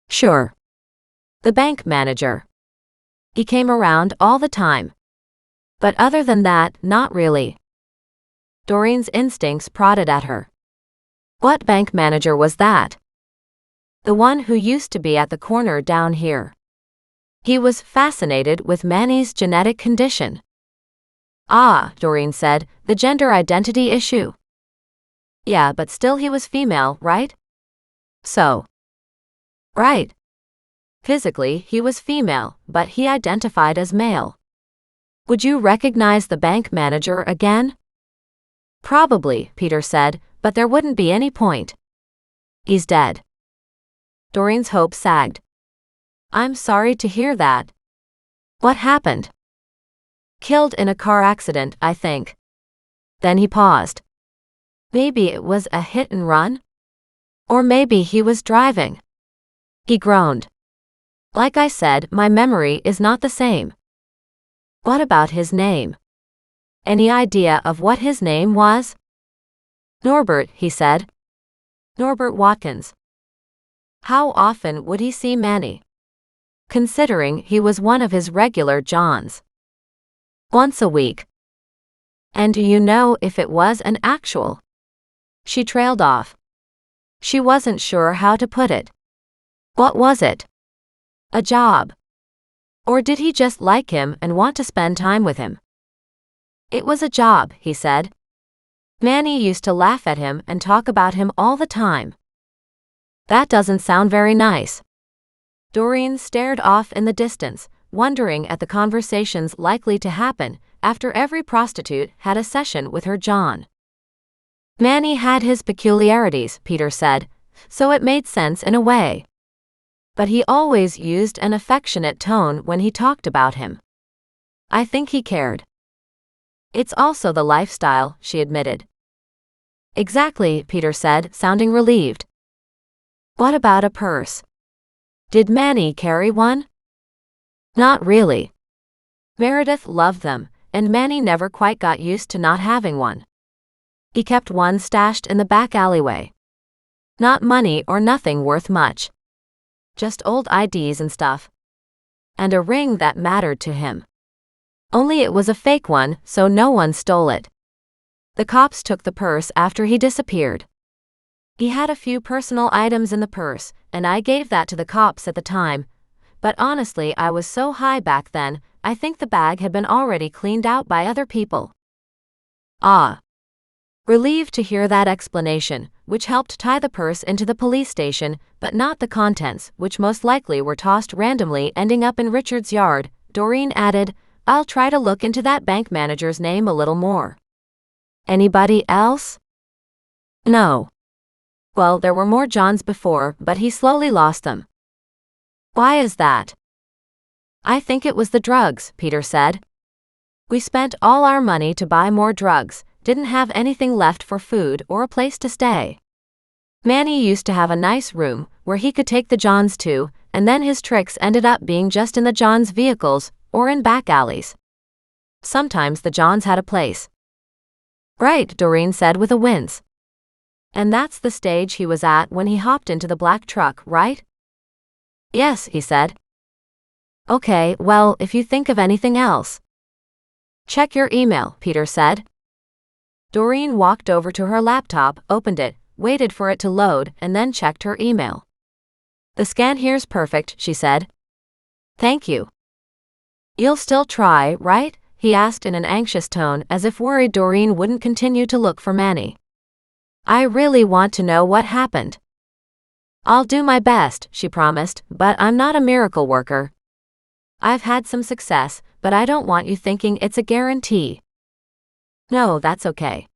Sure. The bank manager. He came around all the time. But other than that, not really. Doreen's instincts prodded at her. What bank manager was that? The one who used to be at the corner down here. He was fascinated with Manny's genetic condition. Ah, Doreen said, the gender identity issue. Yeah, but still he was female, right? So. Right. Physically, he was female, but he identified as male. Would you recognize the bank manager again? Probably, Peter said, but there wouldn't be any point. He's dead. Doreen's hope sagged. I'm sorry to hear that. What happened? Killed in a car accident, I think. Then he paused. Maybe it was a hit and run? Or maybe he was driving. He groaned. Like I said, my memory is not the same. What about his name? Any idea of what his name was? Norbert, he said. Norbert Watkins. How often would he see Manny? Considering he was one of his regular Johns. Once a week. And do you know if it was an actual? She trailed off. She wasn't sure how to put it. What was it? A job. Or did he just like him and want to spend time with him? It was a job, he said. Manny used to laugh at him and talk about him all the time. That doesn't sound very nice. Doreen stared off in the distance, wondering at the conversations likely to happen after every prostitute had a session with her John. Manny had his peculiarities, Peter said, so it made sense in a way. But he always used an affectionate tone when he talked about him. I think he cared. It's also the lifestyle, she admitted. Exactly, Peter said, sounding relieved. What about a purse? Did Manny carry one? Not really. Meredith loved them, and Manny never quite got used to not having one. He kept one stashed in the back alleyway. Not money or nothing worth much. Just old IDs and stuff. And a ring that mattered to him. Only it was a fake one, so no one stole it. The cops took the purse after he disappeared. He had a few personal items in the purse, and I gave that to the cops at the time, but honestly I was so high back then, I think the bag had been already cleaned out by other people. Ah. Relieved to hear that explanation, which helped tie the purse into the police station, but not the contents, which most likely were tossed randomly ending up in Richard's yard, Doreen added, I'll try to look into that bank manager's name a little more. Anybody else? No. Well, there were more Johns before, but he slowly lost them. Why is that? I think it was the drugs, Peter said. We spent all our money to buy more drugs, didn't have anything left for food or a place to stay. Manny used to have a nice room where he could take the Johns to, and then his tricks ended up being just in the Johns' vehicles or in back alleys. Sometimes the Johns had a place. Right, Doreen said with a wince. And that's the stage he was at when he hopped into the black truck, right? Yes, he said. Okay, well, if you think of anything else. Check your email, Peter said. Doreen walked over to her laptop, opened it, waited for it to load, and then checked her email. The scan here's perfect, she said. Thank you. You'll still try, right? He asked in an anxious tone, as if worried Doreen wouldn't continue to look for Manny. I really want to know what happened. I'll do my best, she promised, but I'm not a miracle worker. I've had some success, but I don't want you thinking it's a guarantee. No, that's okay.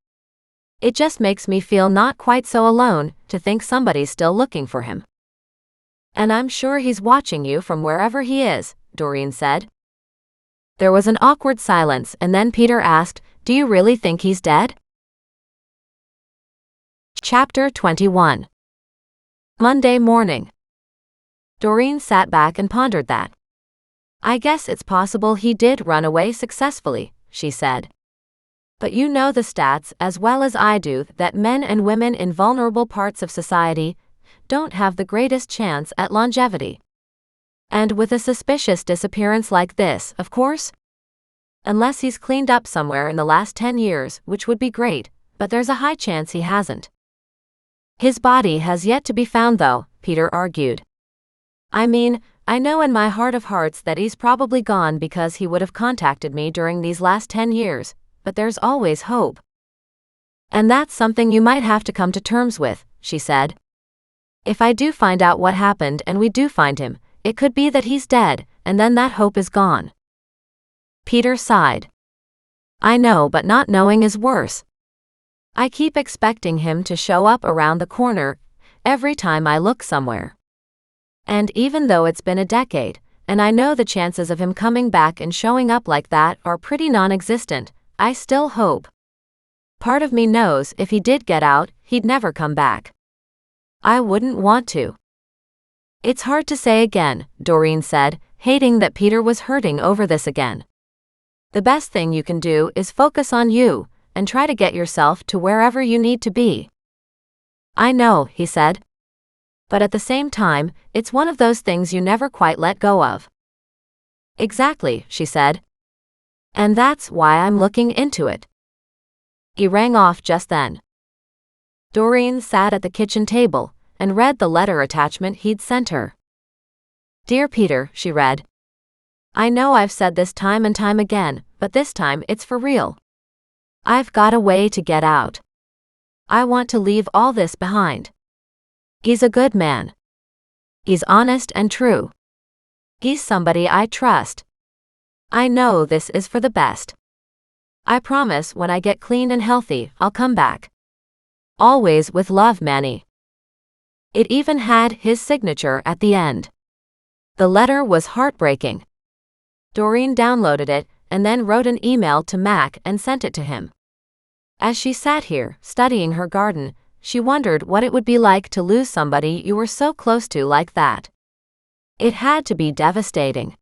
It just makes me feel not quite so alone to think somebody's still looking for him. And I'm sure he's watching you from wherever he is, Doreen said. There was an awkward silence, and then Peter asked, Do you really think he's dead? Chapter 21. Monday morning. Doreen sat back and pondered that. I guess it's possible he did run away successfully, she said. But you know the stats as well as I do that men and women in vulnerable parts of society don't have the greatest chance at longevity. And with a suspicious disappearance like this, of course? Unless he's cleaned up somewhere in the last 10 years, which would be great, but there's a high chance he hasn't. His body has yet to be found though, Peter argued. I mean, I know in my heart of hearts that he's probably gone because he would have contacted me during these last 10 years, but there's always hope. And that's something you might have to come to terms with, she said. If I do find out what happened and we do find him, it could be that he's dead, and then that hope is gone. Peter sighed. I know, but not knowing is worse. I keep expecting him to show up around the corner every time I look somewhere. And even though it's been a decade, and I know the chances of him coming back and showing up like that are pretty non-existent, I still hope. Part of me knows if he did get out, he'd never come back. I wouldn't want to. It's hard to say again, Doreen said, hating that Peter was hurting over this again. The best thing you can do is focus on you, and try to get yourself to wherever you need to be. I know, he said. But at the same time, it's one of those things you never quite let go of. Exactly, she said. And that's why I'm looking into it. He rang off just then. Doreen sat at the kitchen table and read the letter attachment he'd sent her. Dear Peter, she read. I know I've said this time and time again, but this time it's for real. I've got a way to get out. I want to leave all this behind. He's a good man. He's honest and true. He's somebody I trust. I know this is for the best. I promise when I get clean and healthy, I'll come back. Always with love, Manny. It even had his signature at the end. The letter was heartbreaking. Doreen downloaded it and then wrote an email to Mac and sent it to him. As she sat here, studying her garden, she wondered what it would be like to lose somebody you were so close to like that. It had to be devastating.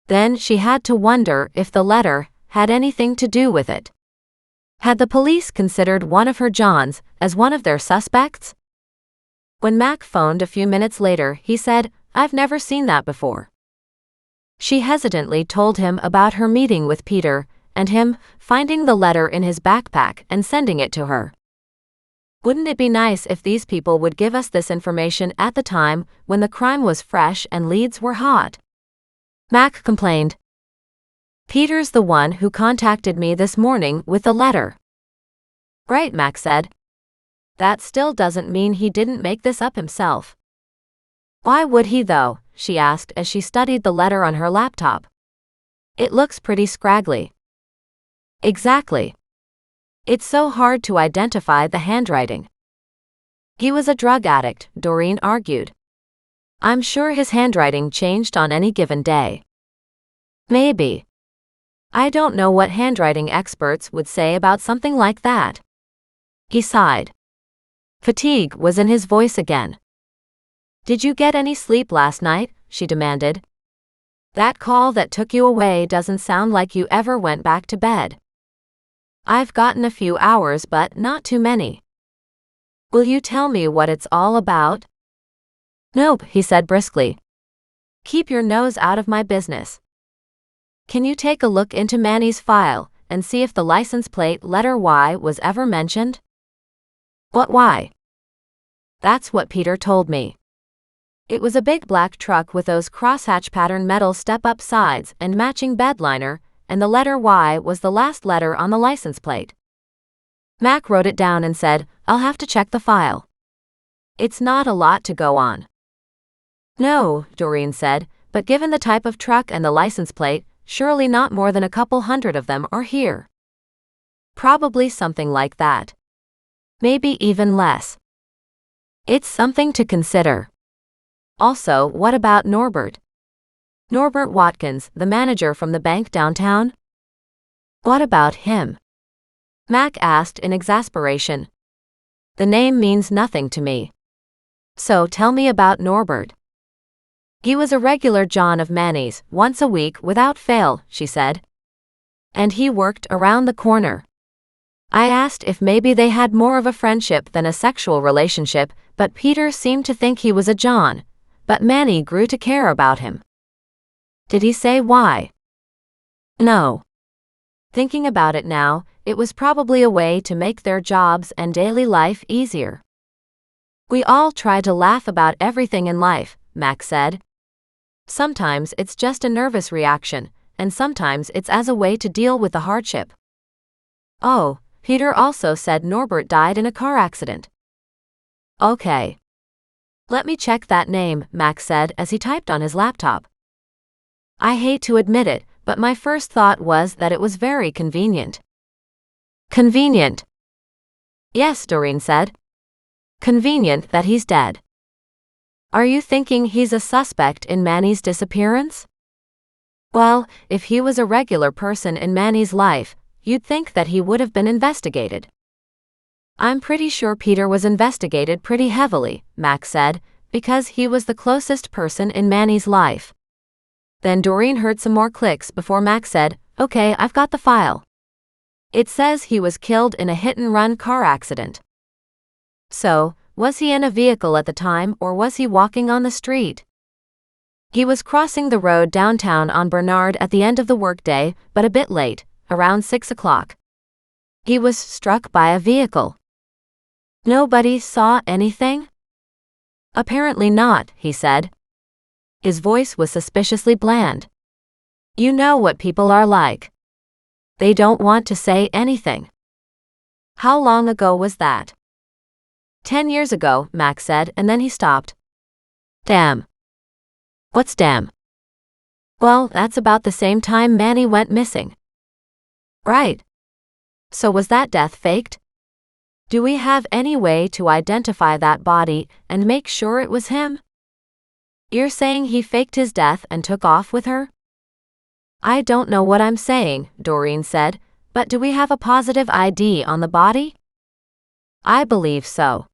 Then she had to wonder if the letter had anything to do with it. Had the police considered one of her Johns as one of their suspects? When Mac phoned a few minutes later, he said, I've never seen that before. She hesitantly told him about her meeting with Peter and him finding the letter in his backpack and sending it to her. Wouldn't it be nice if these people would give us this information at the time when the crime was fresh and leads were hot? Mac complained. Peter's the one who contacted me this morning with the letter. Right, Mac said. That still doesn't mean he didn't make this up himself. Why would he though? She asked as she studied the letter on her laptop. It looks pretty scraggly. Exactly. It's so hard to identify the handwriting. He was a drug addict, Doreen argued. I'm sure his handwriting changed on any given day. Maybe. I don't know what handwriting experts would say about something like that. He sighed. Fatigue was in his voice again. Did you get any sleep last night? She demanded. That call that took you away doesn't sound like you ever went back to bed. I've gotten a few hours, but not too many. Will you tell me what it's all about? Nope, he said briskly. Keep your nose out of my business. Can you take a look into Manny's file and see if the license plate letter Y was ever mentioned? What Y? That's what Peter told me. It was a big black truck with those crosshatch pattern metal step-up sides and matching bed liner, and the letter Y was the last letter on the license plate. Mac wrote it down and said, I'll have to check the file. It's not a lot to go on. No, Doreen said, but given the type of truck and the license plate, surely not more than a couple hundred of them are here. Probably something like that. Maybe even less. It's something to consider. Also, what about Norbert? Norbert Watkins, the manager from the bank downtown? What about him? Mac asked in exasperation. The name means nothing to me. So tell me about Norbert. He was a regular John of Manny's, once a week without fail, she said. And he worked around the corner. I asked if maybe they had more of a friendship than a sexual relationship, but Peter seemed to think he was a John. But Manny grew to care about him. Did he say why? No. Thinking about it now, it was probably a way to make their jobs and daily life easier. We all try to laugh about everything in life, Mac said. Sometimes it's just a nervous reaction, and sometimes it's as a way to deal with the hardship. Oh, Peter also said Norbert died in a car accident. Okay. Let me check that name, Mac said as he typed on his laptop. I hate to admit it, but my first thought was that it was very convenient. Convenient? Yes, Doreen said. Convenient that he's dead. Are you thinking he's a suspect in Manny's disappearance? Well, if he was a regular person in Manny's life, you'd think that he would have been investigated. I'm pretty sure Peter was investigated pretty heavily, Mac said, because he was the closest person in Manny's life. Then Doreen heard some more clicks before Mac said, Okay, I've got the file. It says he was killed in a hit-and-run car accident. So, was he in a vehicle at the time or was he walking on the street? He was crossing the road downtown on Bernard at the end of the workday, but a bit late, around 6 o'clock. He was struck by a vehicle. Nobody saw anything? Apparently not, he said. His voice was suspiciously bland. You know what people are like. They don't want to say anything. How long ago was that? 10 years ago, Mac said, and then he stopped. Damn. What's damn? Well, that's about the same time Manny went missing. Right. So was that death faked? Do we have any way to identify that body and make sure it was him? You're saying he faked his death and took off with her? I don't know what I'm saying, Doreen said, but do we have a positive ID on the body? I believe so.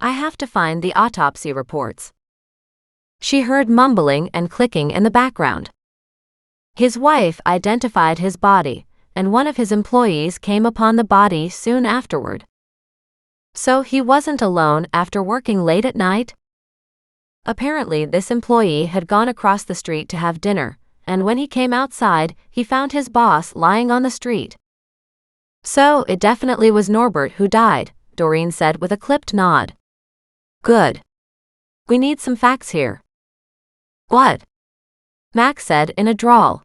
I have to find the autopsy reports. She heard mumbling and clicking in the background. His wife identified his body, and one of his employees came upon the body soon afterward. So he wasn't alone after working late at night? Apparently this employee had gone across the street to have dinner, and when he came outside, he found his boss lying on the street. So it definitely was Norbert who died, Doreen said with a clipped nod. Good. We need some facts here. What? Max said in a drawl.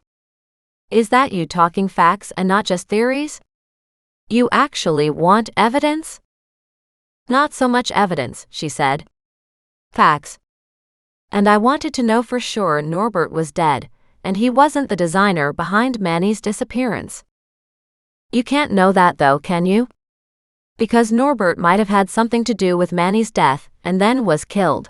Is that you talking facts and not just theories? You actually want evidence? Not so much evidence, she said. Facts. And I wanted to know for sure Norbert was dead, and he wasn't the designer behind Manny's disappearance. You can't know that though, can you? Because Norbert might have had something to do with Manny's death and then was killed.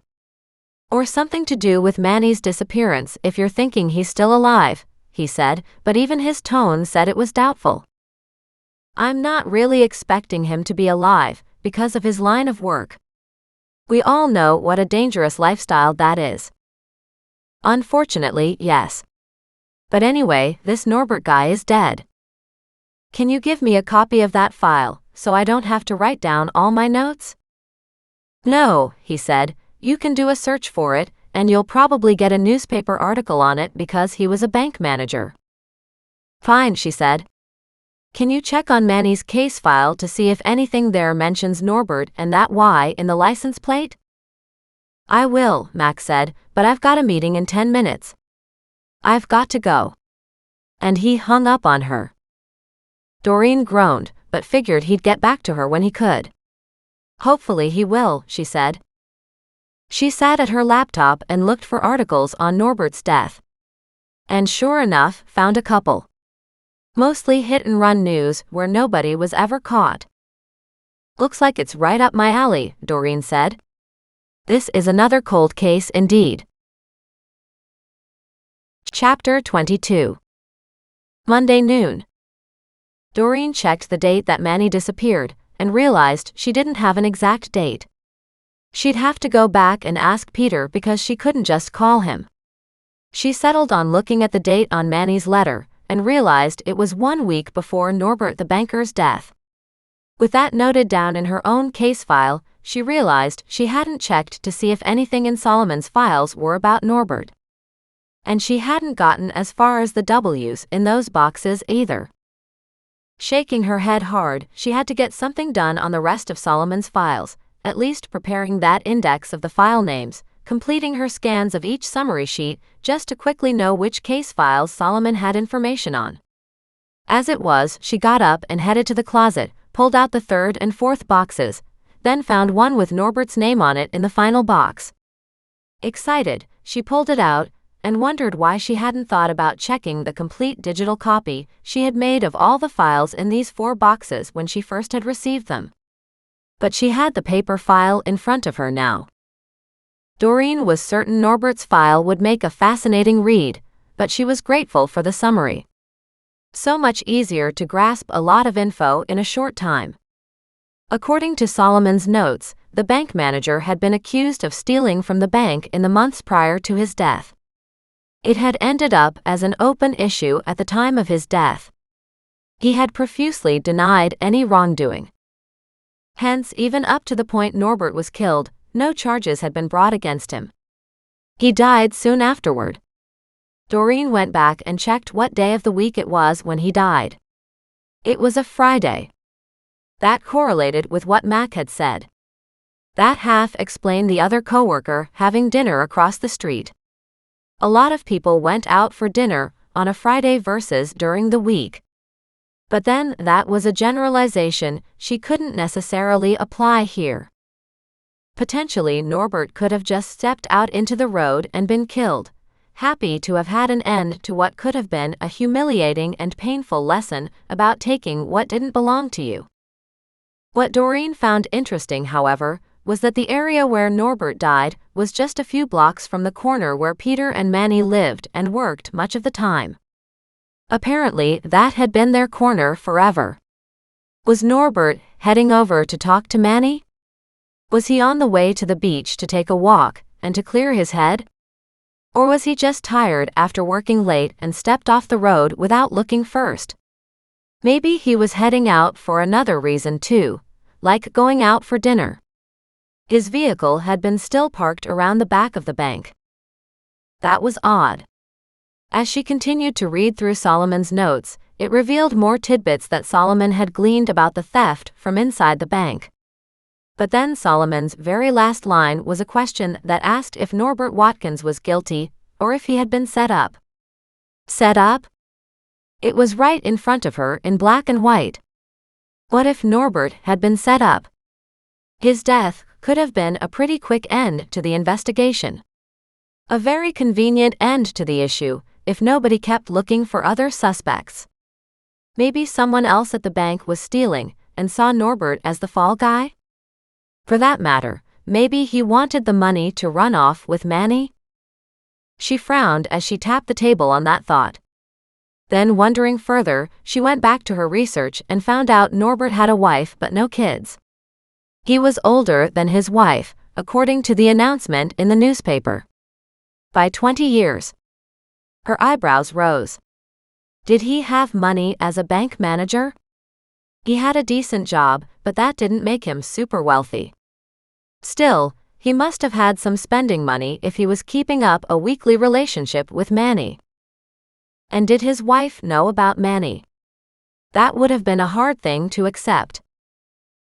Or something to do with Manny's disappearance if you're thinking he's still alive, he said, but even his tone said it was doubtful. I'm not really expecting him to be alive because of his line of work. We all know what a dangerous lifestyle that is. Unfortunately, yes. But anyway, this Norbert guy is dead. Can you give me a copy of that file, so I don't have to write down all my notes? No, he said, you can do a search for it, and you'll probably get a newspaper article on it because he was a bank manager. Fine, she said. Can you check on Manny's case file to see if anything there mentions Norbert and that Y in the license plate? I will, Max said, but I've got a meeting in 10 minutes. I've got to go. And he hung up on her. Doreen groaned, but figured he'd get back to her when he could. Hopefully he will, she said. She sat at her laptop and looked for articles on Norbert's death. And sure enough, found a couple. Mostly hit-and-run news where nobody was ever caught. Looks like it's right up my alley, Doreen said. This is another cold case indeed. Chapter 22. Monday noon. Doreen checked the date that Manny disappeared and realized she didn't have an exact date. She'd have to go back and ask Peter because she couldn't just call him. She settled on looking at the date on Manny's letter and realized it was 1 week before Norbert the banker's death. With that noted down in her own case file, she realized she hadn't checked to see if anything in Solomon's files were about Norbert. And she hadn't gotten as far as the W's in those boxes either. Shaking her head hard, she had to get something done on the rest of Solomon's files, at least preparing that index of the file names, completing her scans of each summary sheet just to quickly know which case files Solomon had information on. As it was, she got up and headed to the closet, pulled out the third and fourth boxes, then found one with Norbert's name on it in the final box. Excited, she pulled it out and wondered why she hadn't thought about checking the complete digital copy she had made of all the files in these 4 boxes when she first had received them. But she had the paper file in front of her now. Doreen was certain Norbert's file would make a fascinating read, but she was grateful for the summary. So much easier to grasp a lot of info in a short time. According to Solomon's notes, the bank manager had been accused of stealing from the bank in the months prior to his death. It had ended up as an open issue at the time of his death. He had profusely denied any wrongdoing. Hence, even up to the point Norbert was killed, no charges had been brought against him. He died soon afterward. Doreen went back and checked what day of the week it was when he died. It was a Friday. That correlated with what Mac had said. That half explained the other coworker having dinner across the street. A lot of people went out for dinner on a Friday versus during the week. But then that was a generalization she couldn't necessarily apply here. Potentially Norbert could have just stepped out into the road and been killed, happy to have had an end to what could have been a humiliating and painful lesson about taking what didn't belong to you. What Doreen found interesting, however, was that the area where Norbert died was just a few blocks from the corner where Peter and Manny lived and worked much of the time. Apparently, that had been their corner forever. Was Norbert heading over to talk to Manny? Was he on the way to the beach to take a walk and to clear his head? Or was he just tired after working late and stepped off the road without looking first? Maybe he was heading out for another reason too, like going out for dinner. His vehicle had been still parked around the back of the bank. That was odd. As she continued to read through Solomon's notes, it revealed more tidbits that Solomon had gleaned about the theft from inside the bank. But then Solomon's very last line was a question that asked if Norbert Watkins was guilty, or if he had been set up. Set up? It was right in front of her in black and white. What if Norbert had been set up? His death could have been a pretty quick end to the investigation. A very convenient end to the issue, if nobody kept looking for other suspects. Maybe someone else at the bank was stealing and saw Norbert as the fall guy? For that matter, maybe he wanted the money to run off with Manny? She frowned as she tapped the table on that thought. Then, wondering further, she went back to her research and found out Norbert had a wife but no kids. He was older than his wife, according to the announcement in the newspaper. By 20 years. Her eyebrows rose. Did he have money as a bank manager? He had a decent job, but that didn't make him super wealthy. Still, he must have had some spending money if he was keeping up a weekly relationship with Manny. And did his wife know about Manny? That would have been a hard thing to accept.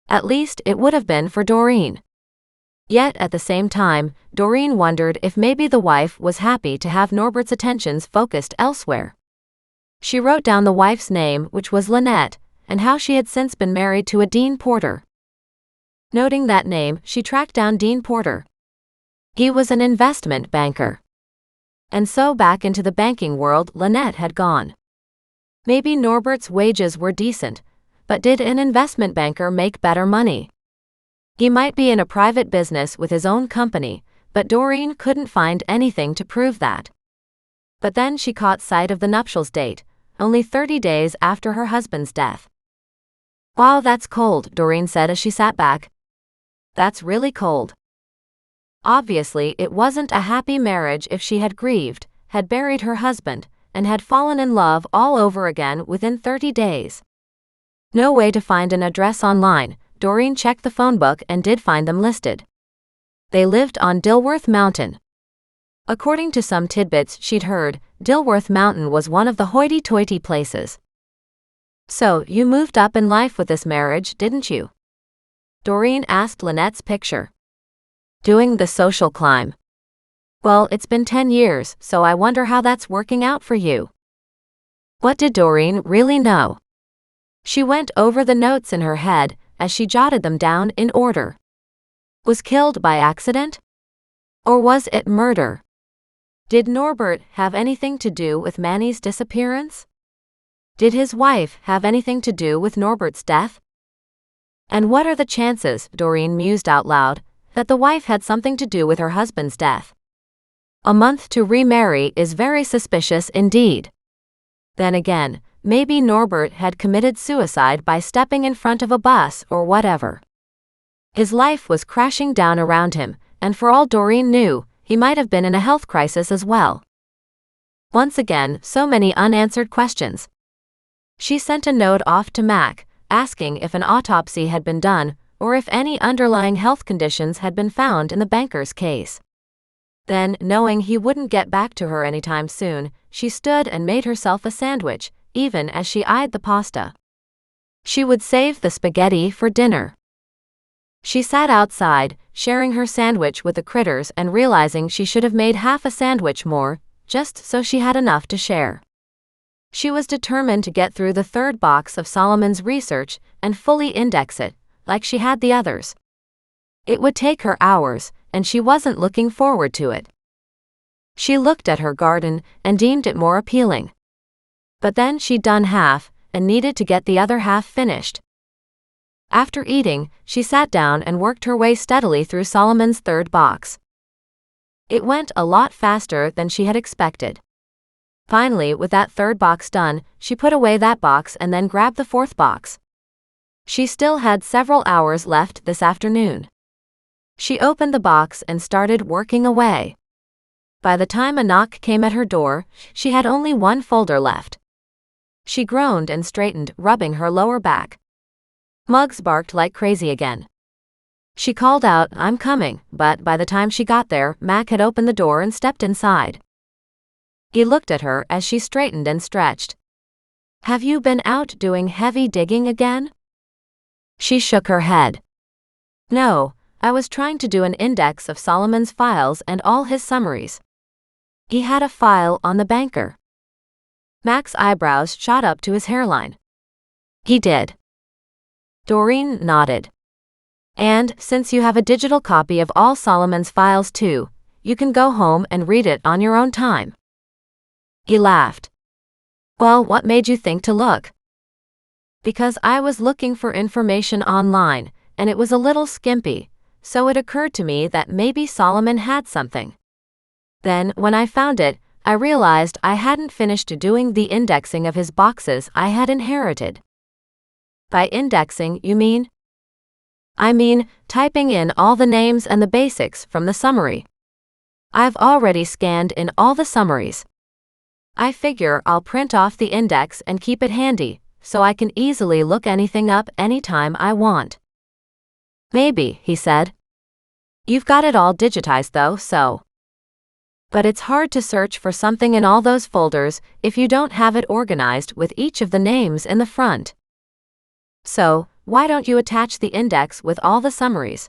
At least it would have been for Doreen. Yet at the same time, Doreen wondered if maybe the wife was happy to have Norbert's attentions focused elsewhere. She wrote down the wife's name, which was Lynette, and how she had since been married to a Dean Porter. Noting that name, she tracked down Dean Porter. He was an investment banker. And so back into the banking world Lynette had gone. Maybe Norbert's wages were decent, but did an investment banker make better money? He might be in a private business with his own company, but Doreen couldn't find anything to prove that. But then she caught sight of the nuptials date, only 30 days after her husband's death. "Wow, that's cold," Doreen said as she sat back. "That's really cold." Obviously, it wasn't a happy marriage if she had grieved, had buried her husband, and had fallen in love all over again within 30 days. No way to find an address online. Doreen checked the phone book and did find them listed. They lived on Dilworth Mountain. According to some tidbits she'd heard, Dilworth Mountain was one of the hoity-toity places. "So, you moved up in life with this marriage, didn't you?" Doreen asked Lynette's picture. "Doing the social climb." "Well, it's been 10 years, so I wonder how that's working out for you." What did Doreen really know? She went over the notes in her head as she jotted them down in order. Was killed by accident? Or was it murder? Did Norbert have anything to do with Manny's disappearance? Did his wife have anything to do with Norbert's death? And what are the chances, Doreen mused out loud, that the wife had something to do with her husband's death? A month to remarry is very suspicious indeed. Then again, maybe Norbert had committed suicide by stepping in front of a bus or whatever. His life was crashing down around him, and for all Doreen knew, he might have been in a health crisis as well. Once again, so many unanswered questions. She sent a note off to Mac, asking if an autopsy had been done, or if any underlying health conditions had been found in the banker's case. Then, knowing he wouldn't get back to her anytime soon, she stood and made herself a sandwich, even as she eyed the pasta. She would save the spaghetti for dinner. She sat outside, sharing her sandwich with the critters and realizing she should have made half a sandwich more, just so she had enough to share. She was determined to get through the third box of Solomon's research and fully index it, like she had the others. It would take her hours, and she wasn't looking forward to it. She looked at her garden and deemed it more appealing. But then she'd done half, and needed to get the other half finished. After eating, she sat down and worked her way steadily through Solomon's third box. It went a lot faster than she had expected. Finally, with that third box done, she put away that box and then grabbed the fourth box. She still had several hours left this afternoon. She opened the box and started working away. By the time a knock came at her door, she had only one folder left. She groaned and straightened, rubbing her lower back. Muggs barked like crazy again. She called out, "I'm coming," but by the time she got there, Mac had opened the door and stepped inside. He looked at her as she straightened and stretched. "Have you been out doing heavy digging again?" She shook her head. No, I was trying to do an index of Solomon's files and all his summaries. He had a file on the banker. Mac's eyebrows shot up to his hairline. He did. Doreen nodded. And, since you have a digital copy of all Solomon's files too, you can go home and read it on your own time. He laughed. Well, what made you think to look? Because I was looking for information online, and it was a little skimpy, so it occurred to me that maybe Solomon had something. Then, when I found it, I realized I hadn't finished doing the indexing of his boxes I had inherited. By indexing, you mean? I mean, typing in all the names and the basics from the summary. I've already scanned in all the summaries. I figure I'll print off the index and keep it handy, so I can easily look anything up anytime I want. Maybe, he said. You've got it all digitized though, so. But it's hard to search for something in all those folders if you don't have it organized with each of the names in the front. So, why don't you attach the index with all the summaries?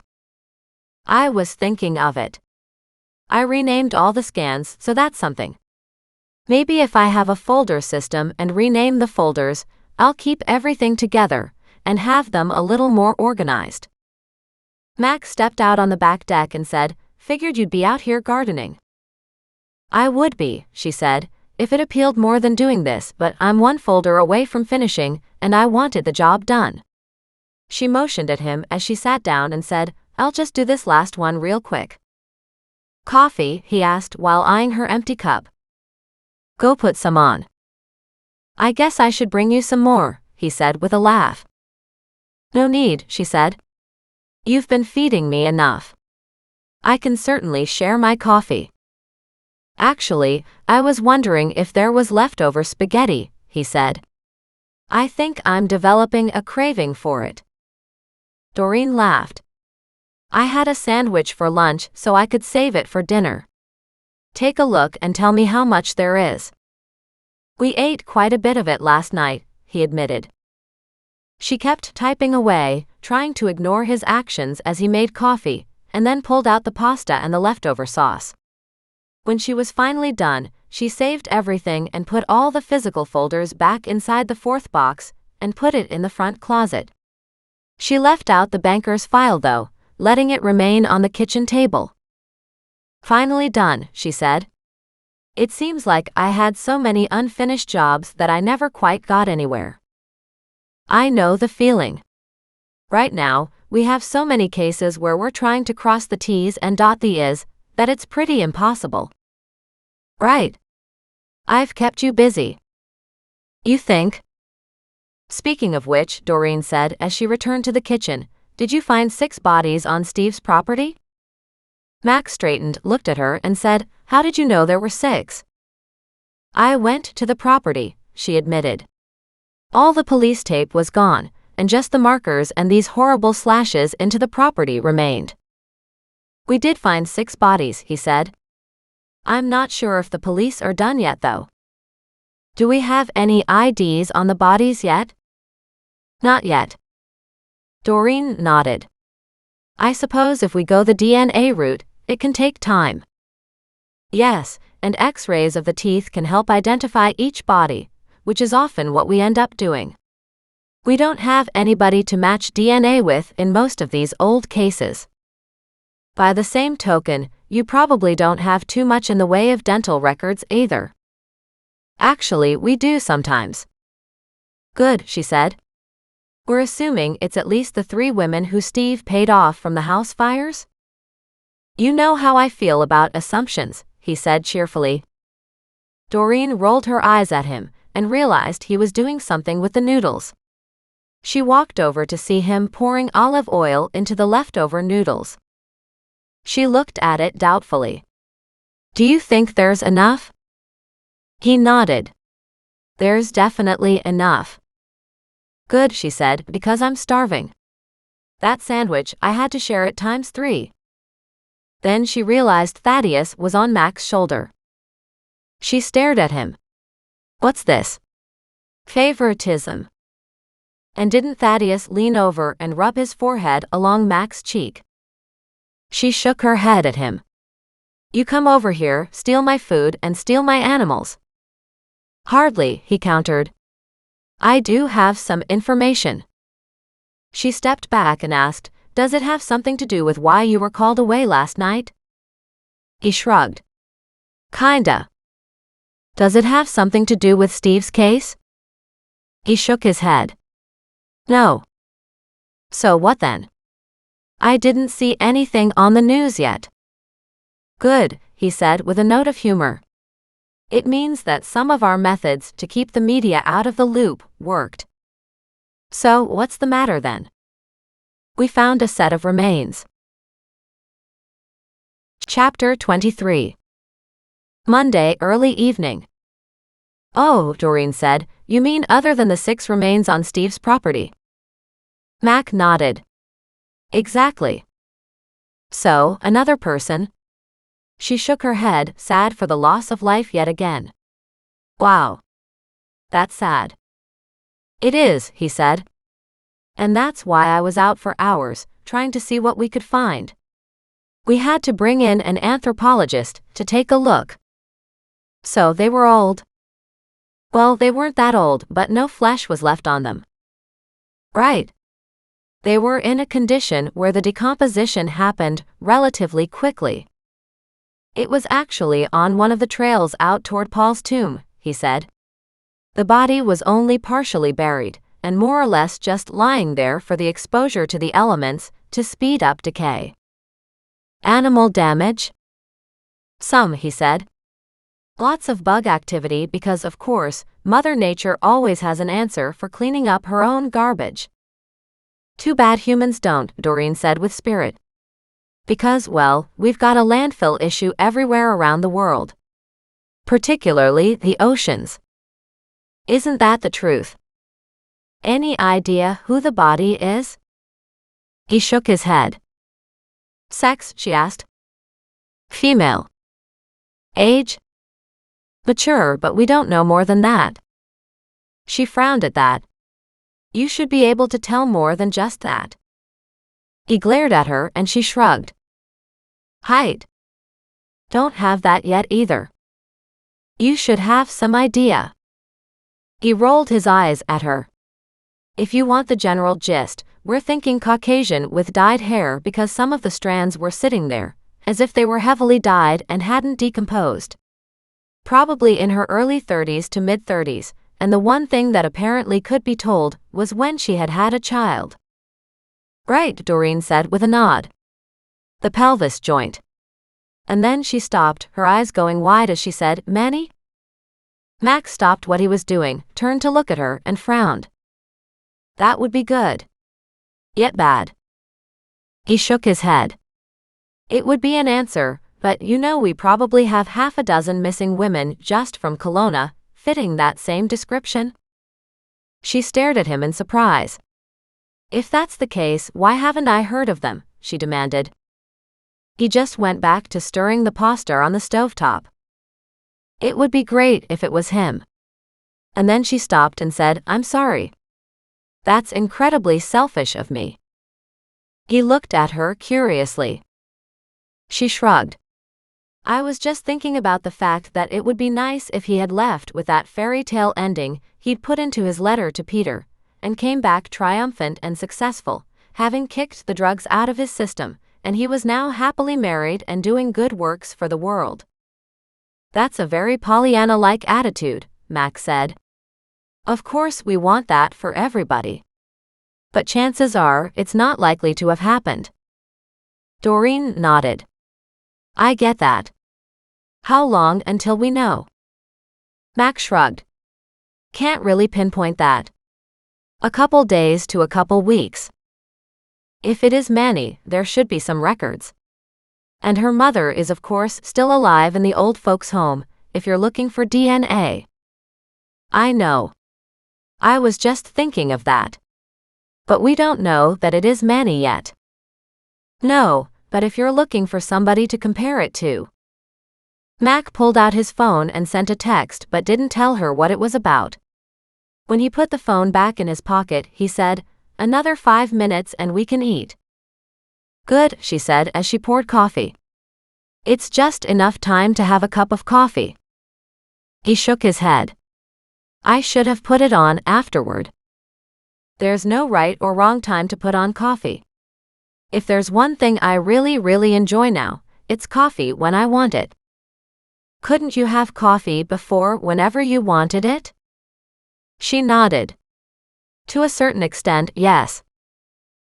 I was thinking of it. I renamed all the scans, so that's something. Maybe if I have a folder system and rename the folders, I'll keep everything together and have them a little more organized. Mac stepped out on the back deck and said, Figured you'd be out here gardening. I would be, she said, if it appealed more than doing this, but I'm one folder away from finishing, and I wanted the job done. She motioned at him as she sat down and said, I'll just do this last one real quick. Coffee? He asked while eyeing her empty cup. Go put some on. I guess I should bring you some more, he said with a laugh. No need, she said. You've been feeding me enough. I can certainly share my coffee. Actually, I was wondering if there was leftover spaghetti, he said. I think I'm developing a craving for it. Doreen laughed. I had a sandwich for lunch so I could save it for dinner. Take a look and tell me how much there is. We ate quite a bit of it last night, he admitted. She kept typing away, trying to ignore his actions as he made coffee, and then pulled out the pasta and the leftover sauce. When she was finally done, she saved everything and put all the physical folders back inside the fourth box and put it in the front closet. She left out the banker's file though, letting it remain on the kitchen table. Finally done, she said. It seems like I had so many unfinished jobs that I never quite got anywhere. I know the feeling. Right now, we have so many cases where we're trying to cross the T's and dot the I's, that it's pretty impossible. Right. I've kept you busy. You think? Speaking of which, Doreen said as she returned to the kitchen, did you find 6 bodies on Steve's property? Max straightened, looked at her, and said, How did you know there were 6? I went to the property, she admitted. All the police tape was gone, and just the markers and these horrible slashes into the property remained. We did find 6 bodies, he said. I'm not sure if the police are done yet though. Do we have any IDs on the bodies yet? Not yet. Doreen nodded. I suppose if we go the DNA route, it can take time. Yes, and X-rays of the teeth can help identify each body, which is often what we end up doing. We don't have anybody to match DNA with in most of these old cases. By the same token, you probably don't have too much in the way of dental records either. Actually, we do sometimes. Good, she said. We're assuming it's at least the 3 women who Steve paid off from the house fires? You know how I feel about assumptions, he said cheerfully. Doreen rolled her eyes at him and realized he was doing something with the noodles. She walked over to see him pouring olive oil into the leftover noodles. She looked at it doubtfully. Do you think there's enough? He nodded. There's definitely enough. Good, she said, because I'm starving. That sandwich, I had to share it ×3. Then she realized Thaddeus was on Mac's shoulder. She stared at him. What's this? Favoritism. And didn't Thaddeus lean over and rub his forehead along Mac's cheek? She shook her head at him. You come over here, steal my food, and steal my animals. Hardly, he countered. I do have some information. She stepped back and asked, Does it have something to do with why you were called away last night? He shrugged. Kinda. Does it have something to do with Steve's case? He shook his head. No. So what then? I didn't see anything on the news yet. Good, he said with a note of humor. It means that some of our methods to keep the media out of the loop worked. So what's the matter then? We found a set of remains. Chapter 23. Monday early evening. Oh, Doreen said, you mean other than the 6 remains on Steve's property? Mac nodded. Exactly. So, another person? She shook her head, sad for the loss of life yet again. Wow. That's sad. It is, he said. And that's why I was out for hours, trying to see what we could find. We had to bring in an anthropologist to take a look. So they were old? Well, they weren't that old, but no flesh was left on them. Right. They were in a condition where the decomposition happened relatively quickly. It was actually on one of the trails out toward Paul's tomb, he said. The body was only partially buried, and more or less just lying there for the exposure to the elements to speed up decay. Animal damage? Some, he said. Lots of bug activity because, of course, Mother Nature always has an answer for cleaning up her own garbage. Too bad humans don't, Doreen said with spirit. Because, well, we've got a landfill issue everywhere around the world. Particularly the oceans. Isn't that the truth? Any idea who the body is? He shook his head. Sex, she asked. Female. Age? Mature, but we don't know more than that. She frowned at that. You should be able to tell more than just that. He glared at her and she shrugged. Height? Don't have that yet either. You should have some idea. He rolled his eyes at her. If you want the general gist, we're thinking Caucasian with dyed hair because some of the strands were sitting there, as if they were heavily dyed and hadn't decomposed. Probably in her early 30s to mid-30s, and the one thing that apparently could be told was when she had had a child. Right, Doreen said with a nod. The pelvis joint. And then she stopped, her eyes going wide as she said, Manny? Max stopped what he was doing, turned to look at her, and frowned. That would be good. Yet bad. He shook his head. It would be an answer, but you know we probably have half a dozen missing women just from Kelowna, fitting that same description. She stared at him in surprise. If that's the case, why haven't I heard of them? She demanded. He just went back to stirring the pasta on the stovetop. It would be great if it was him. And then she stopped and said, I'm sorry. That's incredibly selfish of me. He looked at her curiously. She shrugged. I was just thinking about the fact that it would be nice if he had left with that fairy tale ending he'd put into his letter to Peter, and came back triumphant and successful, having kicked the drugs out of his system, and he was now happily married and doing good works for the world. That's a very Pollyanna-like attitude, Max said. Of course we want that for everybody. But chances are it's not likely to have happened. Doreen nodded. I get that. How long until we know? Max shrugged. Can't really pinpoint that. A couple days to a couple weeks. If it is Manny, there should be some records. And her mother is of course still alive in the old folks' home, if you're looking for DNA. I know. I was just thinking of that. But we don't know that it is Manny yet. No, but if you're looking for somebody to compare it to. Mac pulled out his phone and sent a text but didn't tell her what it was about. When he put the phone back in his pocket, he said, "Another 5 minutes and we can eat." "Good," she said as she poured coffee. "It's just enough time to have a cup of coffee." He shook his head. "I should have put it on afterward." There's no right or wrong time to put on coffee. If there's one thing I really enjoy now, it's coffee when I want it. Couldn't you have coffee before whenever you wanted it? She nodded. To a certain extent, yes.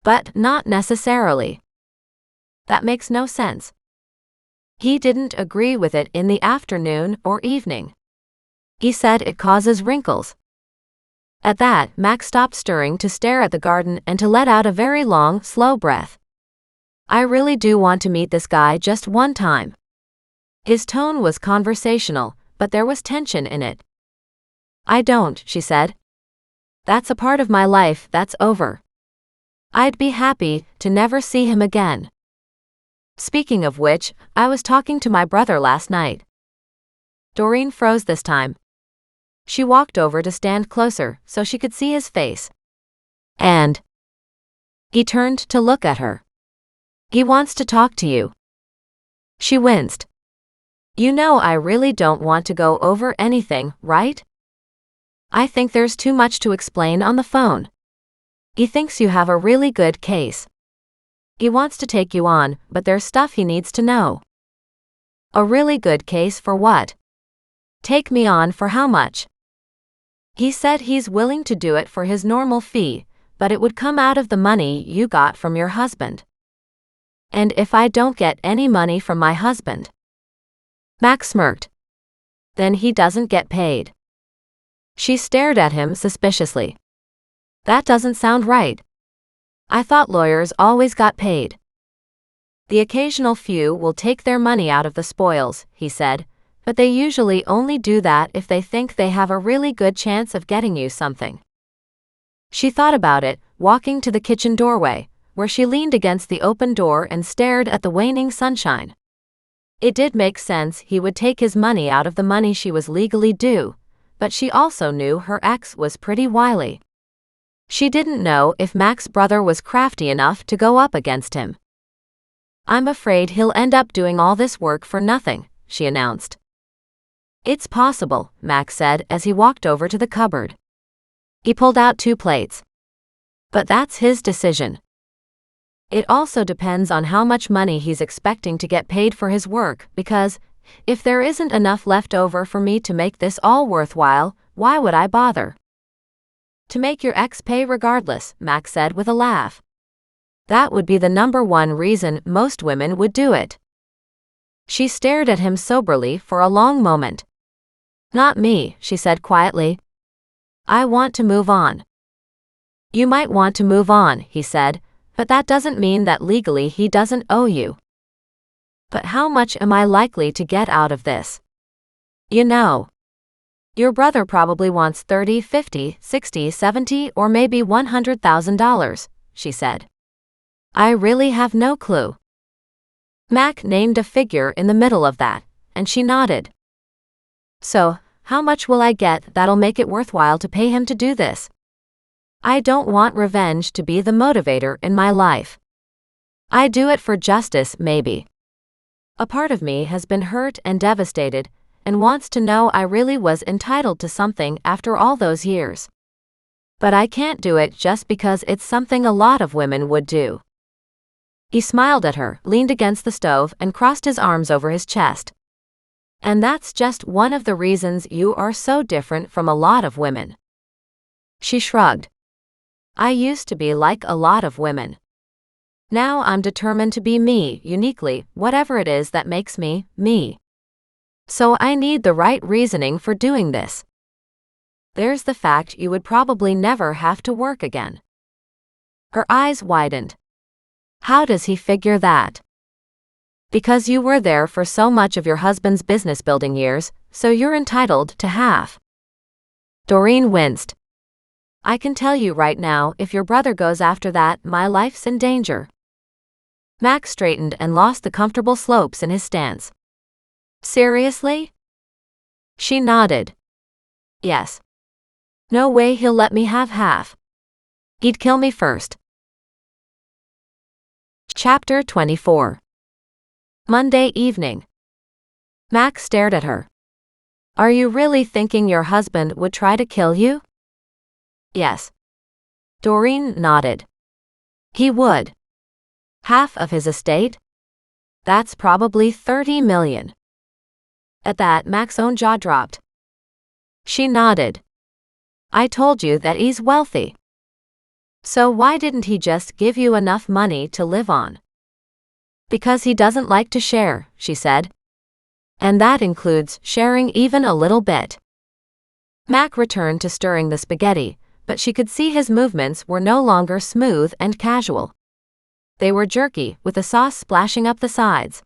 But not necessarily. That makes no sense. He didn't agree with it in the afternoon or evening. He said it causes wrinkles. At that, Max stopped stirring to stare at the garden and to let out a very long, slow breath. "I really do want to meet this guy just one time." His tone was conversational, but there was tension in it. "I don't," she said. "That's a part of my life that's over. I'd be happy to never see him again. Speaking of which, I was talking to my brother last night." Doreen froze this time. She walked over to stand closer so she could see his face. "And?" He turned to look at her. "He wants to talk to you." She winced. "You know I really don't want to go over anything, right? I think there's too much to explain on the phone. He thinks you have a really good case. He wants to take you on, but there's stuff he needs to know." "A really good case for what? Take me on for how much?" "He said he's willing to do it for his normal fee, but it would come out of the money you got from your husband." "And if I don't get any money from my husband?" Max smirked. "Then he doesn't get paid." She stared at him suspiciously. "That doesn't sound right. I thought lawyers always got paid." "The occasional few will take their money out of the spoils," he said, "but they usually only do that if they think they have a really good chance of getting you something." She thought about it, walking to the kitchen doorway, where she leaned against the open door and stared at the waning sunshine. It did make sense he would take his money out of the money she was legally due, but she also knew her ex was pretty wily. She didn't know if Max's brother was crafty enough to go up against him. "I'm afraid he'll end up doing all this work for nothing," she announced. "It's possible," Max said as he walked over to the cupboard. He pulled out 2 plates. "But that's his decision. It also depends on how much money he's expecting to get paid for his work, because if there isn't enough left over for me to make this all worthwhile, why would I bother?" "To make your ex pay regardless," Max said with a laugh. "That would be the #1 reason most women would do it." She stared at him soberly for a long moment. "Not me," she said quietly. "I want to move on." "You might want to move on," he said, "but that doesn't mean that legally he doesn't owe you." "But how much am I likely to get out of this?" "You know. Your brother probably wants 30, 50, 60, 70, or maybe $100,000, she said. "I really have no clue." Mac named a figure in the middle of that, and she nodded. "So, how much will I get that'll make it worthwhile to pay him to do this? I don't want revenge to be the motivator in my life. I do it for justice, maybe. A part of me has been hurt and devastated, and wants to know I really was entitled to something after all those years. But I can't do it just because it's something a lot of women would do." He smiled at her, leaned against the stove, and crossed his arms over his chest. "And that's just one of the reasons you are so different from a lot of women." She shrugged. "I used to be like a lot of women. Now I'm determined to be me, uniquely, whatever it is that makes me, me. So I need the right reasoning for doing this. There's the fact you would probably never have to work again." Her eyes widened. "How does he figure that?" "Because you were there for so much of your husband's business building years, so you're entitled to half." Doreen winced. "I can tell you right now, if your brother goes after that, my life's in danger." Max straightened and lost the comfortable slopes in his stance. "Seriously?" She nodded. "Yes. No way he'll let me have half. He'd kill me first. Chapter 24. Monday evening. Max stared at her. Are you really thinking your husband would try to kill you? Yes. Doreen nodded. He would. Half of his estate? That's probably 30 million. At that, Max's own jaw dropped. She nodded. I told you that he's wealthy. So why didn't he just give you enough money to live on? Because he doesn't like to share, she said. And that includes sharing even a little bit. Mac returned to stirring the spaghetti, but she could see his movements were no longer smooth and casual. They were jerky, with the sauce splashing up the sides.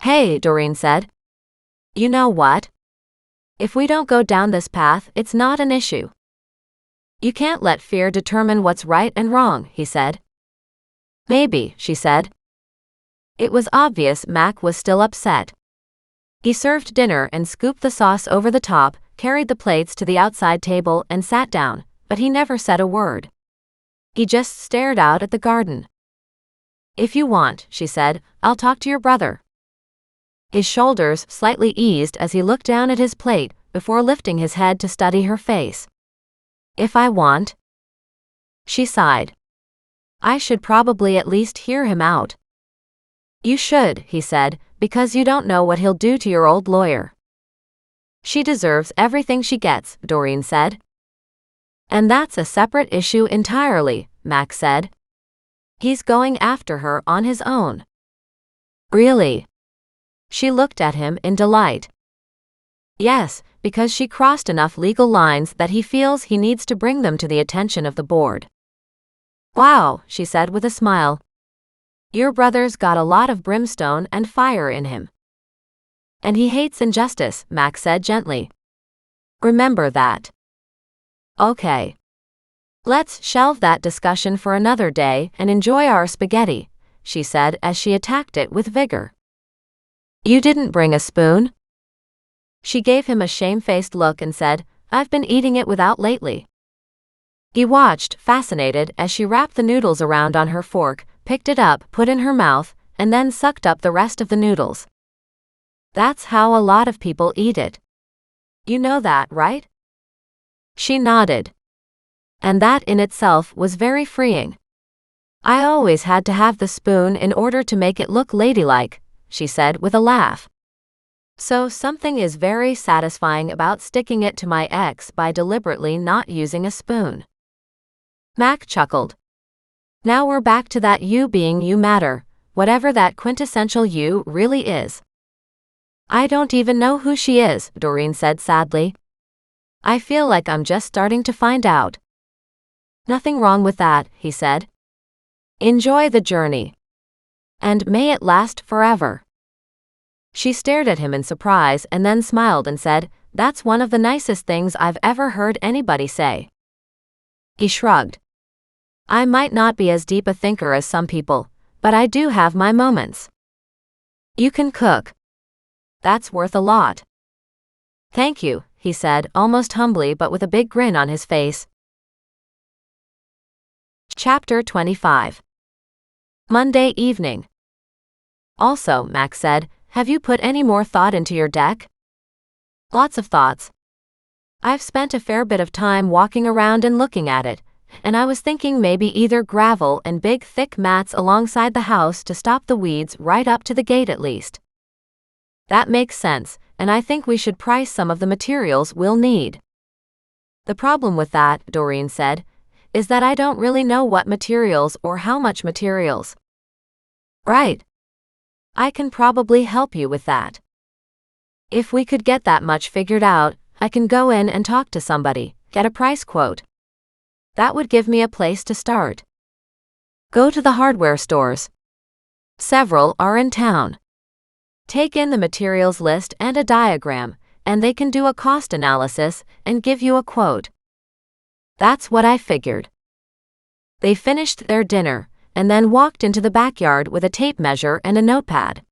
Hey, Doreen said. You know what? If we don't go down this path, it's not an issue. You can't let fear determine what's right and wrong, he said. Maybe, she said. It was obvious Mac was still upset. He served dinner and scooped the sauce over the top, carried the plates to the outside table and sat down, but he never said a word. He just stared out at the garden. If you want, she said, I'll talk to your brother. His shoulders slightly eased as he looked down at his plate before lifting his head to study her face. If I want? She sighed. I should probably at least hear him out. You should, he said, because you don't know what he'll do to your old lawyer. She deserves everything she gets, Doreen said. And that's a separate issue entirely, Max said. He's going after her on his own. Really? She looked at him in delight. Yes, because she crossed enough legal lines that he feels he needs to bring them to the attention of the board. Wow, she said with a smile. Your brother's got a lot of brimstone and fire in him. And he hates injustice, Max said gently. Remember that. Okay. Let's shelve that discussion for another day and enjoy our spaghetti, she said as she attacked it with vigor. You didn't bring a spoon? She gave him a shamefaced look and said, I've been eating it without lately. He watched, fascinated, as she wrapped the noodles around on her fork, picked it up, put in her mouth, and then sucked up the rest of the noodles. That's how a lot of people eat it. You know that, right? She nodded. And that in itself was very freeing. I always had to have the spoon in order to make it look ladylike, she said with a laugh. So something is very satisfying about sticking it to my ex by deliberately not using a spoon. Mac chuckled. Now we're back to that you being you matter, whatever that quintessential you really is. I don't even know who she is, Doreen said sadly. I feel like I'm just starting to find out. Nothing wrong with that, he said. Enjoy the journey. And may it last forever. She stared at him in surprise and then smiled and said, That's one of the nicest things I've ever heard anybody say. He shrugged. I might not be as deep a thinker as some people, but I do have my moments. You can cook. That's worth a lot. Thank you, he said, almost humbly but with a big grin on his face. Chapter 25. Monday evening. Also, Max said, have you put any more thought into your deck? Lots of thoughts. I've spent a fair bit of time walking around and looking at it, and I was thinking maybe either gravel and big thick mats alongside the house to stop the weeds right up to the gate at least. That makes sense, and I think we should price some of the materials we'll need. The problem with that, Doreen said, is that I don't really know what materials or how much materials. Right. I can probably help you with that. If we could get that much figured out, I can go in and talk to somebody, get a price quote. That would give me a place to start. Go to the hardware stores. Several are in town. Take in the materials list and a diagram, and they can do a cost analysis and give you a quote. That's what I figured. They finished their dinner, and then walked into the backyard with a tape measure and a notepad.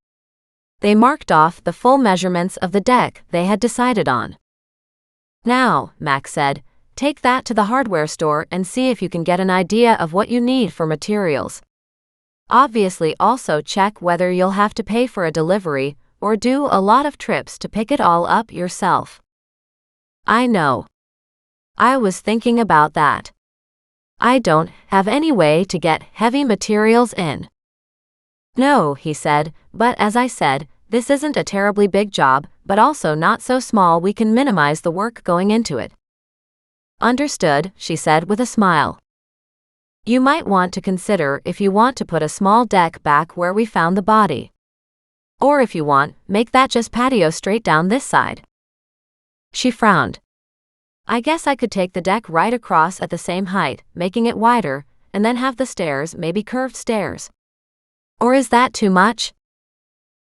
They marked off the full measurements of the deck they had decided on. Now, Max said, Take that to the hardware store and see if you can get an idea of what you need for materials. Obviously, also check whether you'll have to pay for a delivery or do a lot of trips to pick it all up yourself. I know. I was thinking about that. I don't have any way to get heavy materials in. No, he said, but as I said, this isn't a terribly big job, but also not so small we can minimize the work going into it. Understood, she said with a smile. You might want to consider if you want to put a small deck back where we found the body. Or if you want, make that just patio straight down this side. She frowned. I guess I could take the deck right across at the same height, making it wider, and then have the stairs, maybe curved stairs. Or is that too much?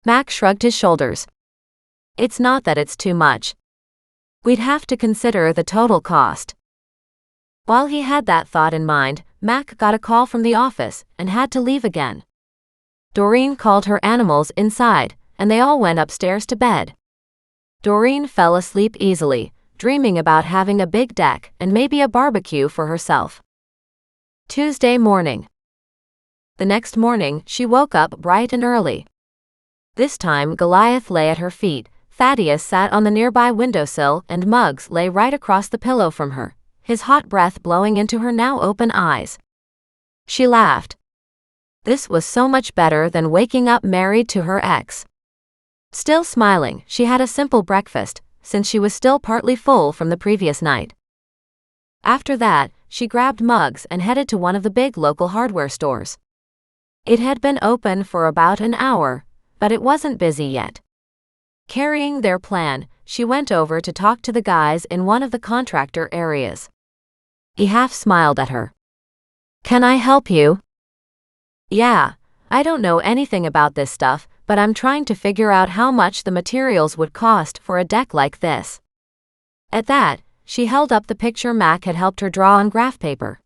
Mac shrugged his shoulders. It's not that it's too much. We'd have to consider the total cost. While he had that thought in mind, Mac got a call from the office and had to leave again. Doreen called her animals inside, and they all went upstairs to bed. Doreen fell asleep easily, dreaming about having a big deck and maybe a barbecue for herself. Tuesday morning. The next morning, she woke up bright and early. This time Goliath lay at her feet, Thaddeus sat on the nearby windowsill, and Muggs lay right across the pillow from her, his hot breath blowing into her now open eyes. She laughed. This was so much better than waking up married to her ex. Still smiling, she had a simple breakfast, since she was still partly full from the previous night. After that, she grabbed Muggs and headed to one of the big local hardware stores. It had been open for about an hour, but it wasn't busy yet. Carrying their plan, she went over to talk to the guys in one of the contractor areas. He half smiled at her. Can I help you? Yeah, I don't know anything about this stuff, but I'm trying to figure out how much the materials would cost for a deck like this. At that, she held up the picture Mac had helped her draw on graph paper.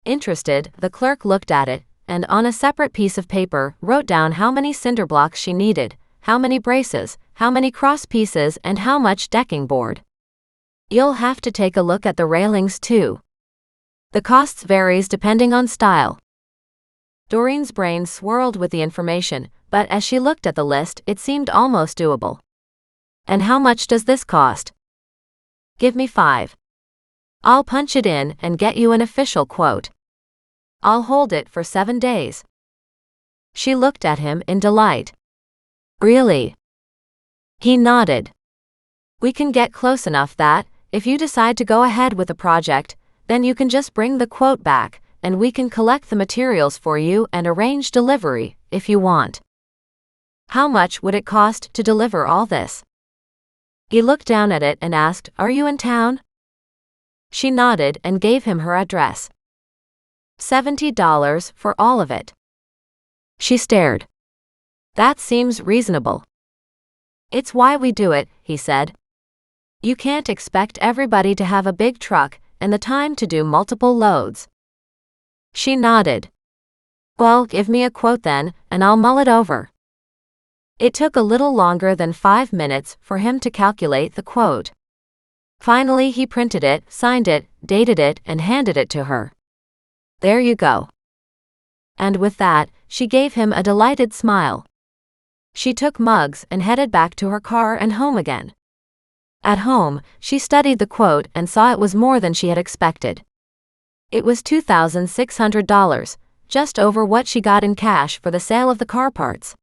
Interested, the clerk looked at it, and on a separate piece of paper wrote down how many cinder blocks she needed, how many braces, how many cross pieces, and how much decking board. You'll have to take a look at the railings too. The costs varies depending on style. Doreen's brain swirled with the information, but as she looked at the list, it seemed almost doable. And how much does this cost? Give me 5. I'll punch it in and get you an official quote. I'll hold it for 7 days. She looked at him in delight. Really? He nodded. We can get close enough that, if you decide to go ahead with the project, then you can just bring the quote back, and we can collect the materials for you and arrange delivery, if you want. How much would it cost to deliver all this? He looked down at it and asked, Are you in town? She nodded and gave him her address. $70 for all of it. She stared. That seems reasonable. It's why we do it, he said. You can't expect everybody to have a big truck and the time to do multiple loads. She nodded. Well, give me a quote then, and I'll mull it over. It took a little longer than 5 minutes for him to calculate the quote. Finally, he printed it, signed it, dated it, and handed it to her. There you go. And with that, she gave him a delighted smile. She took Muggs and headed back to her car and home again. At home, she studied the quote and saw it was more than she had expected. It was $2,600, just over what she got in cash for the sale of the car parts.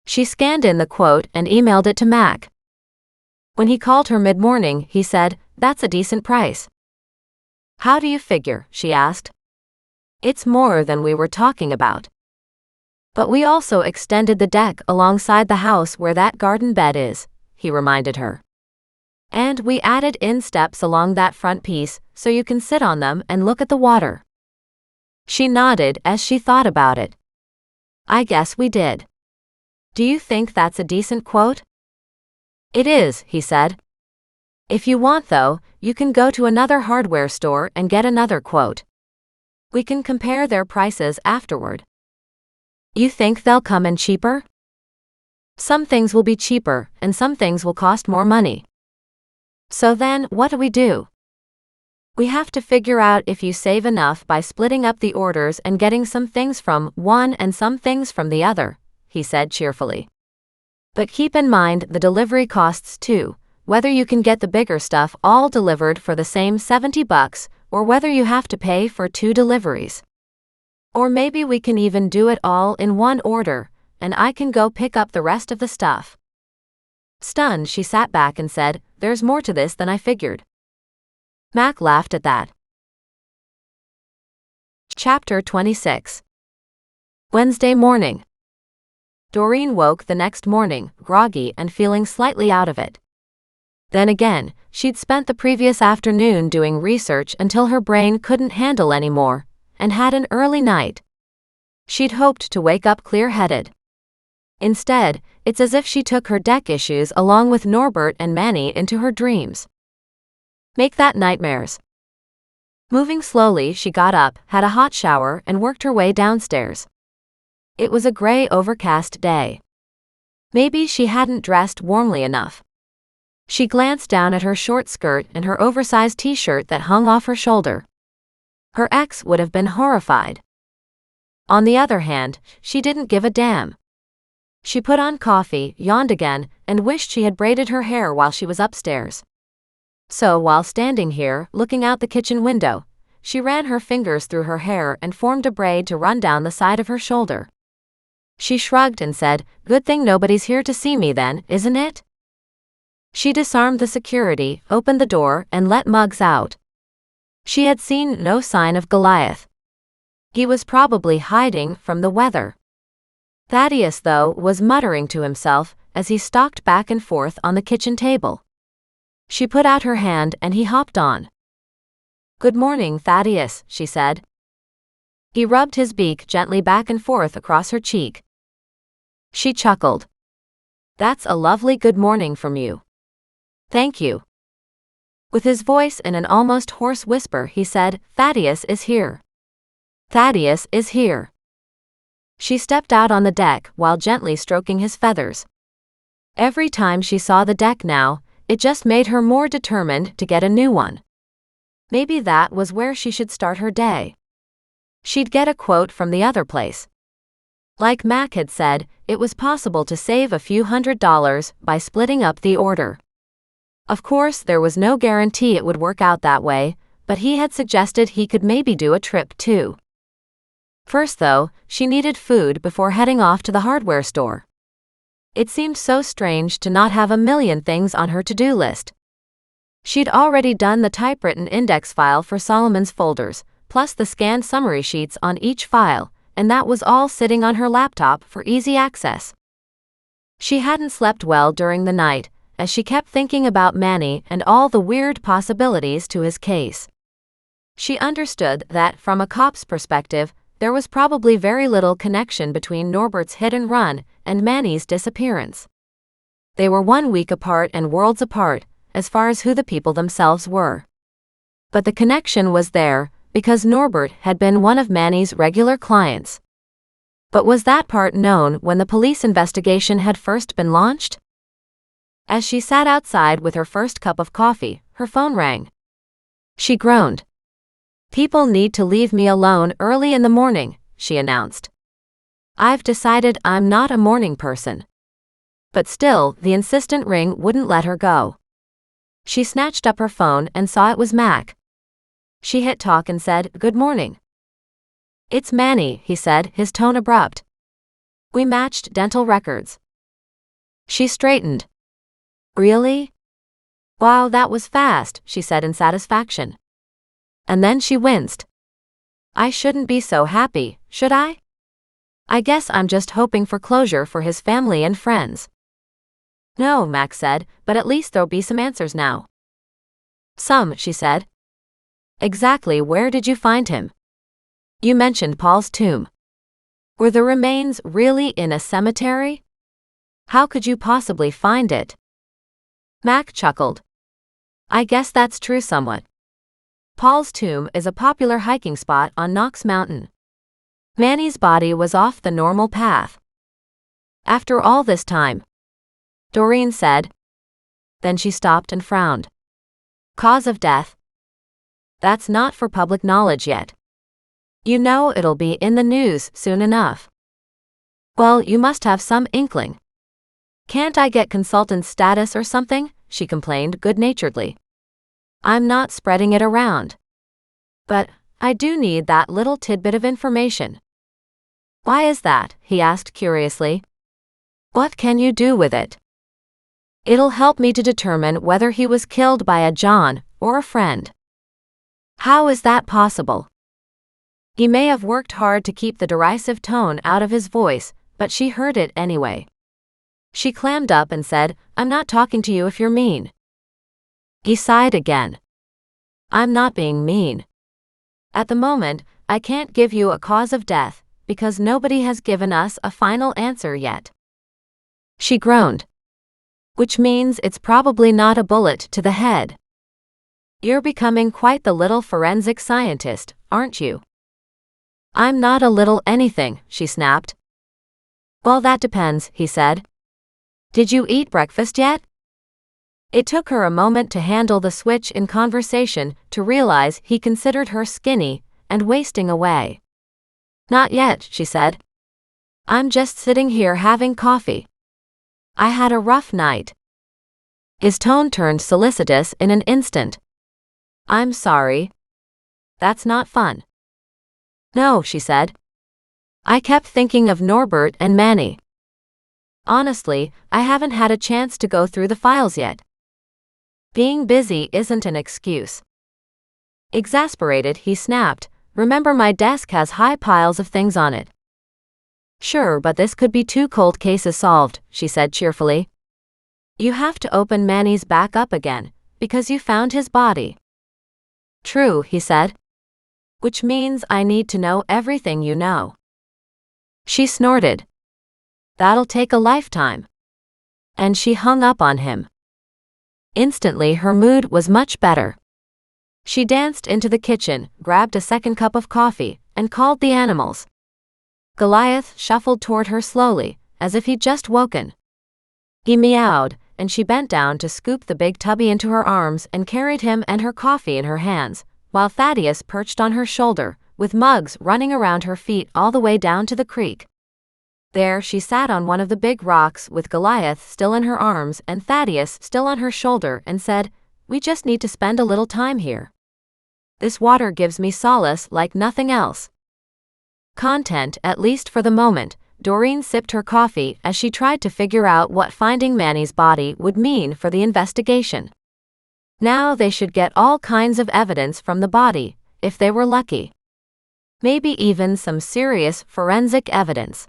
She scanned in the quote and emailed it to Mac. When he called her mid-morning, he said, That's a decent price. How do you figure? She asked. It's more than we were talking about. But we also extended the deck alongside the house where that garden bed is, he reminded her. And we added in steps along that front piece so you can sit on them and look at the water. She nodded as she thought about it. I guess we did. Do you think that's a decent quote? It is, he said. If you want though, you can go to another hardware store and get another quote. We can compare their prices afterward. You think they'll come in cheaper? Some things will be cheaper, and some things will cost more money. So then, what do we do? We have to figure out if you save enough by splitting up the orders and getting some things from one and some things from the other, he said cheerfully. But keep in mind the delivery costs too, whether you can get the bigger stuff all delivered for the same $70 or whether you have to pay for 2 deliveries. Or maybe we can even do it all in one order, and I can go pick up the rest of the stuff. Stunned, she sat back and said, "There's more to this than I figured." Mac laughed at that. Chapter 26. Wednesday morning. Doreen woke the next morning, groggy and feeling slightly out of it. Then again, she'd spent the previous afternoon doing research until her brain couldn't handle anymore, and had an early night. She'd hoped to wake up clear-headed. Instead, it's as if she took her deck issues along with Norbert and Manny into her dreams. Make that nightmares. Moving slowly, she got up, had a hot shower, and worked her way downstairs. It was a gray, overcast day. Maybe she hadn't dressed warmly enough. She glanced down at her short skirt and her oversized t-shirt that hung off her shoulder. Her ex would have been horrified. On the other hand, she didn't give a damn. She put on coffee, yawned again, and wished she had braided her hair while she was upstairs. So while standing here, looking out the kitchen window, she ran her fingers through her hair and formed a braid to run down the side of her shoulder. She shrugged and said, "Good thing nobody's here to see me then, isn't it?" She disarmed the security, opened the door, and let Muggs out. She had seen no sign of Goliath. He was probably hiding from the weather. Thaddeus, though, was muttering to himself as he stalked back and forth on the kitchen table. She put out her hand and he hopped on. "Good morning, Thaddeus," she said. He rubbed his beak gently back and forth across her cheek. She chuckled. "That's a lovely good morning from you." "Thank you." With his voice in an almost hoarse whisper, he said, "Thaddeus is here. Thaddeus is here." She stepped out on the deck while gently stroking his feathers. Every time she saw the deck now, it just made her more determined to get a new one. Maybe that was where she should start her day. She'd get a quote from the other place. Like Mac had said, it was possible to save a few $100s by splitting up the order. Of course, there was no guarantee it would work out that way, but he had suggested he could maybe do a trip too. First though, she needed food before heading off to the hardware store. It seemed so strange to not have a million things on her to-do list. She'd already done the typewritten index file for Solomon's folders, plus the scanned summary sheets on each file, and that was all sitting on her laptop for easy access. She hadn't slept well during the night, as she kept thinking about Manny and all the weird possibilities to his case. She understood that, from a cop's perspective, there was probably very little connection between Norbert's hit and run and Manny's disappearance. They were 1 week apart and worlds apart, as far as who the people themselves were. But the connection was there, because Norbert had been one of Manny's regular clients. But was that part known when the police investigation had first been launched? As she sat outside with her first cup of coffee, her phone rang. She groaned. "People need to leave me alone early in the morning," she announced. "I've decided I'm not a morning person." But still, the insistent ring wouldn't let her go. She snatched up her phone and saw it was Mac. She hit talk and said, "Good morning." "It's Manny," he said, his tone abrupt. "We matched dental records." She straightened. "Really? Wow, that was fast," she said in satisfaction. And then she winced. "I shouldn't be so happy, should I? I guess I'm just hoping for closure for his family and friends." "No," Mac said, "but at least there'll be some answers now." "Some," she said. "Exactly where did you find him? You mentioned Paul's tomb. Were the remains really in a cemetery? How could you possibly find it?" Mac chuckled. "I guess that's true somewhat. Paul's tomb is a popular hiking spot on Knox Mountain. Manny's body was off the normal path. After all this time," Doreen said. Then she stopped and frowned. "Cause of death?" That's not for public knowledge yet. You know it'll be in the news soon enough. Well, you must have some inkling. Can't I get consultant status or something? She complained good-naturedly. I'm not spreading it around. But I do need that little tidbit of information. Why is that? He asked curiously. What can you do with it? It'll help me to determine whether he was killed by a John or a friend. How is that possible? He may have worked hard to keep the derisive tone out of his voice, but she heard it anyway. She clammed up and said, I'm not talking to you if you're mean. He sighed again. I'm not being mean. At the moment, I can't give you a cause of death, because nobody has given us a final answer yet. She groaned. Which means it's probably not a bullet to the head. You're becoming quite the little forensic scientist, aren't you? I'm not a little anything, she snapped. Well, that depends, he said. Did you eat breakfast yet? It took her a moment to handle the switch in conversation to realize he considered her skinny and wasting away. Not yet, she said. I'm just sitting here having coffee. I had a rough night. His tone turned solicitous in an instant. I'm sorry. That's not fun. No, she said. I kept thinking of Norbert and Manny. Honestly, I haven't had a chance to go through the files yet. Being busy isn't an excuse. Exasperated, he snapped, Remember, my desk has high piles of things on it. Sure, but this could be 2 cold cases solved, she said cheerfully. You have to open Manny's back up again, because you found his body. True, he said. Which means I need to know everything you know. She snorted. That'll take a lifetime. And she hung up on him. Instantly her mood was much better. She danced into the kitchen, grabbed a second cup of coffee, and called the animals. Goliath shuffled toward her slowly, as if he'd just woken. He meowed, and she bent down to scoop the big tubby into her arms and carried him and her coffee in her hands, while Thaddeus perched on her shoulder, with Muggs running around her feet all the way down to the creek. There she sat on one of the big rocks with Goliath still in her arms and Thaddeus still on her shoulder and said, We just need to spend a little time here. This water gives me solace like nothing else. Content, at least for the moment. Doreen sipped her coffee as she tried to figure out what finding Manny's body would mean for the investigation. Now they should get all kinds of evidence from the body, if they were lucky. Maybe even some serious forensic evidence.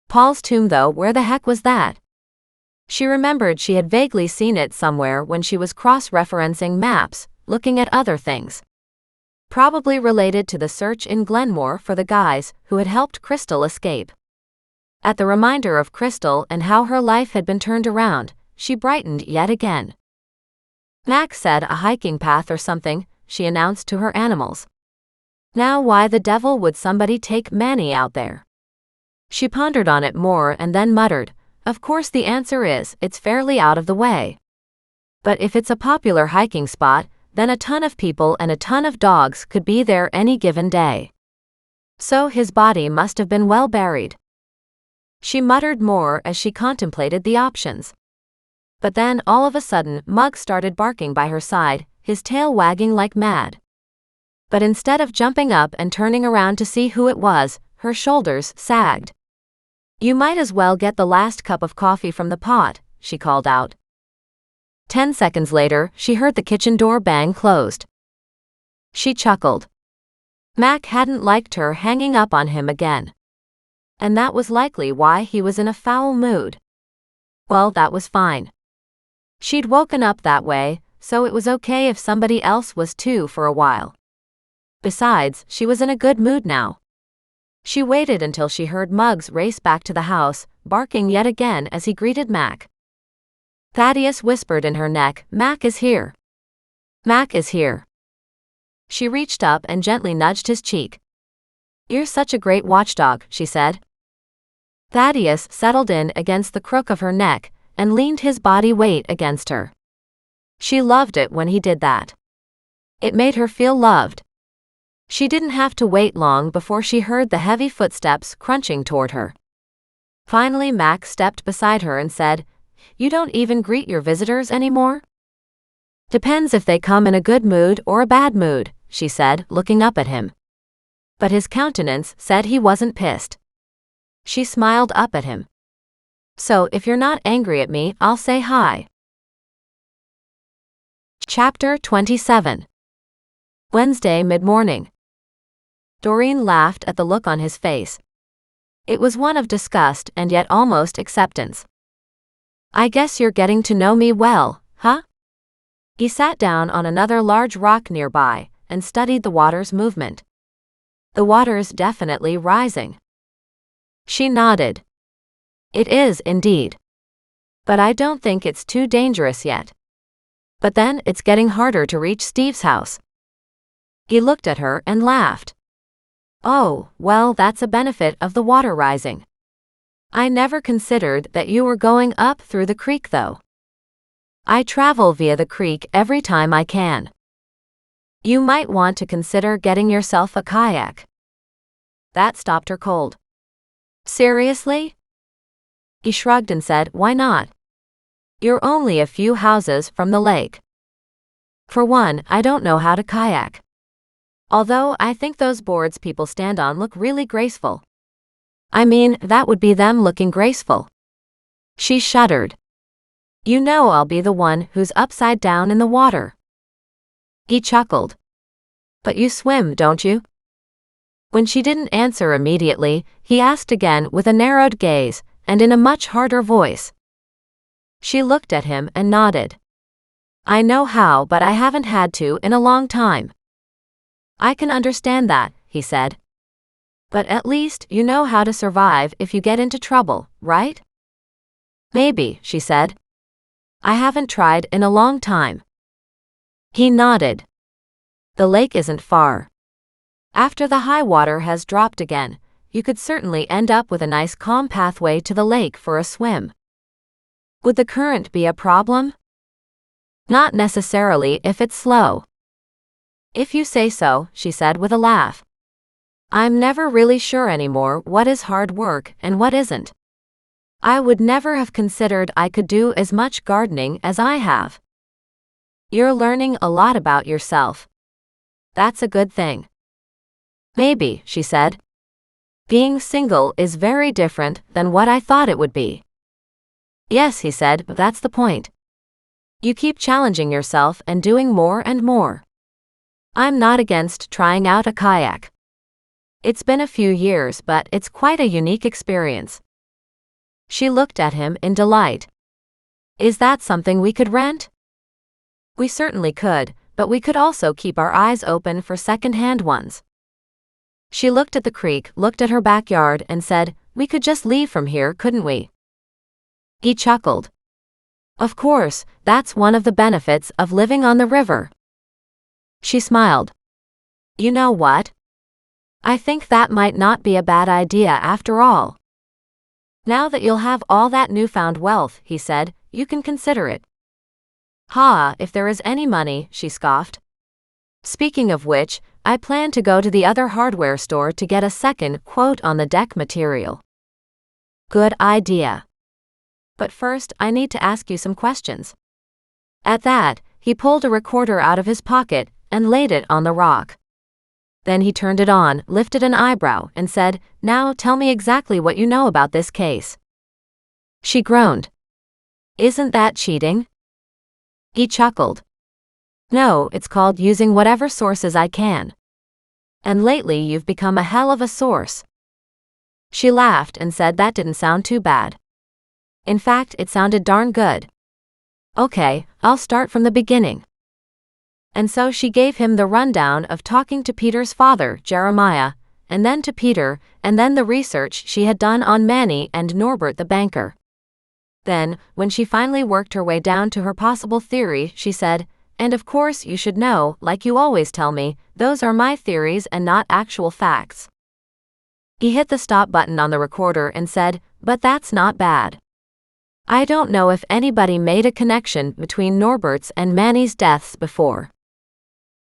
Paul's tomb though, where the heck was that? She remembered she had vaguely seen it somewhere when she was cross-referencing maps, looking at other things. Probably related to the search in Glenmore for the guys who had helped Crystal escape. At the reminder of Crystal and how her life had been turned around, she brightened yet again. Mac said a hiking path or something, she announced to her animals. Now why the devil would somebody take Manny out there? She pondered on it more and then muttered, Of course the answer is, it's fairly out of the way. But if it's a popular hiking spot, then a ton of people and a ton of dogs could be there any given day. So his body must have been well buried. She muttered more as she contemplated the options. But then all of a sudden Muggs started barking by her side, his tail wagging like mad. But instead of jumping up and turning around to see who it was, her shoulders sagged. You might as well get the last cup of coffee from the pot, she called out. 10 seconds later, she heard the kitchen door bang closed. She chuckled. Mac hadn't liked her hanging up on him again. And that was likely why he was in a foul mood. Well, that was fine. She'd woken up that way, so it was okay if somebody else was too for a while. Besides, she was in a good mood now. She waited until she heard Muggs race back to the house, barking yet again as he greeted Mac. Thaddeus whispered in her neck, Mac is here. Mac is here. She reached up and gently nudged his cheek. You're such a great watchdog, she said. Thaddeus settled in against the crook of her neck and leaned his body weight against her. She loved it when he did that. It made her feel loved. She didn't have to wait long before she heard the heavy footsteps crunching toward her. Finally, Max stepped beside her and said, "You don't even greet your visitors anymore?" "Depends if they come in a good mood or a bad mood," she said, looking up at him. But his countenance said he wasn't pissed. She smiled up at him. "So if you're not angry at me, I'll say hi." Chapter 27. Wednesday mid-morning. Doreen laughed at the look on his face. It was one of disgust and yet almost acceptance. "I guess you're getting to know me well, huh?" He sat down on another large rock nearby and studied the water's movement. "The water's definitely rising." She nodded. "It is indeed. But I don't think it's too dangerous yet. But then it's getting harder to reach Steve's house." He looked at her and laughed. "Oh, well, that's a benefit of the water rising. I never considered that you were going up through the creek though." "I travel via the creek every time I can." "You might want to consider getting yourself a kayak." That stopped her cold. "Seriously?" He shrugged and said, "Why not? You're only a few houses from the lake. For one, I don't know how to kayak. Although I think those boards people stand on look really graceful. I mean, that would be them looking graceful." She shuddered. "You know I'll be the one who's upside down in the water." He chuckled. "But you swim, don't you?" When she didn't answer immediately, he asked again with a narrowed gaze and in a much harder voice. She looked at him and nodded. "I know how, but I haven't had to in a long time." "I can understand that," he said. "But at least you know how to survive if you get into trouble, right?" "Maybe," she said. "I haven't tried in a long time." He nodded. "The lake isn't far. After the high water has dropped again, you could certainly end up with a nice calm pathway to the lake for a swim." "Would the current be a problem?" "Not necessarily if it's slow." "If you say so," she said with a laugh. "I'm never really sure anymore what is hard work and what isn't. I would never have considered I could do as much gardening as I have." "You're learning a lot about yourself. That's a good thing." "Maybe," she said. "Being single is very different than what I thought it would be." "Yes," he said, "but that's the point. You keep challenging yourself and doing more and more. I'm not against trying out a kayak. It's been a few years, but it's quite a unique experience." She looked at him in delight. "Is that something we could rent?" "We certainly could, but we could also keep our eyes open for second-hand ones." She looked at the creek, looked at her backyard, and said, "We could just leave from here, couldn't we?" He chuckled. "Of course, that's one of the benefits of living on the river." She smiled. "You know what? I think that might not be a bad idea after all. Now that you'll have all that newfound wealth," he said, "you can consider it." "Ha, if there is any money," she scoffed. "Speaking of which, I plan to go to the other hardware store to get a second quote on the deck material." "Good idea. But first I need to ask you some questions." At that, he pulled a recorder out of his pocket and laid it on the rock. Then he turned it on, lifted an eyebrow, and said, "Now tell me exactly what you know about this case." She groaned. "Isn't that cheating?" He chuckled. "No, it's called using whatever sources I can. And lately you've become a hell of a source." She laughed and said that didn't sound too bad. In fact, it sounded darn good. "Okay, I'll start from the beginning." And so she gave him the rundown of talking to Peter's father, Jeremiah, and then to Peter, and then the research she had done on Manny and Norbert the banker. Then, when she finally worked her way down to her possible theory, she said, "And of course you should know, like you always tell me, those are my theories and not actual facts." He hit the stop button on the recorder and said, "But that's not bad. I don't know if anybody made a connection between Norbert's and Manny's deaths before."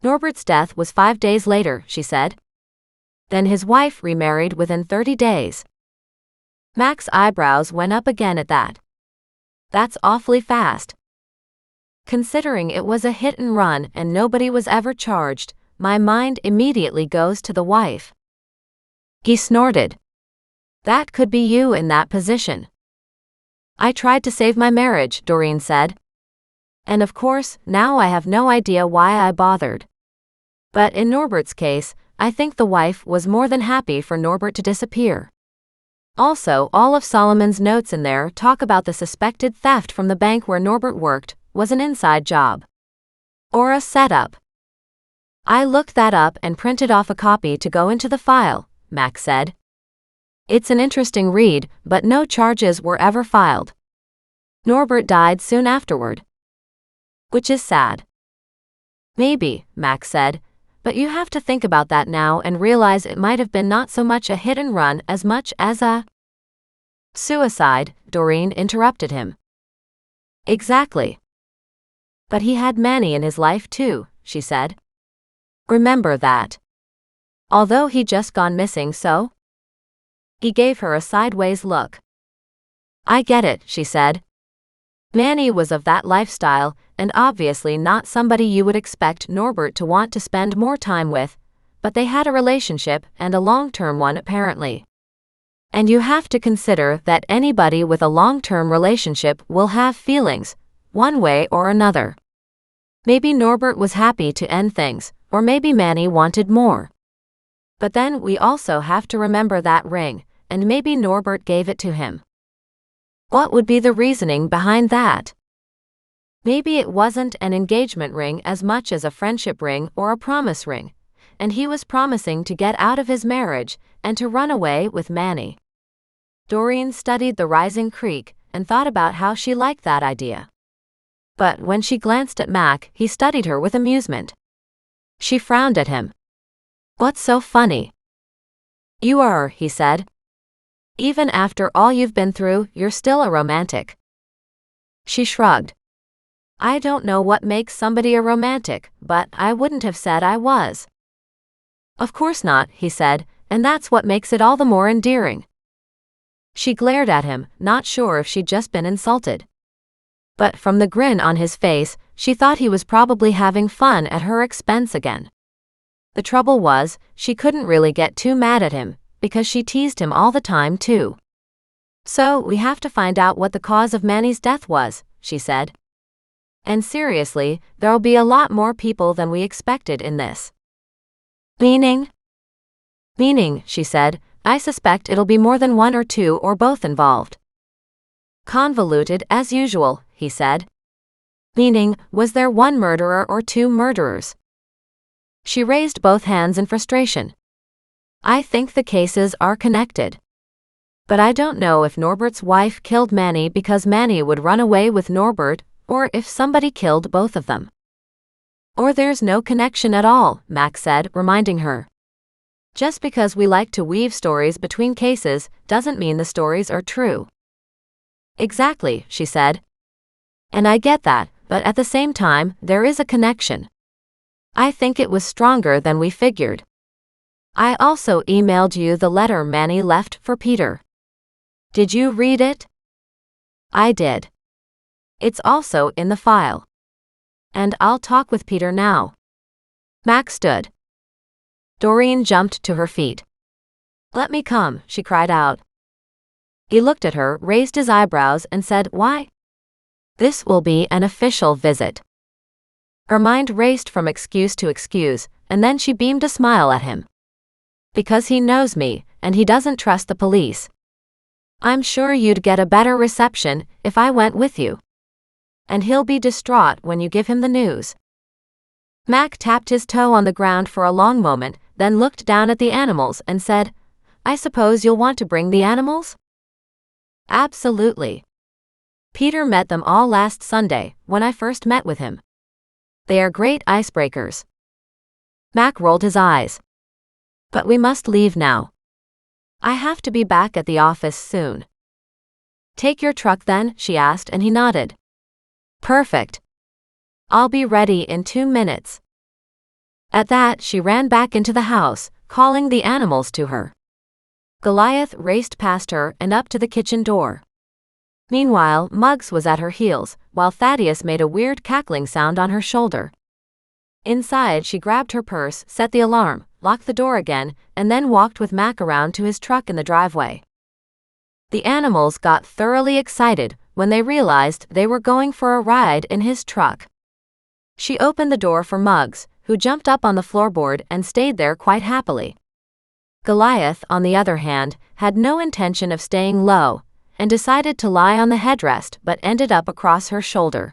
Norbert's death was 5 days later, she said. Then his wife remarried within 30 days. Mac's eyebrows went up again at that. That's awfully fast. Considering it was a hit and run and nobody was ever charged, my mind immediately goes to the wife. He snorted. That could be you in that position. I tried to save my marriage, Doreen said. And of course, now I have no idea why I bothered. But in Norbert's case, I think the wife was more than happy for Norbert to disappear. Also, all of Solomon's notes in there talk about the suspected theft from the bank where Norbert worked was an inside job. Or a setup. I looked that up and printed off a copy to go into the file, Mac said. It's an interesting read, but no charges were ever filed. Norbert died soon afterward. Which is sad. Maybe, Mac said, but you have to think about that now and realize it might have been not so much a hit and run as much as a suicide, Doreen interrupted him. Exactly. But he had Manny in his life too, she said. Remember that. Although he'd just gone missing, so? He gave her a sideways look. I get it, she said. Manny was of that lifestyle, and obviously not somebody you would expect Norbert to want to spend more time with, but they had a relationship, and a long-term one apparently. And you have to consider that anybody with a long-term relationship will have feelings, one way or another. Maybe Norbert was happy to end things, or maybe Manny wanted more. But then we also have to remember that ring, and maybe Norbert gave it to him. What would be the reasoning behind that? Maybe it wasn't an engagement ring as much as a friendship ring or a promise ring, and he was promising to get out of his marriage and to run away with Manny. Doreen studied the rising creek and thought about how she liked that idea. But when she glanced at Mac, he studied her with amusement. She frowned at him. What's so funny? You are, he said. Even after all you've been through, you're still a romantic. She shrugged. I don't know what makes somebody a romantic, but I wouldn't have said I was. Of course not, he said, and that's what makes it all the more endearing. She glared at him, not sure if she'd just been insulted. But from the grin on his face, she thought he was probably having fun at her expense again. The trouble was, she couldn't really get too mad at him, because she teased him all the time too. So we have to find out what the cause of Manny's death was, she said. And seriously, there'll be a lot more people than we expected in this. Meaning? Meaning, she said, I suspect it'll be more than one or two or both involved. Convoluted as usual, he said. Meaning, was there one murderer or two murderers? She raised both hands in frustration. I think the cases are connected. But I don't know if Norbert's wife killed Manny because Manny would run away with Norbert, or if somebody killed both of them. Or there's no connection at all, Mac said, reminding her. Just because we like to weave stories between cases doesn't mean the stories are true. Exactly, she said. And I get that, but at the same time, there is a connection. I think it was stronger than we figured. I also emailed you the letter Manny left for Peter. Did you read it? I did. It's also in the file. And I'll talk with Peter now. Mac stood. Doreen jumped to her feet. Let me come, she cried out. He looked at her, raised his eyebrows, and said, Why? This will be an official visit. Her mind raced from excuse to excuse, and then she beamed a smile at him. Because he knows me, and he doesn't trust the police. I'm sure you'd get a better reception if I went with you. And he'll be distraught when you give him the news. Mac tapped his toe on the ground for a long moment, then looked down at the animals and said, I suppose you'll want to bring the animals? Absolutely. Peter met them all last Sunday, when I first met with him. They are great icebreakers. Mac rolled his eyes. But we must leave now. I have to be back at the office soon. Take your truck then, she asked, and he nodded. Perfect. I'll be ready in 2 minutes. At that, she ran back into the house, calling the animals to her. Goliath raced past her and up to the kitchen door. Meanwhile, Muggs was at her heels, while Thaddeus made a weird cackling sound on her shoulder. Inside, she grabbed her purse, set the alarm, locked the door again, and then walked with Mac around to his truck in the driveway. The animals got thoroughly excited when they realized they were going for a ride in his truck. She opened the door for Muggs, who jumped up on the floorboard and stayed there quite happily. Goliath, on the other hand, had no intention of staying low, and decided to lie on the headrest but ended up across her shoulder.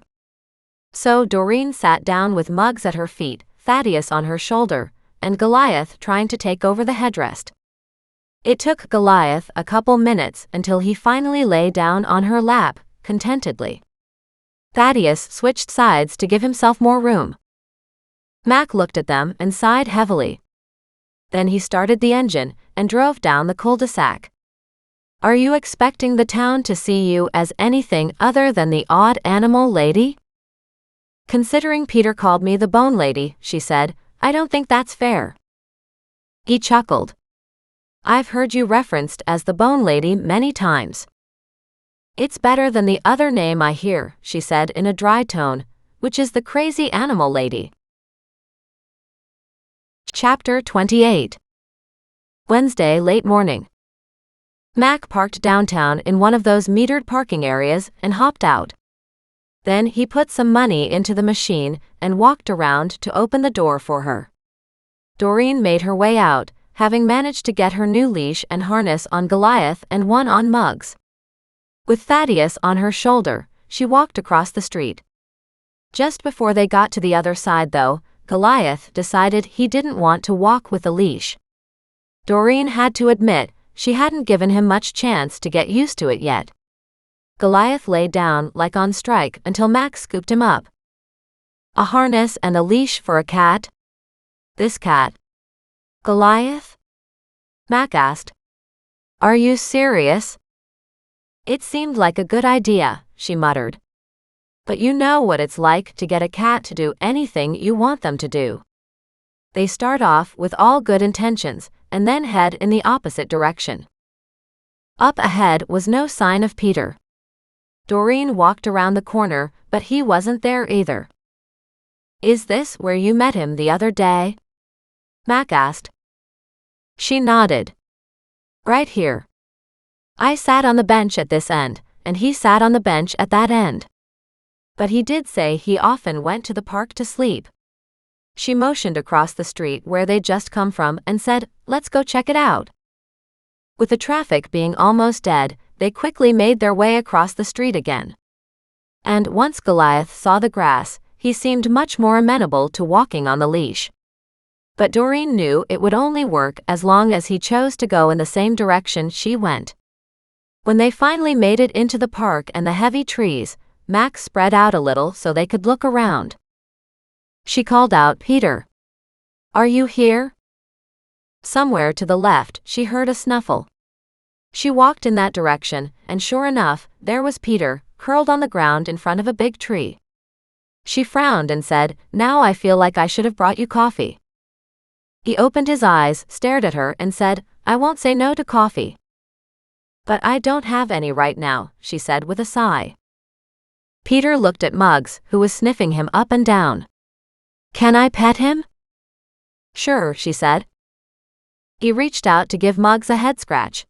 So Doreen sat down with Muggs at her feet, Thaddeus on her shoulder, and Goliath trying to take over the headrest. It took Goliath a couple minutes until he finally lay down on her lap, contentedly. Thaddeus switched sides to give himself more room. Mac looked at them and sighed heavily. Then he started the engine and drove down the cul-de-sac. "Are you expecting the town to see you as anything other than the odd animal lady?" "Considering Peter called me the bone lady," she said, "I don't think that's fair." He chuckled. "I've heard you referenced as the bone lady many times." "It's better than the other name I hear," she said in a dry tone, "which is the crazy animal lady." Chapter 28. Wednesday late morning. Mac parked downtown in one of those metered parking areas and hopped out. Then he put some money into the machine and walked around to open the door for her. Doreen made her way out, having managed to get her new leash and harness on Goliath and one on Muggs. With Thaddeus on her shoulder, she walked across the street. Just before they got to the other side, though, Goliath decided he didn't want to walk with a leash. Doreen had to admit she hadn't given him much chance to get used to it yet. Goliath lay down like on strike until Mac scooped him up. "A harness and a leash for a cat? This cat?" "Goliath?" Mac asked. "Are you serious?" "It seemed like a good idea," she muttered. "But you know what it's like to get a cat to do anything you want them to do. They start off with all good intentions and then head in the opposite direction." Up ahead was no sign of Peter. Doreen walked around the corner, but he wasn't there either. "Is this where you met him the other day?" Mac asked. She nodded. "Right here. I sat on the bench at this end, and he sat on the bench at that end. But he did say he often went to the park to sleep." She motioned across the street where they'd just come from and said, "Let's go check it out." With the traffic being almost dead, they quickly made their way across the street again. And once Goliath saw the grass, he seemed much more amenable to walking on the leash. But Doreen knew it would only work as long as he chose to go in the same direction she went. When they finally made it into the park and the heavy trees, Max spread out a little so they could look around. She called out, "Peter. Are you here?" Somewhere to the left, she heard a snuffle. She walked in that direction, and sure enough, there was Peter, curled on the ground in front of a big tree. She frowned and said, "Now I feel like I should have brought you coffee." He opened his eyes, stared at her, and said, "I won't say no to coffee." "But I don't have any right now," she said with a sigh. Peter looked at Muggs, who was sniffing him up and down. "Can I pet him?" "Sure," she said. He reached out to give Muggs a head scratch.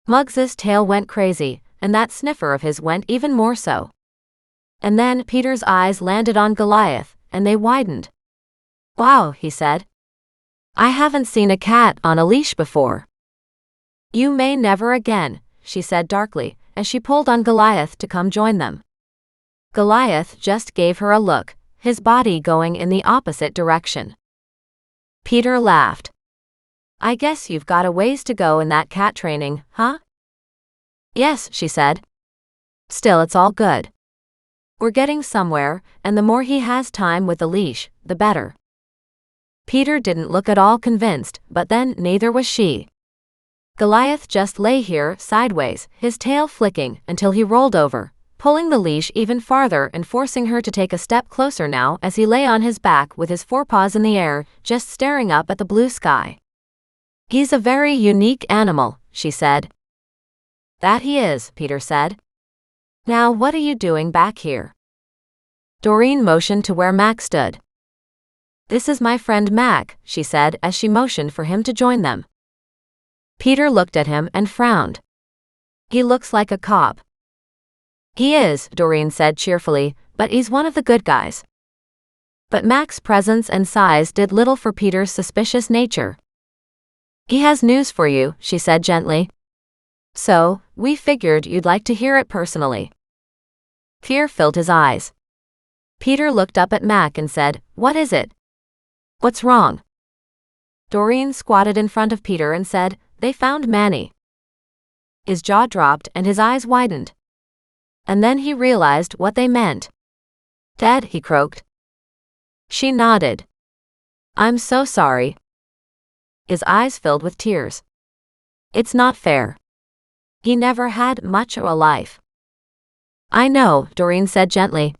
Muggs's tail went crazy, and that sniffer of his went even more so. And then Peter's eyes landed on Goliath, and they widened. "Wow," he said. "I haven't seen a cat on a leash before." "You may never again," she said darkly, as she pulled on Goliath to come join them. Goliath just gave her a look, his body going in the opposite direction. Peter laughed. "I guess you've got a ways to go in that cat training, huh?" "Yes," she said. "Still, it's all good. We're getting somewhere, and the more he has time with the leash, the better." Peter didn't look at all convinced, but then neither was she. Goliath just lay here, sideways, his tail flicking, until he rolled over, pulling the leash even farther and forcing her to take a step closer now as he lay on his back with his forepaws in the air, just staring up at the blue sky. "He's a very unique animal," she said. "That he is," Peter said. "Now what are you doing back here?" Doreen motioned to where Mac stood. "This is my friend Mac," she said as she motioned for him to join them. Peter looked at him and frowned. "He looks like a cop." "He is," Doreen said cheerfully, "but he's one of the good guys." But Mac's presence and size did little for Peter's suspicious nature. "He has news for you," she said gently. "So, we figured you'd like to hear it personally." Fear filled his eyes. Peter looked up at Mac and said, "What is it? What's wrong?" Doreen squatted in front of Peter and said, "They found Manny." His jaw dropped and his eyes widened. And then he realized what they meant. "Dead," he croaked. She nodded. "I'm so sorry." His eyes filled with tears. "It's not fair. He never had much of a life." "I know," Doreen said gently.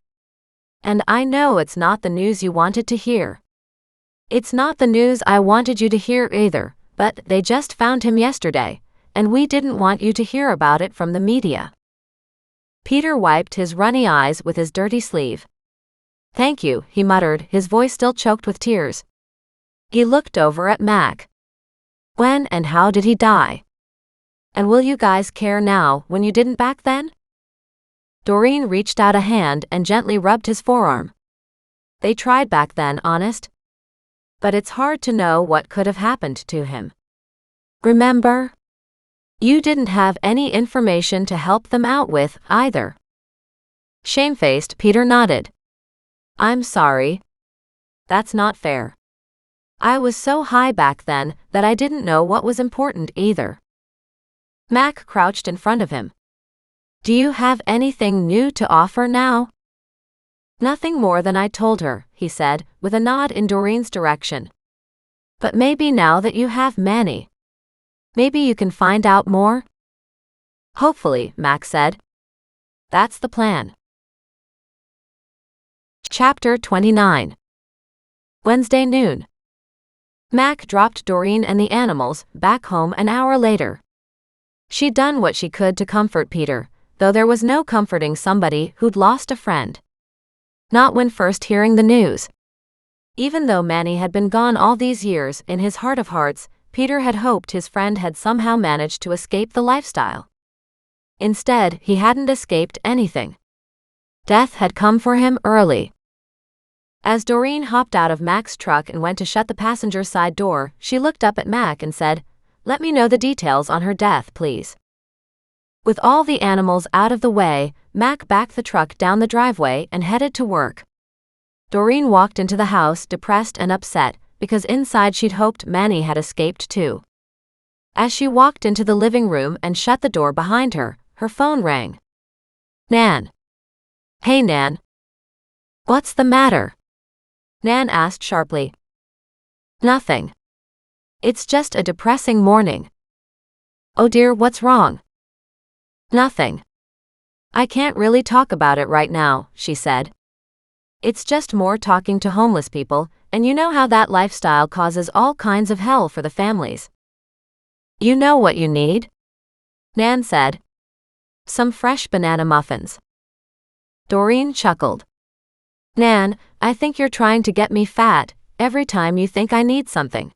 "And I know it's not the news you wanted to hear. It's not the news I wanted you to hear either, but they just found him yesterday, and we didn't want you to hear about it from the media." Peter wiped his runny eyes with his dirty sleeve. "Thank you," he muttered, his voice still choked with tears. He looked over at Mac. "When and how did he die? And will you guys care now when you didn't back then?" Doreen reached out a hand and gently rubbed his forearm. "They tried back then, honest. But it's hard to know what could have happened to him. Remember? You didn't have any information to help them out with, either." Shamefaced, Peter nodded. "I'm sorry. That's not fair. I was so high back then that I didn't know what was important either." Mac crouched in front of him. "Do you have anything new to offer now?" "Nothing more than I told her," he said, with a nod in Doreen's direction. "But maybe now that you have Manny, maybe you can find out more?" "Hopefully," Mac said. "That's the plan." Chapter 29. Wednesday noon. Mac dropped Doreen and the animals back home an hour later. She'd done what she could to comfort Peter, though there was no comforting somebody who'd lost a friend. Not when first hearing the news. Even though Manny had been gone all these years, in his heart of hearts, Peter had hoped his friend had somehow managed to escape the lifestyle. Instead, he hadn't escaped anything. Death had come for him early. As Doreen hopped out of Mac's truck and went to shut the passenger side door, she looked up at Mac and said, "Let me know the details on her death, please." With all the animals out of the way, Mac backed the truck down the driveway and headed to work. Doreen walked into the house depressed and upset, because inside she'd hoped Manny had escaped too. As she walked into the living room and shut the door behind her, her phone rang. "Nan." "Hey, Nan." "What's the matter?" Nan asked sharply. "Nothing. It's just a depressing morning." "Oh dear, what's wrong?" "Nothing. I can't really talk about it right now," she said. "It's just more talking to homeless people, and you know how that lifestyle causes all kinds of hell for the families." "You know what you need?" Nan said. "Some fresh banana muffins." Doreen chuckled. "Nan, I think you're trying to get me fat every time you think I need something.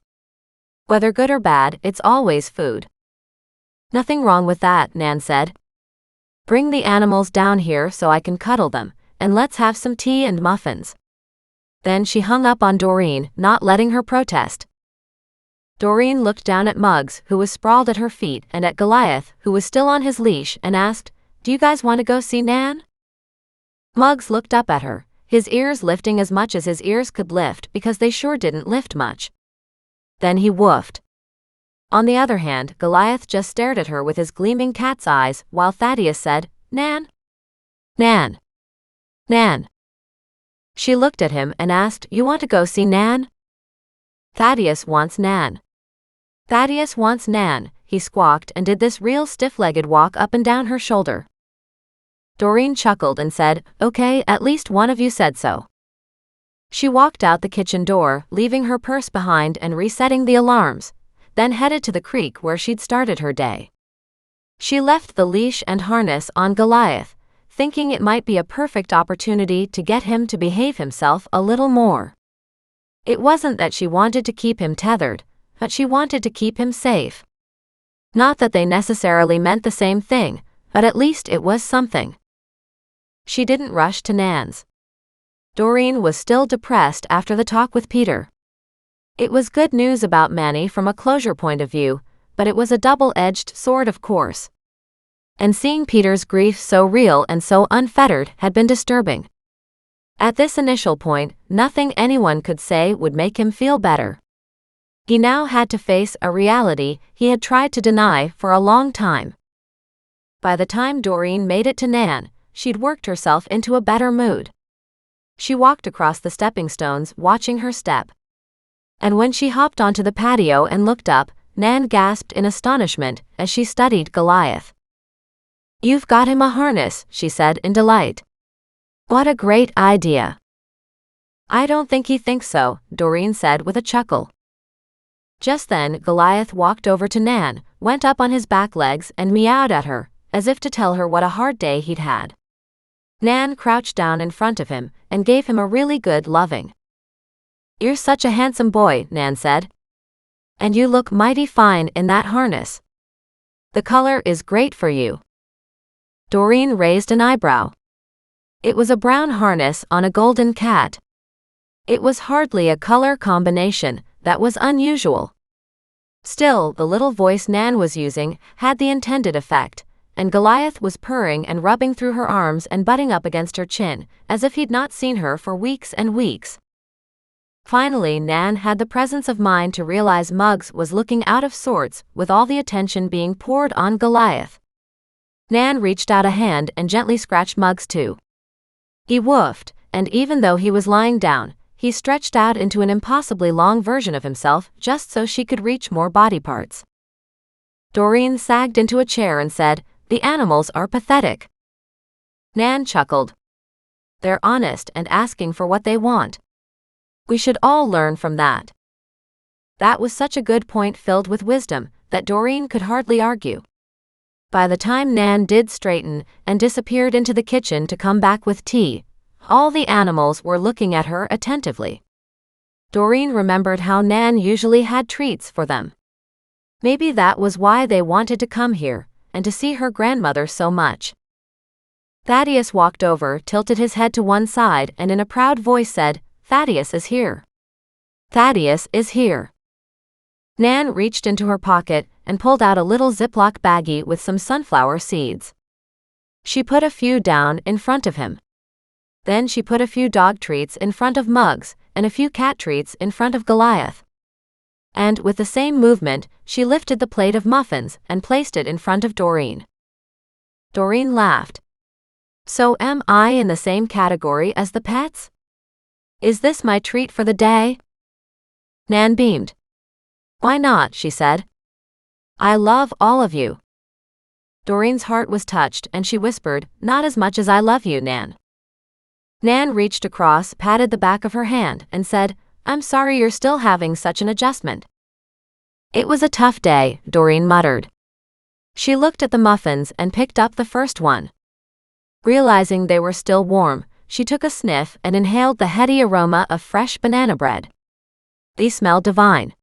Whether good or bad, it's always food." "Nothing wrong with that," Nan said. "Bring the animals down here so I can cuddle them, and let's have some tea and muffins." Then she hung up on Doreen, not letting her protest. Doreen looked down at Muggs, who was sprawled at her feet, and at Goliath, who was still on his leash, and asked, "Do you guys want to go see Nan?" Muggs looked up at her, his ears lifting as much as his ears could lift because they sure didn't lift much. Then he woofed. On the other hand, Goliath just stared at her with his gleaming cat's eyes, while Thaddeus said, "Nan? Nan? Nan?" She looked at him and asked, "You want to go see Nan?" "Thaddeus wants Nan." "Thaddeus wants Nan," he squawked and did this real stiff-legged walk up and down her shoulder. Doreen chuckled and said, "Okay, at least one of you said so." She walked out the kitchen door, leaving her purse behind and resetting the alarms, then headed to the creek where she'd started her day. She left the leash and harness on Goliath, thinking it might be a perfect opportunity to get him to behave himself a little more. It wasn't that she wanted to keep him tethered, but she wanted to keep him safe. Not that they necessarily meant the same thing, but at least it was something. She didn't rush to Nan's. Doreen was still depressed after the talk with Peter. It was good news about Manny from a closure point of view, but it was a double-edged sword, of course. And seeing Peter's grief so real and so unfettered had been disturbing. At this initial point, nothing anyone could say would make him feel better. He now had to face a reality he had tried to deny for a long time. By the time Doreen made it to Nan, she'd worked herself into a better mood. She walked across the stepping stones, watching her step. And when she hopped onto the patio and looked up, Nan gasped in astonishment as she studied Goliath. "You've got him a harness," she said in delight. "What a great idea." "I don't think he thinks so," Doreen said with a chuckle. Just then, Goliath walked over to Nan, went up on his back legs and meowed at her, as if to tell her what a hard day he'd had. Nan crouched down in front of him and gave him a really good loving. "You're such a handsome boy," Nan said. "And you look mighty fine in that harness. The color is great for you." Doreen raised an eyebrow. It was a brown harness on a golden cat. It was hardly a color combination that was unusual. Still, the little voice Nan was using had the intended effect, and Goliath was purring and rubbing through her arms and butting up against her chin, as if he'd not seen her for weeks and weeks. Finally, Nan had the presence of mind to realize Muggs was looking out of sorts with all the attention being poured on Goliath. Nan reached out a hand and gently scratched Muggs too. He woofed, and even though he was lying down, he stretched out into an impossibly long version of himself just so she could reach more body parts. Doreen sagged into a chair and said, "The animals are pathetic." Nan chuckled. "They're honest and asking for what they want. We should all learn from that." That was such a good point filled with wisdom that Doreen could hardly argue. By the time Nan did straighten and disappeared into the kitchen to come back with tea, all the animals were looking at her attentively. Doreen remembered how Nan usually had treats for them. Maybe that was why they wanted to come here and to see her grandmother so much. Thaddeus walked over, tilted his head to one side, and in a proud voice said, "Thaddeus is here. Thaddeus is here." Nan reached into her pocket and pulled out a little Ziploc baggie with some sunflower seeds. She put a few down in front of him. Then she put a few dog treats in front of Muggs and a few cat treats in front of Goliath. And with the same movement, she lifted the plate of muffins and placed it in front of Doreen. Doreen laughed. "So am I in the same category as the pets? Is this my treat for the day?" Nan beamed. "Why not?" she said. "I love all of you." Doreen's heart was touched and she whispered, "Not as much as I love you, Nan." Nan reached across, patted the back of her hand, and said, "I'm sorry you're still having such an adjustment." "It was a tough day," Doreen muttered. She looked at the muffins and picked up the first one. Realizing they were still warm, she took a sniff and inhaled the heady aroma of fresh banana bread. "They smell divine."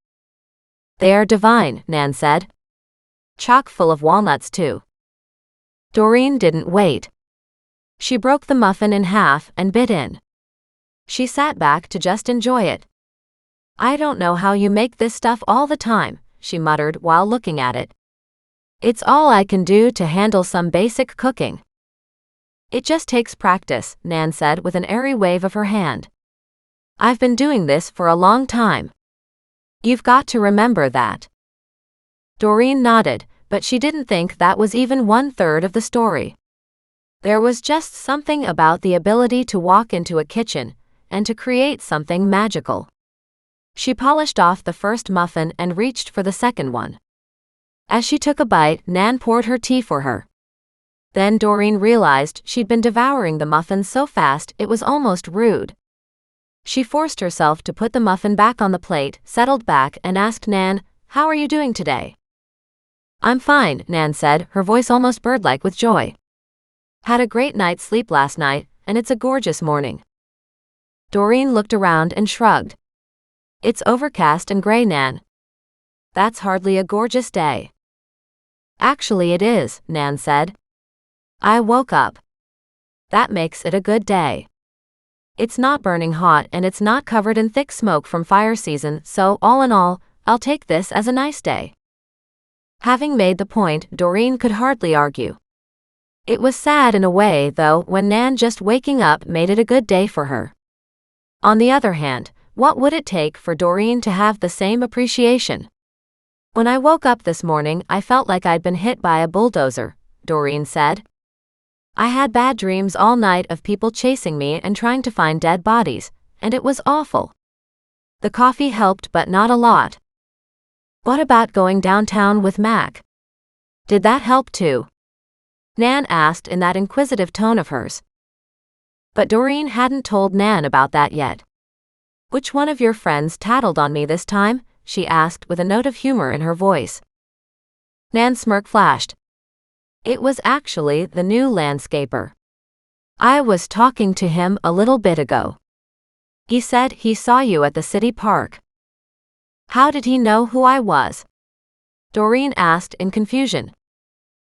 "They are divine," Nan said. "Chock full of walnuts, too." Doreen didn't wait. She broke the muffin in half and bit in. She sat back to just enjoy it. "I don't know how you make this stuff all the time," she muttered while looking at it. "It's all I can do to handle some basic cooking." "It just takes practice," Nan said with an airy wave of her hand. "I've been doing this for a long time. You've got to remember that." Doreen nodded, but she didn't think that was even 1/3 of the story. There was just something about the ability to walk into a kitchen and to create something magical. She polished off the first muffin and reached for the second one. As she took a bite, Nan poured her tea for her. Then Doreen realized she'd been devouring the muffin so fast it was almost rude. She forced herself to put the muffin back on the plate, settled back, and asked Nan, "How are you doing today?" "I'm fine," Nan said, her voice almost bird-like with joy. "Had a great night's sleep last night, and it's a gorgeous morning." Doreen looked around and shrugged. "It's overcast and gray, Nan." "That's hardly a gorgeous day." "Actually it is," Nan said. "I woke up. That makes it a good day. It's not burning hot and it's not covered in thick smoke from fire season, so all in all, I'll take this as a nice day." Having made the point, Doreen could hardly argue. It was sad in a way, though, when Nan just waking up made it a good day for her. On the other hand, what would it take for Doreen to have the same appreciation? "When I woke up this morning, I felt like I'd been hit by a bulldozer," Doreen said. "I had bad dreams all night of people chasing me and trying to find dead bodies, and it was awful. The coffee helped, but not a lot." "What about going downtown with Mac? Did that help too?" Nan asked in that inquisitive tone of hers. But Doreen hadn't told Nan about that yet. "Which one of your friends tattled on me this time?" she asked with a note of humor in her voice. Nan's smirk flashed. "It was actually the new landscaper. I was talking to him a little bit ago. He said he saw you at the city park." "How did he know who I was?" Doreen asked in confusion.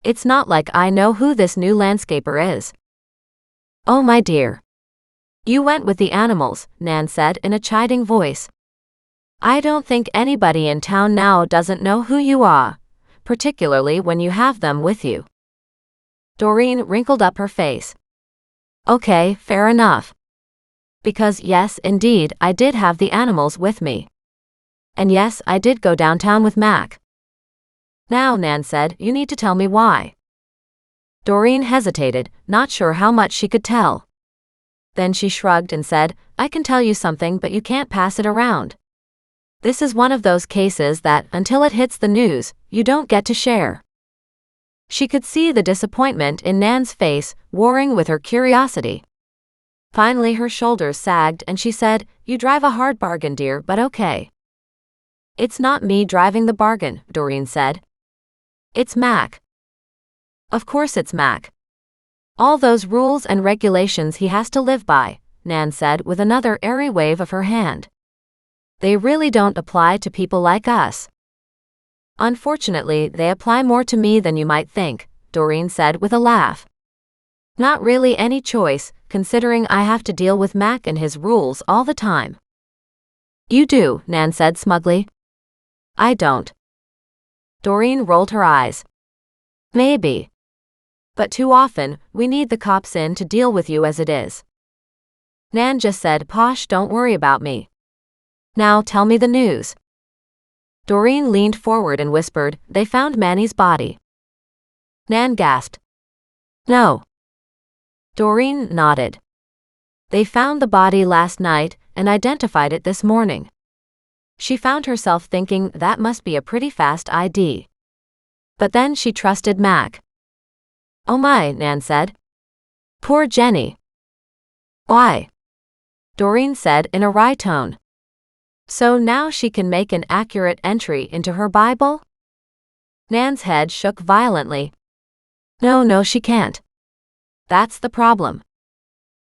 "It's not like I know who this new landscaper is." "Oh my dear. You went with the animals," Nan said in a chiding voice. "I don't think anybody in town now doesn't know who you are, particularly when you have them with you." Doreen wrinkled up her face. "Okay, fair enough. Because yes, indeed, I did have the animals with me. And yes, I did go downtown with Mac." "Now," Nan said, "you need to tell me why." Doreen hesitated, not sure how much she could tell. Then she shrugged and said, "I can tell you something, but you can't pass it around. This is one of those cases that, until it hits the news, you don't get to share." She could see the disappointment in Nan's face, warring with her curiosity. Finally her shoulders sagged and she said, "You drive a hard bargain, dear, but okay." "It's not me driving the bargain," Doreen said. "It's Mac." "Of course it's Mac. All those rules and regulations he has to live by," Nan said with another airy wave of her hand. "They really don't apply to people like us." "Unfortunately, they apply more to me than you might think," Doreen said with a laugh. "Not really any choice, considering I have to deal with Mac and his rules all the time." "You do," Nan said smugly. "I don't." Doreen rolled her eyes. "Maybe. But too often, we need the cops in to deal with you as it is." Nan just said, "Posh, don't worry about me. Now tell me the news." Doreen leaned forward and whispered, "They found Manny's body." Nan gasped. "No." Doreen nodded. "They found the body last night and identified it this morning." She found herself thinking that must be a pretty fast ID. But then she trusted Mac. "Oh my," Nan said. "Poor Jenny." "Why?" Doreen said in a wry tone. "So now she can make an accurate entry into her Bible?" Nan's head shook violently. No, she can't. That's the problem.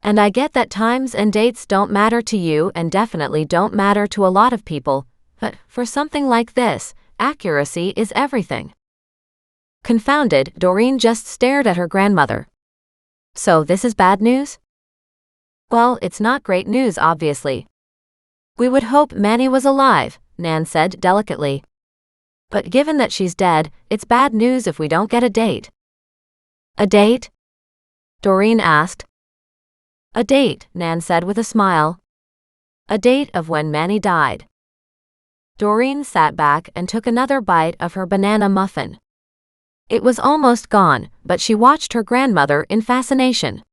And I get that times and dates don't matter to you and definitely don't matter to a lot of people, but for something like this, accuracy is everything." Confounded, Doreen just stared at her grandmother. "So this is bad news?" "Well, it's not great news, obviously. We would hope Manny was alive," Nan said delicately. "But given that she's dead, it's bad news if we don't get a date." "A date?" Doreen asked. "A date," Nan said with a smile. "A date of when Manny died." Doreen sat back and took another bite of her banana muffin. It was almost gone, but she watched her grandmother in fascination.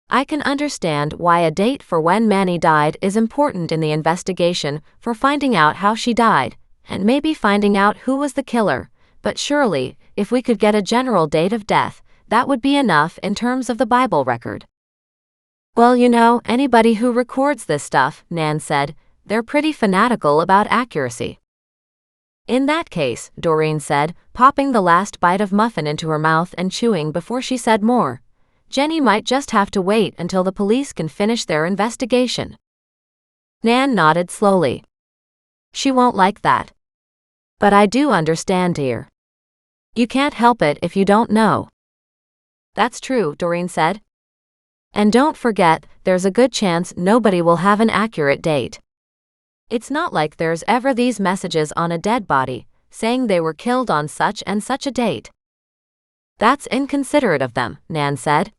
"I can understand why a date for when Manny died is important in the investigation for finding out how she died, and maybe finding out who was the killer, but surely, if we could get a general date of death, that would be enough in terms of the Bible record. Well, you know, anybody who records this stuff, Nan said, they're pretty fanatical about accuracy. In that case, Doreen said, popping the last bite of muffin into her mouth and chewing before she said more, Jenny might just have to wait until the police can finish their investigation. Nan nodded slowly. She won't like that. But I do understand, dear. You can't help it if you don't know. That's true, Doreen said. And don't forget, there's a good chance nobody will have an accurate date. It's not like there's ever these messages on a dead body, saying they were killed on such and such a date. That's inconsiderate of them, Nan said.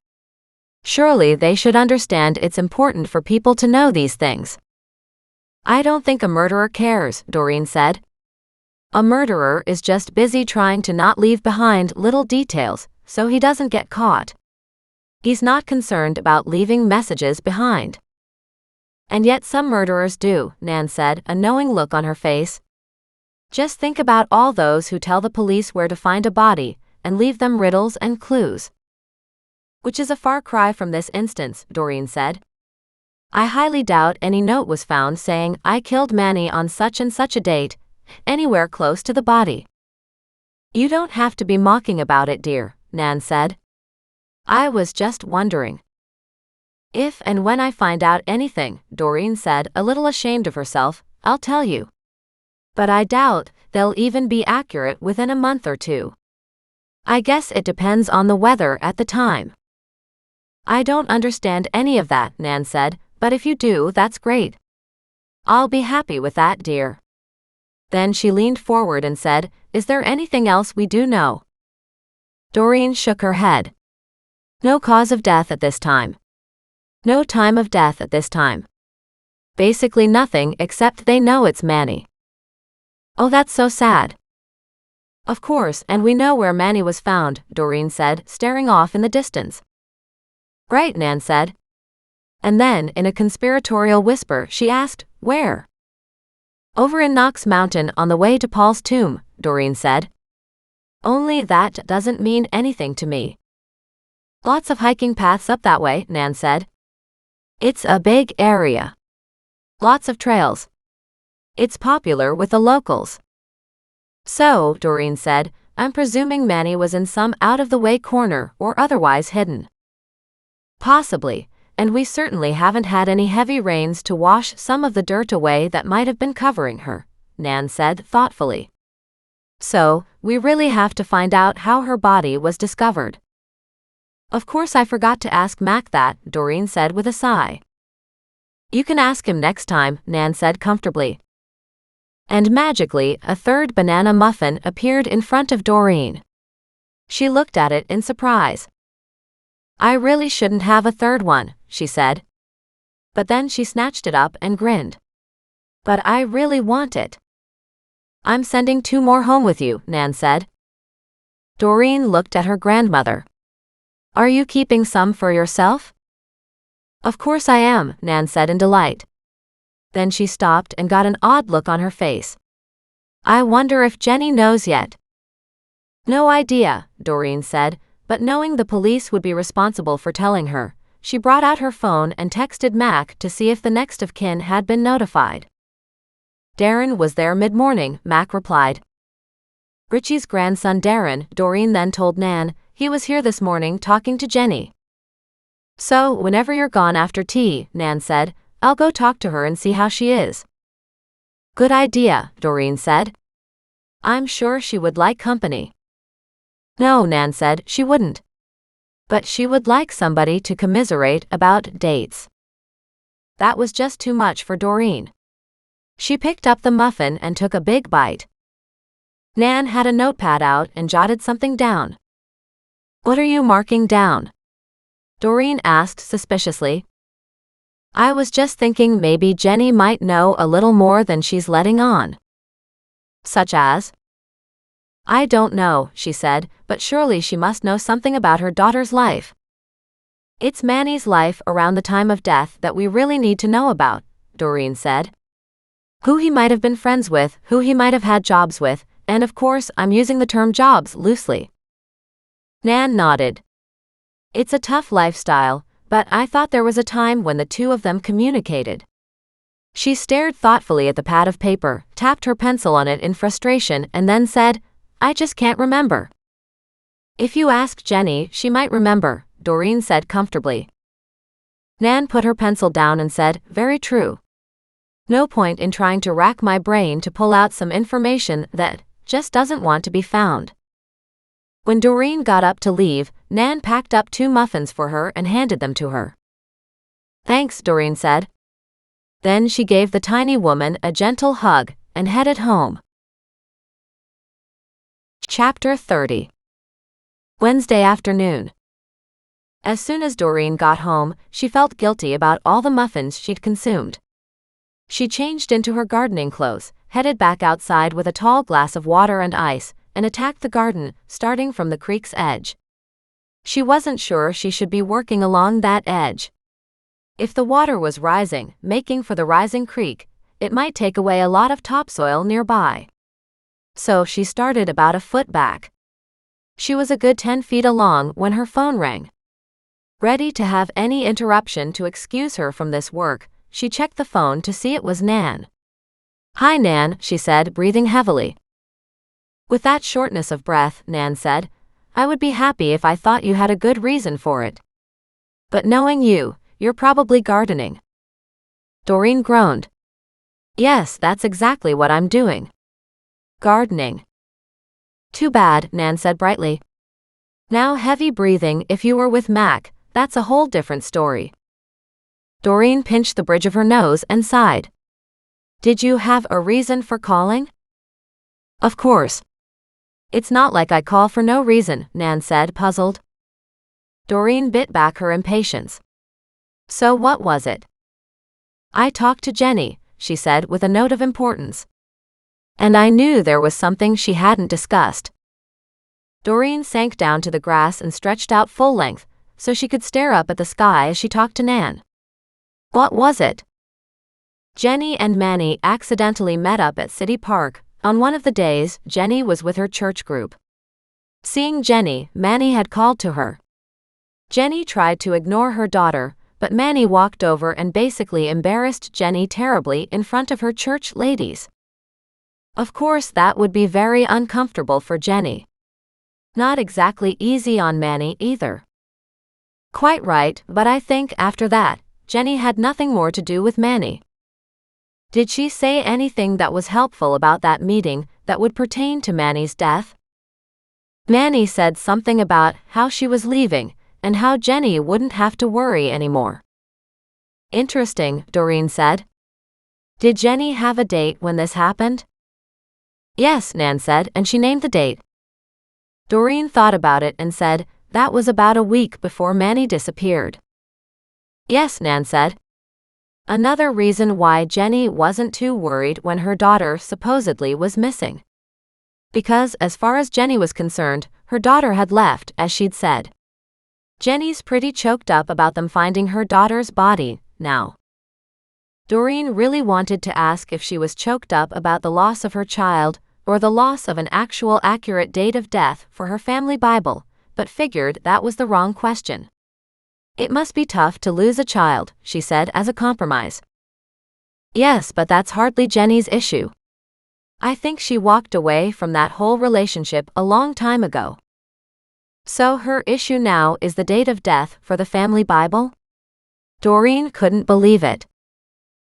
Surely they should understand it's important for people to know these things. I don't think a murderer cares, Doreen said. A murderer is just busy trying to not leave behind little details, so he doesn't get caught. He's not concerned about leaving messages behind. And yet some murderers do, Nan said, a knowing look on her face. Just think about all those who tell the police where to find a body, and leave them riddles and clues. Which is a far cry from this instance, Doreen said. I highly doubt any note was found saying, I killed Manny on such and such a date, anywhere close to the body. You don't have to be mocking about it, dear, Nan said. I was just wondering. If and when I find out anything, Doreen said, a little ashamed of herself, I'll tell you. But I doubt they'll even be accurate within a month or two. I guess it depends on the weather at the time. I don't understand any of that, Nan said, but if you do, that's great. I'll be happy with that, dear. Then she leaned forward and said, Is there anything else we do know? Doreen shook her head. No cause of death at this time. No time of death at this time. Basically nothing except they know it's Manny. Oh, that's so sad. Of course, and we know where Manny was found, Doreen said, staring off in the distance. Right, Nan said. And then, in a conspiratorial whisper, she asked, Where? Over in Knox Mountain on the way to Paul's tomb, Doreen said. Only that doesn't mean anything to me. Lots of hiking paths up that way, Nan said. It's a big area. Lots of trails. It's popular with the locals. So, Doreen said, I'm presuming Manny was in some out-of-the-way corner or otherwise hidden. Possibly, and we certainly haven't had any heavy rains to wash some of the dirt away that might have been covering her, Nan said thoughtfully. So, we really have to find out how her body was discovered. Of course I forgot to ask Mac that, Doreen said with a sigh. You can ask him next time, Nan said comfortably. And magically, a third banana muffin appeared in front of Doreen. She looked at it in surprise. I really shouldn't have a third one, she said. But then she snatched it up and grinned. But I really want it. I'm sending 2 more home with you, Nan said. Doreen looked at her grandmother. Are you keeping some for yourself? Of course I am, Nan said in delight. Then she stopped and got an odd look on her face. I wonder if Jenny knows yet. No idea, Doreen said, but knowing the police would be responsible for telling her, she brought out her phone and texted Mac to see if the next of kin had been notified. Darren was there mid-morning, Mac replied. Richie's grandson Darren, Doreen then told Nan, he was here this morning talking to Jenny. So, whenever you're gone after tea, Nan said, I'll go talk to her and see how she is. Good idea, Doreen said. I'm sure she would like company. No, Nan said, she wouldn't. But she would like somebody to commiserate about dates. That was just too much for Doreen. She picked up the muffin and took a big bite. Nan had a notepad out and jotted something down. What are you marking down? Doreen asked suspiciously. I was just thinking maybe Jenny might know a little more than she's letting on. Such as? I don't know, she said, but surely she must know something about her daughter's life. It's Manny's life around the time of death that we really need to know about, Doreen said. Who he might have been friends with, who he might have had jobs with, and of course I'm using the term jobs loosely. Nan nodded. It's a tough lifestyle, but I thought there was a time when the two of them communicated. She stared thoughtfully at the pad of paper, tapped her pencil on it in frustration, and then said, "I just can't remember." "If you ask Jenny, she might remember," Doreen said comfortably. Nan put her pencil down and said, "Very true. No point in trying to rack my brain to pull out some information that just doesn't want to be found." When Doreen got up to leave, Nan packed up 2 muffins for her and handed them to her. "Thanks," Doreen said. Then she gave the tiny woman a gentle hug and headed home. Chapter 30. Wednesday afternoon. As soon as Doreen got home, she felt guilty about all the muffins she'd consumed. She changed into her gardening clothes, headed back outside with a tall glass of water and ice, and attacked the garden, starting from the creek's edge. She wasn't sure she should be working along that edge. If the water was rising, making for the rising creek, it might take away a lot of topsoil nearby. So she started about a foot back. She was a good 10 feet along when her phone rang. Ready to have any interruption to excuse her from this work, she checked the phone to see it was Nan. "Hi, Nan," she said, breathing heavily. With that shortness of breath, Nan said, "I would be happy if I thought you had a good reason for it. But knowing you, you're probably gardening." Doreen groaned. "Yes, that's exactly what I'm doing. Gardening." "Too bad," Nan said brightly. "Now heavy breathing, if you were with Mac, that's a whole different story." Doreen pinched the bridge of her nose and sighed. "Did you have a reason for calling?" "Of course. It's not like I call for no reason," Nan said, puzzled. Doreen bit back her impatience. "So what was it?" "I talked to Jenny," she said with a note of importance. "And I knew there was something she hadn't discussed." Doreen sank down to the grass and stretched out full length, so she could stare up at the sky as she talked to Nan. "What was it?" Jenny and Manny accidentally met up at City Park. On one of the days, Jenny was with her church group. Seeing Jenny, Manny had called to her. Jenny tried to ignore her daughter, but Manny walked over and basically embarrassed Jenny terribly in front of her church ladies. Of course, that would be very uncomfortable for Jenny. Not exactly easy on Manny either. Quite right, but I think after that, Jenny had nothing more to do with Manny. Did she say anything that was helpful about that meeting that would pertain to Manny's death? Manny said something about how she was leaving and how Jenny wouldn't have to worry anymore. "Interesting," Doreen said. "Did Jenny have a date when this happened?" "Yes," Nan said, and she named the date. Doreen thought about it and said, "That was about a week before Manny disappeared." "Yes," Nan said. Another reason why Jenny wasn't too worried when her daughter supposedly was missing. Because, as far as Jenny was concerned, her daughter had left, as she'd said. Jenny's pretty choked up about them finding her daughter's body, now. Doreen really wanted to ask if she was choked up about the loss of her child, or the loss of an actual accurate date of death for her family Bible, but figured that was the wrong question. "It must be tough to lose a child," she said as a compromise. "Yes, but that's hardly Jenny's issue. I think she walked away from that whole relationship a long time ago." "So her issue now is the date of death for the family Bible?" Doreen couldn't believe it.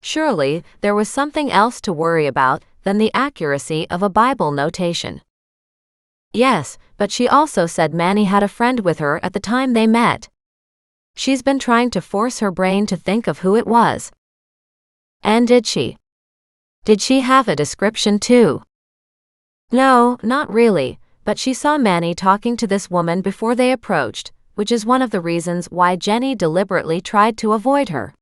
Surely, there was something else to worry about than the accuracy of a Bible notation. Yes, but she also said Manny had a friend with her at the time they met. She's been trying to force her brain to think of who it was. And did she? Did she have a description too? No, not really, but she saw Manny talking to this woman before they approached, which is one of the reasons why Jenny deliberately tried to avoid her.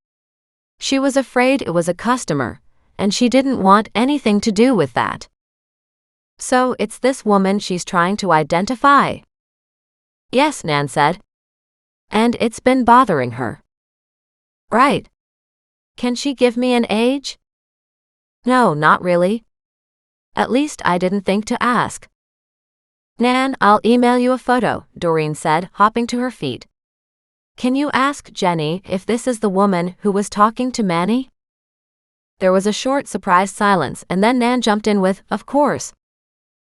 She was afraid it was a customer, and she didn't want anything to do with that. So it's this woman she's trying to identify? Yes, Nan said. And it's been bothering her. Right. Can she give me an age? No, not really. At least I didn't think to ask. Nan, I'll email you a photo, Doreen said, hopping to her feet. Can you ask Jenny if this is the woman who was talking to Manny? There was a short, surprised silence, and then Nan jumped in with, "Of course.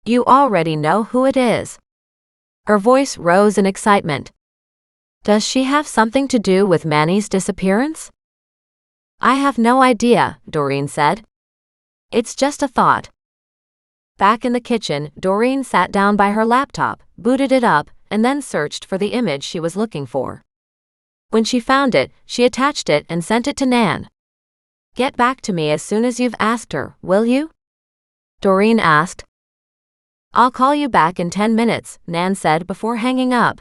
You already know who it is." Her voice rose in excitement. Does she have something to do with Manny's disappearance? I have no idea, Doreen said. It's just a thought. Back in the kitchen, Doreen sat down by her laptop, booted it up, and then searched for the image she was looking for. When she found it, she attached it and sent it to Nan. Get back to me as soon as you've asked her, will you? Doreen asked. I'll call you back in 10 minutes, Nan said before hanging up.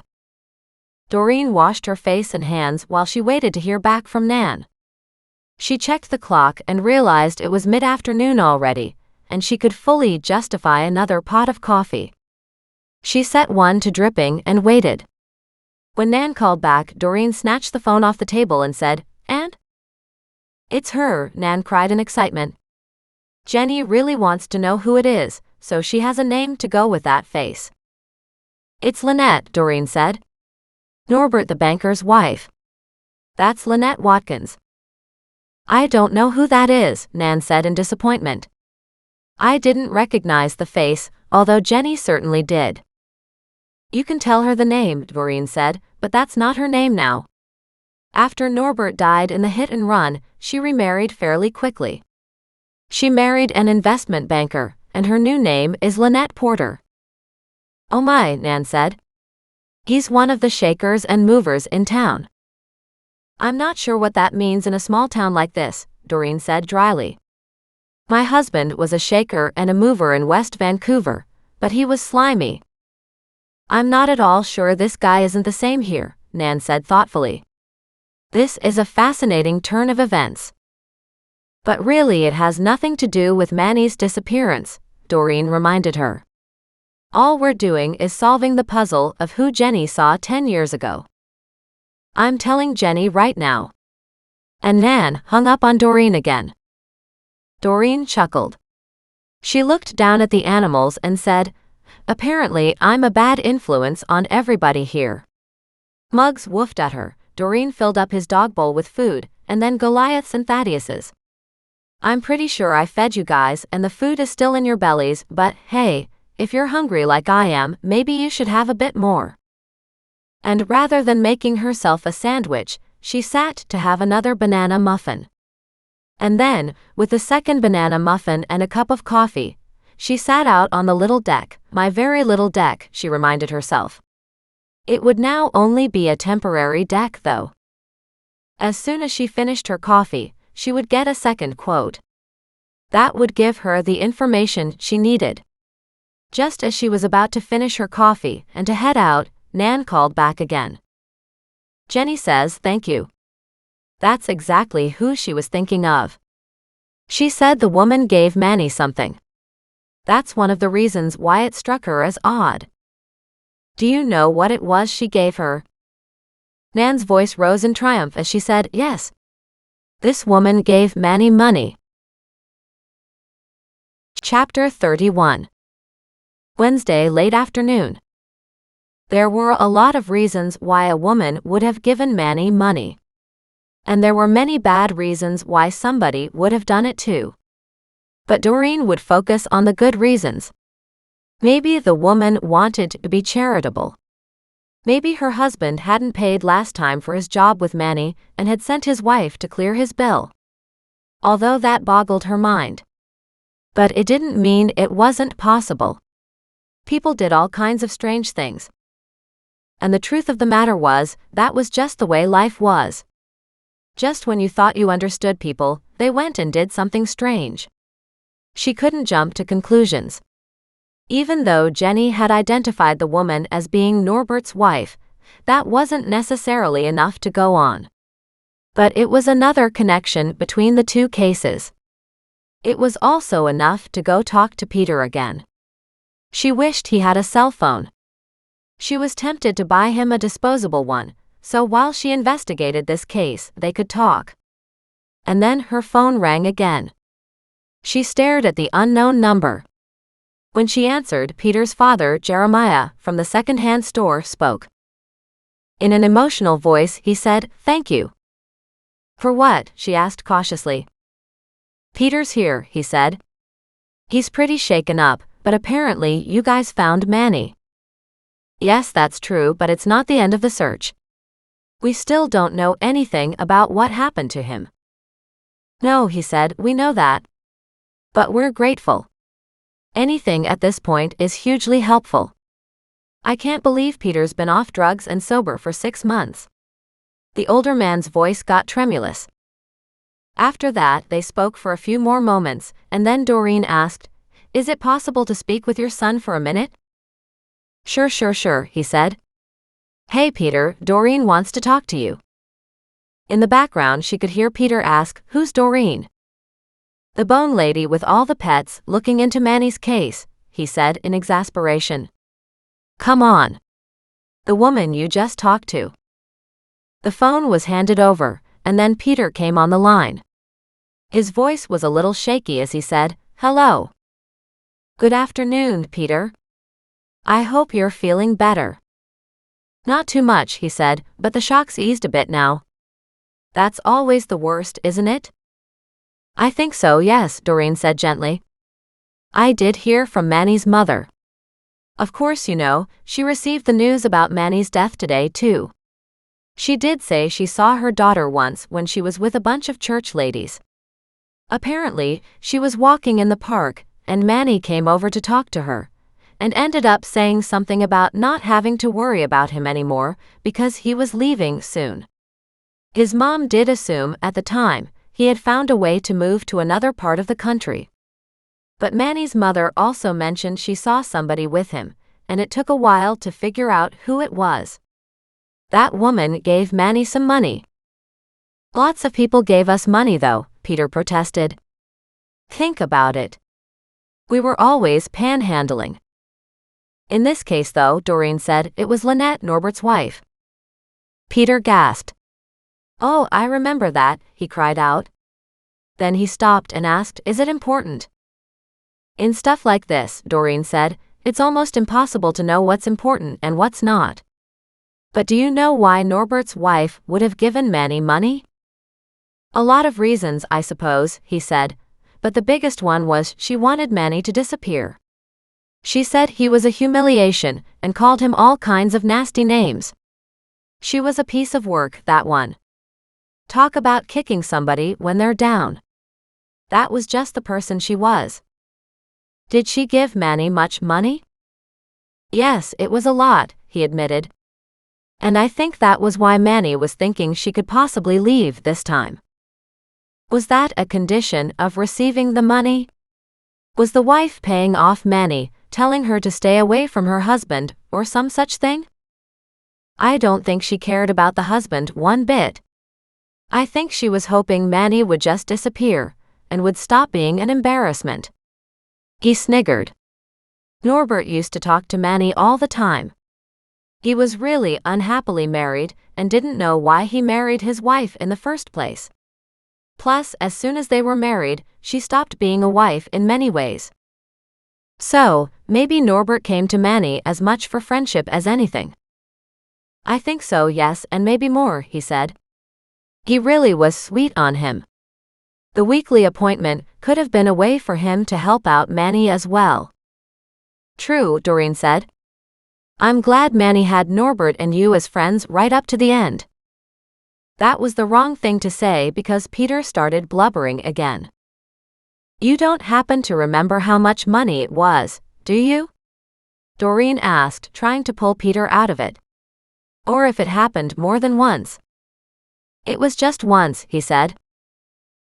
Doreen washed her face and hands while she waited to hear back from Nan. She checked the clock and realized it was mid-afternoon already, and she could fully justify another pot of coffee. She set one to dripping and waited. When Nan called back, Doreen snatched the phone off the table and said, "And?" It's her, Nan cried in excitement. Jenny really wants to know who it is, so she has a name to go with that face. It's Lynette, Doreen said. Norbert the banker's wife. That's Lynette Watkins. I don't know who that is, Nan said in disappointment. I didn't recognize the face, although Jenny certainly did. You can tell her the name, Doreen said, but that's not her name now. After Norbert died in the hit and run, she remarried fairly quickly. She married an investment banker, and her new name is Lynette Porter. Oh my, Nan said. He's one of the shakers and movers in town. I'm not sure what that means in a small town like this, Doreen said dryly. My husband was a shaker and a mover in West Vancouver, but he was slimy. I'm not at all sure this guy isn't the same here, Nan said thoughtfully. This is a fascinating turn of events. But really it has nothing to do with Manny's disappearance, Doreen reminded her. All we're doing is solving the puzzle of who Jenny saw 10 years ago. I'm telling Jenny right now. And Nan hung up on Doreen again. Doreen chuckled. She looked down at the animals and said, Apparently I'm a bad influence on everybody here. Muggs woofed at her. Doreen filled up his dog bowl with food, and then Goliath's and Thaddeus's. I'm pretty sure I fed you guys and the food is still in your bellies, but hey, if you're hungry like I am, maybe you should have a bit more. And rather than making herself a sandwich, she sat to have another banana muffin. And then, with the second banana muffin and a cup of coffee, she sat out on the little deck, my very little deck, she reminded herself. It would now only be a temporary deck, though. As soon as she finished her coffee, she would get a second quote. That would give her the information she needed. Just as she was about to finish her coffee and to head out, Nan called back again. Jenny says thank you. That's exactly who she was thinking of. She said the woman gave Manny something. That's one of the reasons why it struck her as odd. Do you know what it was she gave her? Nan's voice rose in triumph as she said, yes. This woman gave Manny money. Chapter 31. Wednesday late afternoon. There were a lot of reasons why a woman would have given Manny money. And there were many bad reasons why somebody would have done it too. But Doreen would focus on the good reasons. Maybe the woman wanted to be charitable. Maybe her husband hadn't paid last time for his job with Manny and had sent his wife to clear his bill. Although that boggled her mind. But it didn't mean it wasn't possible. People did all kinds of strange things. And the truth of the matter was, that was just the way life was. Just when you thought you understood people, they went and did something strange. She couldn't jump to conclusions. Even though Jenny had identified the woman as being Norbert's wife, that wasn't necessarily enough to go on. But it was another connection between the two cases. It was also enough to go talk to Peter again. She wished he had a cell phone. She was tempted to buy him a disposable one, so while she investigated this case, they could talk. And then her phone rang again. She stared at the unknown number. When she answered, Peter's father, Jeremiah, from the second-hand store, spoke. In an emotional voice, he said, "Thank you." "For what?" she asked cautiously. "Peter's here," he said. "He's pretty shaken up, but apparently you guys found Manny." "Yes, that's true, but it's not the end of the search. We still don't know anything about what happened to him." "No," he said, "we know that. But we're grateful. Anything at this point is hugely helpful. I can't believe Peter's been off drugs and sober for 6 months." The older man's voice got tremulous. After that, they spoke for a few more moments, and then Doreen asked, "Is it possible to speak with your son for a minute?" Sure, he said. "Hey Peter, Doreen wants to talk to you." In the background she could hear Peter ask, "Who's Doreen?" "The bone lady with all the pets, looking into Manny's case," he said in exasperation. "Come on. The woman you just talked to." The phone was handed over, and then Peter came on the line. His voice was a little shaky as he said, "Hello. Good afternoon, Peter. I hope you're feeling better." "Not too much," he said, "but the shock's eased a bit now." "That's always the worst, isn't it?" "I think so, yes," Doreen said gently. "I did hear from Manny's mother. Of course, you know, she received the news about Manny's death today, too. She did say she saw her daughter once when she was with a bunch of church ladies. Apparently, she was walking in the park, and Manny came over to talk to her, and ended up saying something about not having to worry about him anymore because he was leaving soon. His mom did assume, at the time, he had found a way to move to another part of the country. But Manny's mother also mentioned she saw somebody with him, and it took a while to figure out who it was. That woman gave Manny some money." "Lots of people gave us money though," Peter protested. "Think about it. We were always panhandling." "In this case though," Doreen said, "it was Lynette, Norbert's wife." Peter gasped. "Oh, I remember that," he cried out. Then he stopped and asked, "Is it important?" "In stuff like this," Doreen said, "it's almost impossible to know what's important and what's not." "But do you know why Norbert's wife would have given Manny money?" "A lot of reasons, I suppose," he said, "but the biggest one was she wanted Manny to disappear. She said he was a humiliation and called him all kinds of nasty names. She was a piece of work, that one. Talk about kicking somebody when they're down. That was just the person she was." "Did she give Manny much money?" "Yes, it was a lot," he admitted. "And I think that was why Manny was thinking she could possibly leave this time." "Was that a condition of receiving the money? Was the wife paying off Manny, telling her to stay away from her husband, or some such thing?" "I don't think she cared about the husband one bit. I think she was hoping Manny would just disappear, and would stop being an embarrassment." He sniggered. "Norbert used to talk to Manny all the time. He was really unhappily married and didn't know why he married his wife in the first place. Plus, as soon as they were married, she stopped being a wife in many ways. So, maybe Norbert came to Manny as much for friendship as anything." "I think so, yes, and maybe more," he said. "He really was sweet on him. The weekly appointment could have been a way for him to help out Manny as well." "True," Doreen said. "I'm glad Manny had Norbert and you as friends right up to the end." That was the wrong thing to say because Peter started blubbering again. "You don't happen to remember how much money it was, do you?" Doreen asked, trying to pull Peter out of it. "Or if it happened more than once." "It was just once," he said.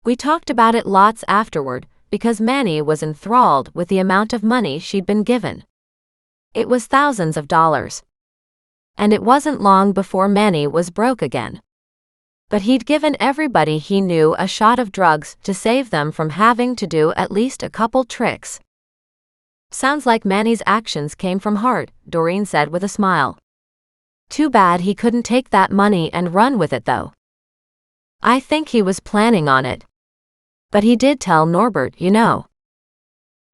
"We talked about it lots afterward, because Manny was enthralled with the amount of money she'd been given. It was thousands of dollars. And it wasn't long before Manny was broke again. But he'd given everybody he knew a shot of drugs to save them from having to do at least a couple tricks." "Sounds like Manny's actions came from heart," Doreen said with a smile. "Too bad he couldn't take that money and run with it though." "I think he was planning on it. But he did tell Norbert, you know."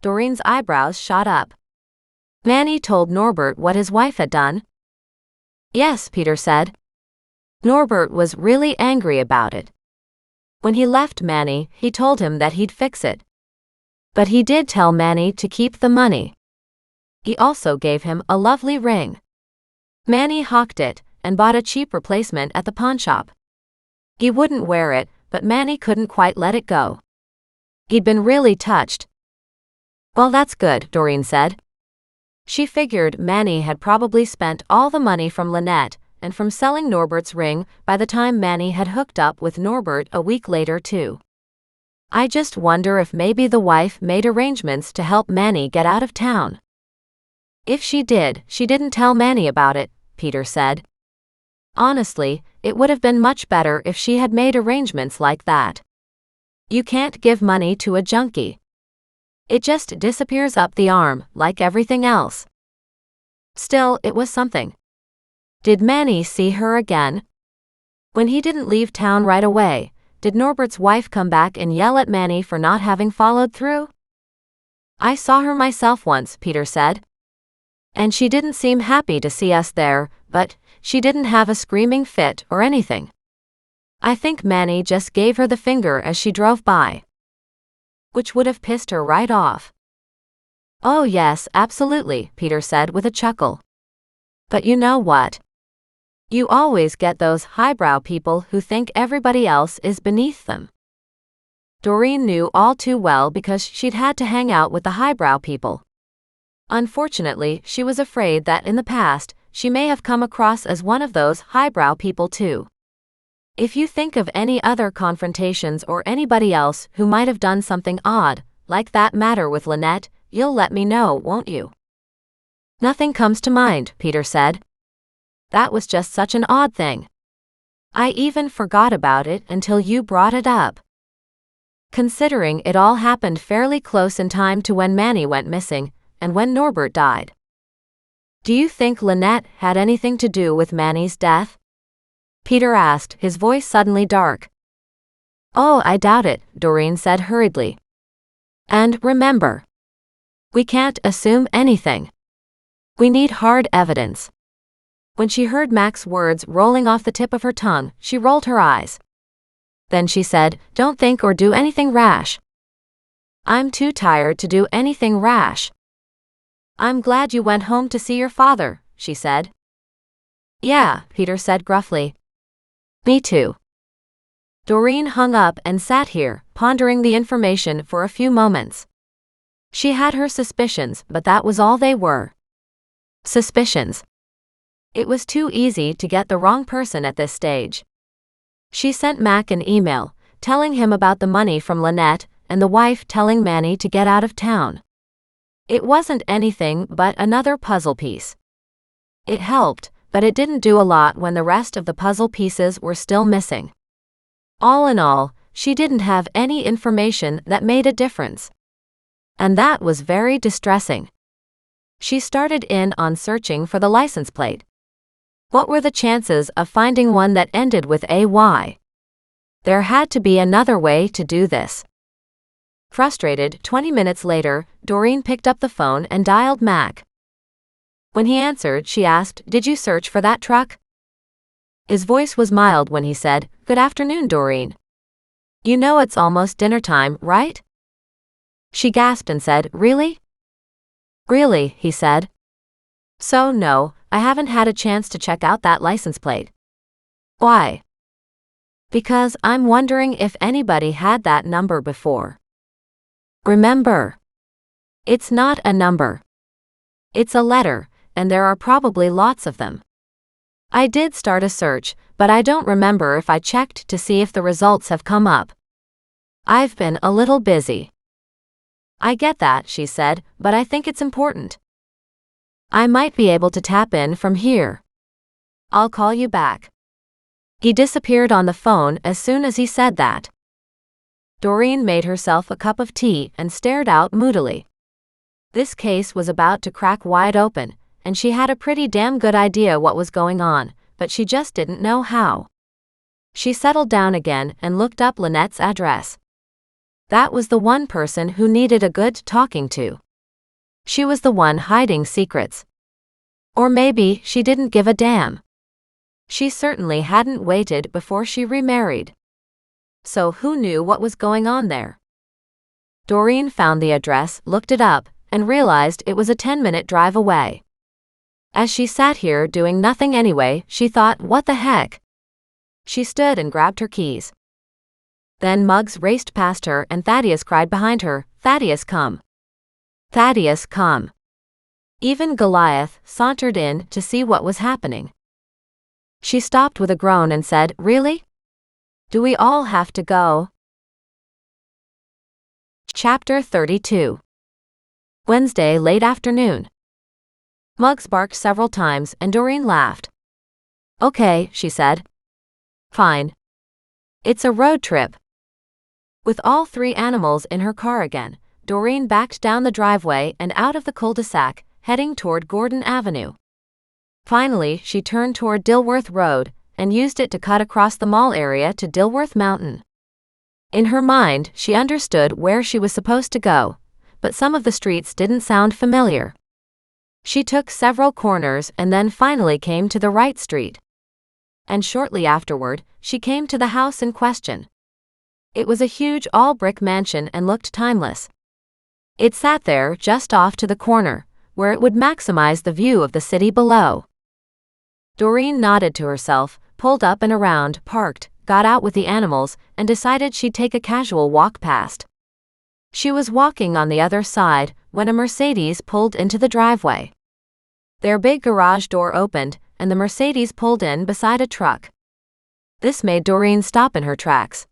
Doreen's eyebrows shot up. "Manny told Norbert what his wife had done?" "Yes," Peter said. Norbert was really angry about it. When he left Manny, he told him that he'd fix it. But he did tell Manny to keep the money. He also gave him a lovely ring. Manny hawked it and bought a cheap replacement at the pawnshop. He wouldn't wear it, but Manny couldn't quite let it go. He'd been really touched. "Well, that's good," Doreen said. She figured Manny had probably spent all the money from Lynette and from selling Norbert's ring by the time Manny had hooked up with Norbert a week later too. "I just wonder if maybe the wife made arrangements to help Manny get out of town." "If she did, she didn't tell Manny about it," Peter said. "Honestly, it would have been much better if she had made arrangements like that. You can't give money to a junkie. It just disappears up the arm, like everything else." Still, it was something. Did Manny see her again? When he didn't leave town right away, did Norbert's wife come back and yell at Manny for not having followed through? "I saw her myself once," Peter said. "And she didn't seem happy to see us there, but she didn't have a screaming fit or anything. I think Manny just gave her the finger as she drove by. Which would have pissed her right off." "Oh yes, absolutely," Peter said with a chuckle. "But you know what? You always get those highbrow people who think everybody else is beneath them." Doreen knew all too well because she'd had to hang out with the highbrow people. Unfortunately, she was afraid that in the past, she may have come across as one of those highbrow people too. If you think of any other confrontations or anybody else who might have done something odd, like that matter with Lynette, you'll let me know, won't you?" "Nothing comes to mind," Peter said. "That was just such an odd thing. I even forgot about it until you brought it up." Considering it all happened fairly close in time to when Manny went missing, and when Norbert died. "Do you think Lynette had anything to do with Manny's death?" Peter asked, his voice suddenly dark. "Oh, I doubt it," Doreen said hurriedly. "And remember, we can't assume anything. We need hard evidence." When she heard Mac's words rolling off the tip of her tongue, she rolled her eyes. Then she said, "Don't think or do anything rash." "I'm too tired to do anything rash." "I'm glad you went home to see your father," she said. "Yeah," Peter said gruffly. "Me too." Doreen hung up and sat here, pondering the information for a few moments. She had her suspicions, but that was all they were. Suspicions. It was too easy to get the wrong person at this stage. She sent Mac an email, telling him about the money from Lynette, and the wife telling Manny to get out of town. It wasn't anything but another puzzle piece. It helped, but it didn't do a lot when the rest of the puzzle pieces were still missing. All in all, she didn't have any information that made a difference. And that was very distressing. She started in on searching for the license plate. What were the chances of finding one that ended with AY? There had to be another way to do this. Frustrated, 20 minutes later, Doreen picked up the phone and dialed Mac. When he answered, she asked, "Did you search for that truck?" His voice was mild when he said, "Good afternoon, Doreen. You know it's almost dinner time, right?" She gasped and said, "Really?" "Really," he said. "So no, I haven't had a chance to check out that license plate." "Why?" "Because I'm wondering if anybody had that number before." "Remember, it's not a number. It's a letter, and there are probably lots of them. I did start a search, but I don't remember if I checked to see if the results have come up. I've been a little busy." "I get that," she said, "but I think it's important. I might be able to tap in from here. I'll call you back." He disappeared on the phone as soon as he said that. Doreen made herself a cup of tea and stared out moodily. This case was about to crack wide open, and she had a pretty damn good idea what was going on, but she just didn't know how. She settled down again and looked up Lynette's address. That was the one person who needed a good talking to. She was the one hiding secrets. Or maybe she didn't give a damn. She certainly hadn't waited before she remarried. So who knew what was going on there? Doreen found the address, looked it up, and realized it was a 10-minute drive away. As she sat here doing nothing anyway, she thought, what the heck? She stood and grabbed her keys. Then Muggs raced past her and Thaddeus cried behind her, Thaddeus, come. Thaddeus, come. Even Goliath sauntered in to see what was happening. She stopped with a groan and said, really? Do we all have to go? Chapter 32. Wednesday, late afternoon. Muggs barked several times and Doreen laughed. Okay, she said. Fine. It's a road trip. With all 3 animals in her car again, Doreen backed down the driveway and out of the cul-de-sac, heading toward Gordon Avenue. Finally, she turned toward Dilworth Road and used it to cut across the mall area to Dilworth Mountain. In her mind, she understood where she was supposed to go, but some of the streets didn't sound familiar. She took several corners and then finally came to the right street. And shortly afterward, she came to the house in question. It was a huge all-brick mansion and looked timeless. It sat there just off to the corner, where it would maximize the view of the city below. Doreen nodded to herself, pulled up and around, parked, got out with the animals, and decided she'd take a casual walk past. She was walking on the other side when a Mercedes pulled into the driveway. Their big garage door opened, and the Mercedes pulled in beside a truck. This made Doreen stop in her tracks.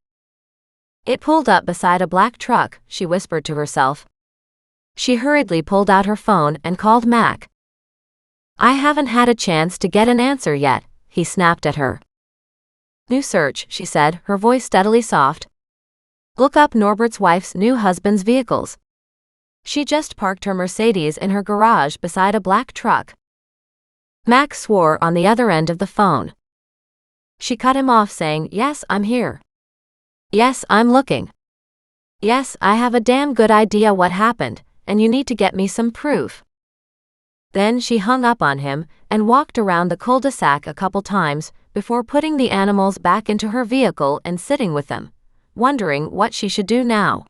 It pulled up beside a black truck, she whispered to herself. She hurriedly pulled out her phone and called Mac. I haven't had a chance to get an answer yet, he snapped at her. New search, she said, her voice steadily soft. Look up Norbert's wife's new husband's vehicles. She just parked her Mercedes in her garage beside a black truck. Mac swore on the other end of the phone. She cut him off saying, yes, I'm here. Yes, I'm looking. Yes, I have a damn good idea what happened, and you need to get me some proof. Then she hung up on him and walked around the cul-de-sac a couple times before putting the animals back into her vehicle and sitting with them, wondering what she should do now.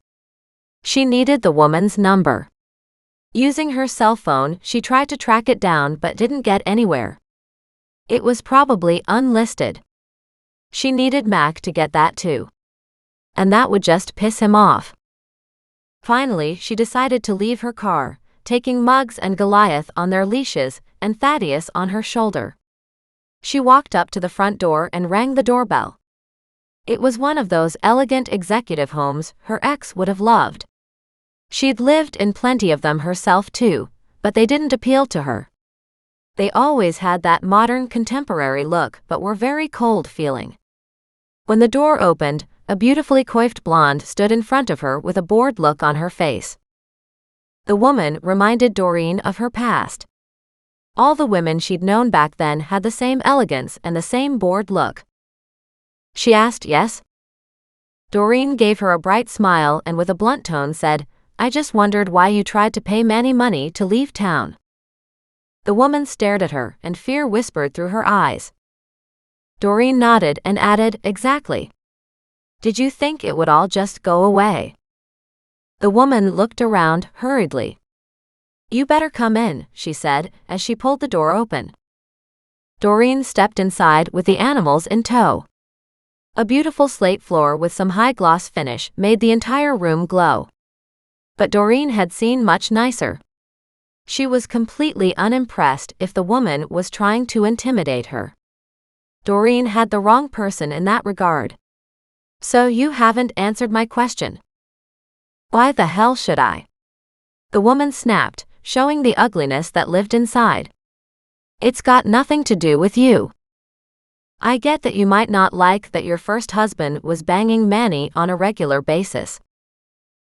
She needed the woman's number. Using her cell phone, she tried to track it down but didn't get anywhere. It was probably unlisted. She needed Mac to get that too. And that would just piss him off. Finally, she decided to leave her car, taking Muggs and Goliath on their leashes and Thaddeus on her shoulder. She walked up to the front door and rang the doorbell. It was one of those elegant executive homes her ex would have loved. She'd lived in plenty of them herself too, but they didn't appeal to her. They always had that modern contemporary look but were very cold feeling. When the door opened, a beautifully coiffed blonde stood in front of her with a bored look on her face. The woman reminded Doreen of her past. All the women she'd known back then had the same elegance and the same bored look. She asked, yes? Doreen gave her a bright smile and with a blunt tone said, I just wondered why you tried to pay Manny money to leave town. The woman stared at her and fear whispered through her eyes. Doreen nodded and added, exactly. Did you think it would all just go away? The woman looked around hurriedly. You better come in, she said, as she pulled the door open. Doreen stepped inside with the animals in tow. A beautiful slate floor with some high-gloss finish made the entire room glow. But Doreen had seen much nicer. She was completely unimpressed if the woman was trying to intimidate her. Doreen had the wrong person in that regard. So you haven't answered my question. Why the hell should I? The woman snapped, showing the ugliness that lived inside. It's got nothing to do with you. I get that you might not like that your first husband was banging Manny on a regular basis.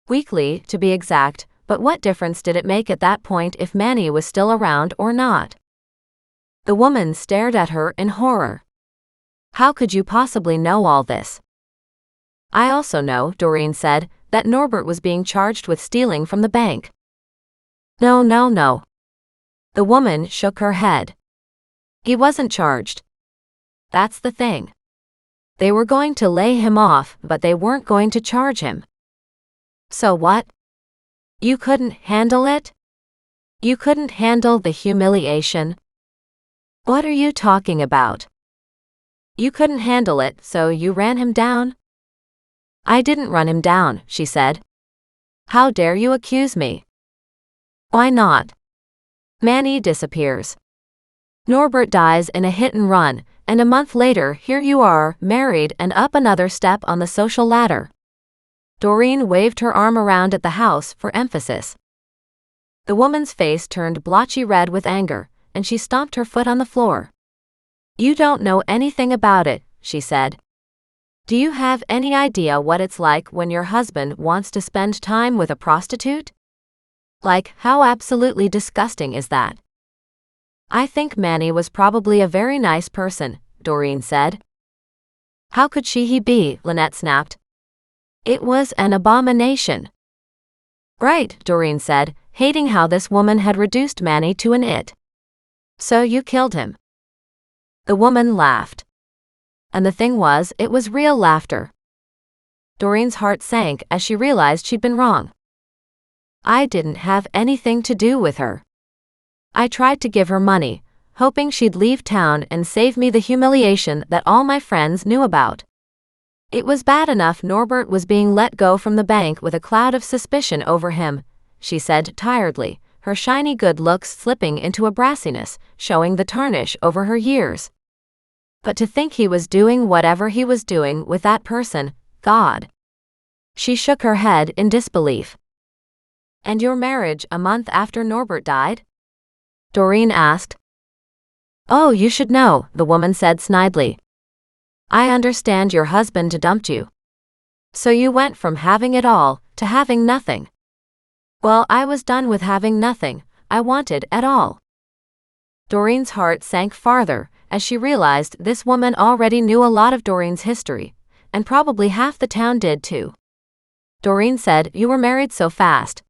Weekly, to be exact, but what difference did it make at that point if Manny was still around or not? The woman stared at her in horror. How could you possibly know all this? I also know, Doreen said, that Norbert was being charged with stealing from the bank. No. The woman shook her head. He wasn't charged. That's the thing. They were going to lay him off, but they weren't going to charge him. So what? You couldn't handle it? You couldn't handle the humiliation? What are you talking about? You couldn't handle it, so you ran him down? I didn't run him down, she said. How dare you accuse me? Why not? Manny disappears. Norbert dies in a hit and run, and a month later here you are, married and up another step on the social ladder. Doreen waved her arm around at the house for emphasis. The woman's face turned blotchy red with anger, and she stomped her foot on the floor. You don't know anything about it, she said. Do you have any idea what it's like when your husband wants to spend time with a prostitute? Like, how absolutely disgusting is that? I think Manny was probably a very nice person, Doreen said. How could he be? Lynette snapped. It was an abomination. Right, Doreen said, hating how this woman had reduced Manny to an it. So you killed him. The woman laughed. And the thing was, it was real laughter. Doreen's heart sank as she realized she'd been wrong. I didn't have anything to do with her. I tried to give her money, hoping she'd leave town and save me the humiliation that all my friends knew about. It was bad enough Norbert was being let go from the bank with a cloud of suspicion over him, she said tiredly, her shiny good looks slipping into a brassiness, showing the tarnish over her years. But to think he was doing whatever he was doing with that person, God. She shook her head in disbelief. And your marriage a month after Norbert died? Doreen asked. Oh, you should know, the woman said snidely. I understand your husband dumped you. So you went from having it all to having nothing. Well, I was done with having nothing. I wanted it all. Doreen's heart sank farther as she realized this woman already knew a lot of Doreen's history, and probably half the town did too. Doreen said, you were married so fast.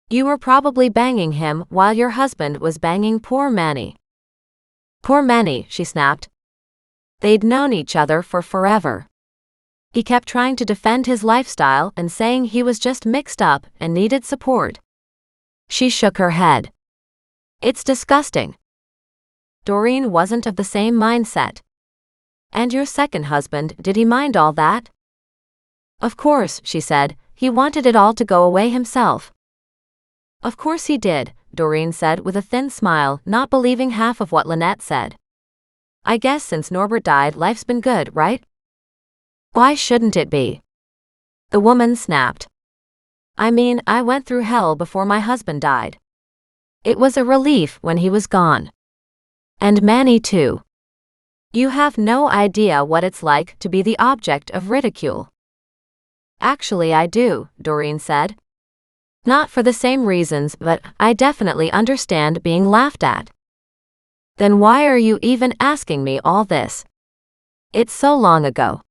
You were probably banging him while your husband was banging poor Manny. Poor Manny, she snapped. They'd known each other for forever. He kept trying to defend his lifestyle and saying he was just mixed up and needed support. She shook her head. It's disgusting. Doreen wasn't of the same mindset. And your second husband, did he mind all that? Of course, she said, he wanted it all to go away himself. Of course he did, Doreen said with a thin smile, not believing half of what Lynette said. I guess since Norbert died, life's been good, right? Why shouldn't it be? The woman snapped. I mean, I went through hell before my husband died. It was a relief when he was gone. And Manny too. You have no idea what it's like to be the object of ridicule. Actually, I do, Doreen said. Not for the same reasons, but I definitely understand being laughed at. Then why are you even asking me all this? It's so long ago.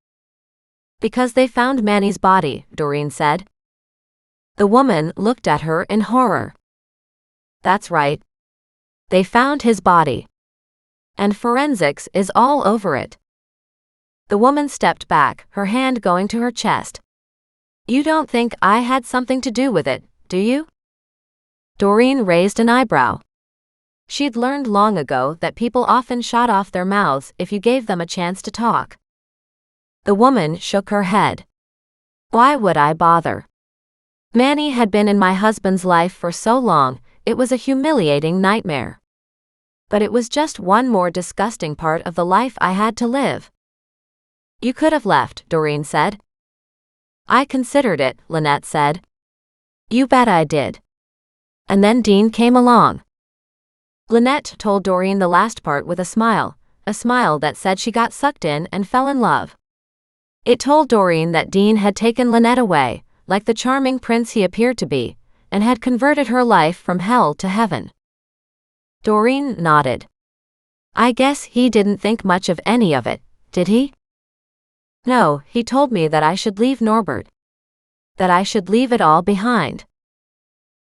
Because they found Manny's body, Doreen said. The woman looked at her in horror. That's right. They found his body. And forensics is all over it. The woman stepped back, her hand going to her chest. You don't think I had something to do with it, do you? Doreen raised an eyebrow. She'd learned long ago that people often shut off their mouths if you gave them a chance to talk. The woman shook her head. Why would I bother? Manny had been in my husband's life for so long, it was a humiliating nightmare. But it was just one more disgusting part of the life I had to live. You could have left, Doreen said. I considered it, Lynette said. You bet I did. And then Dean came along. Lynette told Doreen the last part with a smile that said she got sucked in and fell in love. It told Doreen that Dean had taken Lynette away, like the charming prince he appeared to be, and had converted her life from hell to heaven. Doreen nodded. I guess he didn't think much of any of it, did he? No, he told me that I should leave Norbert. That I should leave it all behind.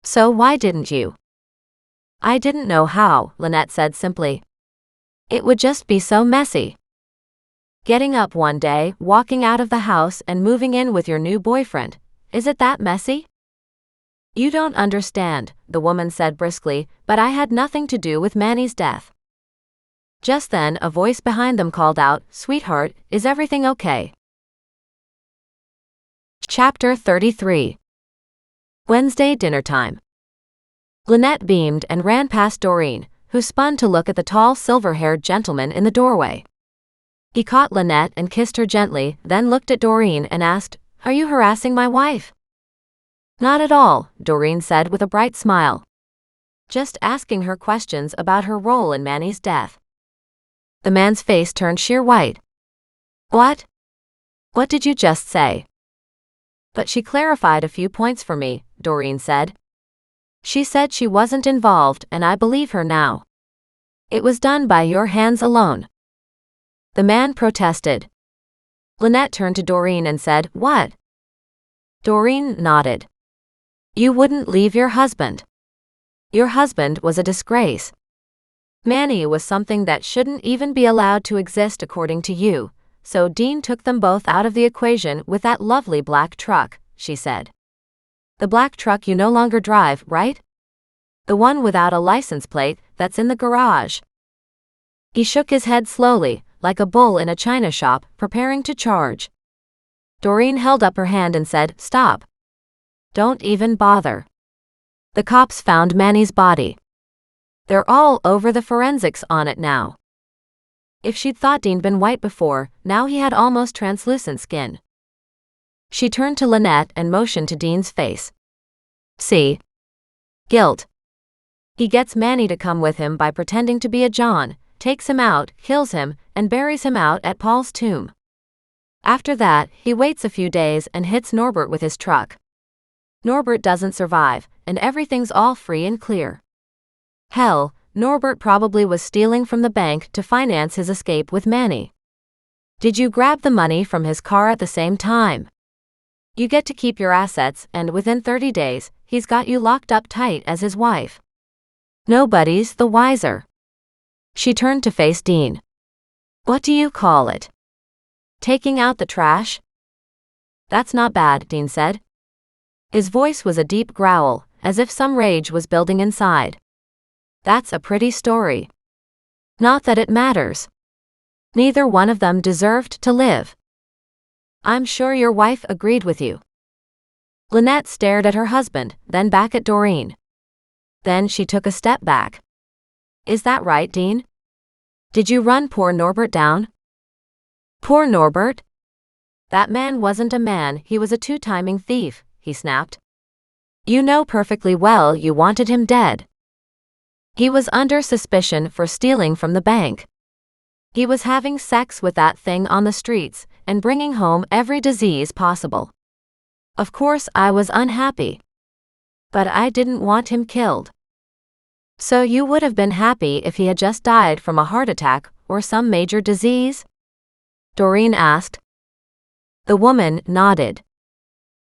So why didn't you? I didn't know how, Lynette said simply. It would just be so messy. Getting up one day, walking out of the house and moving in with your new boyfriend. Is it that messy? You don't understand, the woman said briskly, but I had nothing to do with Manny's death. Just then, a voice behind them called out, "Sweetheart, is everything okay?" Chapter 33. Wednesday dinner time. Lynette beamed and ran past Doreen, who spun to look at the tall silver-haired gentleman in the doorway. He caught Lynette and kissed her gently, then looked at Doreen and asked, "Are you harassing my wife?" "Not at all," Doreen said with a bright smile. "Just asking her questions about her role in Manny's death." The man's face turned sheer white. "What? What did you just say?" "But she clarified a few points for me," Doreen said. "She said she wasn't involved and I believe her now. It was done by your hands alone." The man protested. Lynette turned to Doreen and said, "What?" Doreen nodded. "You wouldn't leave your husband. Your husband was a disgrace. Manny was something that shouldn't even be allowed to exist according to you, so Dean took them both out of the equation with that lovely black truck," she said. "The black truck you no longer drive, right? The one without a license plate that's in the garage." He shook his head slowly, like a bull in a china shop, preparing to charge. Doreen held up her hand and said, "Stop. Don't even bother. The cops found Manny's body. They're all over the forensics on it now." If she'd thought Dean'd been white before, now he had almost translucent skin. She turned to Lynette and motioned to Dean's face. "See? Guilt. He gets Manny to come with him by pretending to be a John, takes him out, kills him, and buries him out at Paul's tomb. After that, he waits a few days and hits Norbert with his truck. Norbert doesn't survive, and everything's all free and clear. Hell, Norbert probably was stealing from the bank to finance his escape with Manny. Did you grab the money from his car at the same time? You get to keep your assets, and within 30 days, he's got you locked up tight as his wife. Nobody's the wiser." She turned to face Dean. "What do you call it? Taking out the trash?" "That's not bad," Dean said. His voice was a deep growl, as if some rage was building inside. "That's a pretty story. Not that it matters. Neither one of them deserved to live. I'm sure your wife agreed with you." Lynette stared at her husband, then back at Doreen. Then she took a step back. "Is that right, Dean? Did you run poor Norbert down?" "Poor Norbert? That man wasn't a man, he was a two-timing thief," he snapped. "You know perfectly well you wanted him dead. He was under suspicion for stealing from the bank. He was having sex with that thing on the streets and bringing home every disease possible. Of course I was unhappy. But I didn't want him killed." "So you would have been happy if he had just died from a heart attack or some major disease?" Doreen asked. The woman nodded.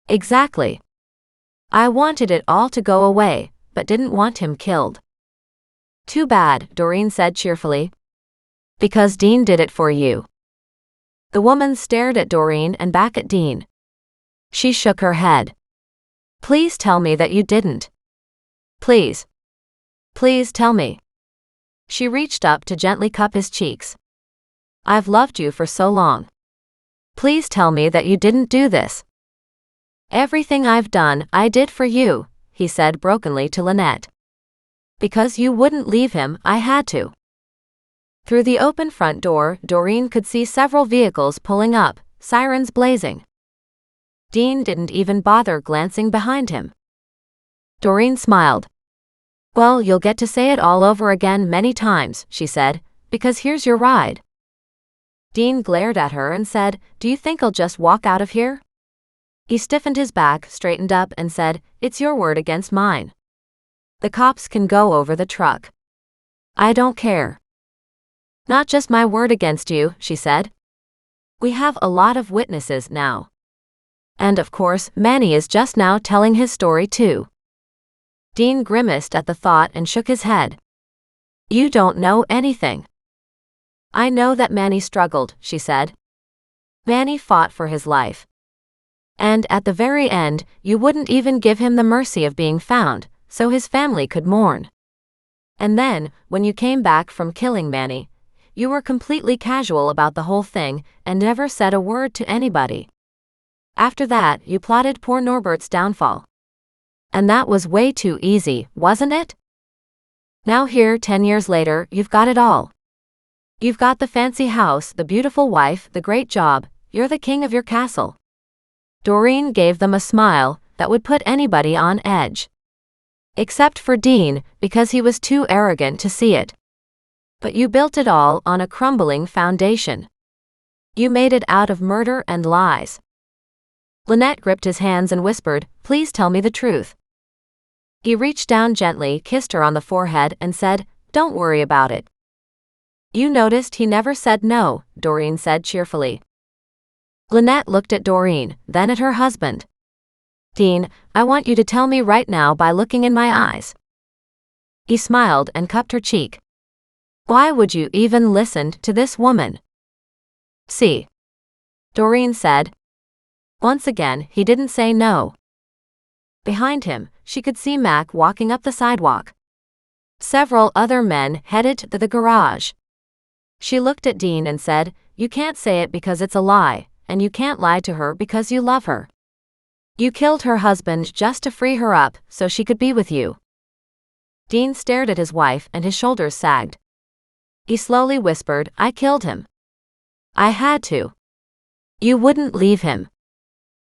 "Exactly. I wanted it all to go away, but didn't want him killed." "Too bad," Doreen said cheerfully. "Because Dean did it for you." The woman stared at Doreen and back at Dean. She shook her head. "Please tell me that you didn't. Please. Please tell me." She reached up to gently cup his cheeks. "I've loved you for so long. Please tell me that you didn't do this." "Everything I've done, I did for you," he said brokenly to Lynette. "Because you wouldn't leave him, I had to." Through the open front door, Doreen could see several vehicles pulling up, sirens blazing. Dean didn't even bother glancing behind him. Doreen smiled. "Well, you'll get to say it all over again many times," she said, "because here's your ride." Dean glared at her and said, "Do you think I'll just walk out of here?" He stiffened his back, straightened up, and said, "It's your word against mine. The cops can go over the truck. I don't care." "Not just my word against you," she said. "We have a lot of witnesses now. And of course, Manny is just now telling his story too." Dean grimaced at the thought and shook his head. "You don't know anything." "I know that Manny struggled," she said. Manny fought for his life. And at the very end, you wouldn't even give him the mercy of being found, so his family could mourn. And then, when you came back from killing Manny, you were completely casual about the whole thing and never said a word to anybody. After that, you plotted poor Norbert's downfall. And that was way too easy, wasn't it? Now here, 10 years later, you've got it all. You've got the fancy house, the beautiful wife, the great job, you're the king of your castle. Doreen gave them a smile that would put anybody on edge. Except for Dean, because he was too arrogant to see it. But you built it all on a crumbling foundation. You made it out of murder and lies. Lynette gripped his hands and whispered, "Please tell me the truth." He reached down gently, kissed her on the forehead, and said, "Don't worry about it." "You noticed he never said no," Doreen said cheerfully. Lynette looked at Doreen, then at her husband. "Dean, I want you to tell me right now by looking in my eyes." He smiled and cupped her cheek. "Why would you even listen to this woman?" "See," Doreen said. Once again, he didn't say no. Behind him, she could see Mac walking up the sidewalk. Several other men headed to the garage. She looked at Dean and said, "You can't say it because it's a lie, and you can't lie to her because you love her. You killed her husband just to free her up so she could be with you." Dean stared at his wife and his shoulders sagged. He slowly whispered, "I killed him. I had to. You wouldn't leave him.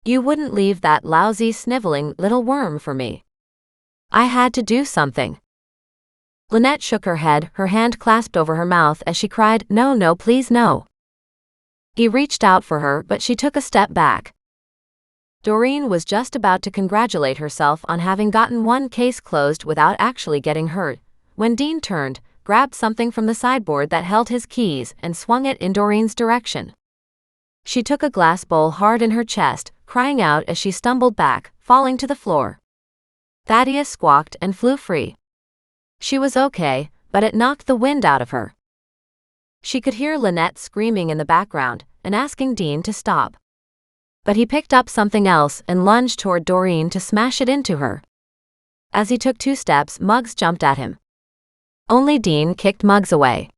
You wouldn't leave that lousy, sniveling little worm for me. I had to do something." Lynette shook her head, her hand clasped over her mouth as she cried, "No, no, please no." He reached out for her, but she took a step back. Doreen was just about to congratulate herself on having gotten one case closed without actually getting hurt, when Dean turned, grabbed something from the sideboard that held his keys, and swung it in Doreen's direction. She took a glass bowl hard in her chest, crying out as she stumbled back, falling to the floor. Thaddeus squawked and flew free. She was okay, but it knocked the wind out of her. She could hear Lynette screaming in the background and asking Dean to stop. But he picked up something else and lunged toward Doreen to smash it into her. As he took 2 steps, Muggs jumped at him. Only Dean kicked Muggs away.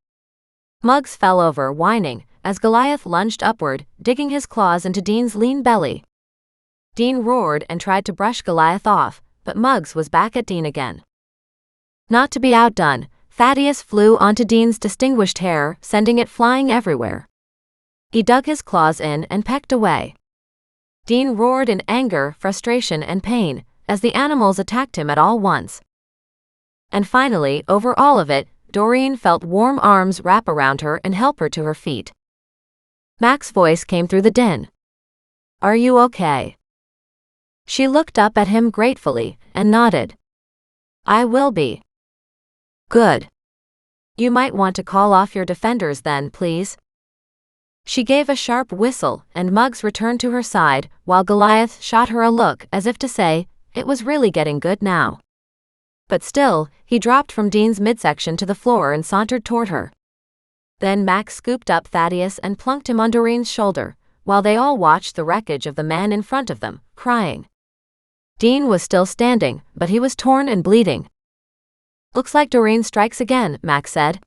Muggs fell over, whining, as Goliath lunged upward, digging his claws into Dean's lean belly. Dean roared and tried to brush Goliath off, but Muggs was back at Dean again. Not to be outdone, Thaddeus flew onto Dean's distinguished hair, sending it flying everywhere. He dug his claws in and pecked away. Dean roared in anger, frustration, and pain, as the animals attacked him at all once. And finally, over all of it, Doreen felt warm arms wrap around her and help her to her feet. Mac's voice came through the din. "Are you okay?" She looked up at him gratefully and nodded. "I will be." "Good. You might want to call off your defenders then, please." She gave a sharp whistle, and Muggs returned to her side, while Goliath shot her a look as if to say, it was really getting good now. But still, he dropped from Dean's midsection to the floor and sauntered toward her. Then Mac scooped up Thaddeus and plunked him on Doreen's shoulder, while they all watched the wreckage of the man in front of them, crying. Dean was still standing, but he was torn and bleeding. "Looks like Doreen strikes again," Mac said.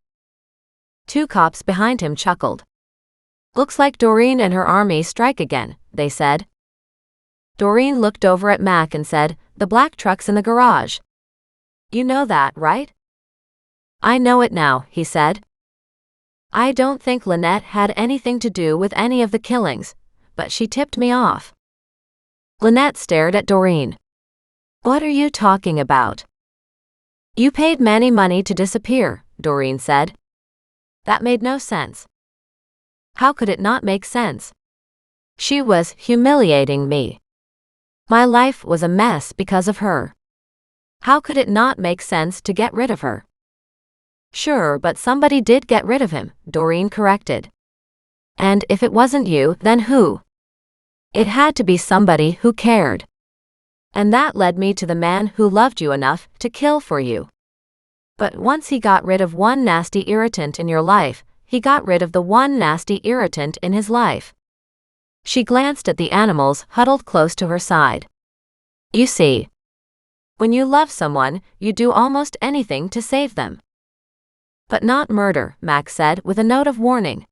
2 cops behind him chuckled. "Looks like Doreen and her army strike again," they said. Doreen looked over at Mac and said, "The black truck's in the garage. You know that, right?" "I know it now," he said. "I don't think Lynette had anything to do with any of the killings, but she tipped me off." Lynette stared at Doreen. "What are you talking about?" "You paid Manny money to disappear," Doreen said. That made no sense. How could it not make sense? She was humiliating me. My life was a mess because of her. How could it not make sense to get rid of her? "Sure, but somebody did get rid of him," Doreen corrected. "And if it wasn't you, then who?" "It had to be somebody who cared. And that led me to the man who loved you enough to kill for you. But once he got rid of one nasty irritant in your life, he got rid of the one nasty irritant in his life. She glanced at the animals huddled close to her side. You see, when you love someone, you do almost anything to save them. But not murder, Max said with a note of warning.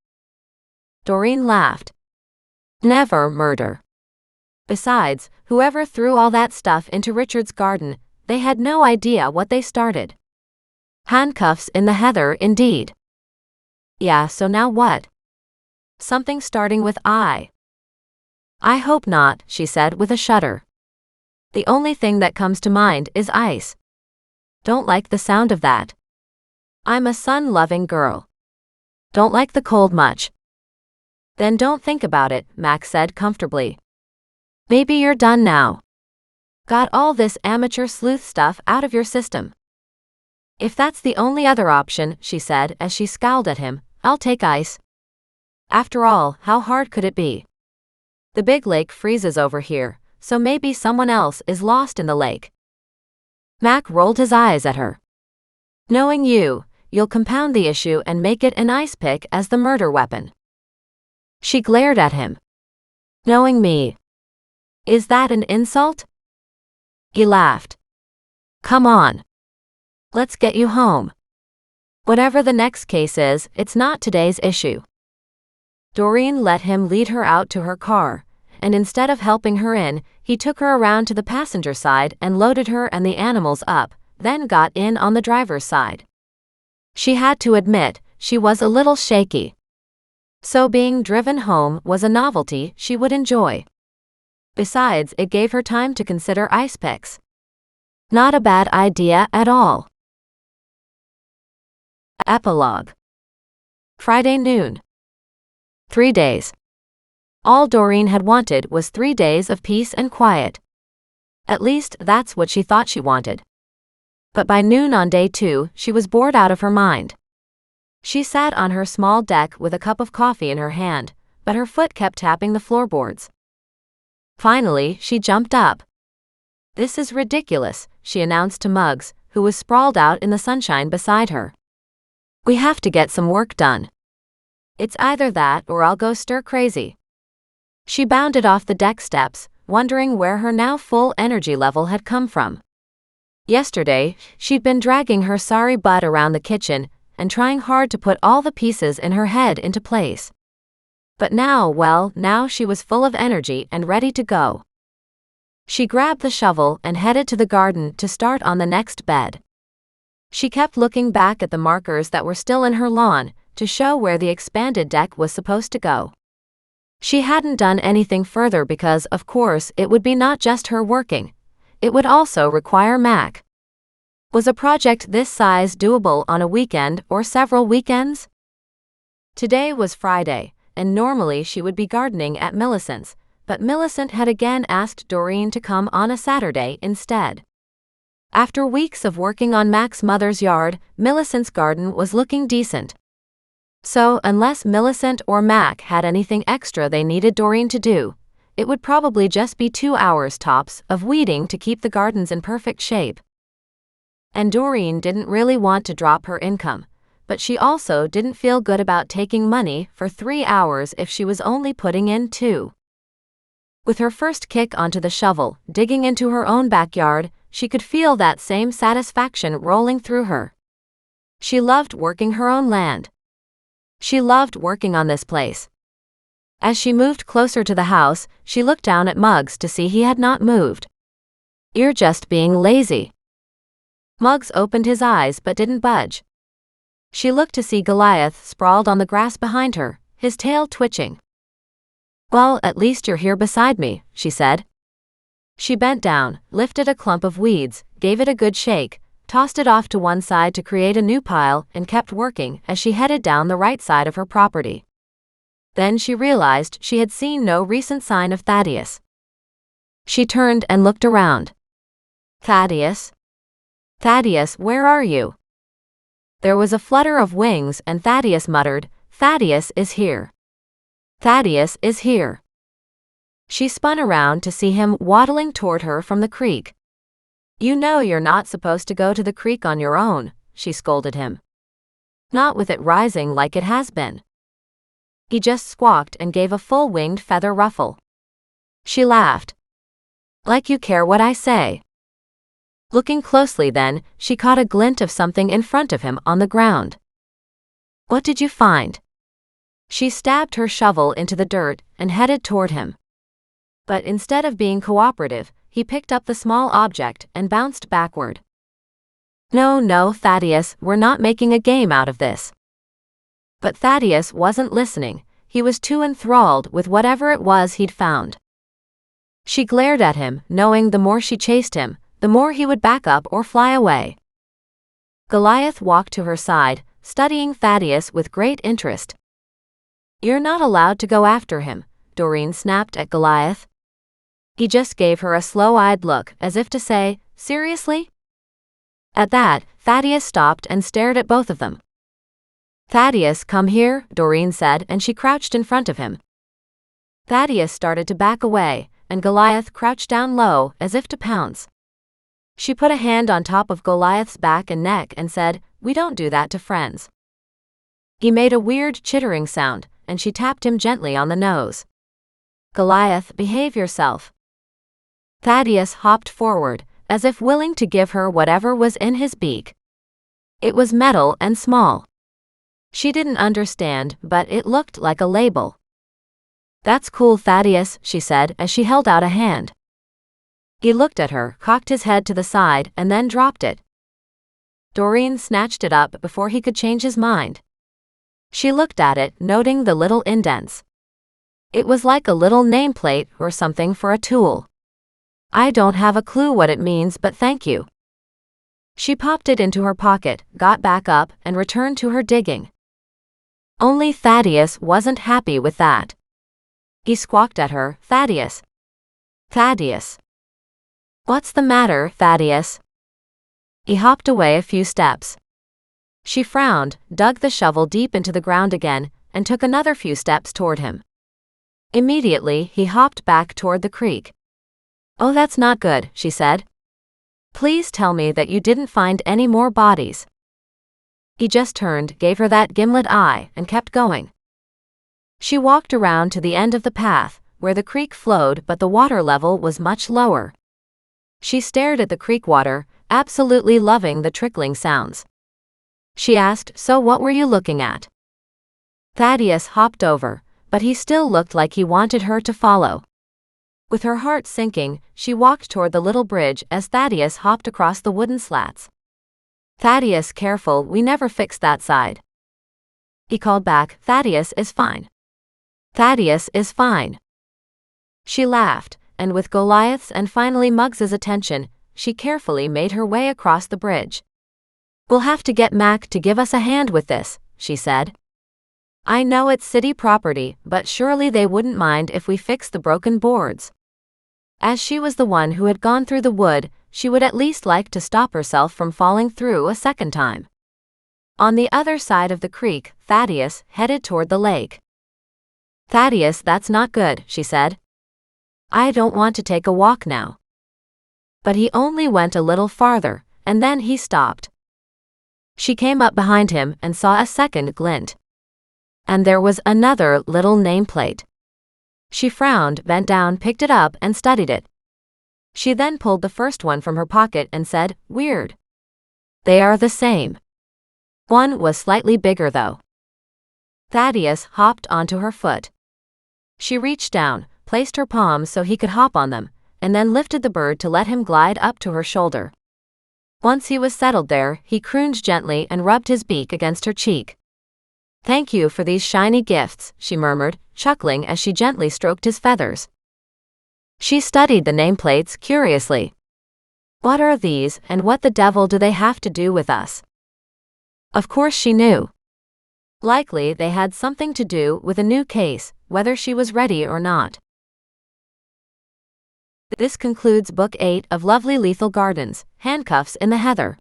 Doreen laughed. Never murder. Besides, whoever threw all that stuff into Richard's garden, they had no idea what they started. Handcuffs in the heather, indeed. Yeah, so now what? Something starting with I. I hope not, she said with a shudder. The only thing that comes to mind is ice. Don't like the sound of that. I'm a sun-loving girl. Don't like the cold much. Then don't think about it, Max said comfortably. Maybe you're done now. Got all this amateur sleuth stuff out of your system. If that's the only other option, she said as she scowled at him, I'll take ice. After all, how hard could it be? The big lake freezes over here, so maybe someone else is lost in the lake. Mac rolled his eyes at her. Knowing you, you'll compound the issue and make it an ice pick as the murder weapon. She glared at him. Knowing me. Is that an insult? He laughed. Come on. Let's get you home. Whatever the next case is, it's not today's issue. Doreen let him lead her out to her car, and instead of helping her in, he took her around to the passenger side and loaded her and the animals up, then got in on the driver's side. She had to admit, she was a little shaky. So being driven home was a novelty she would enjoy. Besides, it gave her time to consider ice picks. Not a bad idea at all. Epilogue. Friday noon. 3 days. All Doreen had wanted was 3 days of peace and quiet. At least that's what she thought she wanted. But by noon on day 2, she was bored out of her mind. She sat on her small deck with a cup of coffee in her hand, but her foot kept tapping the floorboards. Finally, she jumped up. This is ridiculous, she announced to Muggs, who was sprawled out in the sunshine beside her. We have to get some work done. It's either that or I'll go stir crazy. She bounded off the deck steps, wondering where her now full energy level had come from. Yesterday, she'd been dragging her sorry butt around the kitchen and trying hard to put all the pieces in her head into place. But now she was full of energy and ready to go. She grabbed the shovel and headed to the garden to start on the next bed. She kept looking back at the markers that were still in her lawn to show where the expanded deck was supposed to go. She hadn't done anything further because, of course, it would be not just her working. It would also require Mac. Was a project this size doable on a weekend or several weekends? Today was Friday, and normally she would be gardening at Millicent's, but Millicent had again asked Doreen to come on a Saturday instead. After weeks of working on Mac's mother's yard, Millicent's garden was looking decent. So, unless Millicent or Mac had anything extra they needed Doreen to do, it would probably just be 2 hours tops of weeding to keep the gardens in perfect shape. And Doreen didn't really want to drop her income, but she also didn't feel good about taking money for 3 hours if she was only putting in 2. With her first kick onto the shovel, digging into her own backyard, she could feel that same satisfaction rolling through her. She loved working her own land. She loved working on this place. As she moved closer to the house, she looked down at Muggs to see he had not moved. You're just being lazy. Muggs opened his eyes but didn't budge. She looked to see Goliath sprawled on the grass behind her, his tail twitching. Well, at least you're here beside me, she said. She bent down, lifted a clump of weeds, gave it a good shake, tossed it off to one side to create a new pile, and kept working as she headed down the right side of her property. Then she realized she had seen no recent sign of Thaddeus. She turned and looked around. Thaddeus? Thaddeus, where are you? There was a flutter of wings and Thaddeus muttered, Thaddeus is here. Thaddeus is here. She spun around to see him waddling toward her from the creek. You know you're not supposed to go to the creek on your own, she scolded him. Not with it rising like it has been. He just squawked and gave a full winged feather ruffle. She laughed. Like you care what I say. Looking closely then, she caught a glint of something in front of him on the ground. What did you find? She stabbed her shovel into the dirt and headed toward him. But instead of being cooperative, he picked up the small object and bounced backward. No, Thaddeus, we're not making a game out of this. But Thaddeus wasn't listening. He was too enthralled with whatever it was he'd found. She glared at him, knowing the more she chased him, the more he would back up or fly away. Goliath walked to her side, studying Thaddeus with great interest. You're not allowed to go after him, Doreen snapped at Goliath. He just gave her a slow-eyed look, as if to say, seriously? At that, Thaddeus stopped and stared at both of them. Thaddeus, come here, Doreen said, and she crouched in front of him. Thaddeus started to back away, and Goliath crouched down low, as if to pounce. She put a hand on top of Goliath's back and neck and said, we don't do that to friends. He made a weird chittering sound, and she tapped him gently on the nose. Goliath, behave yourself. Thaddeus hopped forward, as if willing to give her whatever was in his beak. It was metal and small. She didn't understand, but it looked like a label. That's cool, Thaddeus, she said as she held out a hand. He looked at her, cocked his head to the side, and then dropped it. Doreen snatched it up before he could change his mind. She looked at it, noting the little indents. It was like a little nameplate or something for a tool. I don't have a clue what it means, but thank you. She popped it into her pocket, got back up, and returned to her digging. Only Thaddeus wasn't happy with that. He squawked at her, Thaddeus. Thaddeus. What's the matter, Thaddeus? He hopped away a few steps. She frowned, dug the shovel deep into the ground again, and took another few steps toward him. Immediately, he hopped back toward the creek. Oh, that's not good, she said. Please tell me that you didn't find any more bodies. He just turned, gave her that gimlet eye, and kept going. She walked around to the end of the path, where the creek flowed but the water level was much lower. She stared at the creek water, absolutely loving the trickling sounds. She asked, so what were you looking at? Thaddeus hopped over, but he still looked like he wanted her to follow. With her heart sinking, she walked toward the little bridge as Thaddeus hopped across the wooden slats. Thaddeus, careful, we never fixed that side. He called back, Thaddeus is fine. Thaddeus is fine. She laughed, and with Goliath's and finally Muggs's attention, she carefully made her way across the bridge. We'll have to get Mac to give us a hand with this, she said. I know it's city property, but surely they wouldn't mind if we fix the broken boards. As she was the one who had gone through the wood, she would at least like to stop herself from falling through a second time. On the other side of the creek, Thaddeus headed toward the lake. Thaddeus, that's not good, she said. I don't want to take a walk now. But he only went a little farther, and then he stopped. She came up behind him and saw a second glint. And there was another little nameplate. She frowned, bent down, picked it up, and studied it. She then pulled the first one from her pocket and said, weird. They are the same. One was slightly bigger though. Thaddeus hopped onto her foot. She reached down, placed her palms so he could hop on them, and then lifted the bird to let him glide up to her shoulder. Once he was settled there, he crooned gently and rubbed his beak against her cheek. Thank you for these shiny gifts, she murmured, chuckling as she gently stroked his feathers. She studied the nameplates curiously. What are these, and what the devil do they have to do with us? Of course she knew. Likely they had something to do with a new case, whether she was ready or not. This concludes Book 8 of Lovely Lethal Gardens, Handcuffs in the Heather.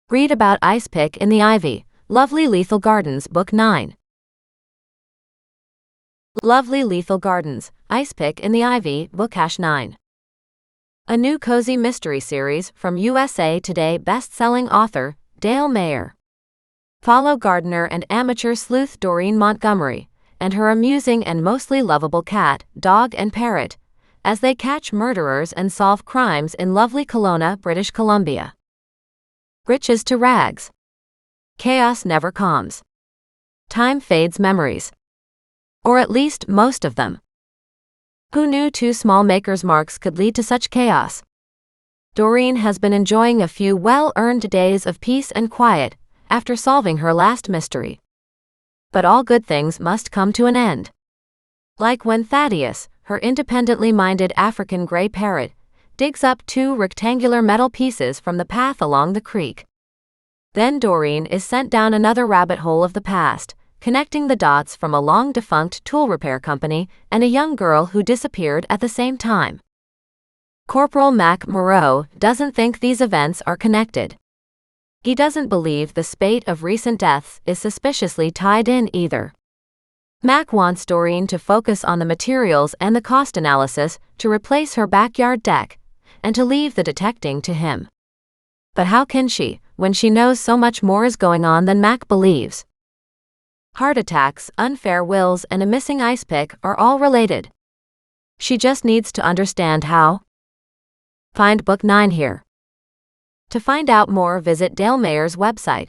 Read about Ice Pick in the Ivy, Lovely Lethal Gardens, Book 9. Lovely Lethal Gardens, Ice Pick in the Ivy, Book 9. A new cozy mystery series from USA Today best-selling author, Dale Mayer. Follow gardener and amateur sleuth Doreen Montgomery and her amusing and mostly lovable cat, dog and parrot, as they catch murderers and solve crimes in lovely Kelowna, British Columbia. Riches to rags. Chaos never calms. Time fades memories. Or at least most of them. Who knew two small maker's marks could lead to such chaos? Doreen has been enjoying a few well-earned days of peace and quiet after solving her last mystery. But all good things must come to an end. Like when Thaddeus, her independently minded African gray parrot, digs up two rectangular metal pieces from the path along the creek. Then Doreen is sent down another rabbit hole of the past, connecting the dots from a long-defunct tool repair company and a young girl who disappeared at the same time. Corporal Mac Moreau doesn't think these events are connected. He doesn't believe the spate of recent deaths is suspiciously tied in either. Mac wants Doreen to focus on the materials and the cost analysis to replace her backyard deck, and to leave the detecting to him. But how can she, when she knows so much more is going on than Mac believes? Heart attacks, unfair wills, and a missing ice pick are all related. She just needs to understand how. Find Book 9 here. To find out more, visit Dale Mayer's website.